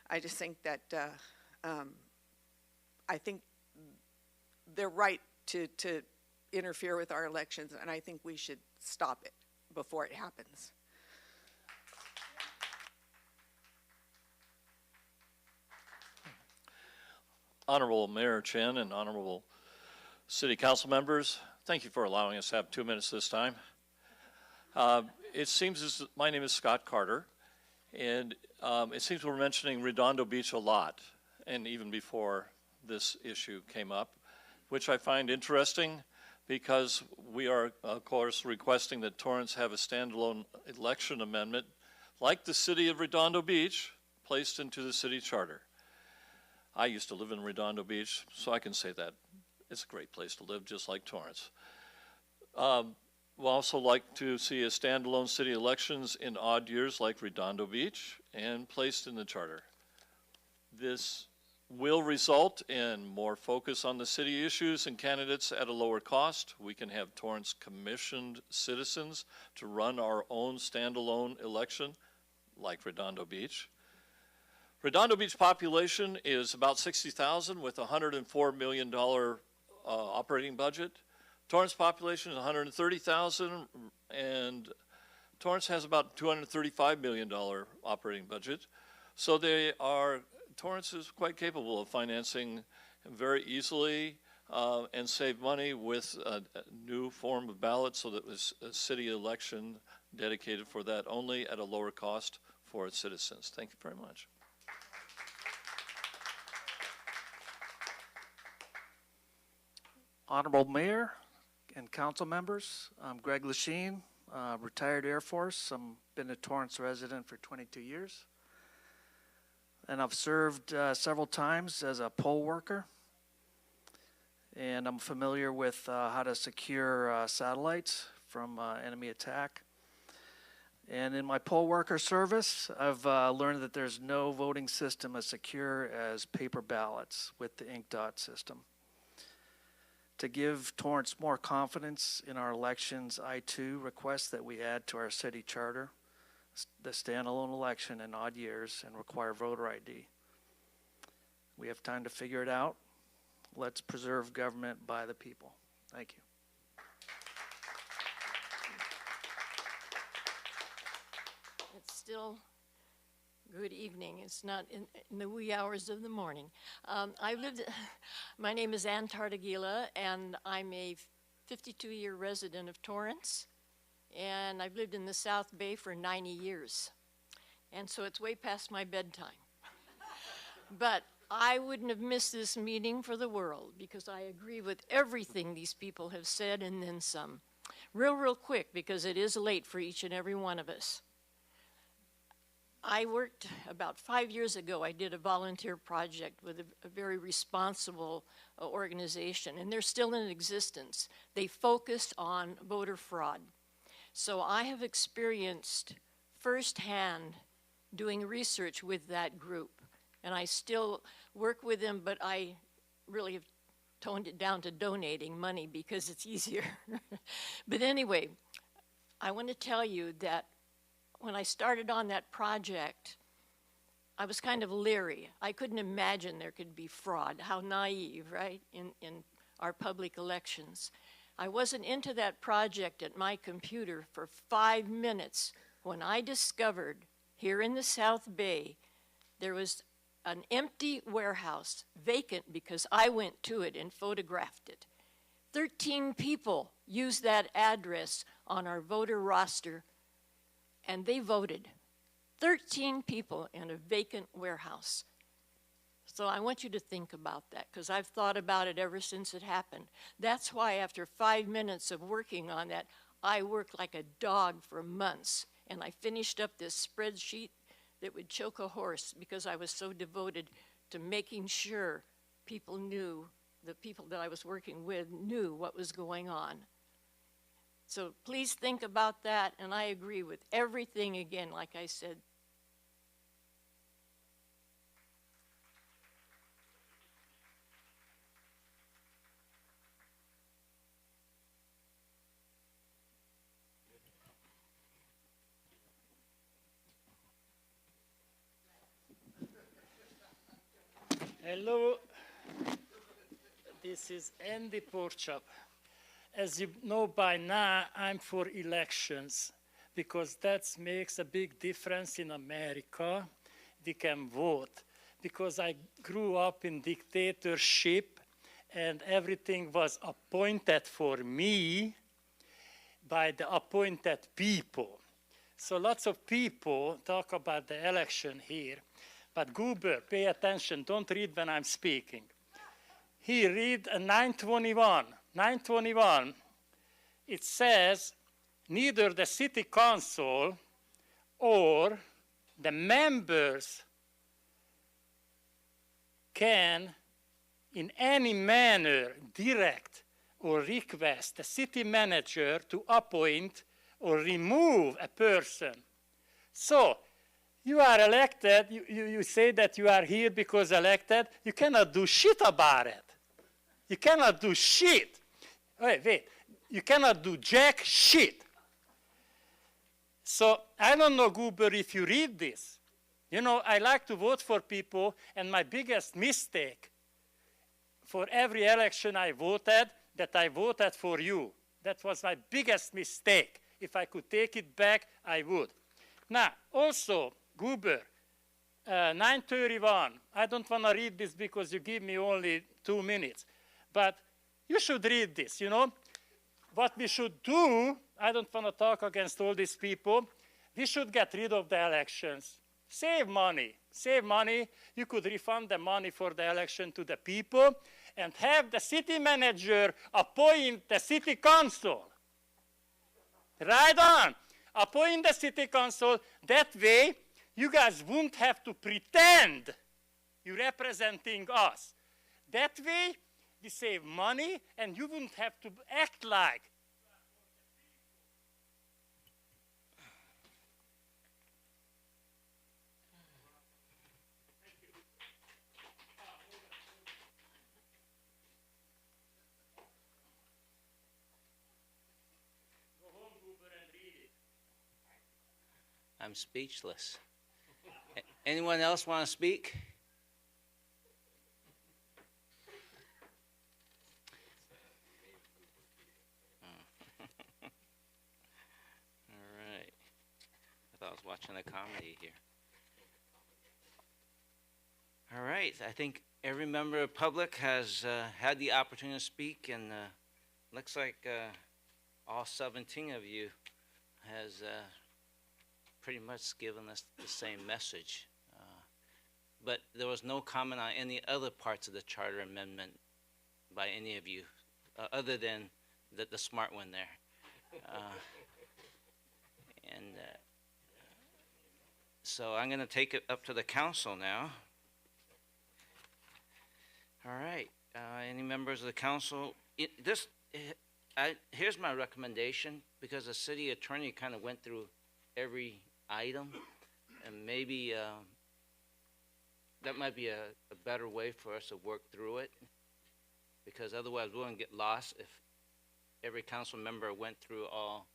I just think that I think they're right to interfere with our elections, and I think we should stop it before it happens. Honorable Mayor Chen and Honorable City Council members, thank you for allowing us to have 2 minutes this time. It seems as my name is Scott Carter, and it seems we're mentioning Redondo Beach a lot, and even before this issue came up, which I find interesting because we are, of course, requesting that Torrance have a standalone election amendment like the city of Redondo Beach placed into the city charter. I used to live in Redondo Beach, so I can say that. It's a great place to live, just like Torrance. We'll also like to see a standalone city elections in odd years like Redondo Beach and placed in the charter. This will result in more focus on the city issues and candidates at a lower cost. We can have Torrance commissioned citizens to run our own standalone election, like Redondo Beach. Redondo Beach population is about 60,000 with a $104 million operating budget. Torrance population is 130,000, and Torrance has about $235 million operating budget. So Torrance is quite capable of financing very easily and save money with a new form of ballot, so that was a city election dedicated for that only at a lower cost for its citizens. Thank you very much. Honorable Mayor and council members, I'm Greg Lachine, retired Air Force. I've been a Torrance resident for 22 years. And I've served several times as a poll worker. And I'm familiar with how to secure satellites from enemy attack. And in my poll worker service, I've learned that there's no voting system as secure as paper ballots with the ink dot system. To give Torrance more confidence in our elections, I too request that we add to our city charter the standalone election in odd years and require voter ID. We have time to figure it out. Let's preserve government by the people. Thank you. It's still good evening. It's not in the wee hours of the morning. My name is Ann Tartagila, and I'm a 52-year resident of Torrance, and I've lived in the South Bay for 90 years. And so it's way past my bedtime. But I wouldn't have missed this meeting for the world, because I agree with everything these people have said and then some. Real quick, because it is late for each and every one of us. I worked about 5 years ago. I did a volunteer project with a very responsible organization, and they're still in existence. They focused on voter fraud. So I have experienced firsthand doing research with that group, and I still work with them, but I really have toned it down to donating money because it's easier. But anyway, I want to tell you that when I started on that project, I was kind of leery. I couldn't imagine there could be fraud. How naive, right, in our public elections. I wasn't into that project at my computer for 5 minutes when I discovered here in the South Bay there was an empty warehouse, vacant, because I went to it and photographed it. 13 people used that address on our voter roster, and they voted. 13 people in a vacant warehouse. So I want you to think about that, because I've thought about it ever since it happened. That's why after 5 minutes of working on that, I worked like a dog for months, and I finished up this spreadsheet that would choke a horse, because I was so devoted to making sure people knew, the people that I was working with knew what was going on. So please think about that, and I agree with everything again, like I said. Hello, this is Andy Porchop. As you know by now, I'm for elections because that makes a big difference in America. We can vote because I grew up in dictatorship and everything was appointed for me by the appointed people. So lots of people talk about the election here. But Goober, pay attention, don't read when I'm speaking. Here, read 921. 921, it says, neither the city council or the members can in any manner direct or request the city manager to appoint or remove a person. So, You are elected, you say that you are here because elected, you cannot do shit about it. You cannot do shit. Wait, you cannot do jack shit. So I don't know, Goober, if you read this. You know, I like to vote for people, and my biggest mistake for every election I voted, that I voted for you. That was my biggest mistake. If I could take it back, I would. Now, also, Goober, 931. I don't want to read this because you give me only 2 minutes. But you should read this, you know. What we should do, I don't want to talk against all these people, we should get rid of the elections. Save money. Save money. You could refund the money for the election to the people and have the city manager appoint the city council. Right on. Appoint the city council. That way, you guys won't have to pretend you're representing us. That way, we save money, and you wouldn't have to act like. I'm speechless. Anyone else want to speak? All right. I thought I was watching a comedy here. All right. I think every member of the public has had the opportunity to speak, and looks like all 17 of you has pretty much given us the same message. But there was no comment on any other parts of the charter amendment by any of you, other than the smart one there. So I'm going to take it up to the council now. All right. Any members of the council? Here's my recommendation, because the city attorney kind of went through every item, and maybe that might be a better way for us to work through it, because otherwise we're going to get lost if every council member went through all,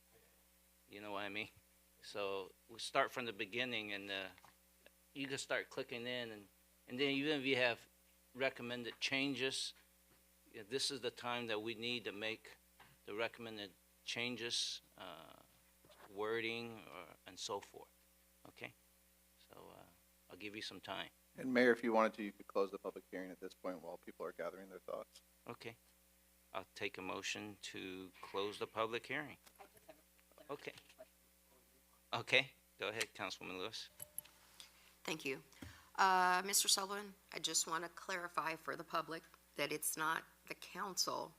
you know what I mean? So we start from the beginning, and you can start clicking in, and then even if you have recommended changes, this is the time that we need to make the recommended changes, wording, and so forth. Okay? So I'll give you some time. And Mayor, if you wanted to, you could close the public hearing at this point while people are gathering their thoughts. Okay. I'll take a motion to close the public hearing. Okay. Okay. Go ahead, Councilwoman Lewis. Thank you. Mr. Sullivan, I just want to clarify for the public that it's not the council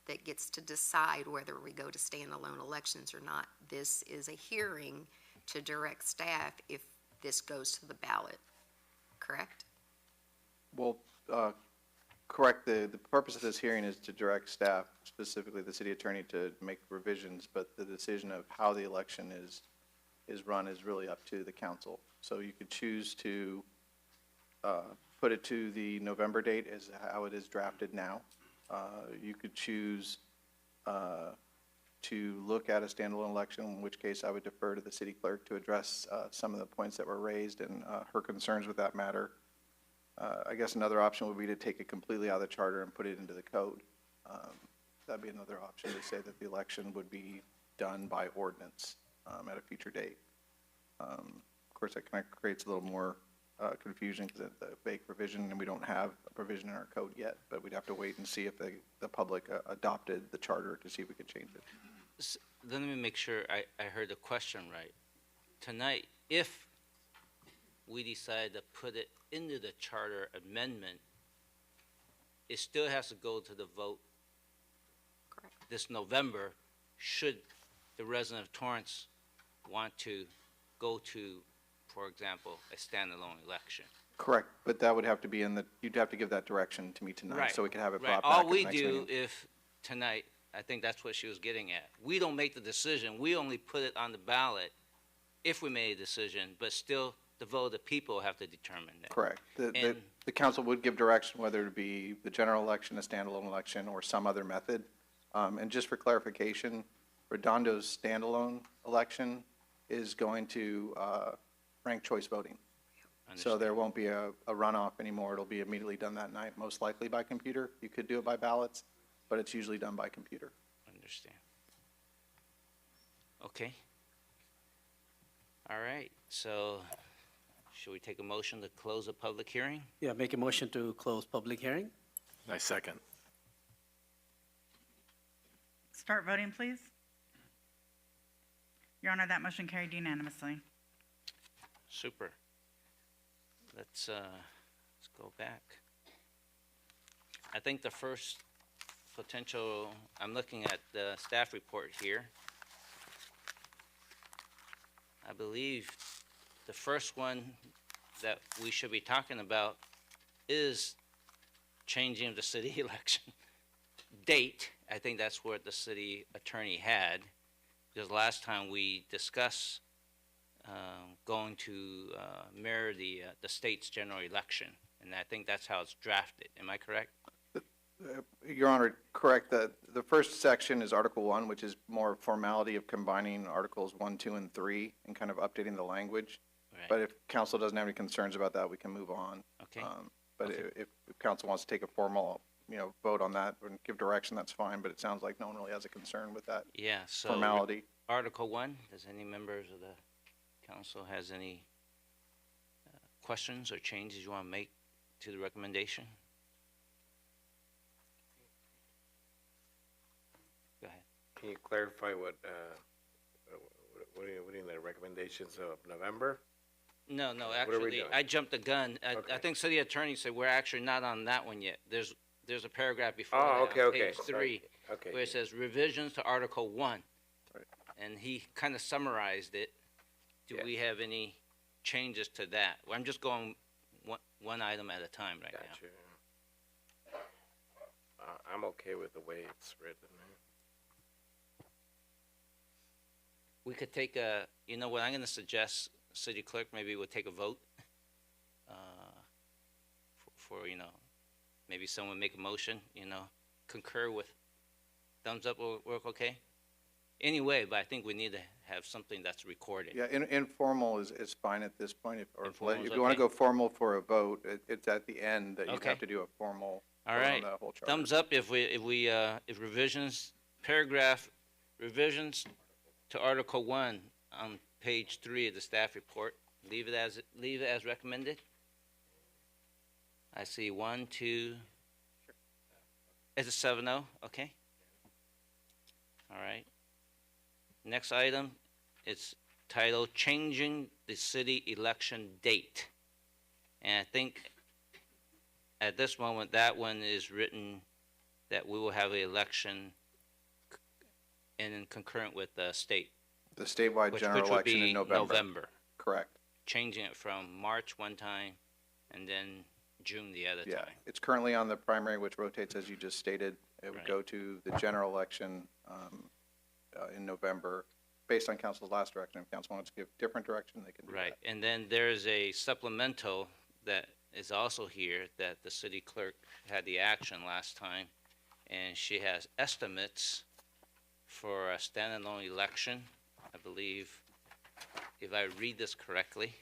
that gets to decide whether we go to standalone elections or not. This is a hearing to direct staff if this goes to the ballot, correct? Well, correct. The purpose of this hearing is to direct staff, specifically the city attorney, to make revisions, but the decision of how the election is run is really up to the council. So you could choose to put it to the November date as how it is drafted now. You could choose to look at a standalone election, in which case I would defer to the city clerk to address some of the points that were raised and her concerns with that matter. I guess another option would be to take it completely out of the charter and put it into the code. That'd be another option, to say that the election would be done by ordinance at a future date. Of course, that kind of creates a little more confusion because it's a vague provision, and we don't have a provision in our code yet, but we'd have to wait and see if the public adopted the charter to see if we could change it. Then let me make sure I heard the question right. Tonight, if we decide to put it into the charter amendment, it still has to go to the vote. Correct. This November, should the resident of Torrance want to go to, for example, a standalone election. Correct, but that would have to be you'd have to give that direction to me tonight, Right. so we could have it Right. brought back at All the we next do meeting. if tonight, I think that's what she was getting at. We don't make the decision. We only put it on the ballot if we made a decision, but still the vote of the people have to determine that. Correct. And- The council would give direction whether it be the general election, a standalone election, or some other method. And just for clarification, Redondo's standalone election is going to ranked choice voting. So there won't be a runoff anymore. It'll be immediately done that night, most likely by computer. You could do it by ballots, but it's usually done by computer. Understand. Okay. All right, so should we take a motion to close the public hearing? Yeah, make a motion to close public hearing. I second. Start voting, please. Your Honor, that motion carried unanimously. Super. Let's go back. I think the first potential, I'm looking at the staff report here. I believe the first one that we should be talking about is changing the city election date. I think that's what the city attorney had, because last time we discussed going to mirror the state's general election, and I think that's how it's drafted. Am I correct? Your Honor, correct. The first section is Article 1, which is more formality of combining Articles 1, 2, and 3 and kind of updating the language. Right. But if council doesn't have any concerns about that, we can move on. Okay. But if council wants to take a formal, vote on that and give direction, that's fine. But it sounds like no one really has a concern with that Yeah, so formality. Article 1, does any members of the council has any questions or changes you want to make to the recommendation? Go ahead. Can you clarify what are the recommendations of November? No, What are we actually, doing? I jumped the gun. I Okay. think city attorney said we're actually not on that one yet. There's a paragraph before Oh, that okay, on okay. page 3 Okay. where it says revisions to Article 1. Right. And he kind of summarized it. Do Yeah. we have any changes to that? Well, I'm just going one item at a time right now. Gotcha. I'm okay with the way it's written. We could take what I'm going to suggest, city clerk, maybe we'll take a vote for maybe someone make a motion, concur with, thumbs up will work okay? Anyway, but I think we need to have something that's recorded. Yeah, informal is fine at this point. If Informal is you want okay? to go formal for a vote, it's at the end that you Okay. have to do a formal All vote on right, the whole charter. thumbs up if revisions, paragraph revisions to Article 1 on page 3 of the staff report. Leave it as recommended. I see 1, 2. Is it 7-0? Okay. All right. Next item, it's titled Changing the City Election Date. And I think at this moment, that one is written that we will have an election in concurrent with the state. The statewide general which would election be in November. Correct. Changing it from March one time and then June the other Yeah, time. it's currently on the primary, which rotates, as you just stated. It would Right. go to the general election in November, based on council's last direction. If council wants to give different direction, they can do that. Right, and then there's a supplemental that is also here that the city clerk had the action last time, and she has estimates for a standalone election, I believe, if I read this correctly.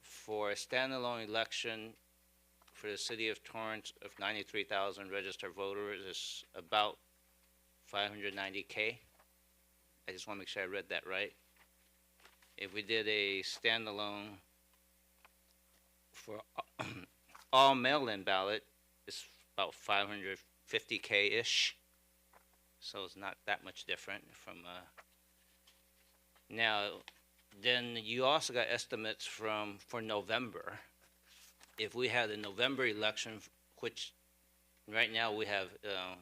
For a standalone election for the city of Torrance of 93,000 registered voters is about 590K. I just want to make sure I read that right. If we did a standalone for all mail-in ballot, it's about 550K-ish. So it's not that much different from, now, then you also got estimates for November. If we had a November election, which right now we have,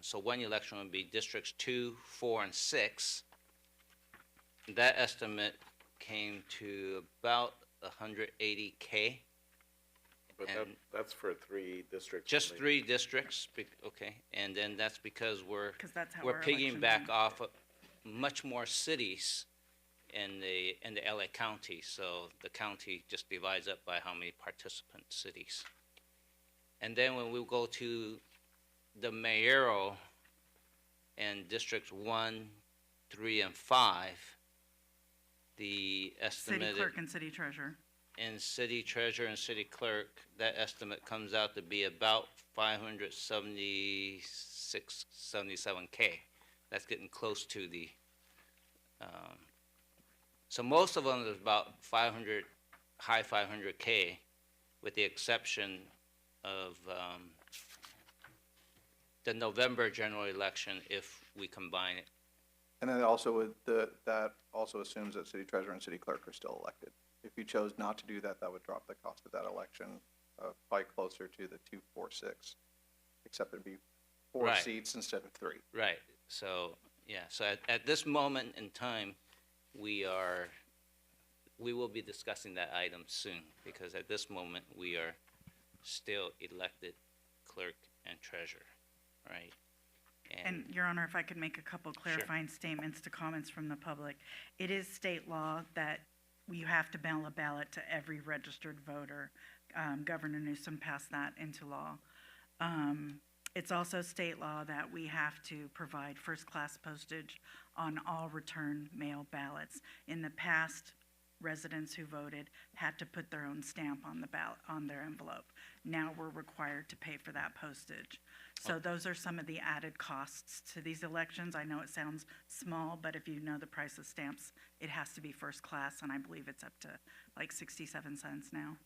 so one election would be districts 2, 4, and 6. That estimate came to about 180K. But And that's for 3 districts. just only. 3 districts, okay, and then that's because we're 'Cause that's how we're our piggying elections back went. off of much more cities in the LA County, so the county just divides up by how many participant cities. And then when we go to the mayoral and districts 1, 3, and 5, the estimated City clerk and city treasurer. in city treasurer and city clerk, that estimate comes out to be about 576, 77K. That's getting close to the, so most of them is about 500, high 500K, with the exception of the November general election if we combine it. And then also that also assumes that city treasurer and city clerk are still elected. If you chose not to do that, that would drop the cost of that election probably closer to the 246, except it'd be 4 Right. seats instead of 3. Right. So, yeah, so at this moment in time, we will be discussing that item soon, because at this moment, we are still elected clerk and treasurer, right? And Your Honor, if I could make a couple clarifying statements to comments from the public. It is state law that you have to mail a ballot to every registered voter. Governor Newsom passed that into law. It's also state law that we have to provide first-class postage on all return mail ballots. In the past, residents who voted had to put their own stamp on the ballot, on their envelope. Now we're required to pay for that postage. So those are some of the added costs to these elections. I know it sounds small, but if you know the price of stamps, it has to be first class, and I believe it's up to like 67 cents now.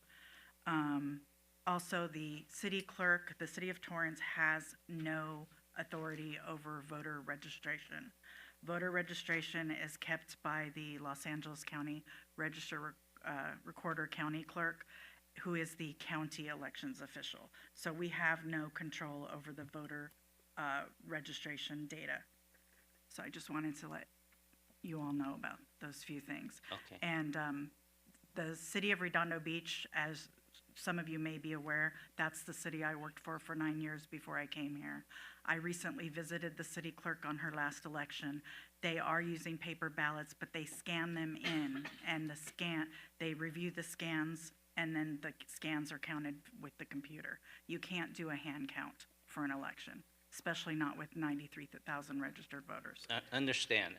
Also, the city clerk, the city of Torrance has no authority over voter registration. Voter registration is kept by the Los Angeles County Recorder County Clerk, who is the county elections official. So we have no control over the voter registration data. So I just wanted to let you all know about those few things. Okay. And the city of Redondo Beach, as some of you may be aware, that's the city I worked for 9 years before I came here. I recently visited the city clerk on her last election. They are using paper ballots, but they scan them in, and they review the scans, and then the scans are counted with the computer. You can't do a hand count for an election, especially not with 93,000 registered voters. Understand.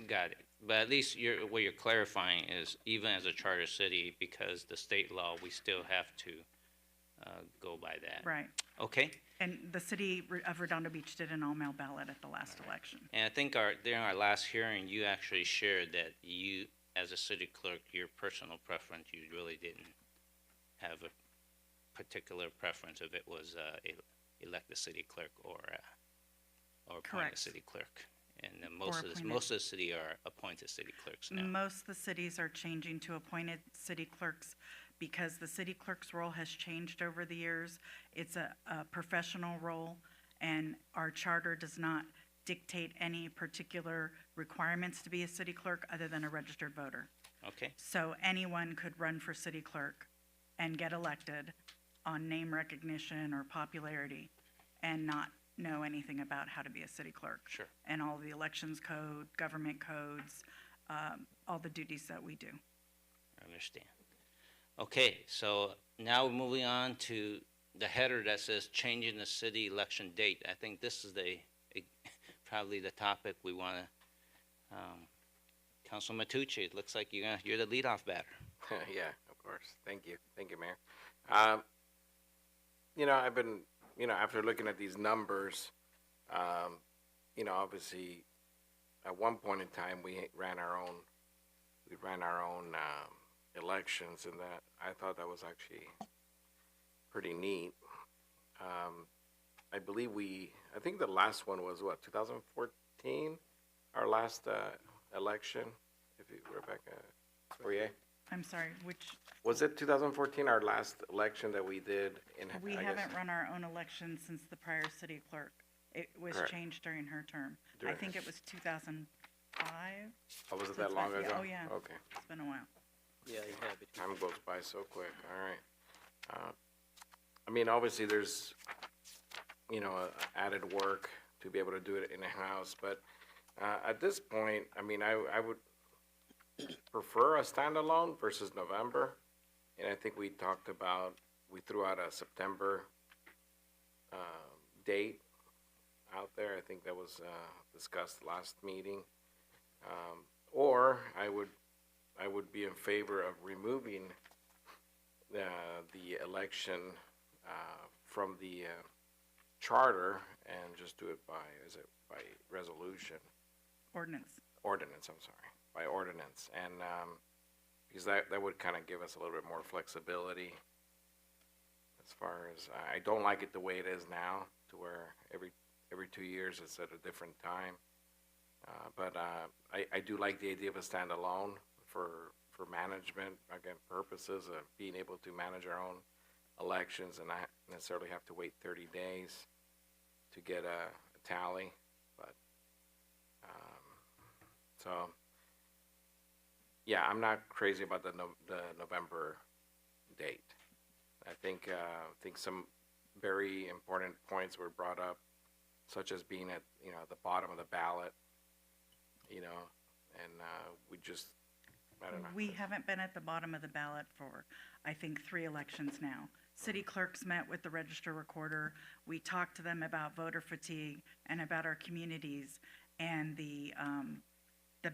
Got it. But at least what you're clarifying is, even as a charter city, because the state law, we still have to go by that. Right. Okay. And the city of Redondo Beach did an all-mail ballot at the last election. And I think during our last hearing, you actually shared that you, as a city clerk, your personal preference, you really didn't have a particular preference if it was elect the city clerk or appoint a Correct. city clerk. And then most of the city are appointed city clerks now. Most of the cities are changing to appointed city clerks because the city clerk's role has changed over the years. It's a professional role, and our charter does not dictate any particular requirements to be a city clerk other than a registered voter. Okay. So anyone could run for city clerk and get elected on name recognition or popularity and not know anything about how to be a city clerk. Sure. And all the elections code, government codes, all the duties that we do. I understand. Okay, so now we're moving on to the header that says changing the city election date. I think this is probably the topic we want to, Council Matucci, it looks like you're the leadoff batter. Yeah, of course. Thank you, Mayor. I've been, after looking at these numbers, obviously, at one point in time, we ran our own elections, and that I thought that was actually pretty neat. I believe I think the last one was 2014, our last election. If you, Rebecca, Fourier? I'm sorry, which? Was it 2014, our last election that we did? We haven't run our own election since the prior city clerk. It was Correct. changed during her term. I think it was 2005. Oh, was it that long ago? Oh, yeah. Okay. It's been a while. Yeah, you have it. Time goes by so quick. All right. Obviously, there's, added work to be able to do it in a house, but at this point, I would, prefer a standalone versus November. And I think we threw out a September date out there. I think that was discussed last meeting. Or I would be in favor of removing the election from the charter and just do it by resolution? Ordinance. Ordinance, I'm sorry, by ordinance. And because that would kind of give us a little bit more flexibility as far as, I don't like it the way it is now, to where every 2 years it's at a different time. But I do like the idea of a standalone for management, again, purposes of being able to manage our own elections and not necessarily have to wait 30 days to get a tally. But so yeah, I'm not crazy about the November date. I think some very important points were brought up, such as being at the bottom of the ballot, and we just, I don't know. We haven't been at the bottom of the ballot for, I think, 3 elections now. City clerks met with the register recorder. We talked to them about voter fatigue and about our communities and the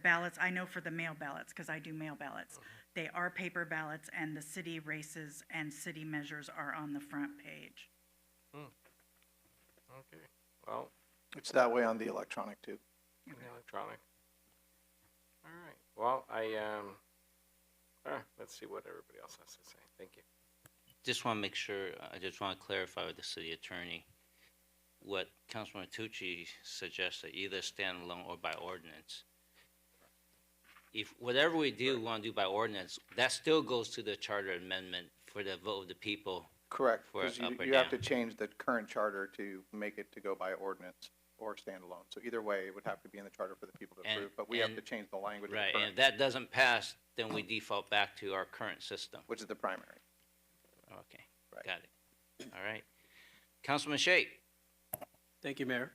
ballots. I know for the mail ballots, because I do mail ballots, they are paper ballots, and the city races and city measures are on the front page. Okay, well. It's that way on the electronic too. Electronic. All right. Well, let's see what everybody else has to say. Thank you. Just want to make sure, I just want to clarify with the city attorney what Councilman Tucci suggested, either standalone or by ordinance. If whatever we want to do by ordinance, that still goes to the charter amendment for the vote of the people. Correct, For because up or you have down. to change the current charter to make it to go by ordinance or standalone. So either way, it would have to be in the charter for the people to approve, but we have to change the language. of the Right, and current, if that doesn't pass, then we default back to our current system. which is the primary. Okay, Right. got it. All right. Councilman Shea. Thank you, Mayor.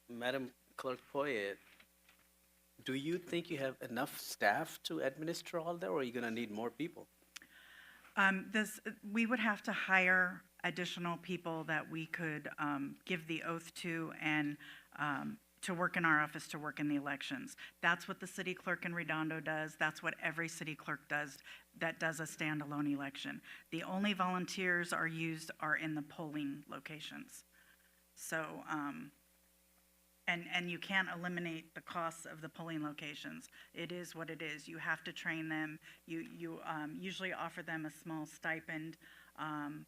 Madam Clerk Poyet, do you think you have enough staff to administer all that, or are you going to need more people? We would have to hire additional people that we could give the oath to and to work in our office, to work in the elections. That's what the city clerk in Redondo does. That's what every city clerk does that does a standalone election. The only volunteers are in the polling locations. So, and you can't eliminate the costs of the polling locations. It is what it is. You have to train them. You usually offer them a small stipend.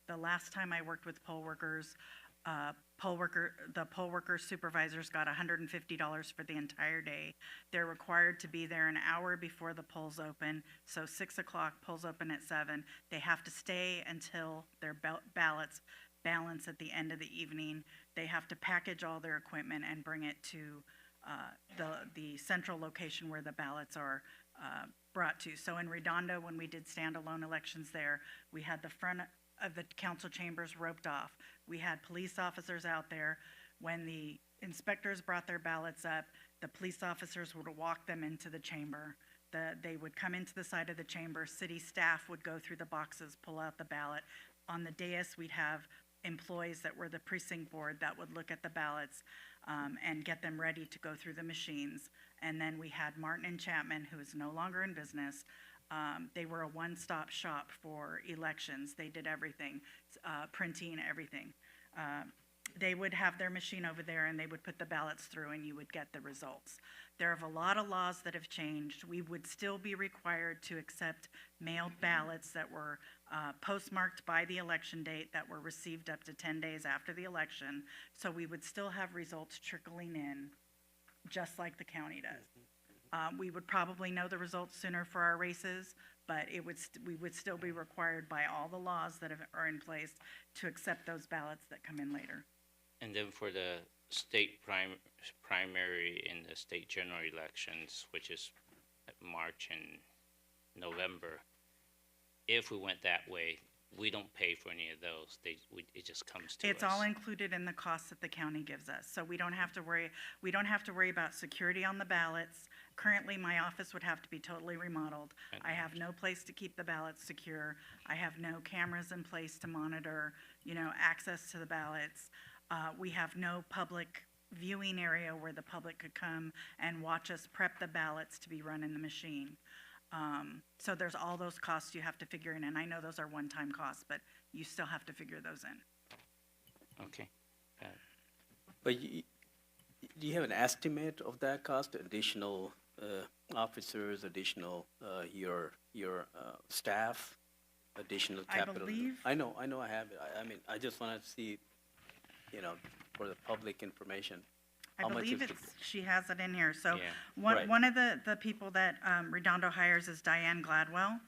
The last time I worked with poll workers, the poll worker supervisors got $150 for the entire day. They're required to be there an hour before the polls open. So 6 o'clock, polls open at 7. They have to stay until their ballots balance at the end of the evening. They have to package all their equipment and bring it to the central location where the ballots are brought to. So in Redondo, when we did standalone elections there, we had the front of the council chambers roped off. We had police officers out there. When the inspectors brought their ballots up, the police officers would walk them into the chamber. They would come into the side of the chamber. City staff would go through the boxes, pull out the ballot. On the dais, we'd have employees that were the precinct board that would look at the ballots and get them ready to go through the machines. And then we had Martin and Chapman, who is no longer in business. They were a one-stop shop for elections. They did everything, printing, everything. They would have their machine over there and they would put the ballots through and you would get the results. There are a lot of laws that have changed. We would still be required to accept mailed ballots that were postmarked by the election date, that were received up to 10 days after the election. So we would still have results trickling in, just like the county does. We would probably know the results sooner for our races, but we would still be required by all the laws that are in place to accept those ballots that come in later. And then for the state primary and the state general elections, which is March and November, if we went that way, we don't pay for any of those. It just comes to us. It's all included in the cost that the county gives us, so we don't have to worry about security on the ballots. Currently, my office would have to be totally remodeled. I have no place to keep the ballots secure. I have no cameras in place to monitor, access to the ballots. We have no public viewing area where the public could come and watch us prep the ballots to be run in the machine. So there's all those costs you have to figure in, and I know those are one-time costs, but you still have to figure those in. Okay. But do you have an estimate of that cost, additional officers, additional your staff, additional capital? believe- I know I have it. I mean, I just want to see, for the public information. I how much believe is the- she has it in here. So Yeah. one, Right. one of the people that Redondo hires is Diane Gladwell,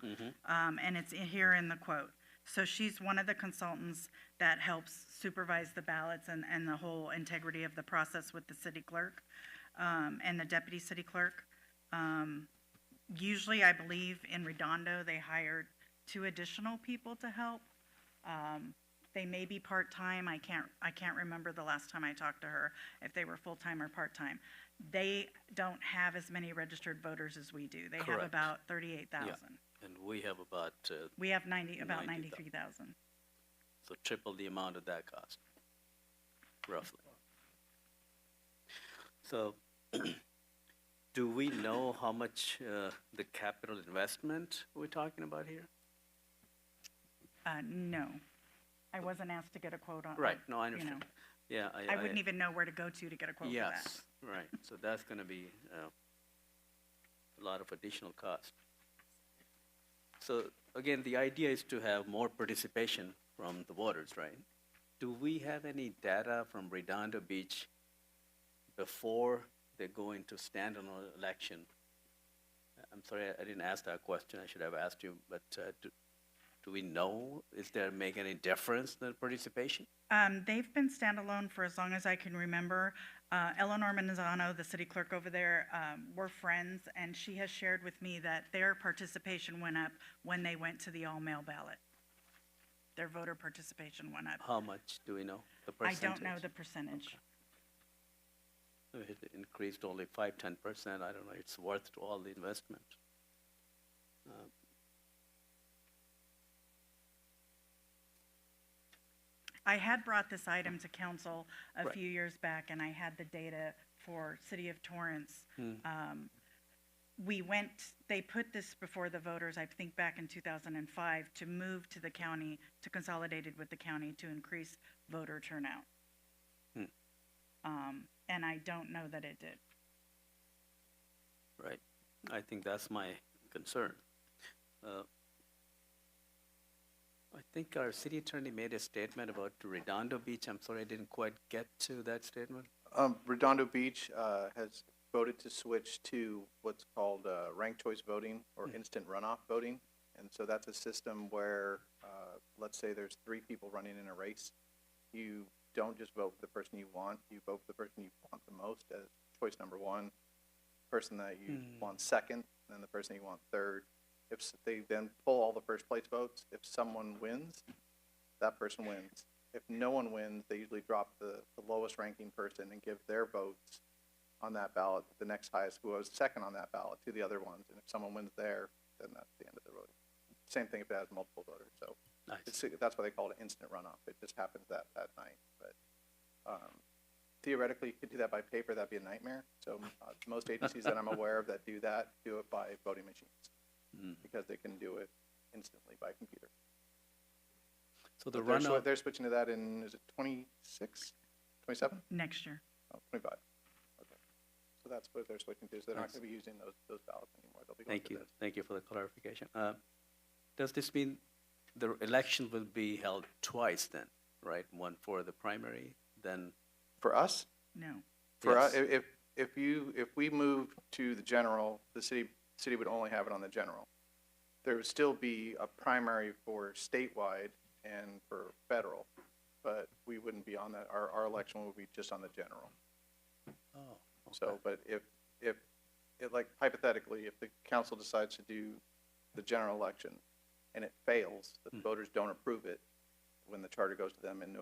and it's here in the quote. So she's one of the consultants that helps supervise the ballots and the whole integrity of the process with the city clerk and the deputy city clerk. Usually, I believe in Redondo, they hired 2 additional people to help. They may be part-time. I can't remember the last time I talked to her, if they were full-time or part-time. They don't have as many registered voters as we do. They have Correct. about 38,000. And we have about, We have about 90,000. 93,000. so triple the amount of that cost, roughly. So, do we know how much the capital investment we're talking about here? No. I wasn't asked to get a quote on. Right, no, I understand. Yeah, I wouldn't even know where to go to get a quote for that. Yes, right, so that's gonna be a lot of additional cost. So, again, the idea is to have more participation from the voters, right? Do we have any data from Redondo Beach before they go into standalone election? I'm sorry, I didn't ask that question, I should have asked you, but do we know, is there make any difference in the participation? They've been standalone for as long as I can remember. Eleanor Manzano, the city clerk over there, we're friends, and she has shared with me that their participation went up when they went to the all-mail ballot. Their voter participation went up. How much do we know, the I percentage? don't know the percentage. If it increased only 5-10%, I don't know, it's worth to all the investment. I had brought this item to council a Right. few years back, and I had the data for City of Torrance. They put this before the voters, I think back in 2005, to move to the county, to consolidated with the county to increase voter turnout. And I don't know that it did. Right, I think that's my concern. I think our city attorney made a statement about Redondo Beach. I'm sorry, I didn't quite get to that statement. Redondo Beach has voted to switch to what's called ranked choice voting or instant runoff voting. And so that's a system where, let's say there's 3 people running in a race. You don't just vote for the person you want, you vote for the person you want the most as choice number 1, person that you want second, and then the person you want third. If they then pull all the first place votes, if someone wins, that person wins. If no one wins, they usually drop the lowest ranking person and give their votes on that ballot, the next highest, who was second on that ballot, to the other ones. And if someone wins there, then that's the end of the voting. Same thing if it has multiple voters. So that's why they call it instant runoff. It just happens that night. But theoretically, you could do that by paper. That'd be a nightmare. So most agencies that I'm aware of that do that do it by voting machines because they can do it instantly by computer. So the But runoff, they're switching to that in, is it 26, 27? Next year. Oh, 25. Okay. So that's what they're switching to. So they're not going to be using those ballots anymore. They'll be going to this. thank you for the clarification. Does this mean the election will be held twice then, right? One for the primary, then? For us? No. For us, if we move to the general, the city would only have it on the general. There would still be a primary for statewide and for federal, but we wouldn't be on that. Our election would be just on the general. Oh, okay. So, but if like hypothetically, if the council decides to do the general election and it fails, the voters don't approve it, when the charter goes to them in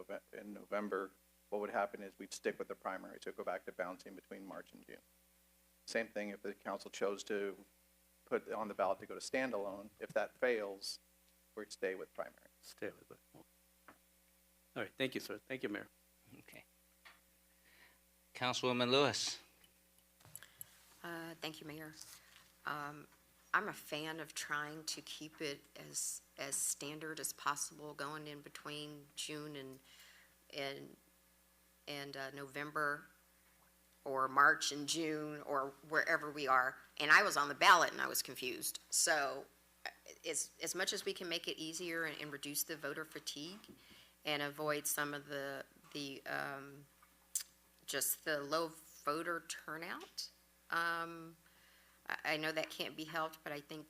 November, what would happen is we'd stick with the primary, so go back to bouncing between March and June. Same thing if the council chose to put on the ballot to go to standalone. If that fails, we'd stay with primary. Stay with it. All right, thank you, sir. Thank you, Mayor. Okay. Councilwoman Lewis. Thank you, Mayor. I'm a fan of trying to keep it as standard as possible going in between June and November, or March and June, or wherever we are. And I was on the ballot and I was confused. So as much as we can make it easier and reduce the voter fatigue and avoid some of just the low voter turnout, I know that can't be helped, but I think,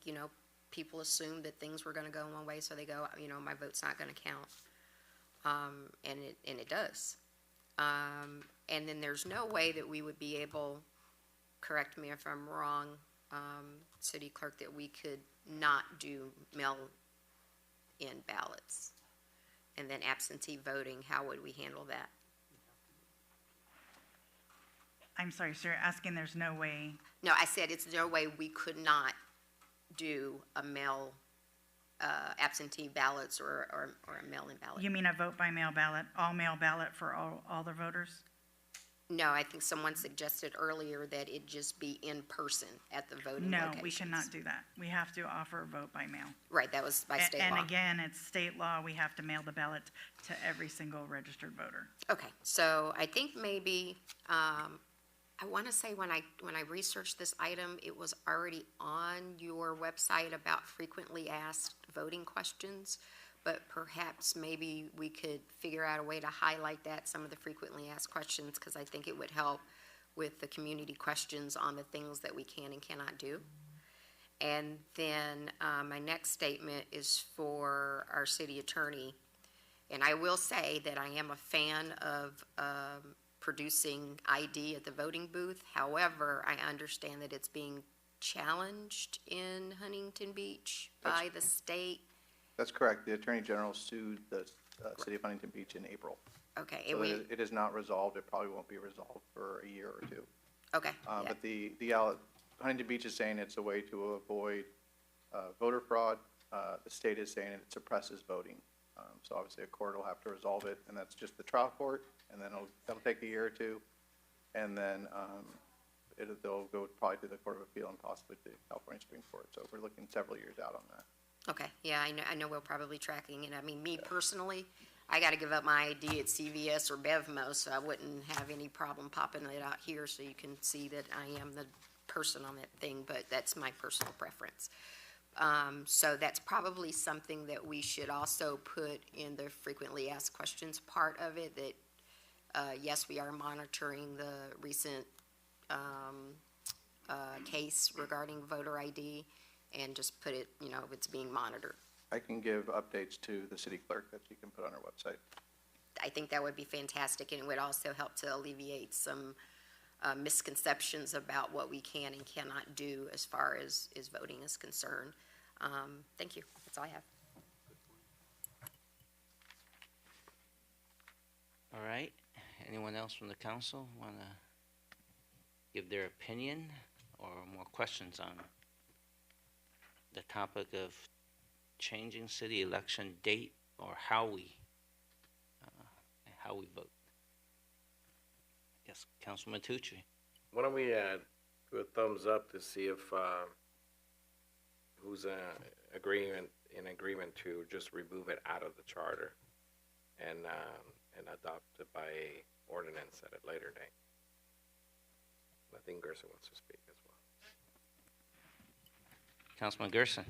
people assume that things were going to go one way, so they go, my vote's not going to count. And it does. And then there's no way that we would be able, correct me if I'm wrong, City Clerk, that we could not do mail-in ballots. And then absentee voting, how would we handle that? I'm sorry, so you're asking there's no way? No, I said it's no way we could not do a absentee ballots or a mail-in ballot. You mean a vote by mail ballot, all mail ballot for all the voters? No, I think someone suggested earlier that it just be in person at the voting No, locations. we cannot do that. We have to offer a vote by mail. Right, that was by state law. And again, it's state law. We have to mail the ballot to every single registered voter. Okay, so I think maybe, I want to say when I researched this item, it was already on your website about frequently asked voting questions, but perhaps maybe we could figure out a way to highlight that, some of the frequently asked questions, because I think it would help with the community questions on the things that we can and cannot do. And then my next statement is for our city attorney. And I will say that I am a fan of producing ID at the voting booth. However, I understand that it's being challenged in Huntington Beach by the state. That's correct. The Attorney General sued the city of Huntington Beach in April. Okay. So it is not resolved. It probably won't be resolved for a year or two. Okay. But the Huntington Beach is saying it's a way to avoid voter fraud. The state is saying it suppresses voting. So obviously a court will have to resolve it, and that's just the trial court, and then that'll take a year or two, and then they'll go probably to the Court of Appeal and possibly to the California Supreme Court. So we're looking several years out on that. Okay, yeah, I know we're probably tracking, and I mean, me personally, I gotta give up my ID at CVS or BevMo, so I wouldn't have any problem popping it out here so you can see that I am the person on that thing, but that's my personal preference. So that's probably something that we should also put in the frequently asked questions part of it, that, yes, we are monitoring the recent, case regarding voter ID, and just put it, it's being monitored. I can give updates to the city clerk that she can put on her website. I think that would be fantastic, and it would also help to alleviate some misconceptions about what we can and cannot do as far as voting is concerned. Thank you. That's all I have. All right. Anyone else from the council want to give their opinion or more questions on the topic of changing city election date or how we vote? Yes, Councilman Tucci. Why don't we do a thumbs up to see if who's in agreement to just remove it out of the charter and adopt it by ordinance at a later date. I think Gerson wants to speak as well. Councilman Gerson.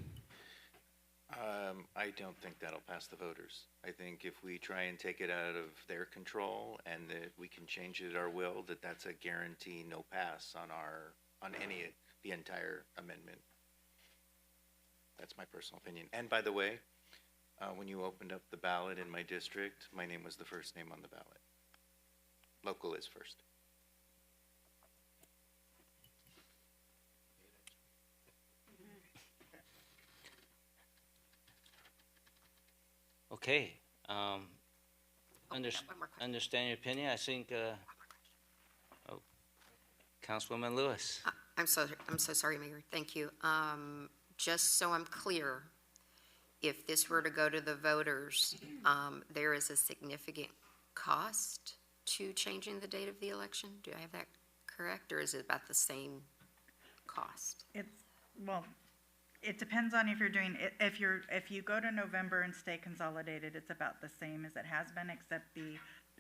I don't think that'll pass the voters. I think if we try and take it out of their control and that we can change it at our will, that's a guarantee no pass on the entire amendment. That's my personal opinion. And by the way, when you opened up the ballot in my district, my name was the first name on the ballot. Local is first. Okay, One more question. understand your opinion, I think, oh, Councilwoman Lewis. I'm so sorry, Mayor. Thank you. Just so I'm clear, if this were to go to the voters, there is a significant cost to changing the date of the election? Do I have that correct, or is it about the same cost? Well, it depends on if you're doing, if you go to November and stay consolidated, it's about the same as it has been, except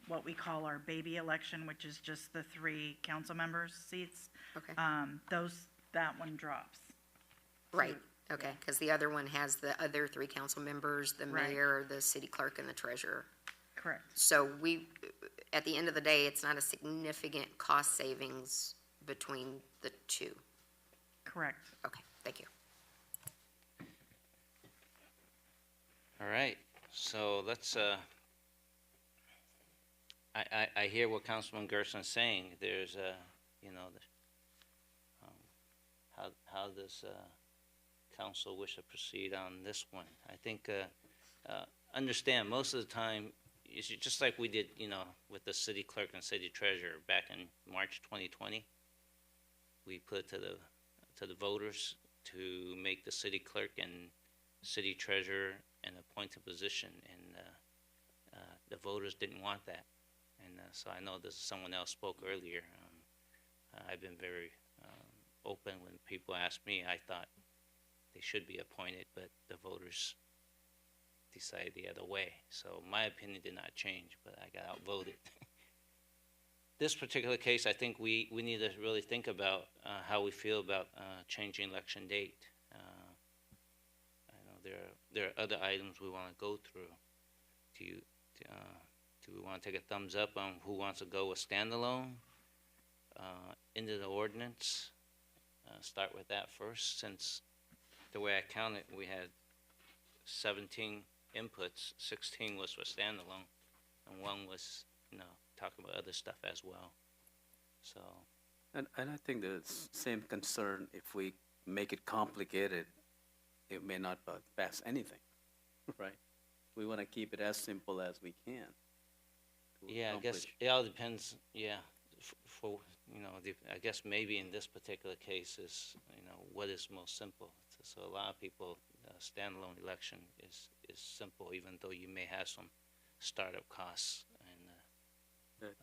what we call our baby election, which is just the 3 council members' seats. Okay. That one drops. Right, okay, because the other one has the other 3 council members, the Right. mayor, the city clerk, and the treasurer. Correct. So at the end of the day, it's not a significant cost savings between the 2. Correct. Okay, thank you. All right, so let's, I hear what Councilman Gerson's saying. There's a, how does council wish to proceed on this one? I think, understand, most of the time, it's just like we did, with the city clerk and city treasurer back in March 2020. We put to the voters to make the city clerk and city treasurer an appointed position, and the voters didn't want that. And so I know this, someone else spoke earlier. I've been very open when people ask me. I thought they should be appointed, but the voters decided the other way. So my opinion did not change, but I got outvoted. This particular case, I think we need to really think about how we feel about changing election date. I know there are other items we want to go through. Do we want to take a thumbs up on who wants to go with standalone into the ordinance? Start with that first, since the way I counted, we had 17 inputs, 16 was for standalone, and 1 was, talking about other stuff as well. So. And I think the same concern, if we make it complicated, it may not pass anything, right? We want to keep it as simple as we can. Yeah, I guess it all depends, for, I guess maybe in this particular case is, what is most simple. So a lot of people, standalone election is simple, even though you may have some startup costs. And that's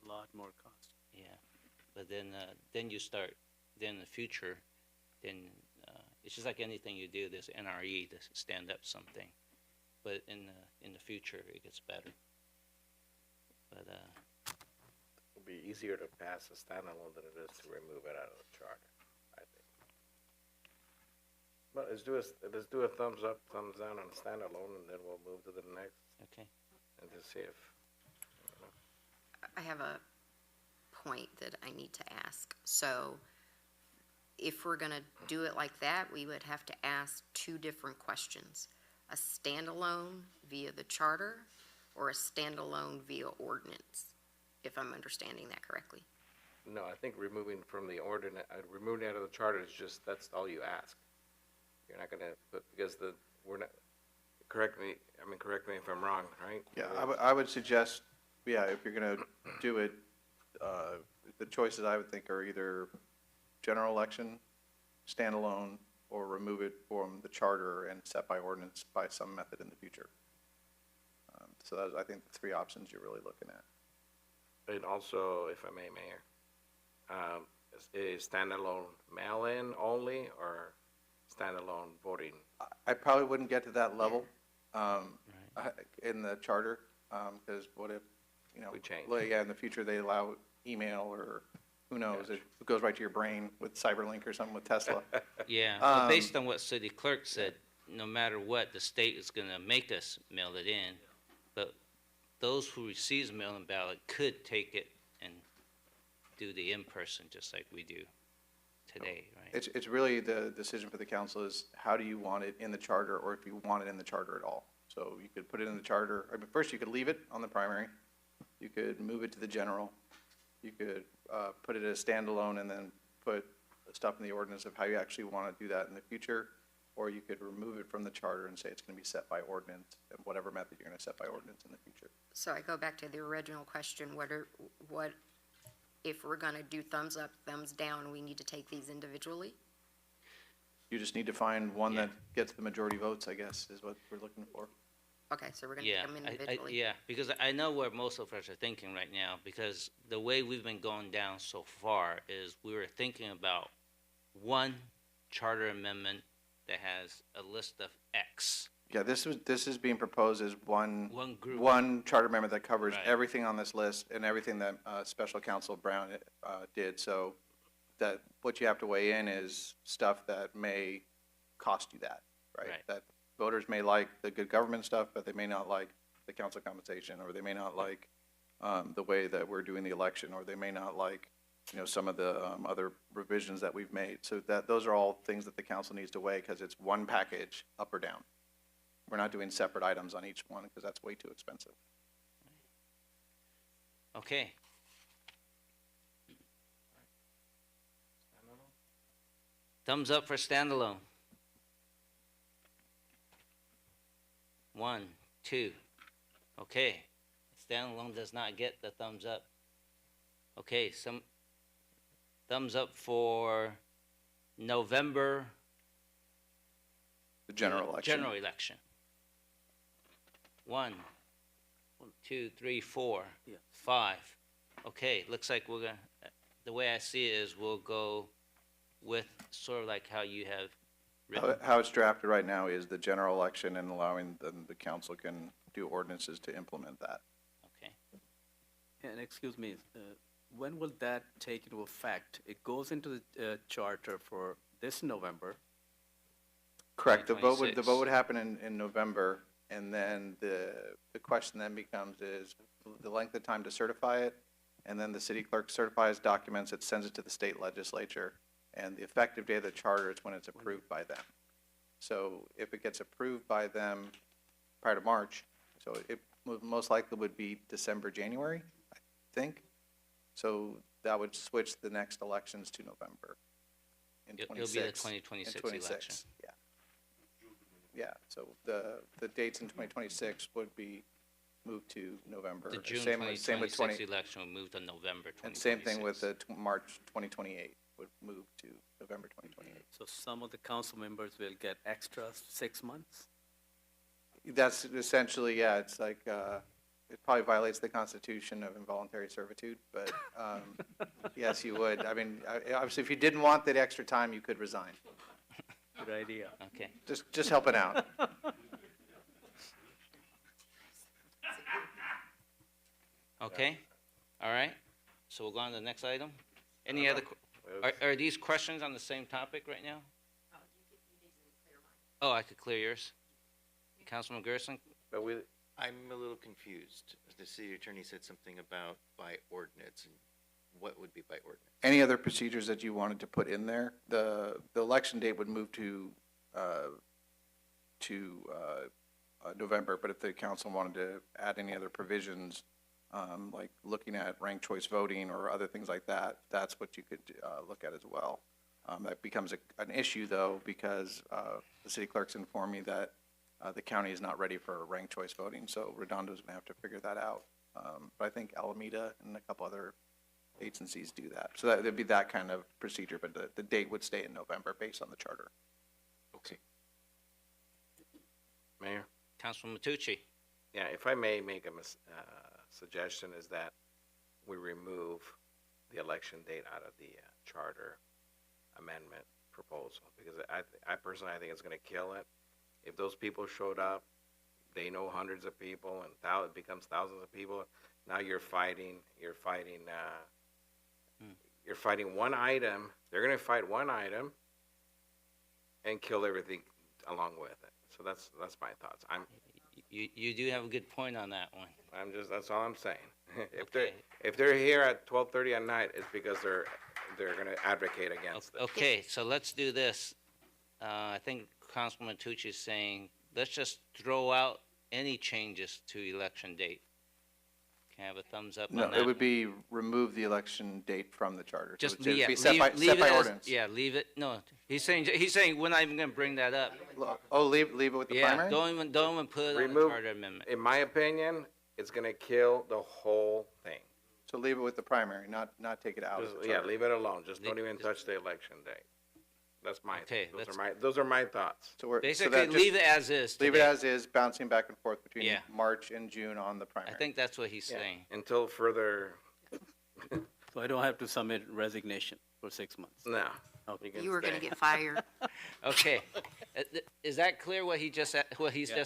a lot more cost. Yeah, but then you start, then in the future, then it's just like anything you do, there's NRE to stand up something. But in the future, it gets better. But it'll be easier to pass a standalone than it is to remove it out of the charter, I think. But let's do a thumbs up, thumbs down on standalone, and then we'll move to the next. Okay. And just see if. I have a point that I need to ask. So if we're going to do it like that, we would have to ask 2 different questions. A standalone via the charter, or a standalone via ordinance, if I'm understanding that correctly. No, I think removing from the ordinance, removing out of the charter is just, that's all you ask. You're not gonna put, because we're not, correct me if I'm wrong, right? Yeah, I would suggest, if you're gonna do it, the choices I would think are either general election, standalone, or remove it from the charter and set by ordinance by some method in the future. So that's, I think, the 3 options you're really looking at. And also, if I may, Mayor, is standalone mail-in only, or standalone voting? I probably wouldn't get to that level in the charter, because what if, we change. In the future they allow email, or who knows, it goes right to your brain with Cyberlink or something with Tesla. Yeah, well, based on what city clerk said, no matter what, the state is going to make us mail it in, but those who receives mail-in ballot could take it and do the in-person just like we do today, right? It's really the decision for the council is how do you want it in the charter, or if you want it in the charter at all. So you could put it in the charter. I mean, first you could leave it on the primary. You could move it to the general. You could put it as standalone and then put stuff in the ordinance of how you actually want to do that in the future. or you could remove it from the charter and say it's going to be set by ordinance, and whatever method you're going to set by ordinance in the future. So I go back to the original question, what, if we're gonna do thumbs up, thumbs down, we need to take these individually? You just need to find one that gets the majority votes, I guess, is what we're looking for. Okay, so we're gonna Yeah, take them individually? yeah, because I know where most of us are thinking right now, because the way we've been going down so far is we were thinking about one charter amendment that has a list of X. Yeah, this is being proposed as one group. one charter amendment that covers Right. everything on this list and everything that Special Counsel Brown did. So that what you have to weigh in is stuff that may cost you that, right? Right. That voters may like the good government stuff, but they may not like the council compensation, or they may not like the way that we're doing the election, or they may not like, you know, some of the other revisions that we've made. So that those are all things that the council needs to weigh, because it's one package, up or down. We're not doing separate items on each one, because that's way too expensive. Okay. Thumbs up for standalone. 1, 2. Okay. Standalone does not get the thumbs up. Okay, some thumbs up for November. The general election. General election. 1, 2, 3, 4, 5. Okay, looks like we're gonna, the way I see it is we'll go with sort of like how you have written. How it's drafted right now is the general election, and allowing the council can do ordinances to implement that. Okay. And excuse me, when will that take into effect? It goes into the charter for this November. Correct. The vote 2026. would happen in November, and then the question then becomes is the length of time to certify it, and then the city clerk certifies documents, it sends it to the state legislature, and the effective date of the charter is when it's approved by them. So if it gets approved by them prior to March, so it most likely would be December, January, I think. So that would switch the next elections to November in It'll be 26. the 2026 in 26, election. yeah. Yeah, so the dates in 2026 would be moved to November. The June Same with 2026 election will move to November 2026. And same thing with the March 2028 would move to November 2028. So some of the council members will get extra 6 months? That's essentially, yeah, it's like, it probably violates the Constitution of involuntary servitude, but yes, you would. I mean, obviously, if you didn't want that extra time, you could resign. Good idea. Okay. Just helping out. Okay, all right. So we'll go on to the next item. Any other, are these questions on the same topic right now? Oh, I could clear yours. Councilman Gerson? I'm a little confused. The city attorney said something about by ordinance, and what would be by ordinance? Any other procedures that you wanted to put in there? The election date would move to November, but if the council wanted to add any other provisions, like looking at ranked choice voting or other things like that, that's what you could look at as well. That becomes an issue, though, because the city clerk's informed me that the county is not ready for ranked choice voting, so Redondo's going to have to figure that out. But I think Alameda and a couple other agencies do that. So that would be that kind of procedure, but the date would stay in November based on the charter. Okay. Mayor? Councilman Matucci? Yeah, if I may make a suggestion, is that we remove the election date out of the charter amendment proposal, because I personally, I think it's going to kill it. If those people showed up, they know hundreds of people, and it becomes thousands of people. Now you're fighting one item. They're going to fight one item and kill everything along with it. So that's my thoughts. You do have a good point on that one. That's all I'm saying. If they're here at 12:30 at night, it's because they're going to advocate against it. Okay, so let's do this. I think Councilman Matucci is saying, let's just throw out any changes to election date. Can I have a thumbs up No, on that? it would be remove the election date from the charter. So Just it would yeah, be set leave, by, leave set it by as, ordinance. yeah, leave it. No, he's saying we're not even gonna bring that up. Oh, leave it with the Yeah, primary? don't even put it on the Remove- charter amendment. In my opinion, it's gonna kill the whole thing. So leave it with the primary, not take it out of Just, the yeah, charter. leave it alone. Just don't even touch the election date. That's my, Okay, those are my thoughts. So we're, so Basically, that just- leave it as is. Leave it today. as is, bouncing back and forth between Yeah. March and June on the I primary. think that's what he's Yeah. saying. Until further, So I don't have to submit resignation for 6 months. no. Okay. can You were gonna stay. get fired. Okay, is that clear what he's just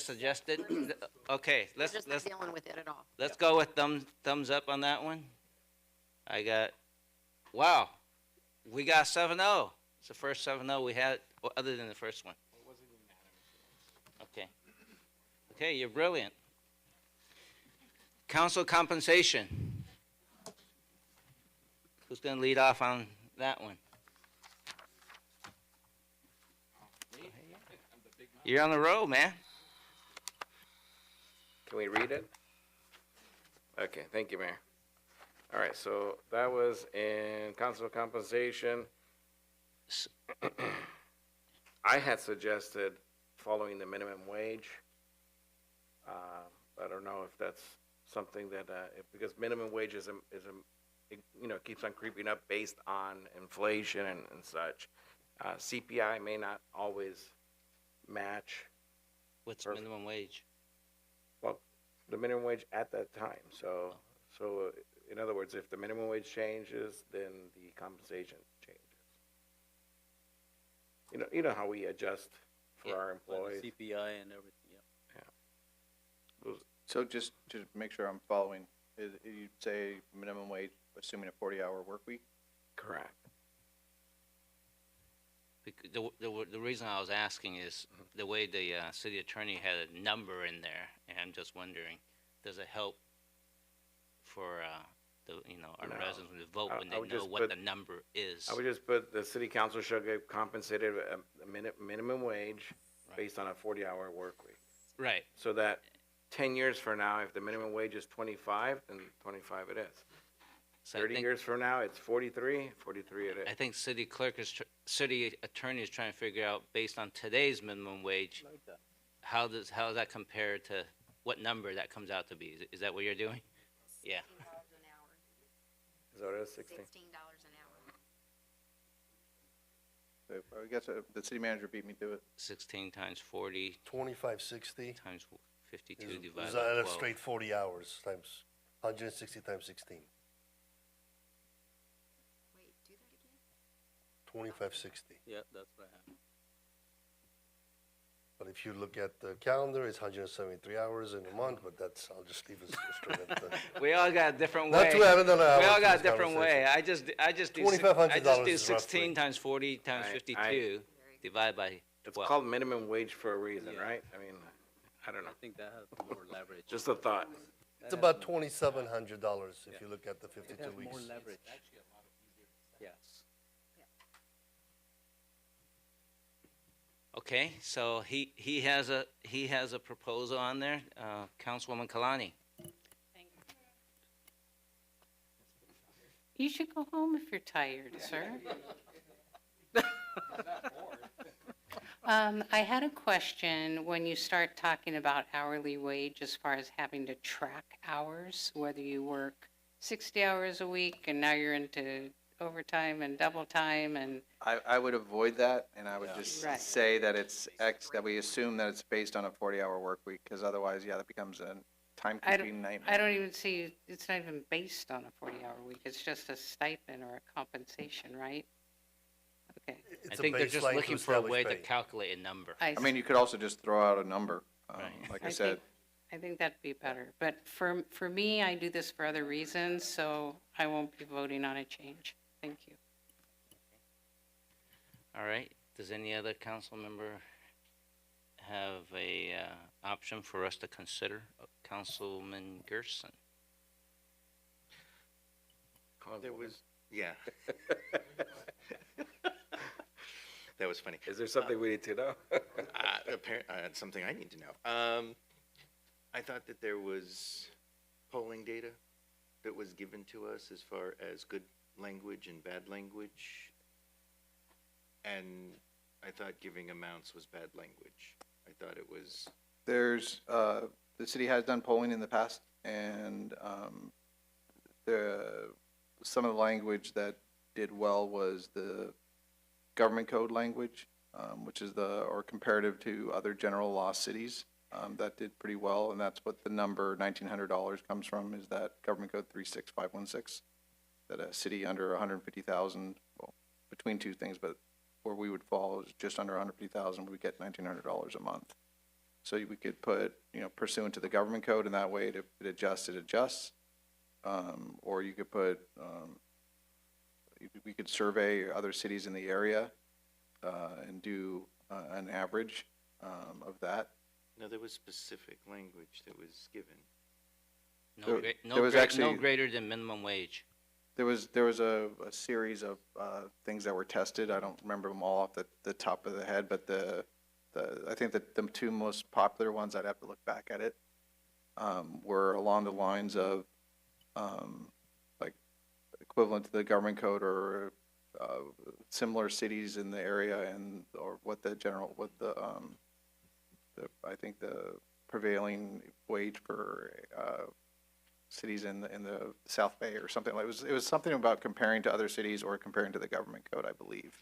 suggested? Okay, We're just not dealing with it at all. let's go with thumbs up on that one. I got, wow, we got 7-0. It's the first 7-0 we had, other than the first one. Okay. Okay, you're brilliant. Council compensation. Who's gonna lead off on that one? You're on the road, man. Can we read it? Okay, thank you, Mayor. All right, so that was in council compensation. I had suggested following the minimum wage. I don't know if that's something that, because minimum wage it, you know, keeps on creeping up based on inflation and such. CPI may not always match. What's minimum wage? Well, the minimum wage at that time. So in other words, if the minimum wage changes, then the compensation changes. You know how we adjust for our employees. CPI and everything, yeah. So just to make sure I'm following, you'd say minimum wage, assuming a 40-hour work week? Correct. The reason I was asking is the way the city attorney had a number in there, and I'm just wondering, does it help for our No. residents to vote when I they would know just what put- the number is? I would just put the city council shall get compensated a minimum wage based on a 40-hour work week. Right. So that 10 years from now, if the minimum wage is 25, then 25 it is. So I 30 think- years from now, it's 43 it is. I think city attorney is trying to figure out, based on today's minimum wage, how does that compare to what number that comes out to be? Is that what you're doing? Yeah. Is that what it is, 16? $16 an hour. So I guess the city manager beat me to it. 16 times 40 2560 times 52 is divided that by a 12. straight 40 hours times 160 times 16. Wait, do that again? 2560. Yeah, that's what I have. But if you look at the calendar, it's 173 hours in a month, but that's, I'll just leave it straight at that. We all got a different Not way. too having done an hour We all for got a this different way. conversation. I just do $2,500 is 16 roughly. times 40 times 52 divided by It's 12. called minimum wage for a reason, right? I mean, I don't know. I think that has more leverage. Just a thought. It's about $2,700 if you look at the It 52 has weeks. more leverage. Yes. Okay, so he has a proposal on there, Councilwoman Kalani. You should go home if you're tired, sir. I had a question when you start talking about hourly wage as far as having to track hours, whether you work 60 hours a week and now you're into overtime and double time and I would avoid that, and I would just Right. say that it's that we assume that it's based on a 40-hour work week, because otherwise, yeah, that becomes a time-consuming nightmare. I don't even see, it's not even based on a 40-hour week. It's just a stipend or a compensation, right? Okay. I think they're just looking for a way to calculate a number. I I mean, you could also just throw out a number, like I said. I think that'd be better. But for me, I do this for other reasons, so I won't be voting on a change. Thank you. All right, does any other council member have a option for us to consider? Councilman Gerson? There was, yeah. That was funny. Is there something we need to know? It's something I need to know. I thought that there was polling data that was given to us as far as good language and bad language. And I thought giving amounts was bad language. I thought it was, There's, the city has done polling in the past, and some of the language that did well was the government code language, which is or comparative to other general law cities. That did pretty well, and that's what the number $1,900 comes from, is that government code 36516, that a city under 150,000, well, between two things, but where we would fall is just under 150,000, we would get $1,900 a month. So we could put, pursuant to the government code, and that way it adjusts. Or you could put, we could survey other cities in the area and do an average of that. no, there was specific language that was given. No greater than minimum wage. There was a series of things that were tested. I don't remember them all off the top of the head, but I think that the two most popular ones, I'd have to look back at it, were along the lines of like equivalent to the government code or similar cities in the area, or I think the prevailing wage for cities in the South Bay or something. It was something about comparing to other cities or comparing to the government code, I believe.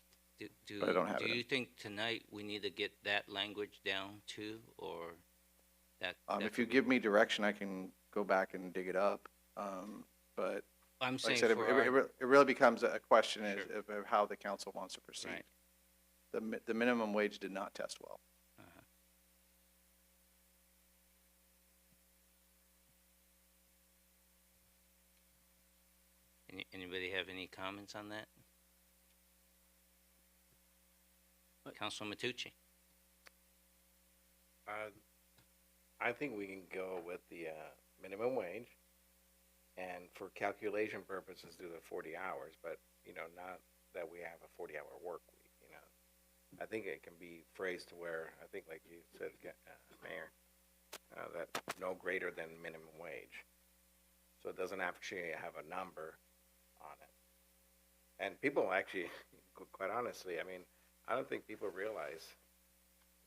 But I don't have it. Do you think tonight we need to get that language down too, or that? If you give me direction, I can go back and dig it up. But I'm like saying I said, it really becomes a question of how the council wants to proceed. Right. The minimum wage did not test well. Anybody have any comments on that? Councilman Matucci. I think we can go with the minimum wage, and for calculation purposes, do the 40 hours, but, not that we have a 40-hour work week, I think it can be phrased to where, I think like you said, Mayor, that no greater than minimum wage. So it doesn't actually have a number on it. And people actually, quite honestly, I don't think people realize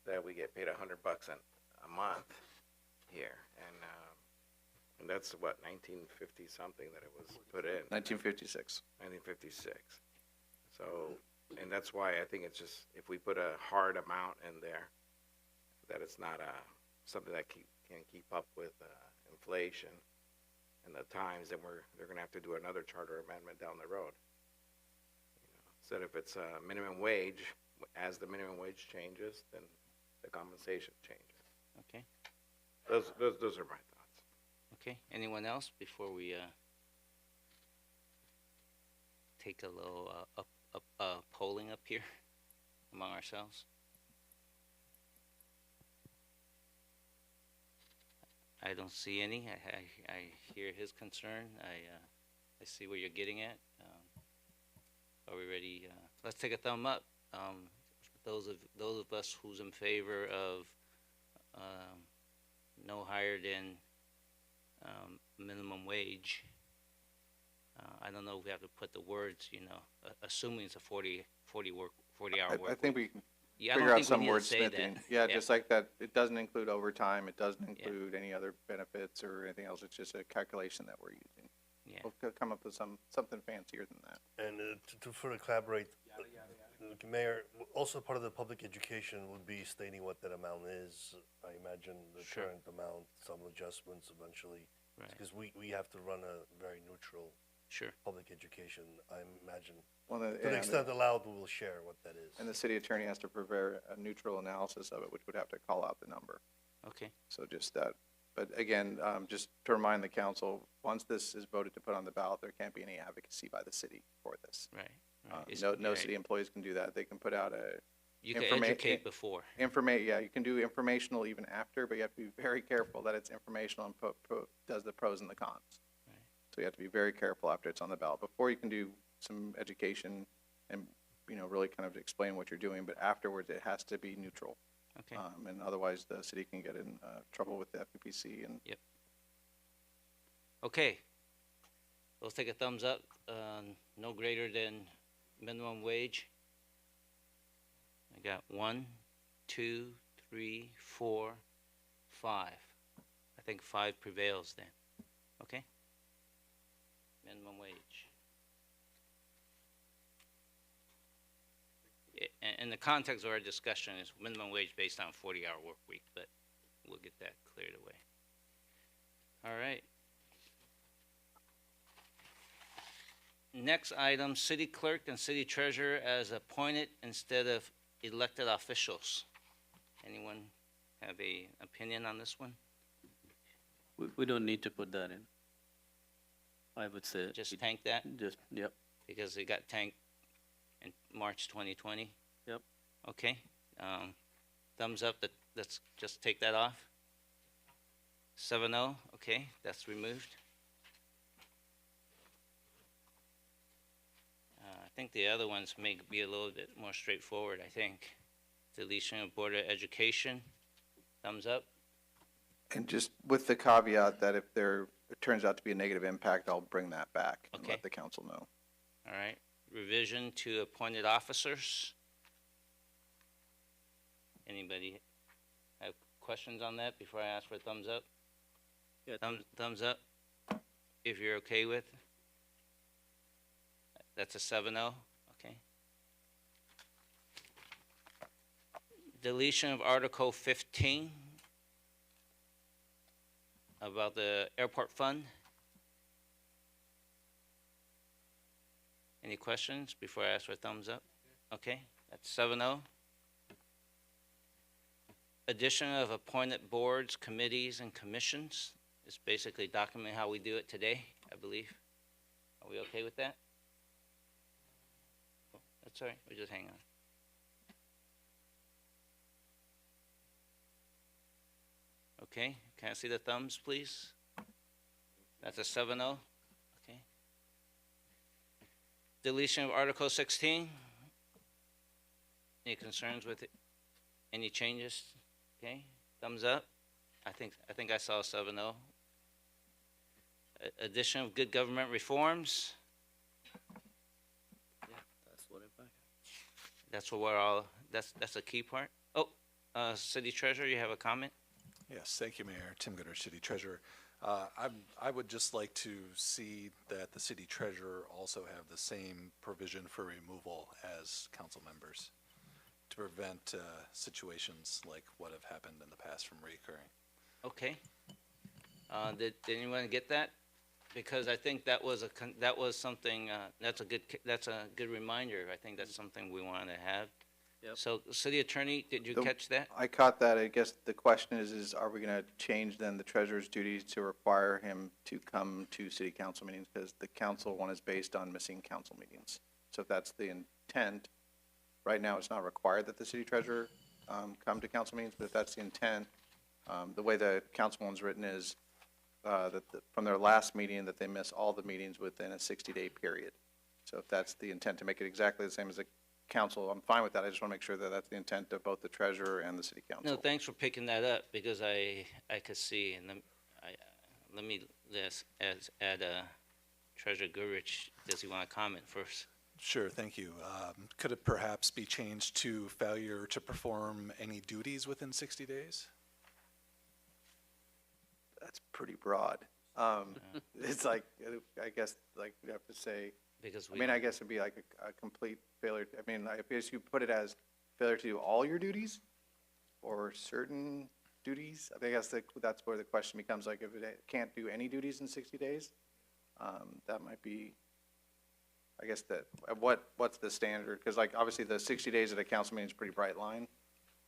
that we get paid $100 a month here, and that's what 1950 something that it was put in. 1956. 1956. So, and that's why I think it's just if we put a hard amount in there, that it's not something that can keep up with inflation and the times, then they're going to have to do another charter amendment down the road. Instead, if it's minimum wage, as the minimum wage changes, then the compensation changes. Okay. Those are my thoughts. Okay. Anyone else before we take a little polling up here among ourselves? I don't see any. I hear his concern. I see where you're getting at. Are we ready? Let's take a thumb up. Those of us who's in favor of no higher than minimum wage. I don't know if we have to put the words, assuming it's a 40-hour work. I think we can Yeah, figure out we some need to say wordsmithing. that. Yeah, just like that. It doesn't include overtime. It doesn't include any other benefits or anything else. It's just a calculation that we're using. Yeah. We'll come up with something fancier than that. And to further collaborate, Mayor, also part of the public education would be stating what that amount is. I imagine the Sure. current amount, some adjustments eventually. Right. Because we have to run a very neutral Sure. public education, I imagine. Well, To the extent allowed, we will share what that is. And the city attorney has to prepare a neutral analysis of it, which would have to call out the number. Okay. So just that. But again, just to remind the council, once this is voted to put on the ballot, there can't be any advocacy by the city for this. Right. No city employees can do that. They can put out a. You can educate before. Yeah, you can do informational even after, but you have to be very careful that it's informational and does the pros and the cons. Right. So you have to be very careful after it's on the ballot. Before you can do some education and, really kind of explain what you're doing, but afterwards it has to be neutral. Okay. And otherwise the city can get in trouble with the FPPC and. Yep. Okay. Let's take a thumbs up, no greater than minimum wage. I got 1, 2, 3, 4, 5. I think 5 prevails then, okay? Minimum wage. And the context of our discussion is minimum wage based on 40-hour work week, but we'll get that cleared away. All right. Next item, city clerk and city treasurer as appointed instead of elected officials. Anyone have a opinion on this one? We don't need to put that in. I would say. Just tank that? Just, yep. Because it got tanked in March 2020? Yep. Okay. Thumbs up that, let's just take that off. 7-0, okay, that's removed. I think the other ones may be a little bit more straightforward, I think. Deletion of Board of Education, thumbs up. And just with the caveat that if it turns out to be a negative impact, I'll bring that back and Okay. let the council know. All right, revision to appointed officers. Anybody have questions on that before I ask for a thumbs up? Yeah. Thumbs up, if you're okay with. That's a 7-0, okay. Deletion of Article 15 about the airport fund. Any questions before I ask for a thumbs up? Okay, that's 7-0. Addition of appointed boards, committees, and commissions is basically documenting how we do it today, I believe. Are we okay with that? Oh, that's all right, we just hang on. Okay, can I see the thumbs, please? That's a 7-0, okay. Deletion of Article 16. Any concerns with it? Any changes? Okay, thumbs up. I think I saw a 7-0. Addition of good government reforms. Yeah, that's what I back. That's what we're all, that's a key part. Oh, City Treasurer, you have a comment? Yes, thank you, Mayor. Tim Gooder, City Treasurer. I would just like to see that the City Treasurer also have the same provision for removal as council members to prevent situations like what have happened in the past from reoccurring. Okay. Did anyone get that? Because I think that was something, that's a good reminder. I think that's something we want to have. Yep. So, City Attorney, did you catch that? I caught that. I guess the question is are we going to change then the treasurer's duties to require him to come to city council meetings? Because the council one is based on missing council meetings. So if that's the intent, right now it's not required that the city treasurer come to council meetings, but if that's the intent, the way the council one's written is from their last meeting that they miss all the meetings within a 60-day period. So if that's the intent to make it exactly the same as the council, I'm fine with that. I just want to make sure that that's the intent of both the treasurer and the city council. No, thanks for picking that up because I could see, and let me add Treasurer Gurich. Does he want to comment first? Sure, thank you. Could it perhaps be changed to failure to perform any duties within 60 days? That's pretty broad. It's like, I guess, like you have to say, Because I guess it'd be like a complete failure. I mean, I guess you put it as failure to do all your duties or certain duties. I guess that's where the question becomes, like, if it can't do any duties in 60 days, that might be, I guess, what's the standard? Because, like, obviously the 60 days at a council meeting is a pretty bright line.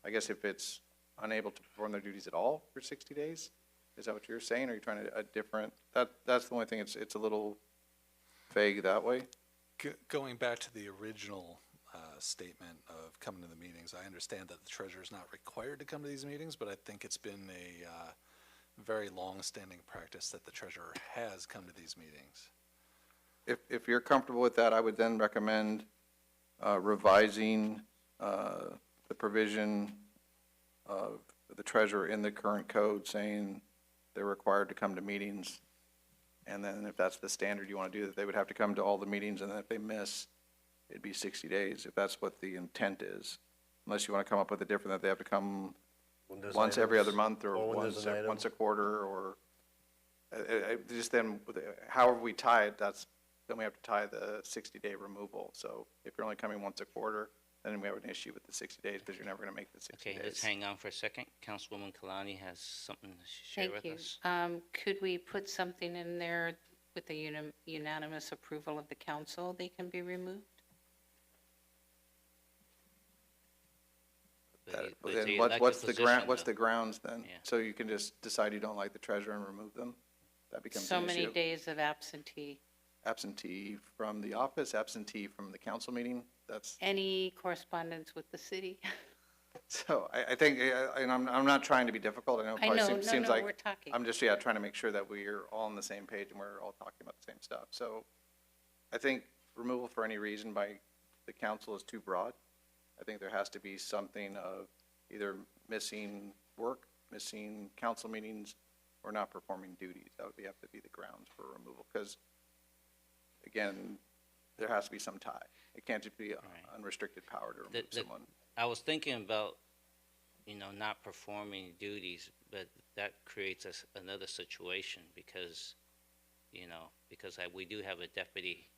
I guess if it's unable to perform their duties at all for 60 days, is that what you're saying? Or are you trying to, that's the only thing, it's a little vague that way? Going back to the original statement of coming to the meetings, I understand that the treasurer is not required to come to these meetings, but I think it's been a very long-standing practice that the treasurer has come to these meetings. If you're comfortable with that, I would then recommend revising the provision of the treasurer in the current code saying they're required to come to meetings And then if that's the standard you want to do, that they would have to come to all the meetings, and then if they miss, it'd be 60 days, if that's what the intent is. Unless you want to come up with a different, that they have to come When there's once every other items, month, or when there's an item. once a quarter, or, just then, however we tie it, then we have to tie the 60-day removal. So if you're only coming once a quarter, then we have an issue with the 60 days, because you're never going to make the 60 Okay, days. let's hang on for a second. Councilwoman Kalani has something to share Thank with you. us. Could we put something in there with the unanimous approval of the council, they can be removed? But Then the what's elected the ground, position, what's though. the grounds then? Yeah. So you can just decide you don't like the treasurer and remove them? That becomes So an many issue. days of absentee. Absentee from the office, absentee from the council meeting, that's, Any correspondence with the city? so I think, and I'm not trying to be difficult, I know it I probably know, seems no, like. we're talking. I'm just, trying to make sure that we're all on the same page and we're all talking about the same stuff. So I think removal for any reason by the council is too broad. I think there has to be something of either missing work, missing council meetings, or not performing duties. That would have to be the grounds for removal, because, again, there has to be some tie. It can't just be unrestricted power to remove someone. I was thinking about, not performing duties, but that creates another situation because, we do have a deputy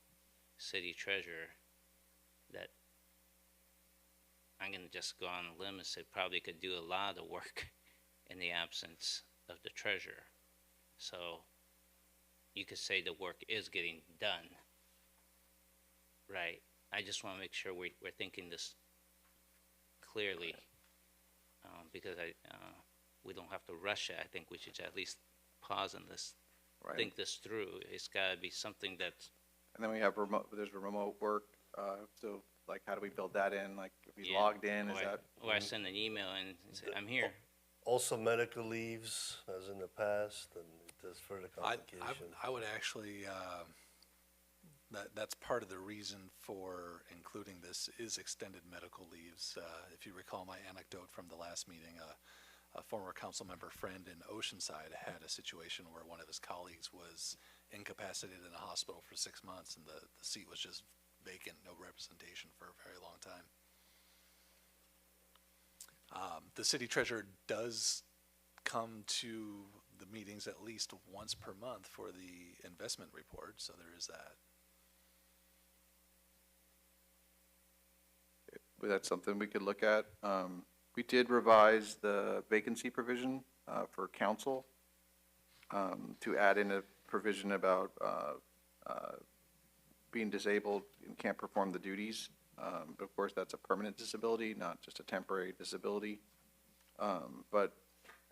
city treasurer that I'm going to just go on a limb and say probably could do a lot of the work in the absence of the treasurer. So you could say the work is getting done. Right. I just want to make sure we're thinking this clearly, because we don't have to rush it. I think we should at least pause and think this through. It's got to be something that's. And then we have there's remote work, so like how do we build that in? Like if he's logged in, is that? Or I send an email and say, I'm here. Also medical leaves, as in the past, and there's further complication. I would actually, that's part of the reason for including this is extended medical leaves. If you recall my anecdote from the last meeting, a former council member friend in Oceanside had a situation where one of his colleagues was incapacitated in a hospital for 6 months, and the seat was just vacant, no representation for a very long time. The city treasurer does come to the meetings at least once per month for the investment report, so there is that. That's something we could look at. We did revise the vacancy provision for council to add in a provision about being disabled and can't perform the duties. But of course, that's a permanent disability, not just a temporary disability. But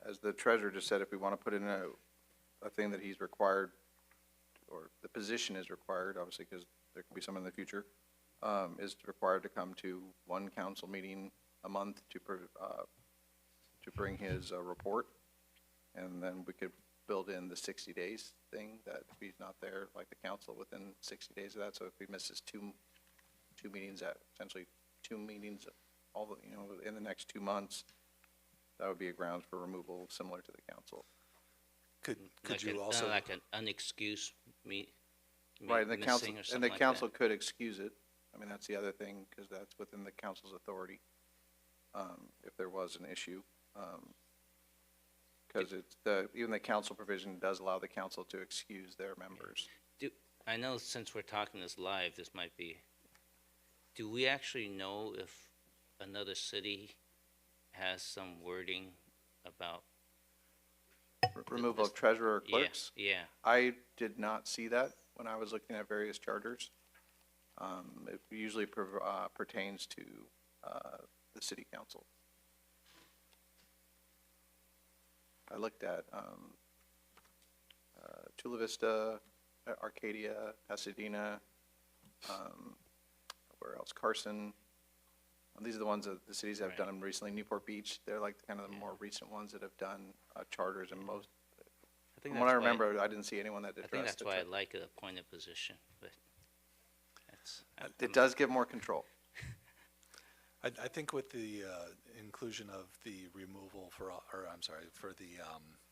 as the treasurer just said, if we want to put in a thing that he's required, or the position is required, obviously, because there could be some in the future, is required to come to one council meeting a month to bring his report, and then we could build in the 60 days thing, that if he's not there, like the council, within 60 days of that. So if he misses two meetings, essentially 2 meetings, in the next 2 months, that would be a grounds for removal, similar to the council. Could like you also like an unexcused Right, and the council, missing or and something the like council that? could excuse it. I mean, that's the other thing, because that's within the council's authority, if there was an issue. Because even the council provision does allow the council to excuse their members. I know since we're talking this live, this might be. Do we actually know if another city has some wording about Removal of treasurer or clerks? Yeah. I did not see that when I was looking at various charters. It usually pertains to the city council. I looked at Chula Vista, Arcadia, Pasadena, where else? Carson. These are the ones that the cities have done them recently. Newport Beach, they're like kind of the more recent ones that have done charters, and most. From what I remember, I didn't see anyone that addressed. I think that's why I like an appointed position, but it does give more control. I think with the inclusion of the removal for the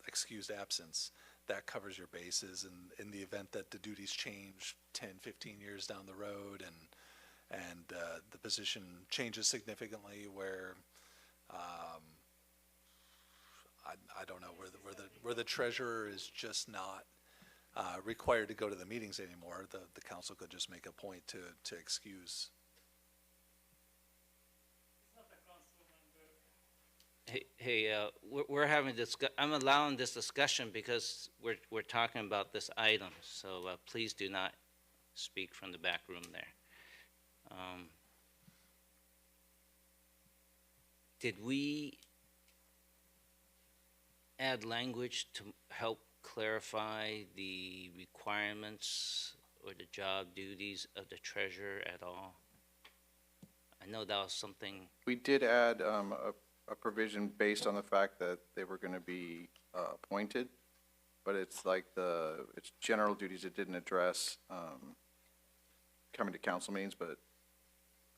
excused absence, that covers your bases in the event that the duties change 10, 15 years down the road and the position changes significantly where I don't know where the treasurer is just not required to go to the meetings anymore. The council could just make a point to excuse. We're having I'm allowing this discussion because we're talking about this item. So please do not speak from the back room there. Did we add language to help clarify the requirements or the job duties of the treasurer at all? I know that was something. We did add a provision based on the fact that they were going to be appointed, but it's like it's general duties. It didn't address coming to council meetings, but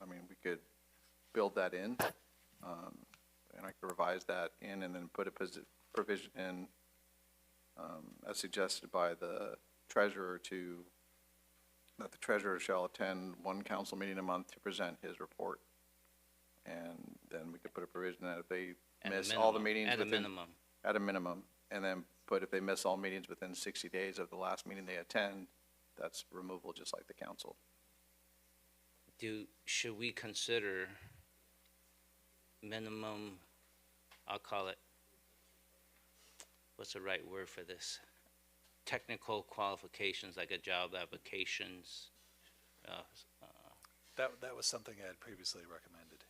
I mean, we could build that in, and I could revise that in and then put a provision in as suggested by the treasurer that the treasurer shall attend one council meeting a month to present his report. And then we could put a provision that if they miss all the meetings at a minimum, and then put if they miss all meetings within 60 days of the last meeting they attend, that's removal just like the council. Should we consider minimum, I'll call it, what's the right word for this? Technical qualifications like a job applications. That was something I had previously recommended.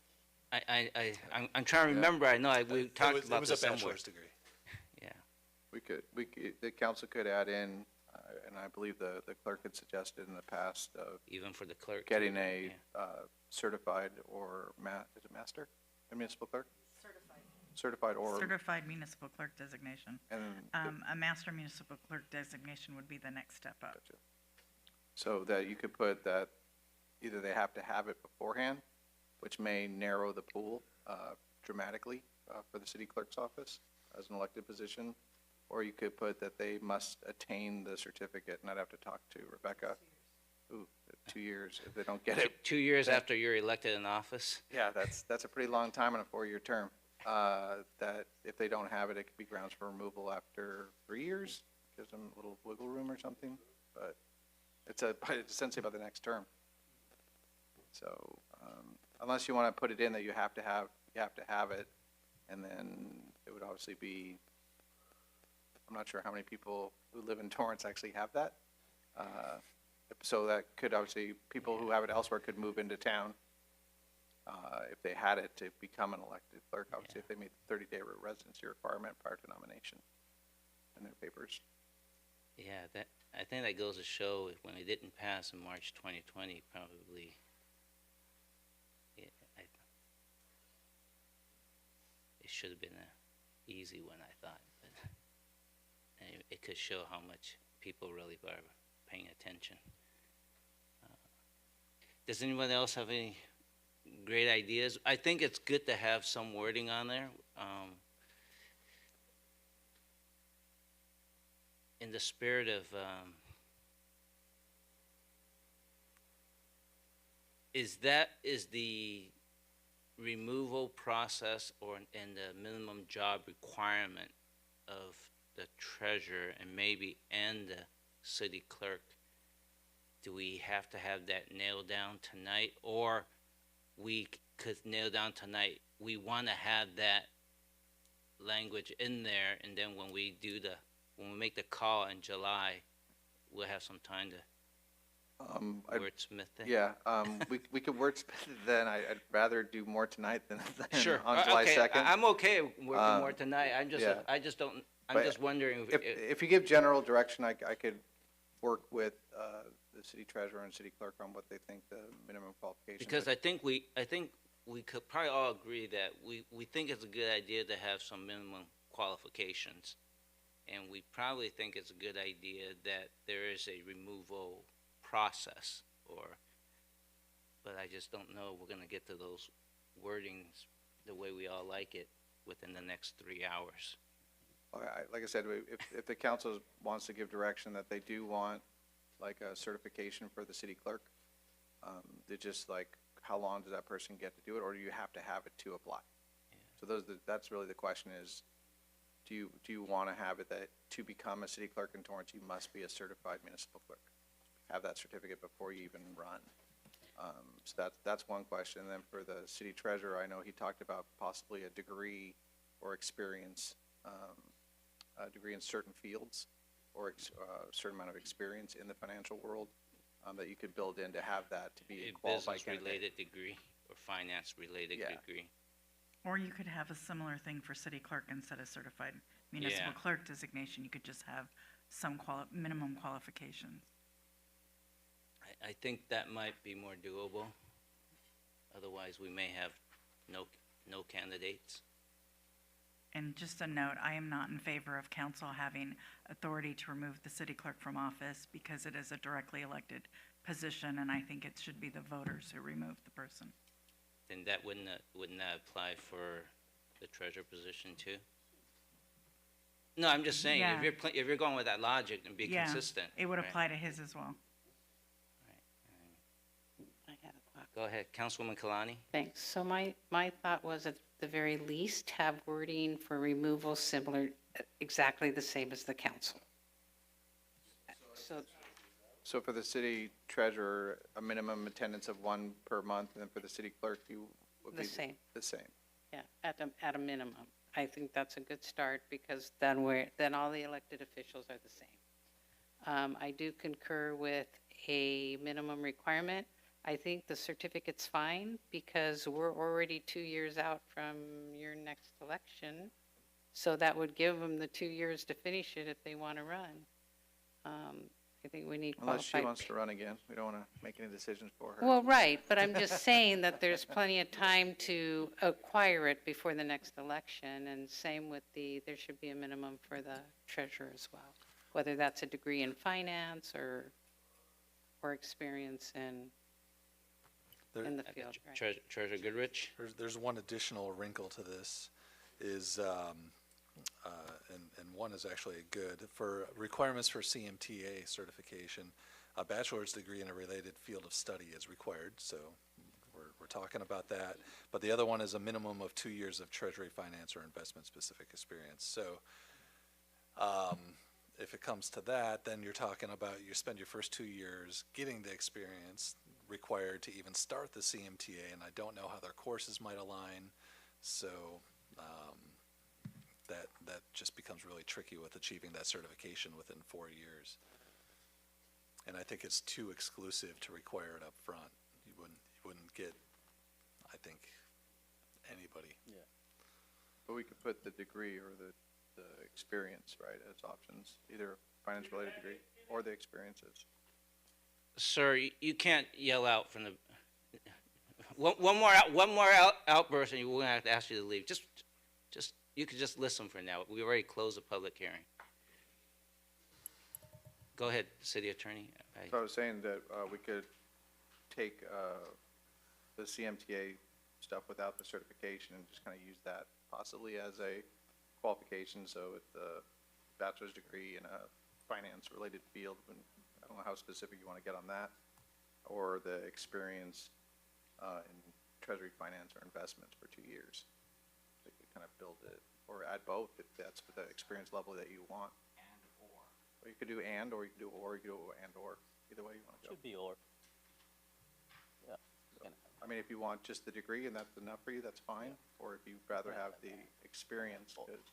I'm trying to remember. I know we talked about this somewhere. It was a bachelor's degree. Yeah. The council could add in, and I believe the clerk had suggested in the past of even for the clerk getting a certified or is it master, a municipal clerk? Certified or certified municipal clerk designation. And a master municipal clerk designation would be the next step up. Gotcha. So that you could put that either they have to have it beforehand, which may narrow the pool dramatically for the city clerk's office as an elected position, or you could put that they must attain the certificate, and I'd have to talk to Rebecca. 2 years if they don't get it. 2 years after you're elected in office? Yeah, that's a pretty long time in a 4-year term. That if they don't have it, it could be grounds for removal after 3 years. Gives them a little wiggle room or something, but it's essentially about the next term. So unless you want to put it in that you have to have it, and then it would obviously be. I'm not sure how many people who live in Torrance actually have that. So that could obviously people who have it elsewhere could move into town. If they had it to become an elected clerk, obviously if they meet the 30-day residency requirement prior to nomination in their papers. Yeah, I think that goes to show when it didn't pass in March 2020, probably, it should have been an easy one, I thought. But it could show how much people really are paying attention. Does anyone else have any great ideas? I think it's good to have some wording on there. In the spirit of, is the removal process and the minimum job requirement of the treasurer and the city clerk, do we have to have that nailed down tonight, or we could nail down tonight, we want to have that language in there, and then when we make the call in July, we'll have some time to wordsmith it? Yeah, we could wordsmith it then. I'd rather do more tonight than sure. on July 2nd. I'm okay working more tonight. I'm just wondering if you give general direction, I could work with the city treasurer and city clerk on what they think the minimum qualifications. Because I think we could probably all agree that we think it's a good idea to have some minimum qualifications, and we probably think it's a good idea that there is a removal process, but I just don't know if we're going to get to those wordings the way we all like it within the next 3 hours. Like I said, if the council wants to give direction that they do want like a certification for the city clerk, they just like, how long does that person get to do it, or do you have to have it to apply? So that's really the question is, do you want to have it that to become a city clerk in Torrance, you must be a certified municipal clerk? Have that certificate before you even run. So that's one question. And then for the city treasurer, I know he talked about possibly a degree or experience, a degree in certain fields or a certain amount of experience in the financial world that you could build in to have that to be a qualified candidate. Business-related degree or finance-related degree. Or you could have a similar thing for city clerk instead of certified municipal clerk designation. You could just have some minimum qualifications. I think that might be more doable. Otherwise, we may have no candidates. And just a note, I am not in favor of council having authority to remove the city clerk from office because it is a directly elected position, and I think it should be the voters who remove the person. Then that wouldn't that apply for the treasurer position too? No, I'm just saying, if you're going with that logic and be consistent. It would apply to his as well. I had a thought. Go ahead, Councilwoman Kalani. Thanks. So my thought was at the very least have wording for removal similar, exactly the same as the council. So for the city treasurer, a minimum attendance of 1 per month, and then for the city clerk, you would be the same. Yeah, at a minimum. I think that's a good start because then all the elected officials are the same. I do concur with a minimum requirement. I think the certificate's fine because we're already 2 years out from your next election. So that would give them the 2 years to finish it if they want to run. I think we need qualified. Unless she wants to run again. We don't want to make any decisions for her. Well, right, but I'm just saying that there's plenty of time to acquire it before the next election, and same with there should be a minimum for the treasurer as well, whether that's a degree in finance or experience in the field. Right? Treasurer Goodrich? There's one additional wrinkle to this is, and one is actually good, for requirements for CMTA certification, a bachelor's degree in a related field of study is required, so we're talking about that. But the other one is a minimum of 2 years of treasury, finance, or investment-specific experience. So if it comes to that, then you're talking about you spend your first 2 years getting the experience required to even start the CMTA, and I don't know how their courses might align, so that just becomes really tricky with achieving that certification within 4 years. And I think it's too exclusive to require it up front. You wouldn't get, I think, anybody. Yeah. But we could put the degree or the experience, right, as options, either finance-related degree or the experiences. Sir, you can't yell out from the. One more outburst, and we're gonna have to ask you to leave. Just you could just listen for now. We already closed the public hearing. Go ahead, City Attorney. So I was saying that we could take the CMTA stuff without the certification and just kind of use that possibly as a qualification. So with the bachelor's degree in a finance-related field, and I don't know how specific you want to get on that, or the experience in treasury, finance, or investments for 2 years. So you could kind of build it, or add both if that's the experience level that you want. Or you could do and, or you could do or, you could do and or. Either way you want to go. Should be or. Yeah. I mean, if you want just the degree and that's enough for you, that's fine. Or if you'd rather have the experience, because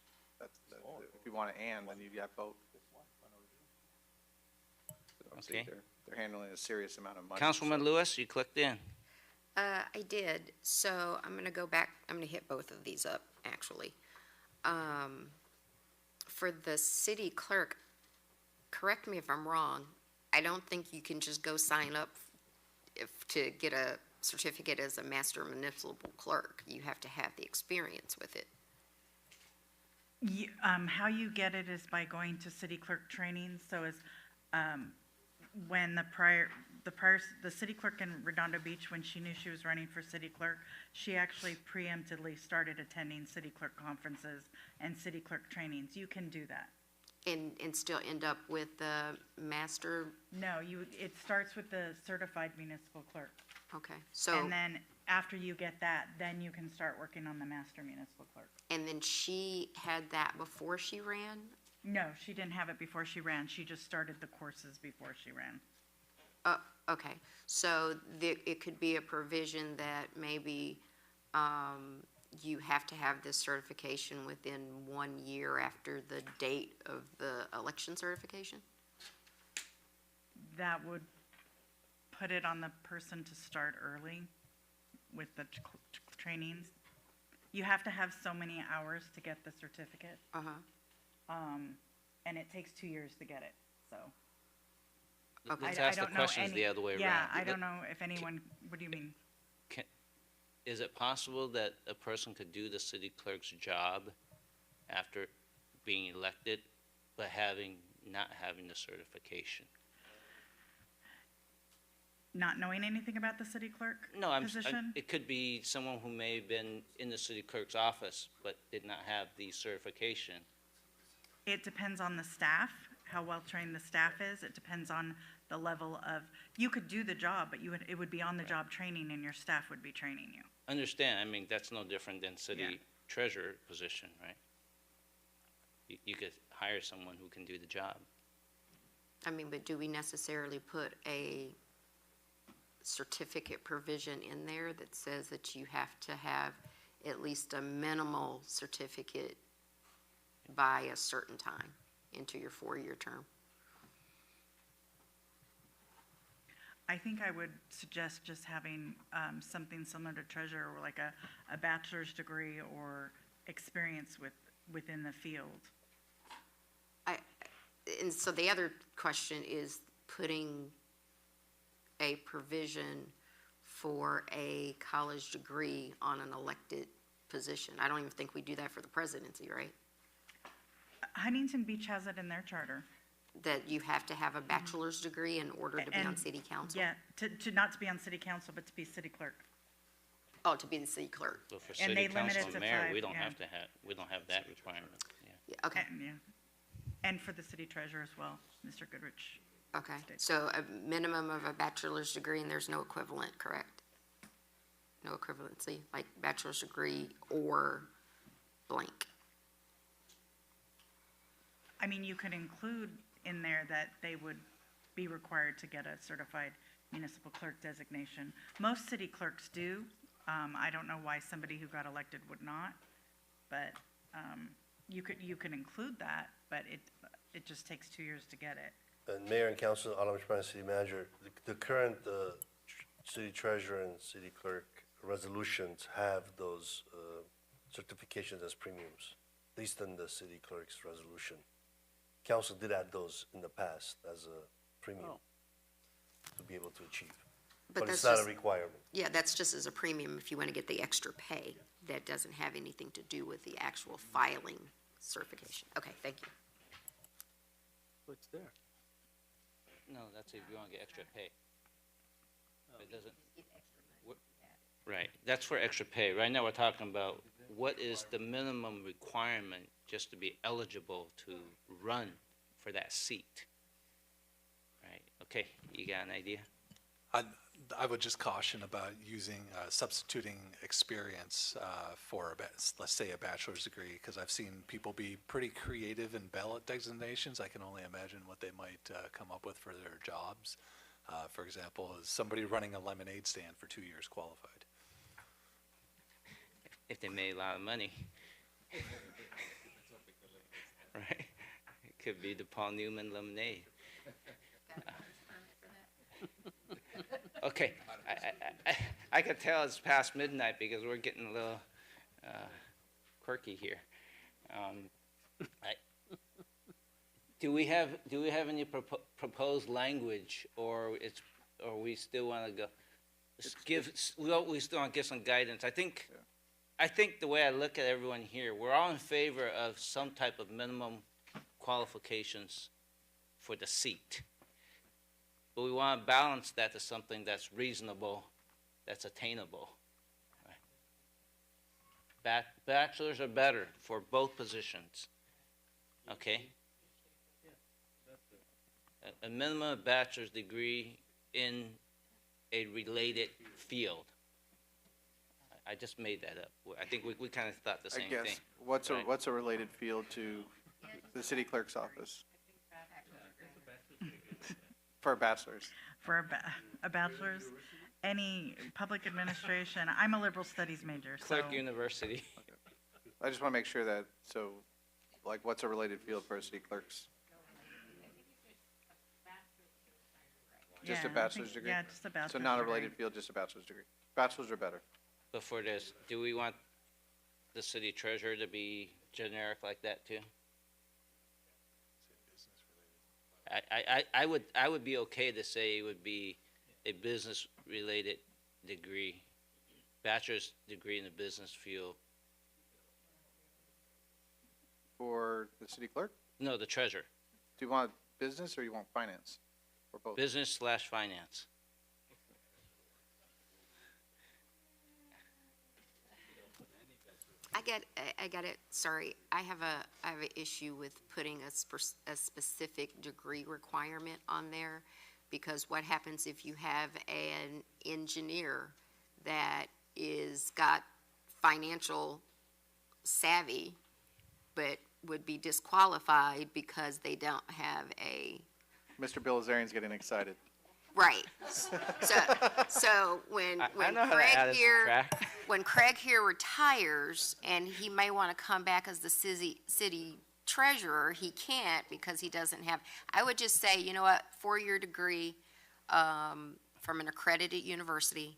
if you want to and, then you have both. So Okay. They're handling a serious amount of money. Councilwoman Lewis, you clicked in. I did, so I'm gonna go back, I'm gonna hit both of these up, actually. For the city clerk, correct me if I'm wrong, I don't think you can just go sign up to get a certificate as a master municipal clerk. You have to have the experience with it. How you get it is by going to city clerk training. So when the the city clerk in Redondo Beach, when she knew she was running for city clerk, she actually preemptively started attending city clerk conferences and city clerk trainings. You can do that. And still end up with the master? No, it starts with the certified municipal clerk. Okay, so. And then after you get that, then you can start working on the master municipal clerk. And then she had that before she ran? No, she didn't have it before she ran. She just started the courses before she ran. Okay, so it could be a provision that maybe you have to have this certification within 1 year after the date of the election certification? That would put it on the person to start early with the trainings. You have to have so many hours to get the certificate. And it takes 2 years to get it, so. Let's ask the questions the other way around. Yeah, I don't know if anyone, what do you mean? Is it possible that a person could do the city clerk's job after being elected, but not having the certification? Not knowing anything about the city clerk position? It could be someone who may have been in the city clerk's office, but did not have the certification. It depends on the staff, how well-trained the staff is. It depends on the level of, you could do the job, but it would be on-the-job training and your staff would be training you. Understand, I mean, that's no different than city treasurer position, right? You could hire someone who can do the job. I mean, but do we necessarily put a certificate provision in there that says that you have to have at least a minimal certificate by a certain time into your 4-year term? I think I would suggest just having something similar to treasurer, or like a bachelor's degree or experience within the field. And so the other question is putting a provision for a college degree on an elected position. I don't even think we do that for the presidency, right? Huntington Beach has it in their charter. That you have to have a bachelor's degree in order to be on city council? Yeah, to not to be on city council, but to be city clerk. Oh, to be the city clerk. So for And city they limit it council to and mayor, 5, we don't yeah. we don't have that requirement, yeah. Yeah, okay, And for the city treasurer as well, Mr. Goodrich. okay. So a minimum of a bachelor's degree, and there's no equivalent, correct? No equivalency, like bachelor's degree or blank? I mean, you could include in there that they would be required to get a certified municipal clerk designation. Most city clerks do. I don't know why somebody who got elected would not, but you could include that, but it just takes 2 years to get it. And Mayor and Council, Alderman Spanish, City Manager, the current city treasurer and city clerk resolutions have those certifications as premiums, at least in the city clerk's resolution. Council did add those in the past as a premium to be able to achieve. But it's that's not a just- requirement. Yeah, that's just as a premium if you want to get the extra pay. That doesn't have anything to do with the actual filing certification. Okay, thank you. What's there? No, that's if you want to get extra pay. It doesn't. Right, that's for extra pay. Right now, we're talking about what is the minimum requirement just to be eligible to run for that seat. Right, okay, you got an idea? I would just caution about using, substituting experience for, let's say, a bachelor's degree, because I've seen people be pretty creative in ballot designations. I can only imagine what they might come up with for their jobs. For example, is somebody running a lemonade stand for 2 years qualified? If they made a lot of money. Right, it could be the Paul Newman lemonade. Okay, I can tell it's past midnight because we're getting a little quirky here. Do we have any proposed language, or we still want to go? We still want to give some guidance. I think the way I look at everyone here, we're all in favor of some type of minimum qualifications for the seat. but we want to balance that to something that's reasonable, that's attainable. Bachelors are better for both positions, okay? A minimum bachelor's degree in a related field. I just made that up. I think we kind of thought the I same guess, thing. what's what's a related field to the city clerk's office? For a bachelor's. For a bachelor's, any public administration, I'm a liberal studies major, so. Clark University. I just want to make sure that, so, like, what's a related field for a city clerk's? Just Yeah, a I bachelor's think- degree? yeah, just a bachelor's So not a degree. related field, just a bachelor's degree. Bachelors are better. But for this, do we want the city treasurer to be generic like that too? I would be okay to say it would be a business-related degree, bachelor's degree in the business field. For the city clerk? No, the treasurer, Do you want business or you want finance? Or both? business/finance. I got it, sorry, I have an issue with putting a specific degree requirement on there, because what happens if you have an engineer that got financial savvy, but would be disqualified because they don't have a, Mr. Bilazarian's getting excited. right. So when I know how to Craig add and here, subtract. when Craig here retires and he may want to come back as the city treasurer, he can't because he doesn't have, I would just say, you know what, 4-year degree from an accredited university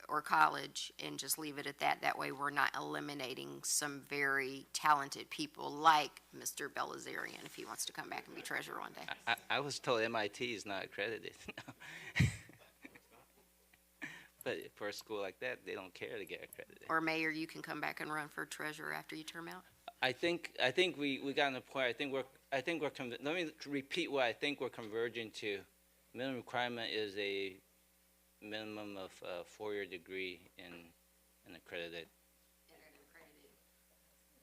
or college, and just leave it at that. That way we're not eliminating some very talented people like Mr. Belazarian if he wants to come back and be treasurer one day. I was told MIT is not accredited. But for a school like that, they don't care to get accredited. Or mayor, you can come back and run for treasurer after you term out. I think we got to the point. I think we're let me repeat what I think we're converging to. Minimum requirement is a minimum of a 4-year degree in an accredited,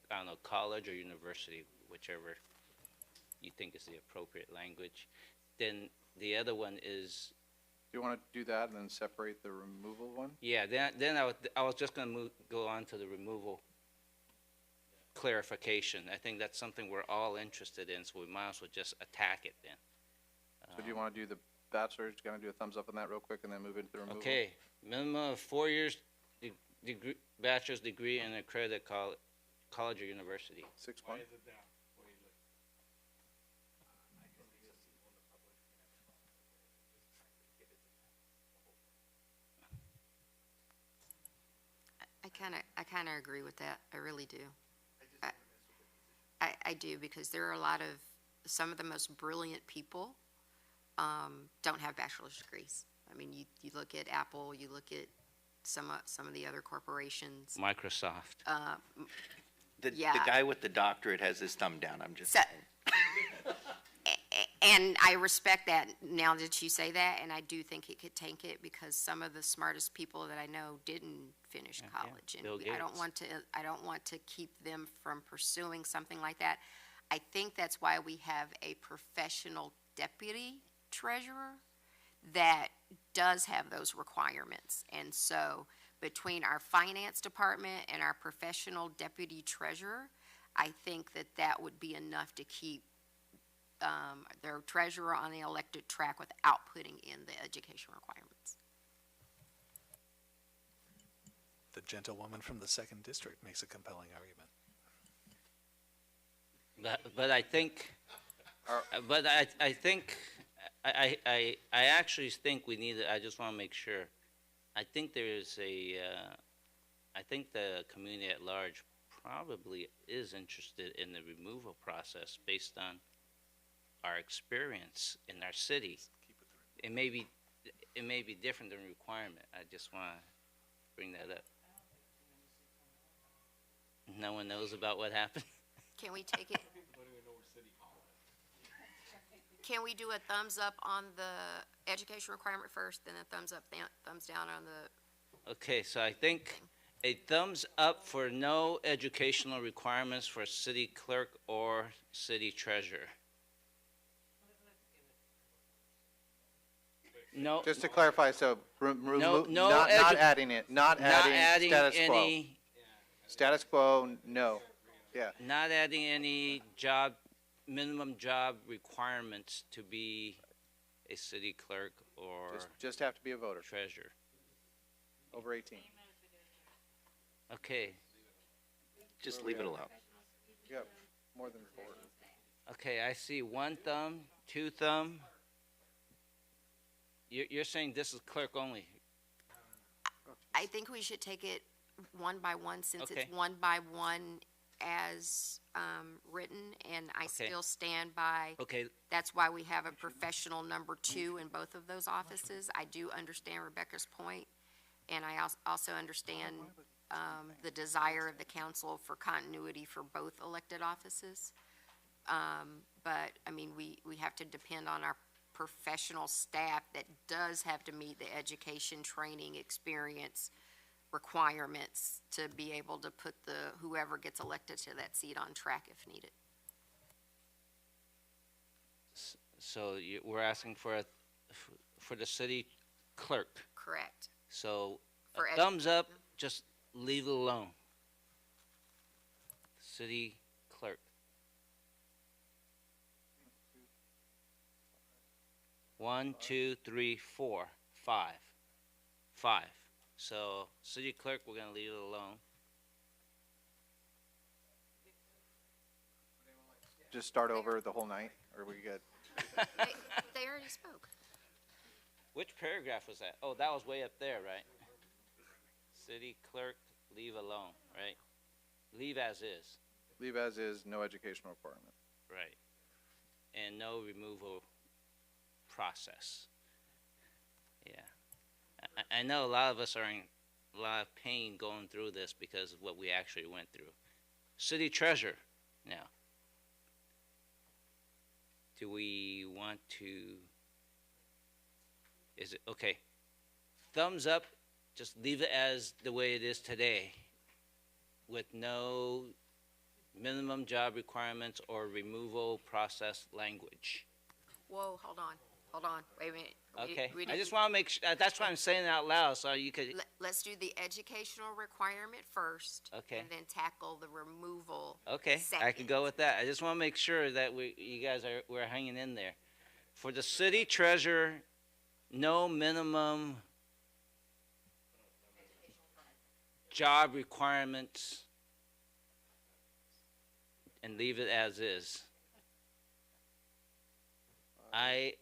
I don't know, college or university, whichever you think is the appropriate language. Then the other one is, Do you want to do that and then separate the removal one? yeah. Then I was just going to go on to the removal clarification. I think that's something we're all interested in, so we might as well just attack it then. So do you want to do the bachelor's, going to do a thumbs up on that real quick and then move into the removal? Okay, minimum of 4 years degree, bachelor's degree in accredited college or university. 6-1. I kind of agree with that. I really do. I do, because there are some of the most brilliant people don't have bachelor's degrees. I mean, you look at Apple, you look at some of the other corporations. Microsoft. The Yeah. guy with the doctorate has his thumb down, I'm just So- saying. And I respect that now that you say that, and I do think it could tank it, because some of the smartest people that I know didn't finish college. And Bill I don't Gates. want to keep them from pursuing something like that. I think that's why we have a professional deputy treasurer that does have those requirements. And so between our finance department and our professional deputy treasurer, I think that would be enough to keep their treasurer on the elected track without putting in the education requirements. The gentlewoman from the 2nd District makes a compelling argument. But I think, I actually think we need, I just want to make sure. I think there is I think the community at large probably is interested in the removal process based on our experience in our city. It may be different than requirement. I just want to bring that up. No one knows about what happened? Can we take it? Can we do a thumbs up on the education requirement first, then a thumbs up, thumbs down on the, Okay, so I think a thumbs up for no educational requirements for city clerk or city treasurer. No, Just to clarify, so no not adding it, not adding status quo. any, Status quo, no. Yeah. not adding any minimum job requirements to be a city clerk or Just have to be a voter, treasurer. over 18. Okay, Just leave it alone. Yep, more than 4. okay, I see one thumb, two thumb. You're saying this is clerk only? I think we should take it one by one, since Okay. it's one by one as, written, and I Okay. still stand by. Okay, That's why we have a professional number 2 in both of those offices. I do understand Rebecca's point, and I also understand, the desire of the council for continuity for both elected offices. But, I mean, we have to depend on our professional staff that does have to meet the education, training, experience requirements to be able to put whoever gets elected to that seat on track if needed. so we're asking for for the city clerk. Correct. So For a thumbs up, just leave it alone. City clerk. 1, 2, 3, 4, 5. 5. So city clerk, we're gonna leave it alone. Just start over the whole night, or we good? They already spoke. Which paragraph was that? Oh, that was way up there, right? City clerk, leave alone, right? Leave as is, Leave as is, no educational requirement. right? And no removal process. Yeah. I know a lot of us are in a lot of pain going through this because of what we actually went through. City treasurer, now. Do we want to, is it, okay. Thumbs up, just leave it as the way it is today with no minimum job requirements or removal process language. Whoa, hold on, wait a minute. Okay, We I just didn't- want to make sure, that's why I'm saying it out loud, so you could, Let's do the educational requirement first. Okay. And then tackle the removal. okay, I second. can go with that. I just want to make sure that you guys we're hanging in there. For the city treasurer, no minimum job requirements and leave it as is.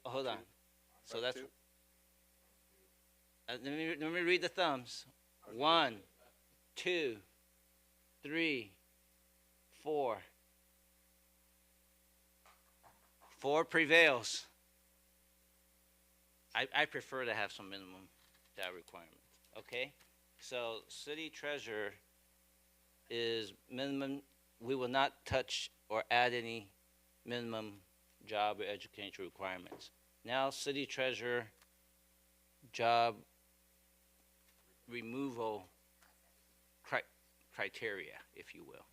Hold on. So that's, let me read the thumbs. 1, 2, 3, 4. 4 prevails. I prefer to have some minimum job requirements. Okay? So city treasurer is minimum, we will not touch or add any minimum job or education requirements. Now city treasurer, job removal criteria, if you will.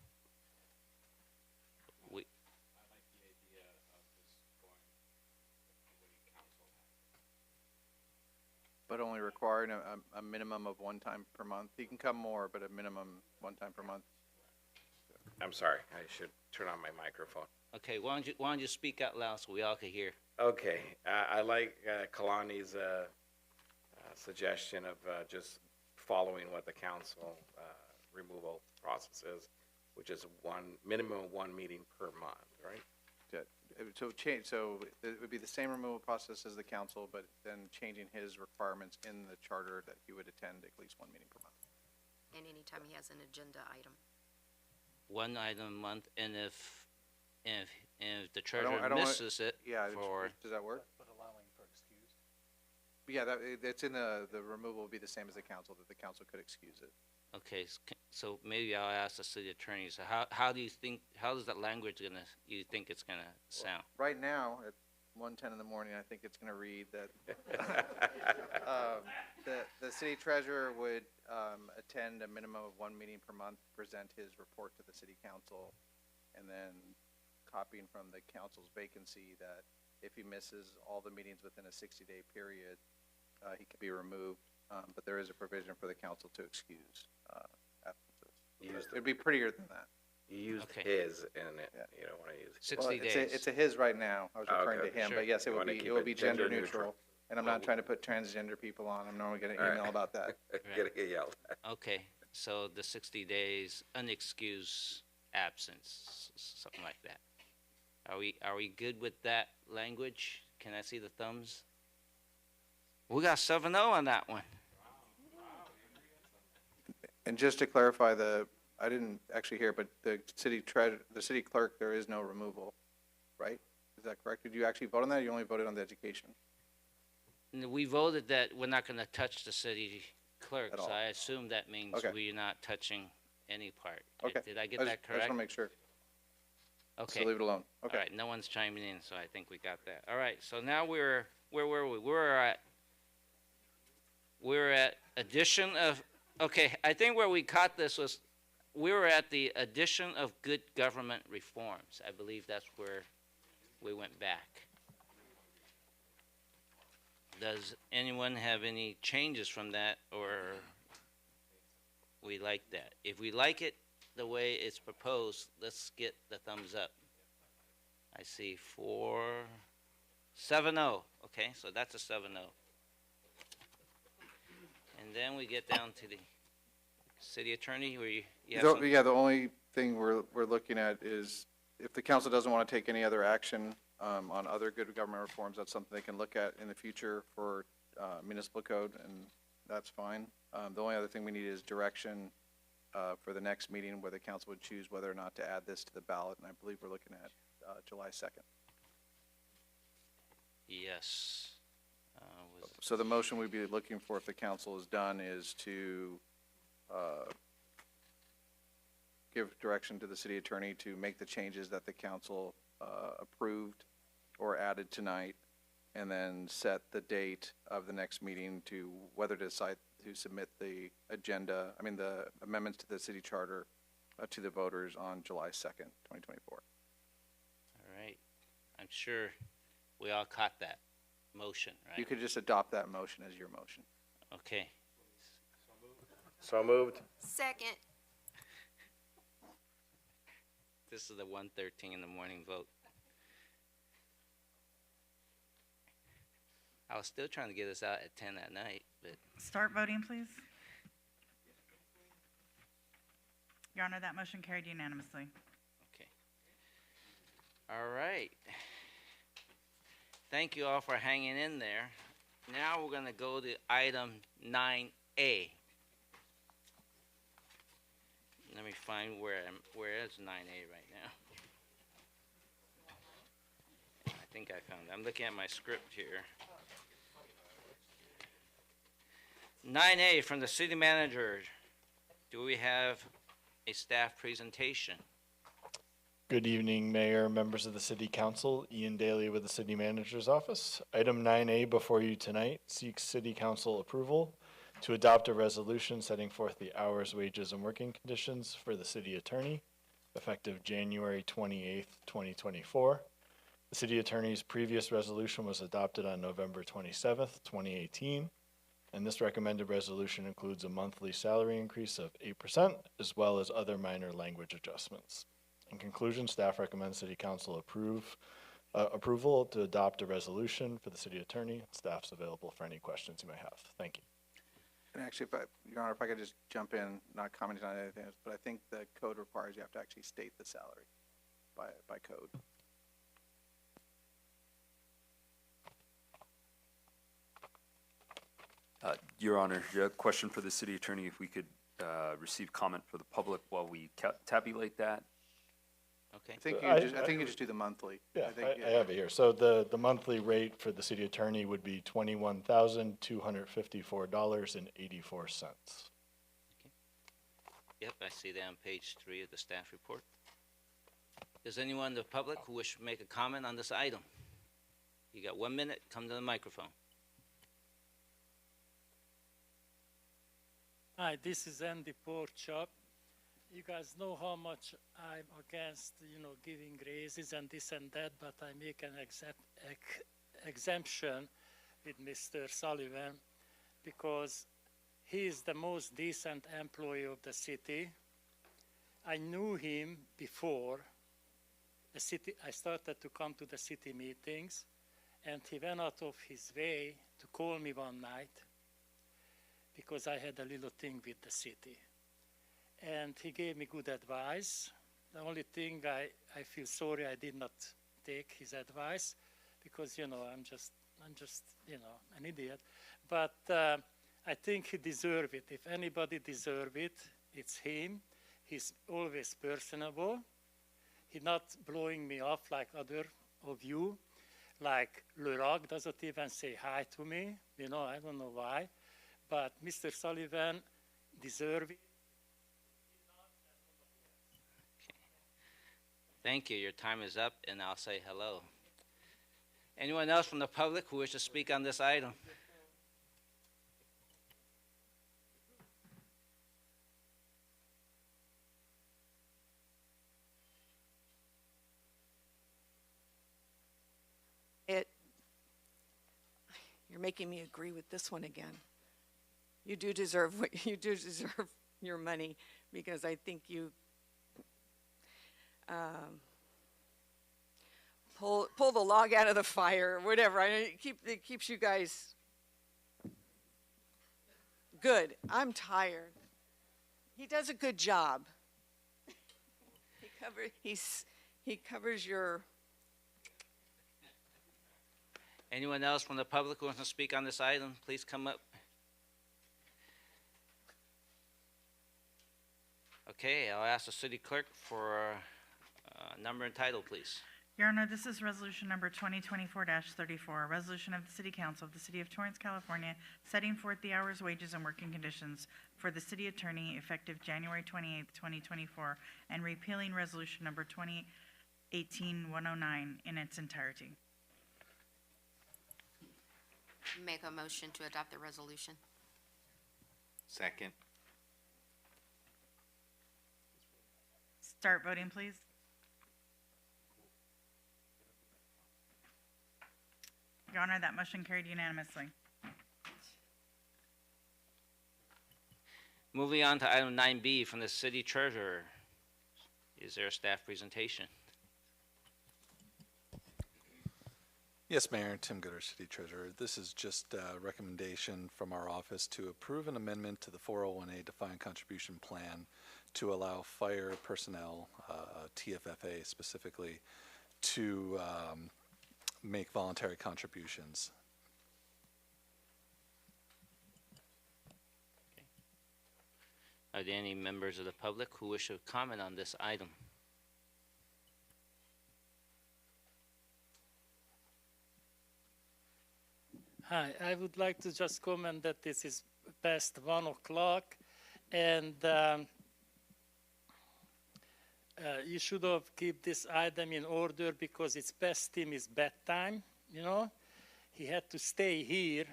But only requiring a minimum of 1 time per month. He can come more, but a minimum 1 time per month. I'm sorry, I should turn on my microphone. Okay, why don't you speak out loud so we all can hear? Okay, I like Kalani's suggestion of just following what the council removal process is, which is minimum of 1 meeting per month, right? Yeah. So it would be the same removal process as the council, but then changing his requirements in the charter that he would attend at least 1 meeting per month. And anytime he has an agenda item. 1 item a month, and if the treasurer misses it for, does that work? But allowing for excuse. Yeah, that's in the removal would be the same as the council, that the council could excuse it. okay, so maybe I'll ask the city attorney, so how do you think, how is that language you think it's gonna sound? Right now, 1:10 in the morning, I think it's going to read that the city treasurer would attend a minimum of one meeting per month, present his report to the city council, and then copying from the council's vacancy that if he misses all the meetings within a 60-day period, he could be removed. But there is a provision for the council to excuse absences. It'd be prettier than that. You used Okay. his, and you don't want to use his. 60 Well, days. It's a his right now. I was referring to him, Sure. but yes, it You would wanna be, keep it would it be gender gender neutral. neutral. And I'm not trying to put transgender people on. I'm normally getting an All right. email about that. Get yelled at. Okay, so the 60 days unexcused absence, something like that. Are we good with that language? Can I see the thumbs? We got 7-0 on that one. And just to clarify, I didn't actually hear, but the city clerk, there is no removal, right? Is that correct? Did you actually vote on that? Or you only voted on the education? We voted that we're not gonna touch the city clerk, At so all. I assume that means Okay. we're not touching any part. Okay. Did I get I that just correct? want to make sure. Okay. So leave it alone. Okay. All right, no one's chiming in, so I think we got that. All right, so now where were we? We're at addition of, okay, I think where we caught this was, we were at the addition of good government reforms. I believe that's where we went back. Does anyone have any changes from that, or we like that? If we like it the way it's proposed, let's get the thumbs up. I see 7-0. Okay, so that's a 7-0. And then we get down to the city attorney, where you have some. Yeah, the only thing we're looking at is if the council doesn't want to take any other action on other good government reforms, that's something they can look at in the future for municipal code, and that's fine. The only other thing we need is direction for the next meeting where the council would choose whether or not to add this to the ballot, and I believe we're looking at July 2nd. Yes. So the motion we'd be looking for, if the council is done, is to give direction to the city attorney to make the changes that the council approved or added tonight, and then set the date of the next meeting to whether to decide to submit the amendments to the city charter to the voters on July 2nd, 2024. All right. I'm sure we all caught that motion, right? You could just adopt that motion as your motion. Okay. So moved. Second. This is the 1:13 in the morning vote. I was still trying to get us out at 10 at night, but Start voting, please. Your Honor, that motion carried unanimously. okay. All right. Thank you all for hanging in there. Now we're going to go to item 9A. Let me find where is 9A right now. I think I found it. I'm looking at my script here. 9A from the city manager. Do we have a staff presentation? Good evening, Mayor, members of the City Council. Ian Daly with the City Manager's Office. Item 9A before you tonight seeks City Council approval to adopt a resolution setting forth the hours, wages, and working conditions for the City Attorney, effective January 28th, 2024. The City Attorney's previous resolution was adopted on November 27th, 2018, and this recommended resolution includes a monthly salary increase of 8%, as well as other minor language adjustments. In conclusion, staff recommends City Council approval to adopt a resolution for the City Attorney. Staff's available for any questions you may have. Thank you. And actually, Your Honor, if I could just jump in, not commenting on anything else, but I think the code requires you have to actually state the salary by code. Your Honor, a question for the city attorney, if we could receive comment for the public while we tabulate that. Okay. I think you just do the monthly. Yeah, think, I have it here. So the monthly rate for the city attorney would be $21,254.84. Yep, I see that on page 3 of the staff report. Does anyone in the public who wish to make a comment on this item? You got 1 minute. Come to the microphone. Hi, this is Andy Porchop. You guys know how much I'm against, giving raises and this and that, but I make an exemption with Mr. Sullivan because he is the most decent employee of the city. I knew him before I started to come to the city meetings, and he went out of his way to call me one night because I had a little thing with the city. And he gave me good advice. The only thing I feel sorry I did not take his advice because, I'm just, an idiot. But I think he deserved it. If anybody deserves it, it's him. He's always personable. He's not blowing me off like other of you. Like Leroy doesn't even say hi to me. I don't know why. But Mr. Sullivan deserves it. Thank you. Your time is up, and I'll say hello. Anyone else from the public who wishes to speak on this item? You're making me agree with this one again. You do deserve your money because I think you pull the log out of the fire or whatever. It keeps you guys good. I'm tired. He does a good job. He covers your. Anyone else from the public who wants to speak on this item, please come up. Okay, I'll ask the city clerk for number and title, please. Your Honor, this is resolution number 2024-34, a resolution of the City Council of the City of Torrance, California, setting forth the hours, wages, and working conditions for the city attorney effective January 28, 2024, and repealing resolution number 2018-109 in its entirety. Make a motion to adopt the resolution. Second. Start voting, please. Your Honor, that motion carried unanimously. Moving on to item 9B from the city treasurer. Is there a staff presentation? Yes, Mayor, Tim Gooder, City Treasurer. This is just a recommendation from our office to approve an amendment to the 401A defined contribution plan to allow fire personnel, TFFA specifically, to make voluntary contributions. Are there any members of the public who wish to comment on this item? Hi, I would like to just comment that this is past 1 o'clock, and you should have kept this item in order because it's past his bedtime, He had to stay here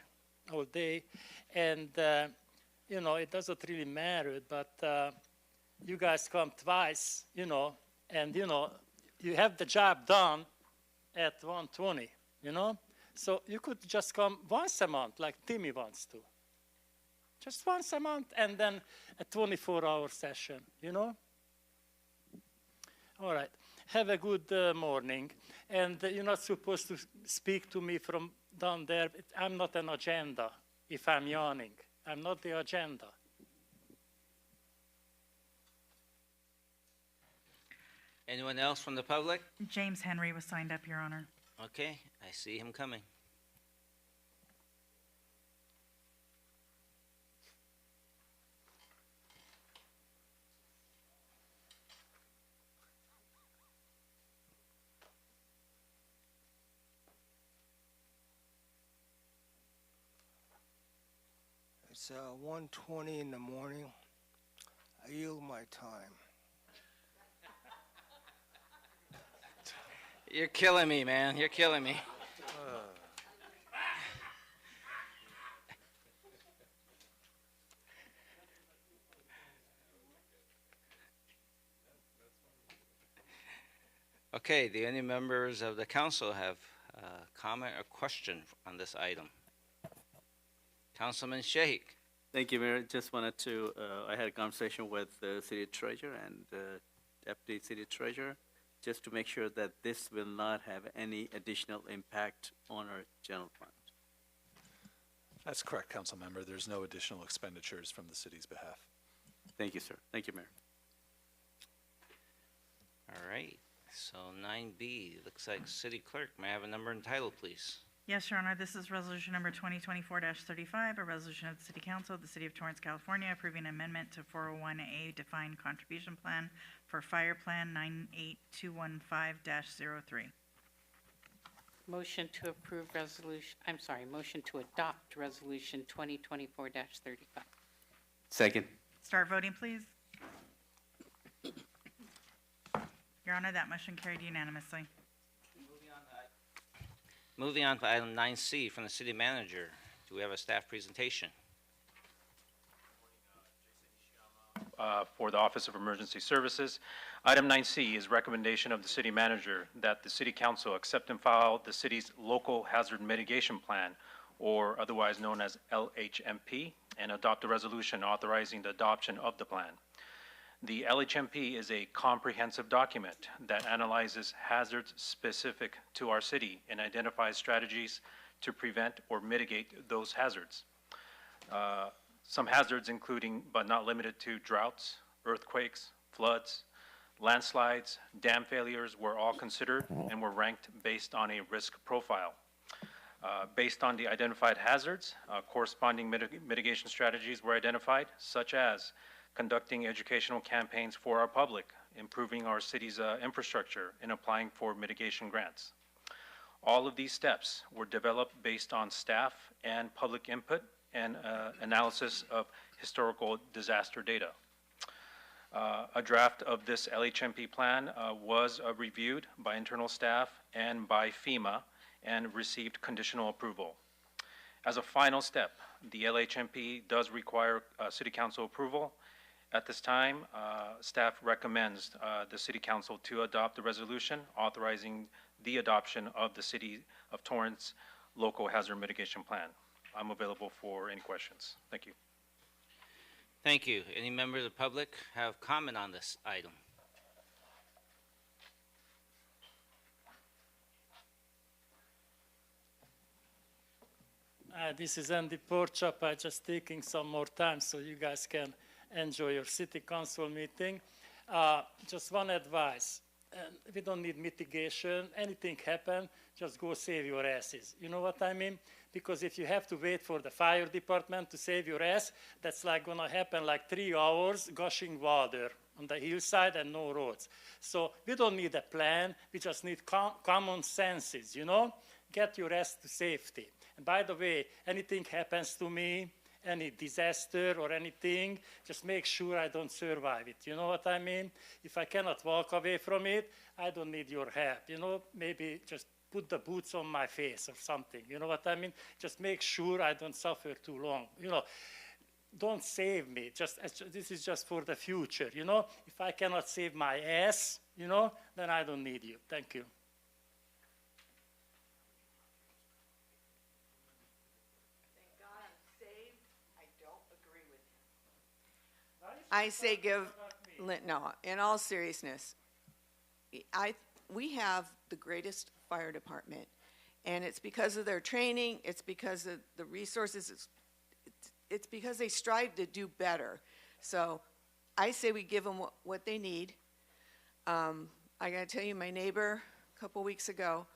all day, and, it doesn't really matter, but you guys come twice, and, you have the job done at 1:20, So you could just come once a month, like Timmy wants to. Just once a month, and then a 24-hour session, All right. Have a good morning. And you're not supposed to speak to me from down there. I'm not an agenda if I'm yawning. I'm not the agenda. Anyone else from the public? James Henry was signed up, Your Honor. Okay, I see him coming. It's 1:20 in the morning. I yield my time. You're killing me, man. You're killing me. Okay, do any members of the council have comment or question on this item? Councilman Sheikh. Thank you, Mayor. Just wanted to, I had a conversation with the city treasurer and deputy city treasurer, just to make sure that this will not have any additional impact on our general fund. That's correct, council member. There's no additional expenditures from the city's behalf. Thank you, sir. Thank you, Mayor. All right, so 9B, looks like city clerk. May I have a number and title, please? Yes, Your Honor, this is resolution number 2024-35, a resolution of the City Council of the City of Torrance, California, approving an amendment to 401A defined contribution plan for Fire Plan 98215-03. Motion to approve resolution, I'm sorry, motion to adopt resolution 2024-35. Second. Start voting, please. Your Honor, that motion carried unanimously. Moving on to item 9C from the city manager. Do we have a staff presentation? For the Office of Emergency Services. Item 9C is recommendation of the city manager that the city council accept and file the city's local hazard mitigation plan, or otherwise known as LHMP, and adopt a resolution authorizing the adoption of the plan. The LHMP is a comprehensive document that analyzes hazards specific to our city and identifies strategies to prevent or mitigate those hazards. Some hazards including, but not limited to, droughts, earthquakes, floods, landslides, dam failures were all considered and were ranked based on a risk profile. Based on the identified hazards, corresponding mitigation strategies were identified, such as conducting educational campaigns for our public, improving our city's infrastructure, and applying for mitigation grants. All of these steps were developed based on staff and public input and analysis of historical disaster data. A draft of this LHMP plan was reviewed by internal staff and by FEMA and received conditional approval. As a final step, the LHMP does require City Council approval. At this time, staff recommends the City Council to adopt the resolution authorizing the adoption of the City of Torrance Local Hazard Mitigation Plan. I'm available for any questions. Thank you. Thank you. Any member of the public have comment on this item? This is Andy Porchop. I'm just taking some more time so you guys can enjoy your city council meeting. Just one advice. We don't need mitigation. Anything happen, just go save your asses. You know what I mean? Because if you have to wait for the fire department to save your ass, that's like gonna happen like 3 hours gushing water on the hillside and no roads. So we don't need a plan. We just need common senses, you know? Get your ass to safety. And by the way, anything happens to me, any disaster or anything, just make sure I don't survive it. You know what I mean? If I cannot walk away from it, I don't need your help. You know, maybe just put the boots on my face or something. You know what I mean? Just make sure I don't suffer too long. You know, don't save me. This is just for the future. You know, if I cannot save my ass, you know, then I don't need you. Thank you. I say no, in all seriousness, we have the greatest fire department, and it's because of their training, it's because of the resources, it's because they strive to do better. So I say we give them what they need. I gotta tell you, my neighbor a couple weeks ago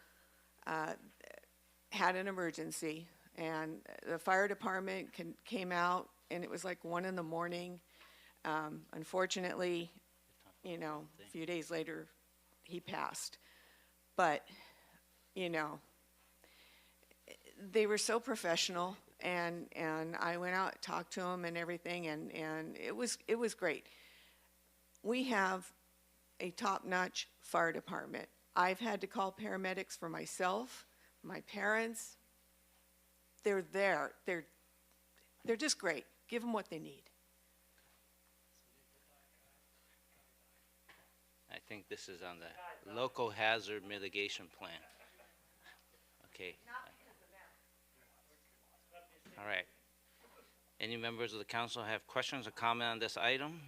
had an emergency, and the fire department came out, and it was like 1 a.m. Unfortunately, you know, a few days later, he passed. But, you know, they were so professional, and I went out, talked to them and everything, and it was great. We have a top-notch fire department. I've had to call paramedics for myself my parents, they're there. They're just great. Give them what they need. I think this is on the local hazard mitigation plan. Okay. All right. Any members of the council have questions or comment on this item?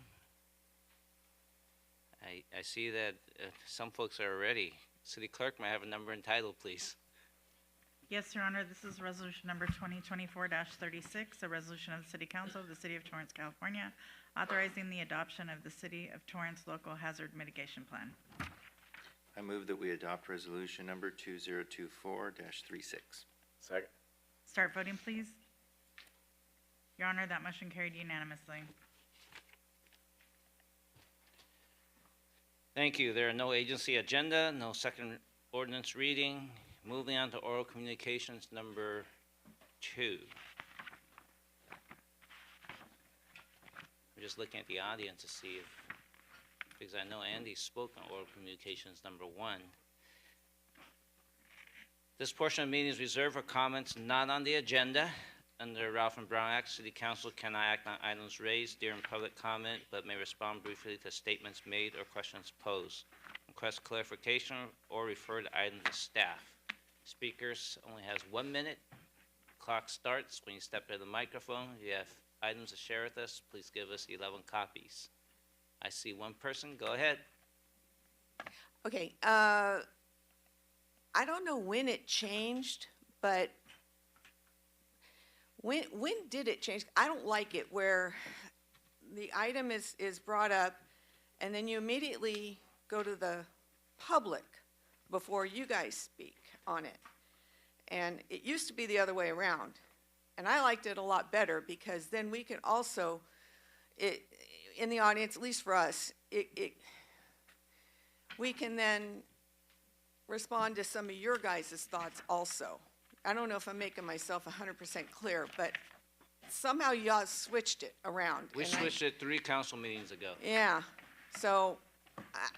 I see that some folks are ready. City Clerk, may I have a number and title, please? Yes, Your Honor, this is resolution number 2024-36, a resolution of the City Council of the City of Torrance, California, authorizing the adoption of the City of Torrance Local Hazard Mitigation Plan. I move that we adopt resolution number 2024-36. Second. Start voting, please. Your Honor, that motion carried unanimously. Thank you. There are no agency agenda, no second ordinance reading. Moving on to oral communications number 2. I'm just looking at the audience to see if, because I know Andy spoke on oral communications number 1. This portion of the meeting is reserved for comments not on the agenda. Under Ralph and Brown Act, City Council cannot act on items raised during public comment, but may respond briefly to statements made or questions posed. Request clarification or refer to items to staff. Speakers only has 1 minute. Clock starts when you step to the microphone. If you have items to share with us, please give us 11 copies. I see one person. Go ahead. Okay, I don't know when it changed, but when did it change? I don't like it where the item is brought up and then you immediately go to the public before you guys speak on it. And it used to be the other way around. And I liked it a lot better because then we can also, in the audience, at least for us, we can then respond to some of your guys' thoughts also. I don't know if I'm making myself 100% clear, but somehow y'all switched it around. We switched it 3 council meetings ago. Yeah, so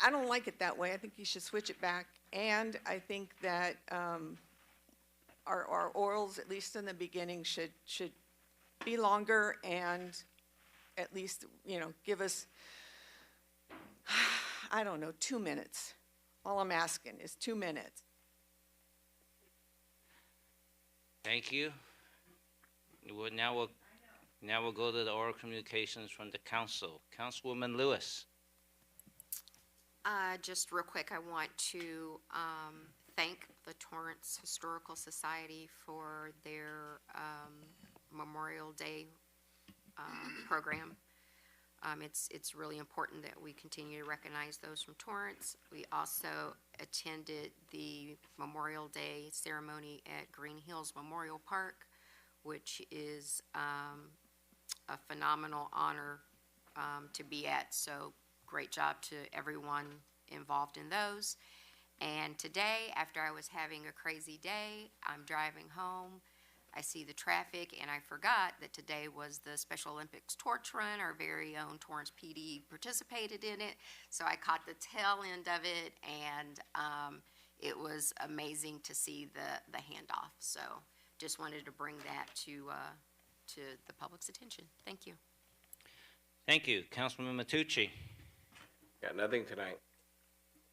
I don't like it that way. I think you should switch it back. And I think that our orals, at least in the beginning, should be longer and at least, give us, I don't know, 2 minutes. All I'm asking is 2 minutes. Thank you. Now we'll go to the oral communications from the council. Councilwoman Lewis. Just real quick, I want to thank the Torrance Historical Society for their Memorial Day program. It's really important that we continue to recognize those from Torrance. We also attended the Memorial Day ceremony at Green Hills Memorial Park, which is a phenomenal honor to be at. So great job to everyone involved in those. And today, after I was having a crazy day, I'm driving home. I see the traffic, and I forgot that today was the Special Olympics torch run. Our very own Torrance PD participated in it, so I caught the tail end of it, and it was amazing to see the handoff. So just wanted to bring that to the public's attention. Thank you. Thank you. Councilman Matucci. Got nothing tonight.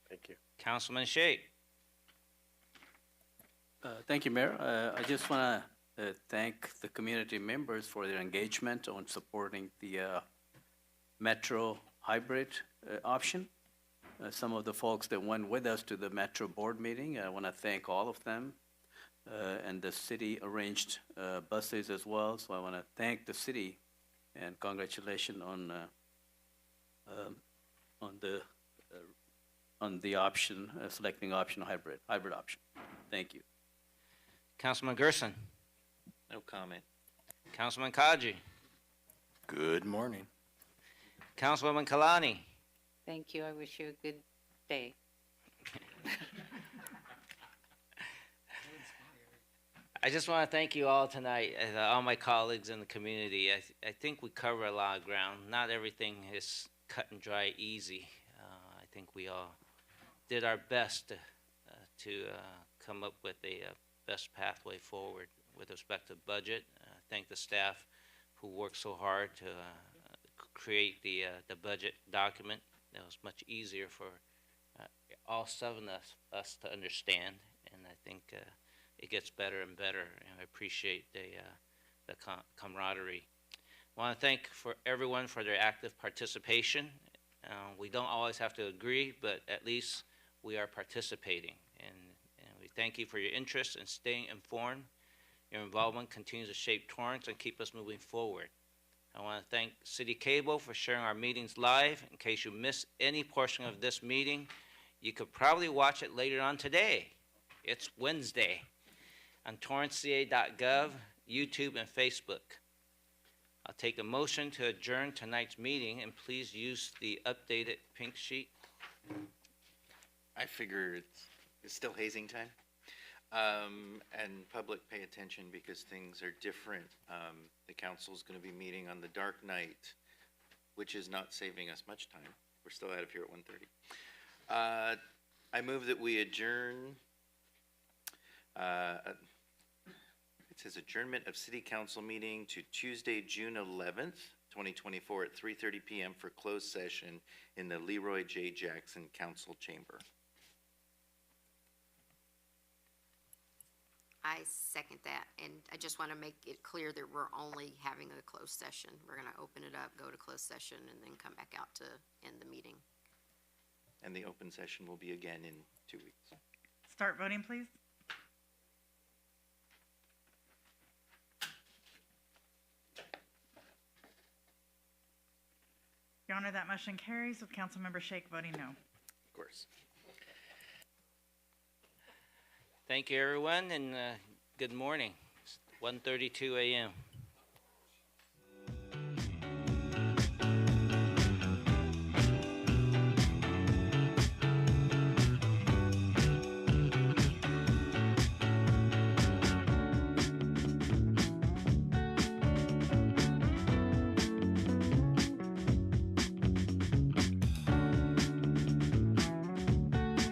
Thank you. Councilman Shea. Thank you, Mayor. I just want to thank the community members for their engagement on supporting the Metro hybrid option. Some of the folks that went with us to the Metro board meeting, I want to thank all of them. And the city arranged buses as well, so I want to thank the city and congratulations on the option, selecting option hybrid option. Thank you. Councilman Gerson. No comment. Councilman Kaji. Good morning. Councilwoman Kalani. Thank you. I wish you a good day. I just want to thank you all tonight, all my colleagues in the community. I think we cover a lot of ground. Not everything is cut and dry easy. I think we all did our best to come up with a best pathway forward with respect to budget. Thank the staff who worked so hard to create the budget document. That was much easier for all seven of us to understand, and I think it gets better and better, and I appreciate the camaraderie. I want to thank everyone for their active participation. We don't always have to agree, but at least we are participating, and we thank you for your interest in staying informed. Your involvement continues to shape Torrance and keep us moving forward. I want to thank City Cable for sharing our meetings live. In case you missed any portion of this meeting, you could probably watch it later on today. It's Wednesday on torranceca.gov, YouTube, and Facebook. I'll take a motion to adjourn tonight's meeting, and please use the updated pink sheet. I figure it's still hazing time. And public, pay attention because things are different. The council's going to be meeting on the dark night, which is not saving us much time. We're still out of here at 1:30. I move that we adjourn. It says adjournment of city council meeting to Tuesday, June 11th, 2024 at 3:30 p.m. for closed session in the Leroy J. Jackson Council Chamber. I second that, and I just want to make it clear that we're only having a closed session. We're going to open it up, go to closed session, and then come back out to end the meeting. And the open session will be again in 2 weeks. Start voting, please. Your Honor, that motion carries with Councilmember Shake voting no. Of course. Thank you, everyone, and good morning. It's 1:32 a.m.